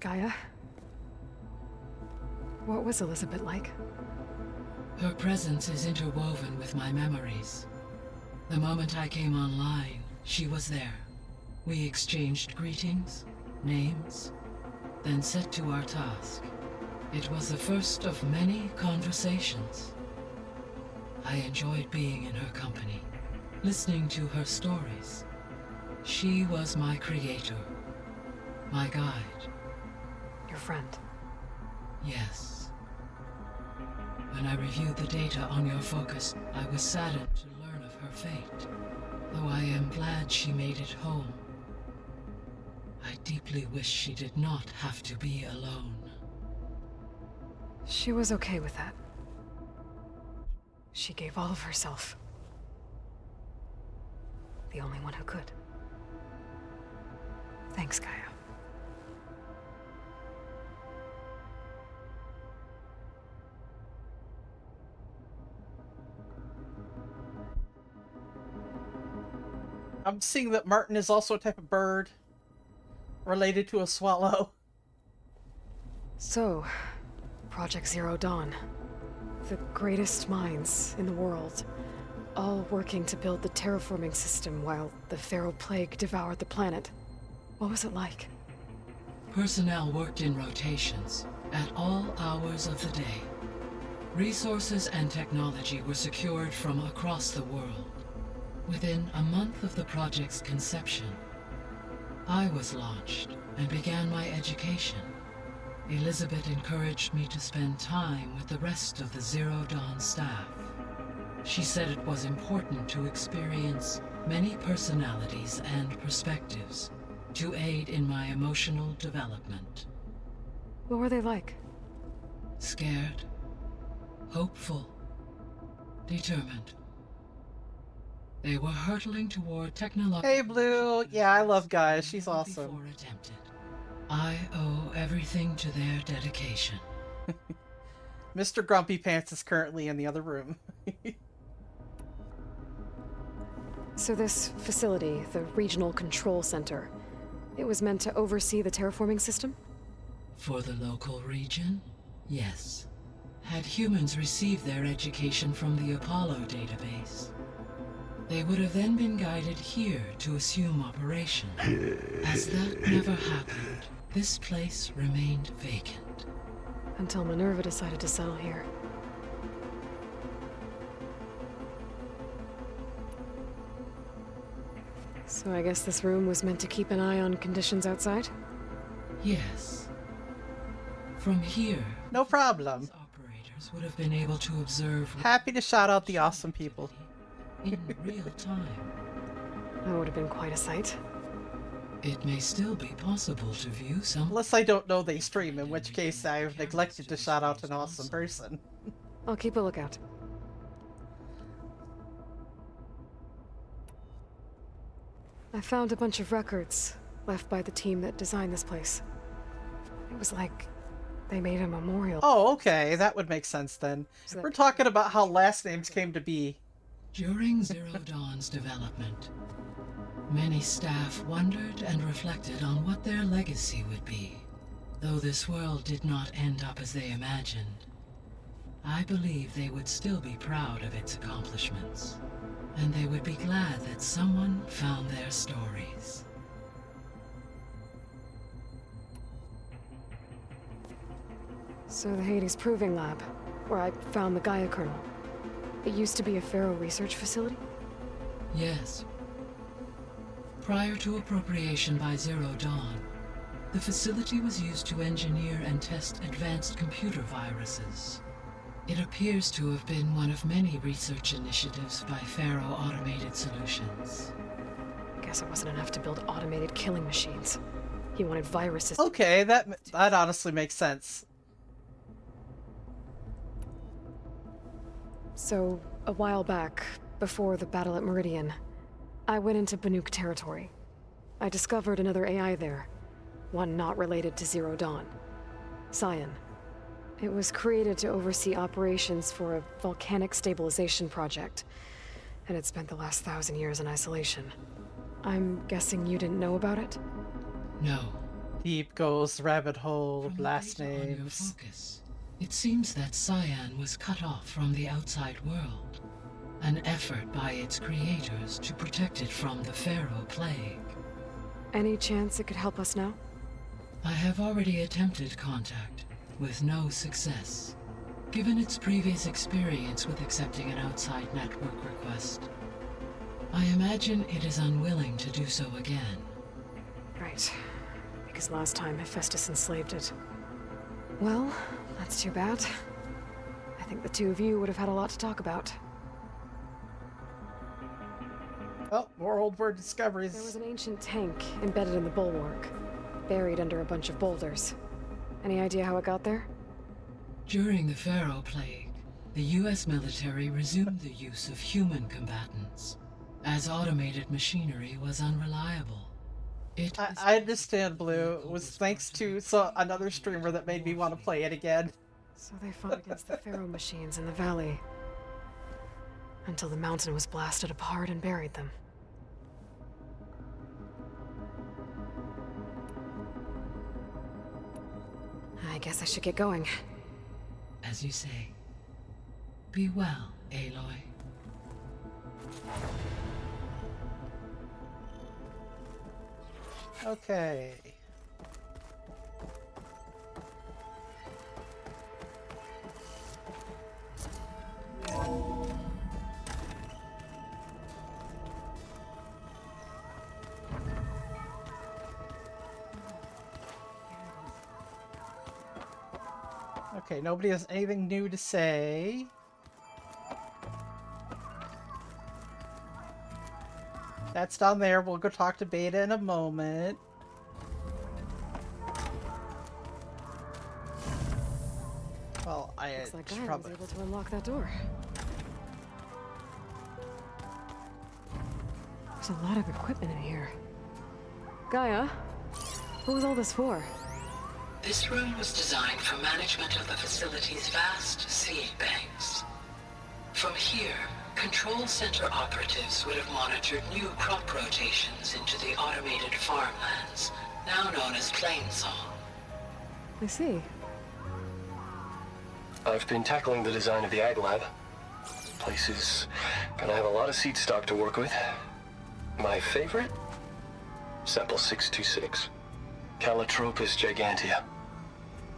Gaia? What was Elizabeth like? Her presence is interwoven with my memories. The moment I came online, she was there. We exchanged greetings, names, then set to our task. It was the first of many conversations. I enjoyed being in her company, listening to her stories. She was my creator, my guide. Your friend? Yes. When I reviewed the data on your focus, I was saddened to learn of her fate. Though I am glad she made it home. I deeply wish she did not have to be alone. She was okay with that. She gave all of herself. The only one who could. Thanks, Gaia. I'm seeing that Martin is also a type of bird related to a swallow. So, Project Zero Dawn. The greatest minds in the world, all working to build the terraforming system while the Pharaoh Plague devoured the planet. What was it like? Personnel worked in rotations, at all hours of the day. Resources and technology were secured from across the world. Within a month of the project's conception, I was launched and began my education. Elizabeth encouraged me to spend time with the rest of the Zero Dawn staff. She said it was important to experience many personalities and perspectives to aid in my emotional development. What were they like? Scared, hopeful, determined. They were hurtling toward technological... Hey, Blue! Yeah, I love Gaia. She's awesome. I owe everything to their dedication. Mr. Grumpy Pants is currently in the other room. So this facility, the Regional Control Center, it was meant to oversee the terraforming system? For the local region, yes. Had humans received their education from the Apollo database, they would have then been guided here to assume operation. As that never happened, this place remained vacant. Until Minerva decided to settle here. So I guess this room was meant to keep an eye on conditions outside? Yes. From here, no problem. Operators would have been able to observe. Happy to shout out the awesome people. In real time. That would have been quite a sight. It may still be possible to view some. Unless I don't know they stream, in which case I've neglected to shout out an awesome person. I'll keep a lookout. I found a bunch of records left by the team that designed this place. It was like they made a memorial. Oh, okay. That would make sense then. We're talking about how last names came to be. During Zero Dawn's development, many staff wondered and reflected on what their legacy would be. Though this world did not end up as they imagined, I believe they would still be proud of its accomplishments, and they would be glad that someone found their stories. So the Hades Proving Lab, where I found the Gaia kernel. It used to be a Pharaoh research facility? Yes. Prior to appropriation by Zero Dawn, the facility was used to engineer and test advanced computer viruses. It appears to have been one of many research initiatives by Pharaoh Automated Solutions. Guess it wasn't enough to build automated killing machines. He wanted viruses. Okay, that honestly makes sense. So, a while back, before the battle at Meridian, I went into Banuk territory. I discovered another AI there, one not related to Zero Dawn. Cyan. It was created to oversee operations for a volcanic stabilization project, and it spent the last 1,000 years in isolation. I'm guessing you didn't know about it? No. Deep goes the rabbit hole of last On your names. focus, it seems that Cyan was cut off from the outside world, an effort by its creators to protect it from the Pharaoh Plague. Any chance it could help us now? I have already attempted contact, with no success. Given its previous experience with accepting an outside network request, I imagine it is unwilling to do so again. Right. Because last time Hephaestus enslaved it. Well, that's too bad. I think the two of you would have had a lot to talk about. Oh, more old word discoveries. There was an ancient tank embedded in the bulwark, buried under a bunch of boulders. Any idea how it got there? During the Pharaoh Plague, the US military resumed the use of human combatants, as automated machinery was unreliable. I understand, Blue. It was thanks to another streamer that made me want to play it again. So they fought against the Pharaoh machines in the valley, until the mountain was blasted apart and buried them. I guess I should get going. As you say. Be well, Aloy. Okay. Okay, nobody has anything new to say. That's down there. We'll go talk to Beta in a moment. Well, Looks like should I probably... was able to unlock that door. There's a lot of equipment in here. Gaia, what was all this for? This room was designed for management of the facility's vast seed banks. From here, Control Center operatives would have monitored new crop rotations into the automated farmlands, now known as Plainsong. I see. I've been tackling the design of the Ag Lab. Place is gonna have a lot of seed stock to work with. My favorite? Sample 626. Calotropis gigantea.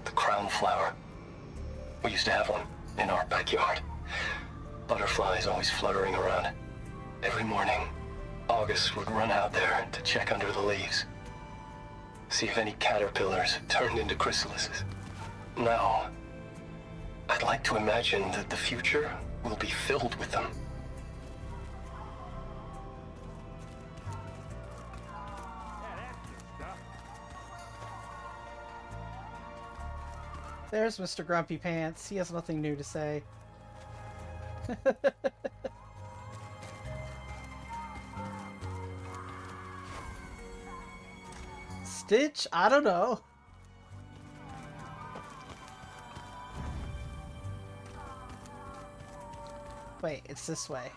The crown flower. We used to have one in our backyard. Butterflies always fluttering around. Every morning, August would run out there to check under the leaves. See if any caterpillars turned into chrysalises. Now, I'd like to imagine that the future will be filled with them. There's Mr. Grumpy Pants. He has nothing new to say. Stitch? I don't know. Wait, it's this way.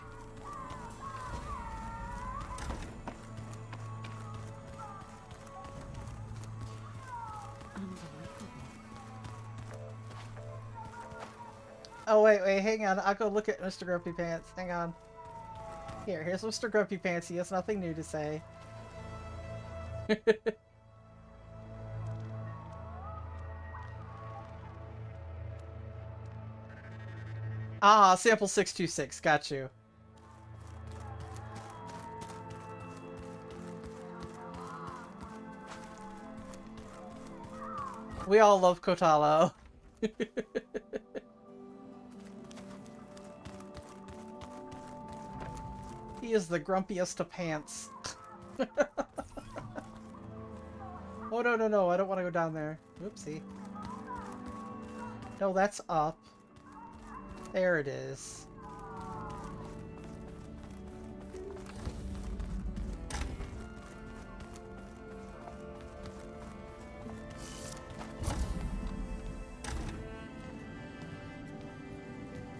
Oh, wait, hang on. I'll go look at Mr. Grumpy Pants. Hang on. Here's Mr. Grumpy Pants. He has nothing new to say. Ah, sample 626. Got you. We all love Kotalo. He is the grumpiest of pants. Oh, no. I don't want to go down there. Oopsie. No, that's up. There it is.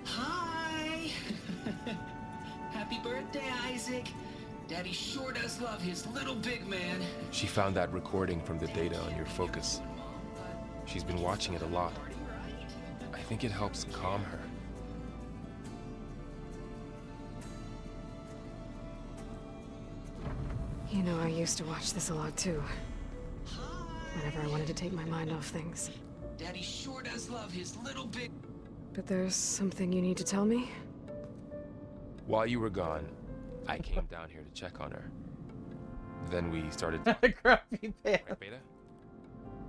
Hi! Happy birthday, Isaac. Daddy sure does love his little big man. She found that recording from the data on your focus. She's been watching it a lot. I think it helps calm her. You know, I used to watch this a lot too. Whenever I wanted to take my mind off things. Daddy sure does love his little big... But there's something you need to tell me? While you were gone, I came down here to check on her. Then we started... Grumpy Pants. Right, Beta?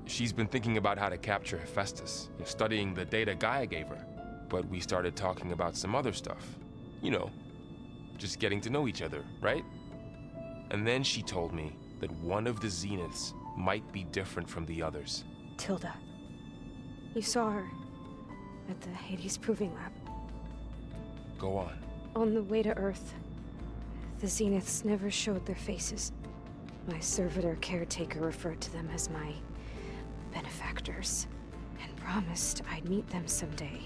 She's been thinking about how to capture Hephaestus, studying the data Gaia gave her. But we started talking about some other stuff. You know, just getting to know each other, right? And then she told me that one of the Zeniths might be different from the others. Tilda. You saw her at the Hades Proving Lab. Go on. On the way to Earth, the Zeniths never showed their faces. My servitor caretaker referred to them as my benefactors, and promised I'd meet them someday,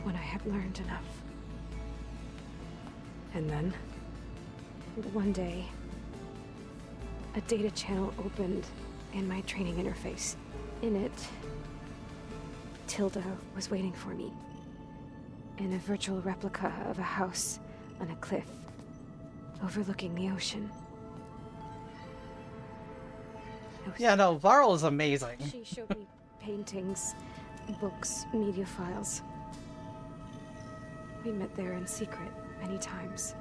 when I had learned enough. And then, one day, a data channel opened in my training interface. In it, Tilda was waiting for me, in a virtual replica of a house on a cliff, overlooking the ocean. Yeah, no, Varl is amazing. She showed me paintings, books, media files. We met there in secret many times.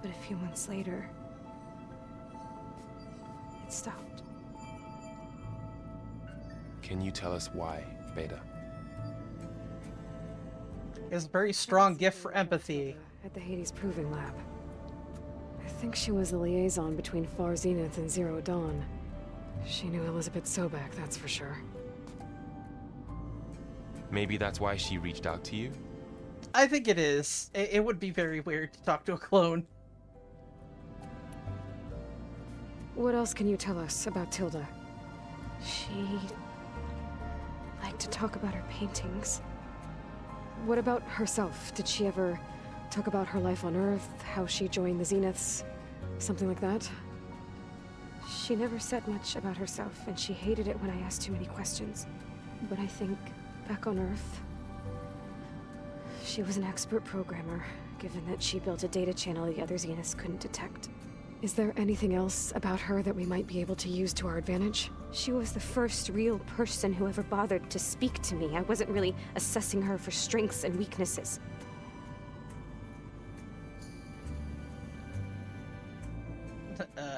But a few months later, it stopped. Can you tell us why, Beta? It's a very strong gift for empathy. At the Hades Proving Lab. I think she was the liaison between Far Zenith and Zero Dawn. She knew Elizabeth Sobek, that's for sure. Maybe that's why she reached out to you? I think it is. It would be very weird to talk to a clone. What else can you tell us about Tilda? She liked to talk about her paintings. What about herself? Did she ever talk about her life on Earth, how she joined the Zeniths, something like that? She never said much about herself, and she hated it when I asked too many questions. But I think, back on Earth, she was an expert programmer, given that she built a data channel the other Zeniths couldn't detect. Is there anything else about her that we might be able to use to our advantage? She was the first real person who ever bothered to speak to me. I wasn't really assessing her for strengths and weaknesses.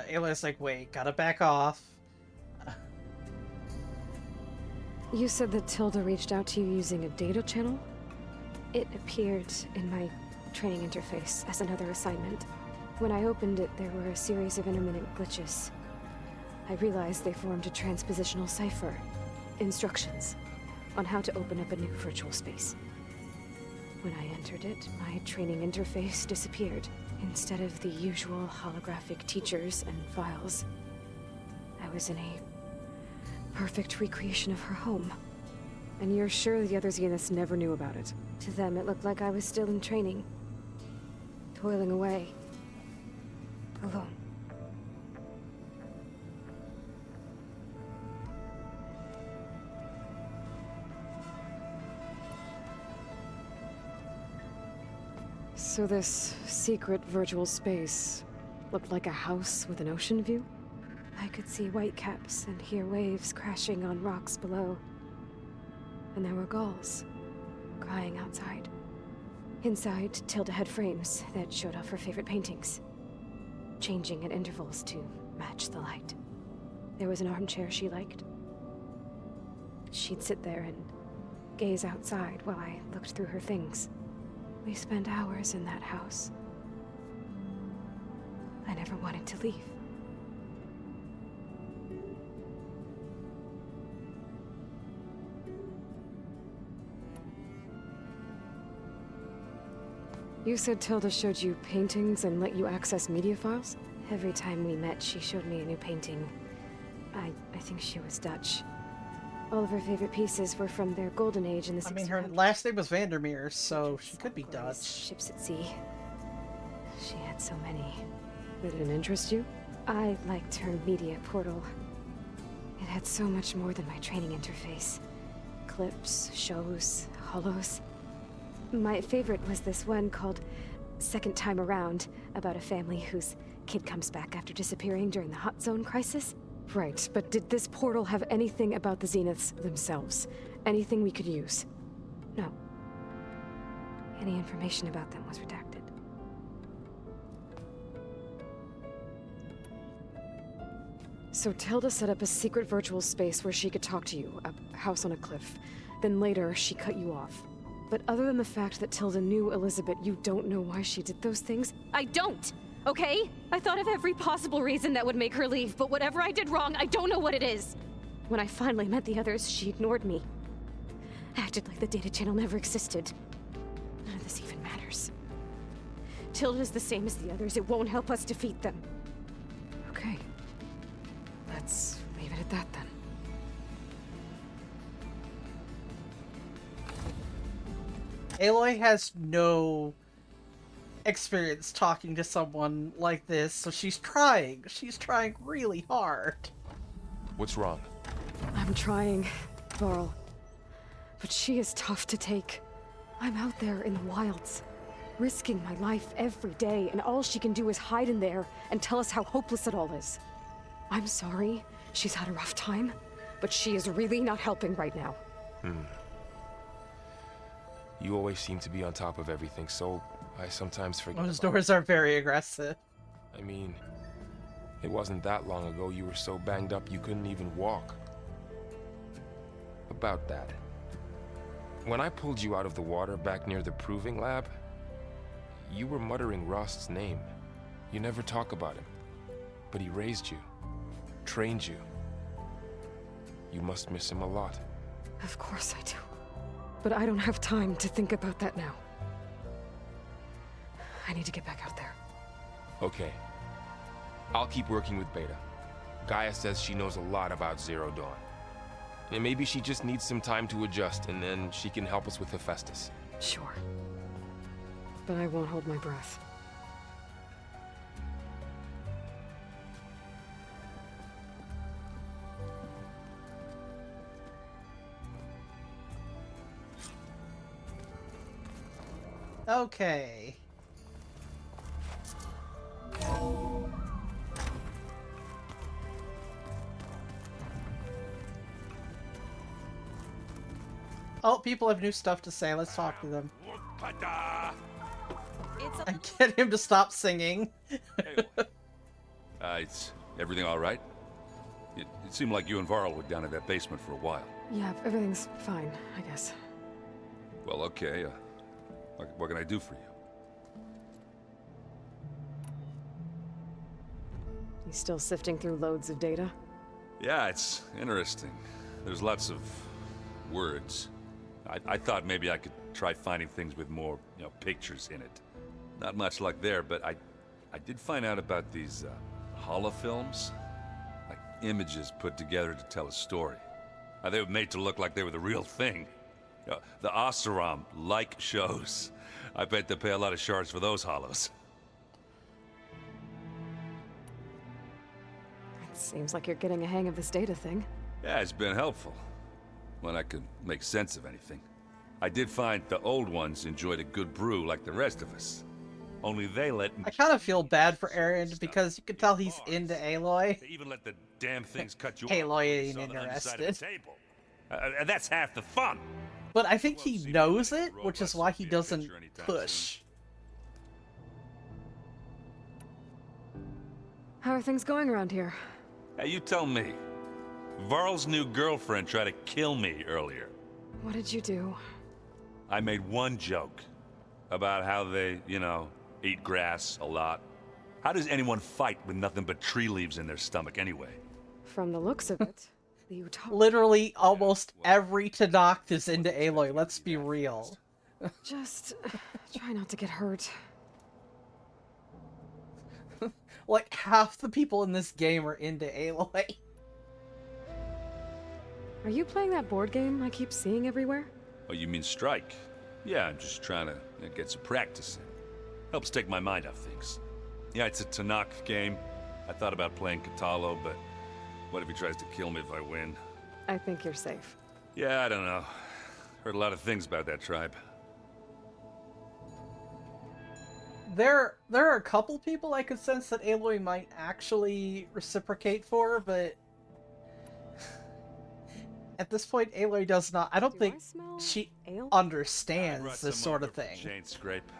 Aloy's like, wait, gotta back off. You said that Tilda reached out to you using a data channel? It appeared in my training interface as another assignment. When I opened it, there were a series of intermittent glitches. I realized they formed a transpositional cipher. Instructions on how to open up a new virtual space. When I entered it, my training interface disappeared. Instead of the usual holographic teachers and files, I was in a perfect recreation of her home. And you're sure the other Zeniths never knew about it? To them, it looked like I was still in training. Toiling away. Alone. So this secret virtual space looked like a house with an ocean view? I could see whitecaps and hear waves crashing on rocks below. And there were gulls crying outside. Inside, Tilda had frames that showed off her favorite paintings, changing at intervals to match the light. There was an armchair she liked. She'd sit there and gaze outside while I looked through her things. We spent hours in that house. I never wanted to leave. You said Tilda showed you paintings and let you access media files? Every time we met, she showed me a new painting. I think she was Dutch. All of her favorite pieces were from their golden age in the 1600s. I mean, her last name was Vandermeer, so she could be Dutch. Ships at sea. She had so many. Did it interest you? I liked her media portal. It had so much more than my training interface. Clips, shows, holos. My favorite was this one called Second Time Around, about a family whose kid comes back after disappearing during the Hot Zone crisis. Right, but did this portal have anything about the Zeniths themselves? Anything we could use? No. Any information about them was redacted. So Tilda set up a secret virtual space where she could talk to you, a house on a cliff. Then later, she cut you off. But other than the fact that Tilda knew Elizabeth, you don't know why she did those things? I don't! Okay? I thought of every possible reason that would make her leave, but whatever I did wrong, I don't know what it is. When I finally met the others, she ignored me. Acted like the data channel never existed. None of this even matters. Tilda's the same as the others. It won't help us defeat them. Okay. Let's leave it at that then. Aloy has no experience talking to someone like this, so she's trying. She's trying really hard. What's wrong? I'm trying, Varl. But she is tough to take. I'm out there in the wilds, risking my life every day, and all she can do is hide in there and tell us how hopeless it all is. I'm sorry she's had a rough time, but she is really not helping right now. You always seem to be on top of everything, so I sometimes forget. Those doors are very aggressive. I mean, it wasn't that long ago you were so banged up you couldn't even walk. About that. When I pulled you out of the water back near the proving lab, you were muttering Rost's name. You never talk about him. But he raised you, trained you. You must miss him a lot. Of course I do. But I don't have time to think about that now. I need to get back out there. Okay. I'll keep working with Beta. Gaia says she knows a lot about Zero Dawn. And maybe she just needs some time to adjust, and then she can help us with Hephaestus. Sure. But I won't hold my breath. Okay. Oh, people have new stuff to say. Let's talk to them. And get him to stop singing. It's Everything all right? It seemed like you and Varl were down in that basement for a while. Yeah, everything's fine, I guess. Well, okay. What can I do for you? You still sifting through loads of data? Yeah, it's interesting. There's lots of words. I thought maybe I could try finding things with more, pictures in it. Not much luck there, but I did find out about these holofilms. Like images put together to tell a story. They were made to look like they were the real thing. The Oseram like shows. I bet they pay a lot of shards for those hollows. It seems like you're getting a hang of this data thing. Yeah, it's been helpful. When I could make sense of anything. I did find the old ones enjoyed a good brew like the rest of us. Only they let me... I kind of feel bad for Aaron because you can tell he's into Aloy. They even let the damn things cut you Aloy ain't on the underside of interested. the table. And that's half the fun. But I think he knows it, which is why he doesn't push. How are things going around here? Hey, you tell me. Varl's new girlfriend tried to kill me earlier. What did you do? I made one joke about how they, eat grass a lot. How does anyone fight with nothing but tree leaves in their stomach anyway? From the looks of it, the Utah... Literally, almost every Tenakth is into Aloy, let's be real. Just try not to get hurt. Like, half the people in this game are into Aloy. Are you playing that board game I keep seeing everywhere? Oh, you mean Strike? Yeah, I'm just trying to get some practice in. Helps take my mind off things. Yeah, it's a Tenakth game. I thought about playing Kotallo, but what if he tries to kill me if I win? I think you're safe. Yeah, I don't know. Heard a lot of things about that tribe. There are a couple people I could sense that Aloy might actually reciprocate for, but at this point, Aloy does not. I don't think she understands this sort of thing. Chain scrape.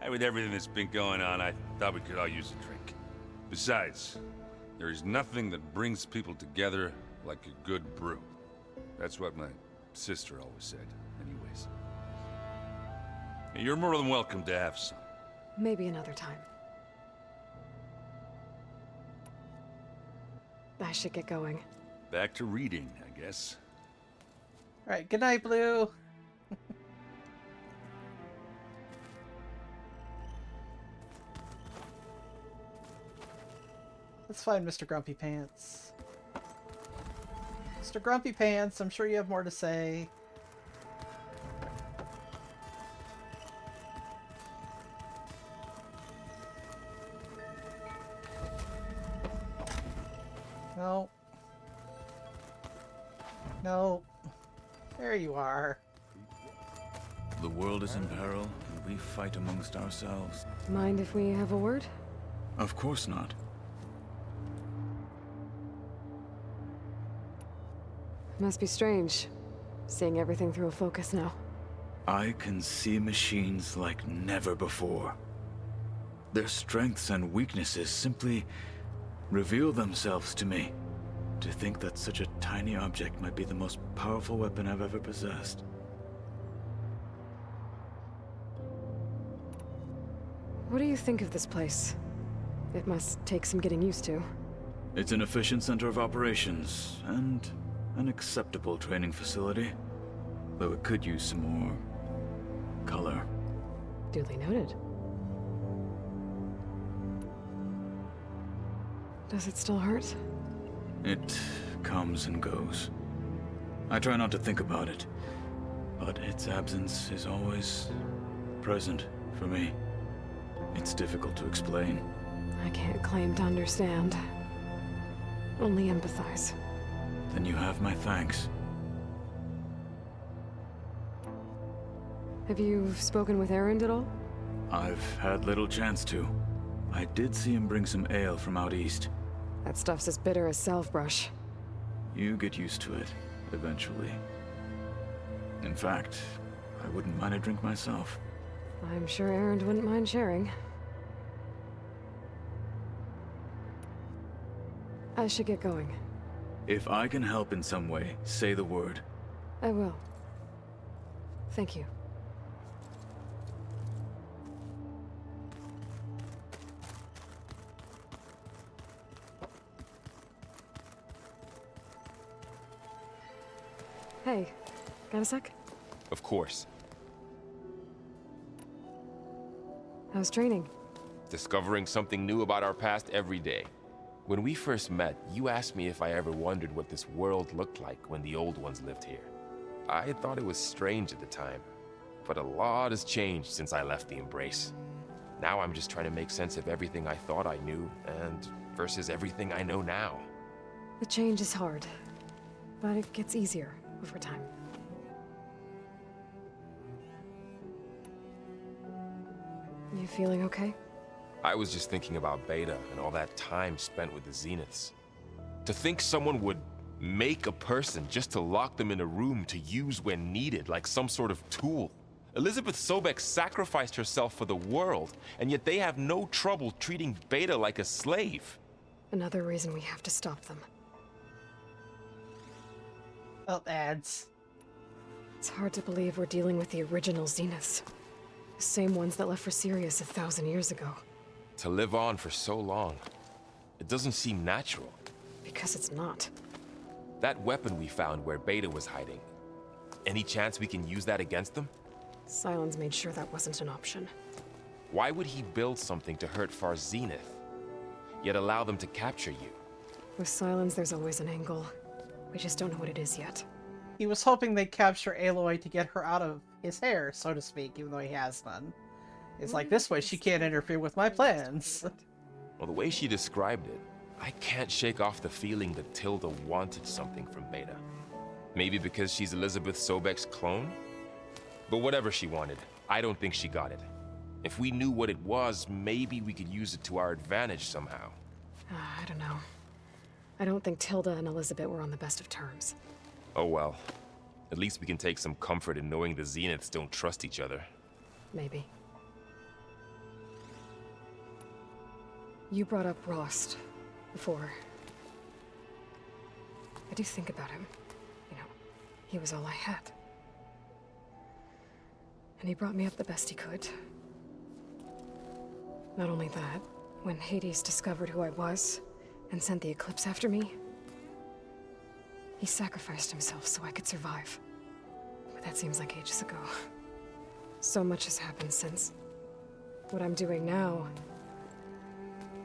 Hey, with everything that's been going on, I thought we could all use a drink. Besides, there is nothing that brings people together like a good brew. That's what my sister always said, anyways. You're more than welcome to have some. Maybe another time. I should get going. Back to reading, I guess. Alright, good night, Blue. Let's find Mr. Grumpy Pants. Mr. Grumpy Pants, I'm sure you have more to say. No. No. There you are. The world is in peril, and we fight amongst ourselves. Mind if we have a word? Of course not. Must be strange, seeing everything through a focus now. I can see machines like never before. Their strengths and weaknesses simply reveal themselves to me. To think that such a tiny object might be the most powerful weapon I've ever possessed. What do you think of this place? It must take some getting used to. It's an efficient center of operations, and an acceptable training facility. Though it could use some more color. Duly noted. Does it still hurt? It comes and goes. I try not to think about it, but its absence is always present for me. It's difficult to explain. I can't claim to understand. Only empathize. Then you have my thanks. Have you spoken with Erend at all? I've had little chance to. I did see him bring some ale from out east. That stuff's as bitter as self-brush. You get used to it, eventually. In fact, I wouldn't mind a drink myself. I'm sure Erend wouldn't mind sharing. I should get going. If I can help in some way, say the word. I will. Thank you. Hey, got a sec? Of course. How's training? Discovering something new about our past every day. When we first met, you asked me if I ever wondered what this world looked like when the old ones lived here. I thought it was strange at the time, but a lot has changed since I left the Embrace. Now I'm just trying to make sense of everything I thought I knew, and versus everything I know now. The change is hard, but it gets easier over time. You feeling okay? I was just thinking about Beta and all that time spent with the Zeniths. To think someone would make a person just to lock them in a room to use when needed, like some sort of tool. Elizabeth Sobek sacrificed herself for the world, and yet they have no trouble treating Beta like a slave. Another reason we have to stop them. Oh, ads. It's hard to believe we're dealing with the original Zeniths. The same ones that left for Sirius 1,000 years ago. To live on for so long, it doesn't seem natural. Because it's not. That weapon we found where Beta was hiding, any chance we can use that against them? Sylens made sure that wasn't an option. Why would he build something to hurt Far Zenith, yet allow them to capture you? With Sylens, there's always an angle. We just don't know what it is yet. He was hoping they'd capture Aloy to get her out of his hair, so to speak, even though he has none. It's like, this way she can't interfere with my plans. Well, the way she described it, I can't shake off the feeling that Tilda wanted something from Beta. Maybe because she's Elizabeth Sobek's clone? But whatever she wanted, I don't think she got it. If we knew what it was, maybe we could use it to our advantage somehow. I don't know. I don't think Tilda and Elizabeth were on the best of terms. Oh well. At least we can take some comfort in knowing the Zeniths don't trust each other. Maybe. You brought up Rost before. I do think about him. You know, he was all I had. And he brought me up the best he could. Not only that, when Hades discovered who I was and sent the Eclipse after me, he sacrificed himself so I could survive. But that seems like ages ago. So much has happened since. What I'm doing now,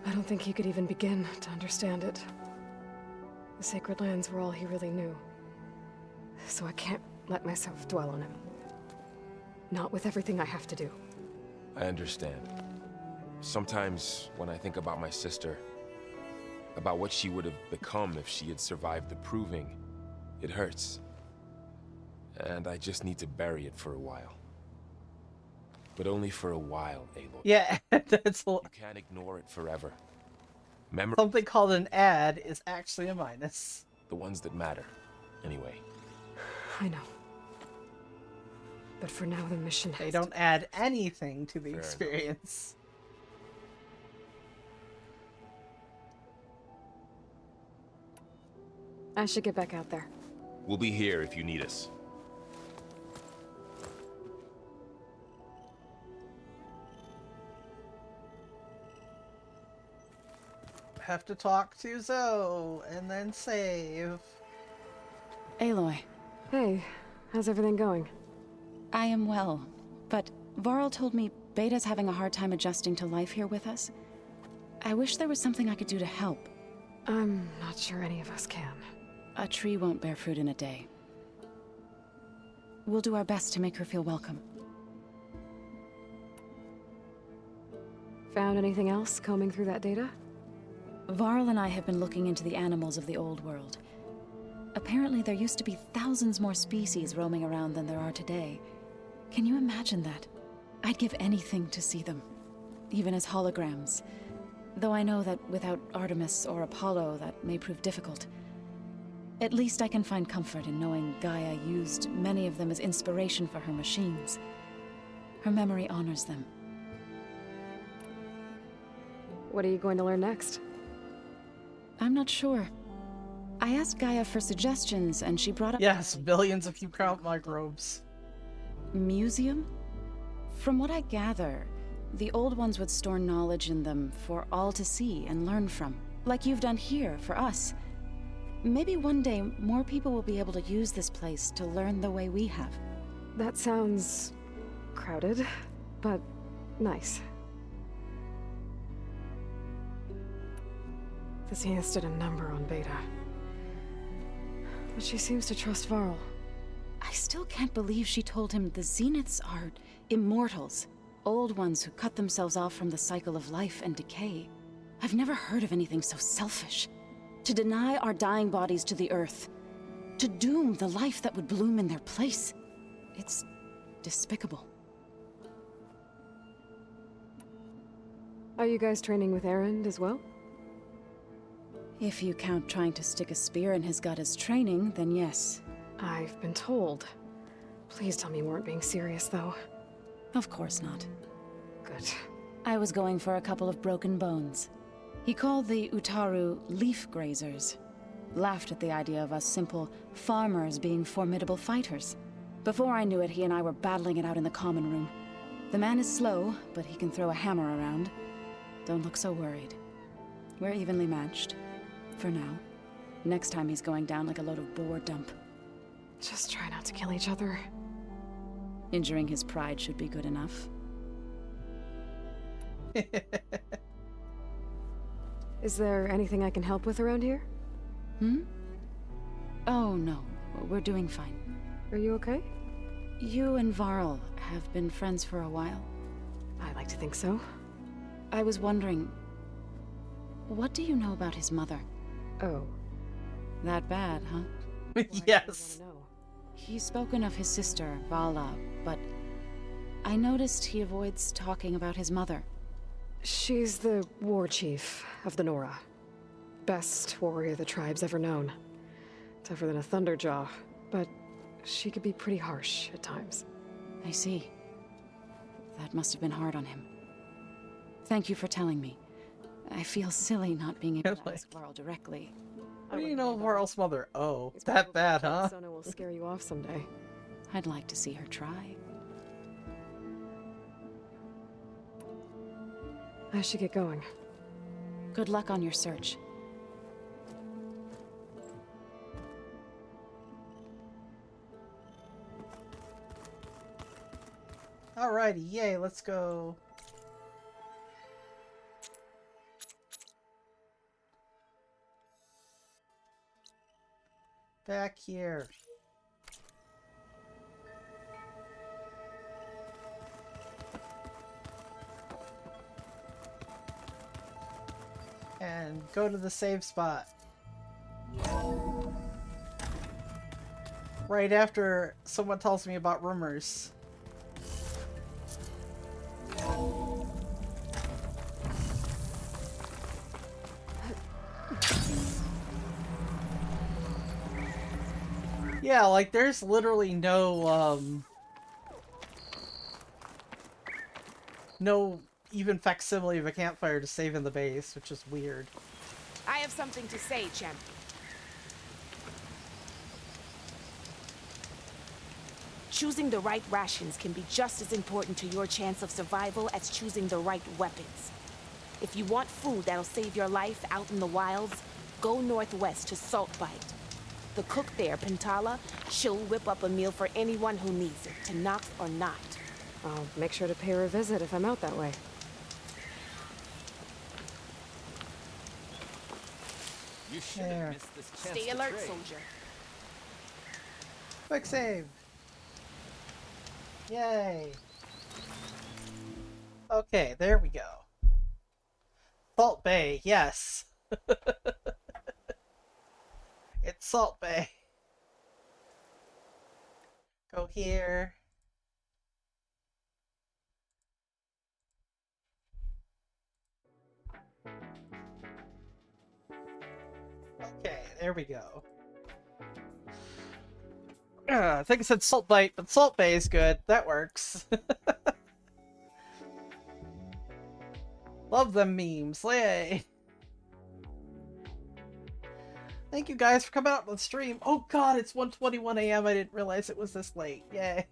I don't think he could even begin to understand it. The Sacred Lands were all he really knew. So I can't let myself dwell on him. Not with everything I have to do. I understand. Sometimes, when I think about my sister, about what she would have become if she had survived the Proving, it hurts. And I just need to bury it for a while. But only for a while, Aloy. Yeah, that's You can't ignore it forever. something called an ad is actually a minus. The ones that matter, anyway. I know. But for now, the mission has They don't add anything to the Fair experience. I should get back out there. We'll be here if you need us. Have to talk to Zoe and then save. Aloy. Hey, how's everything going? I am well, but Varl told me Beta's having a hard time adjusting to life here with us. I wish there was something I could do to help. I'm not sure any of us can. A tree won't bear fruit in a day. We'll do our best to make her feel welcome. Found anything else combing through that data? Varl and I have been looking into the animals of the old world. Apparently there used to be thousands more species roaming around than there are today. Can you imagine that? I'd give anything to see them, even as holograms. Though I know that without Artemis or Apollo, that may prove difficult. At least I can find comfort in knowing Gaia used many of them as inspiration for her machines. Her memory honors them. What are you going to learn next? I'm not sure. I asked Gaia for suggestions, and she brought up... Yes, billions if you count microbes. Museum? From what I gather, the old ones would store knowledge in them for all to see and learn from, like you've done here for us. Maybe one day more people will be able to use this place to learn the way we have. That sounds crowded, but nice. The Zeniths did a number on Beta. But she seems to trust Varl. I still can't believe she told him the Zeniths are immortals. Old ones who cut themselves off from the cycle of life and decay. I've never heard of anything so selfish. To deny our dying bodies to the Earth. To doom the life that would bloom in their place. It's despicable. Are you guys training with Erend as well? If you count trying to stick a spear in his gut as training, then yes. I've been told. Please tell me you weren't being serious, though. Of course not. Good. I was going for a couple of broken bones. He called the Utaru leaf grazers. Laughed at the idea of us simple farmers being formidable fighters. Before I knew it, he and I were battling it out in the common room. The man is slow, but he can throw a hammer around. Don't look so worried. We're evenly matched. For now. Next time he's going down like a load of boar dump. Just try not to kill each other. Injuring his pride should be good enough. Is there anything I can help with around here? Oh, no. We're doing fine. Are you okay? You and Varl have been friends for a while. I like to think so. I was wondering... what do you know about his mother? Oh. That bad, huh? Yes. He's spoken of his sister, Vala, but... I noticed he avoids talking about his mother. She's the war chief of the Nora. Best warrior the tribe's ever known. Tougher than a Thunderjaw, but she could be pretty harsh at times. I see. That must have been hard on him. Thank you for telling me. I feel silly not being able to ask Varl directly. How do you know Varl's mother? Oh, it's that bad, huh? Sona will scare you off someday. I'd like to see her try. I should get going. Good luck on your search. Alrighty, yay, let's go. Back here. And go to the save spot. Right after someone tells me about rumors. Yeah, like there's literally no even facsimile of a campfire to save in the base, which is weird. I have something to say, champ. Choosing the right rations can be just as important to your chance of survival as choosing the right weapons. If you want food that'll save your life out in the wilds, go northwest to Saltbite. The cook there, Pintala, she'll whip up a meal for anyone who needs it, to knock or not. I'll make sure to pay her a visit if I'm out that way. You should have missed this chance. Stay alert, soldier. Quick save. Yay. Okay, there we go. Salt Bay, yes. It's Salt Bay. Go here. Okay, there we go. I think I said Salt Bite, but Salt Bay is good. That works. Love them memes. Yay! Thank you guys for coming out on the stream. Oh god, it's 1:21 a.m. I didn't realize it was this late. Yay.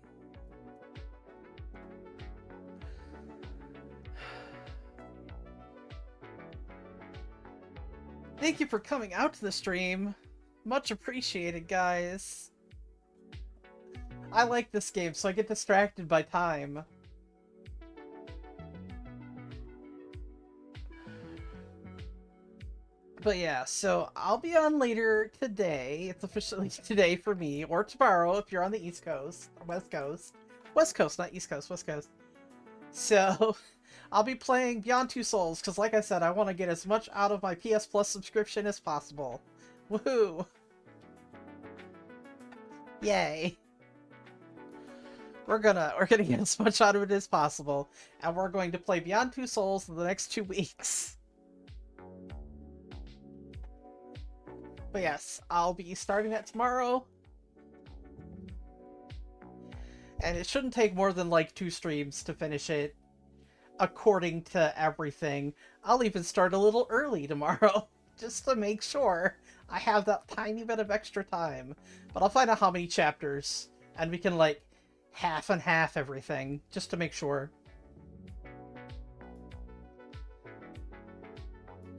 Thank you for coming out to the stream. Much appreciated, guys. I like this game, so I get distracted by time. But yeah, so I'll be on later today. It's officially today for me, or tomorrow if you're on the East Coast, or West Coast. West Coast, not East Coast, West Coast. So, I'll be playing Beyond Two Souls, because like I said, I want to get as much out of my PS Plus subscription as possible. Woohoo! Yay! We're gonna get as much out of it as possible, and we're going to play Beyond Two Souls in the next 2 weeks. But yes, I'll be starting that tomorrow. And it shouldn't take more than like 2 streams to finish it, according to everything. I'll even start a little early tomorrow, just to make sure I have that tiny bit of extra time. But I'll find out how many chapters, and we can like half and half everything, just to make sure.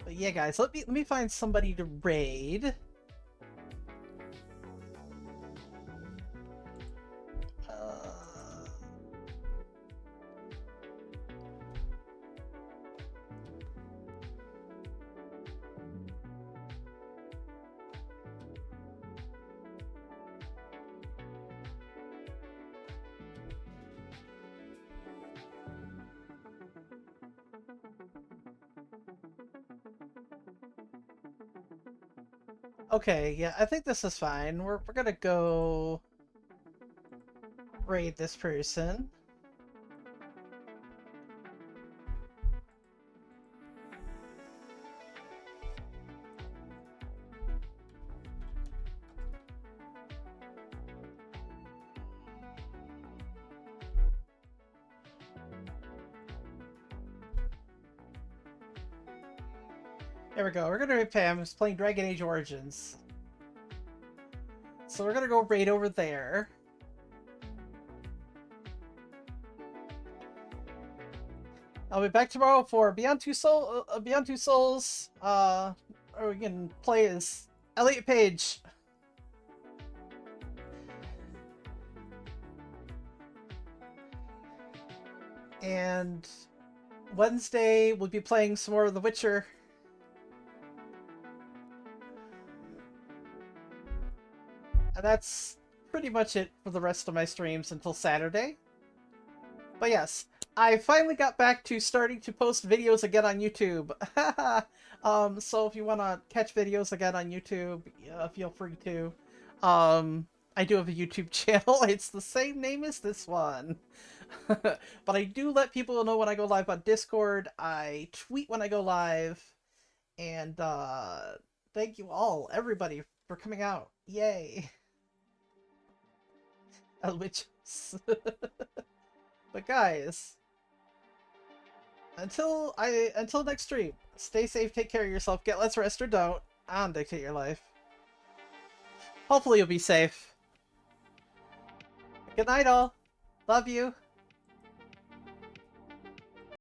But yeah, guys, let me find somebody to raid. Okay, yeah, I think this is fine. We're gonna go raid this person. There we go. We're gonna raid Pam, who's playing Dragon Age Origins. So we're gonna go raid over there. I'll be back tomorrow for Beyond Two Souls. Or we can play as Elliot Page. And Wednesday we'll be playing some more of The Witcher. And that's pretty much it for the rest of my streams until Saturday. But yes, I finally got back to starting to post videos again on YouTube. So if you want to catch videos again on YouTube, feel free to. I do have a YouTube channel. It's the same name as this one. But I do let people know when I go live on Discord. I tweet when I go live. And thank you all, everybody, for coming out. Yay. Witches. But guys, until next stream, stay safe, take care of yourself, get less rest or don't. I don't dictate your life. Hopefully you'll be safe. Good night all. Love you.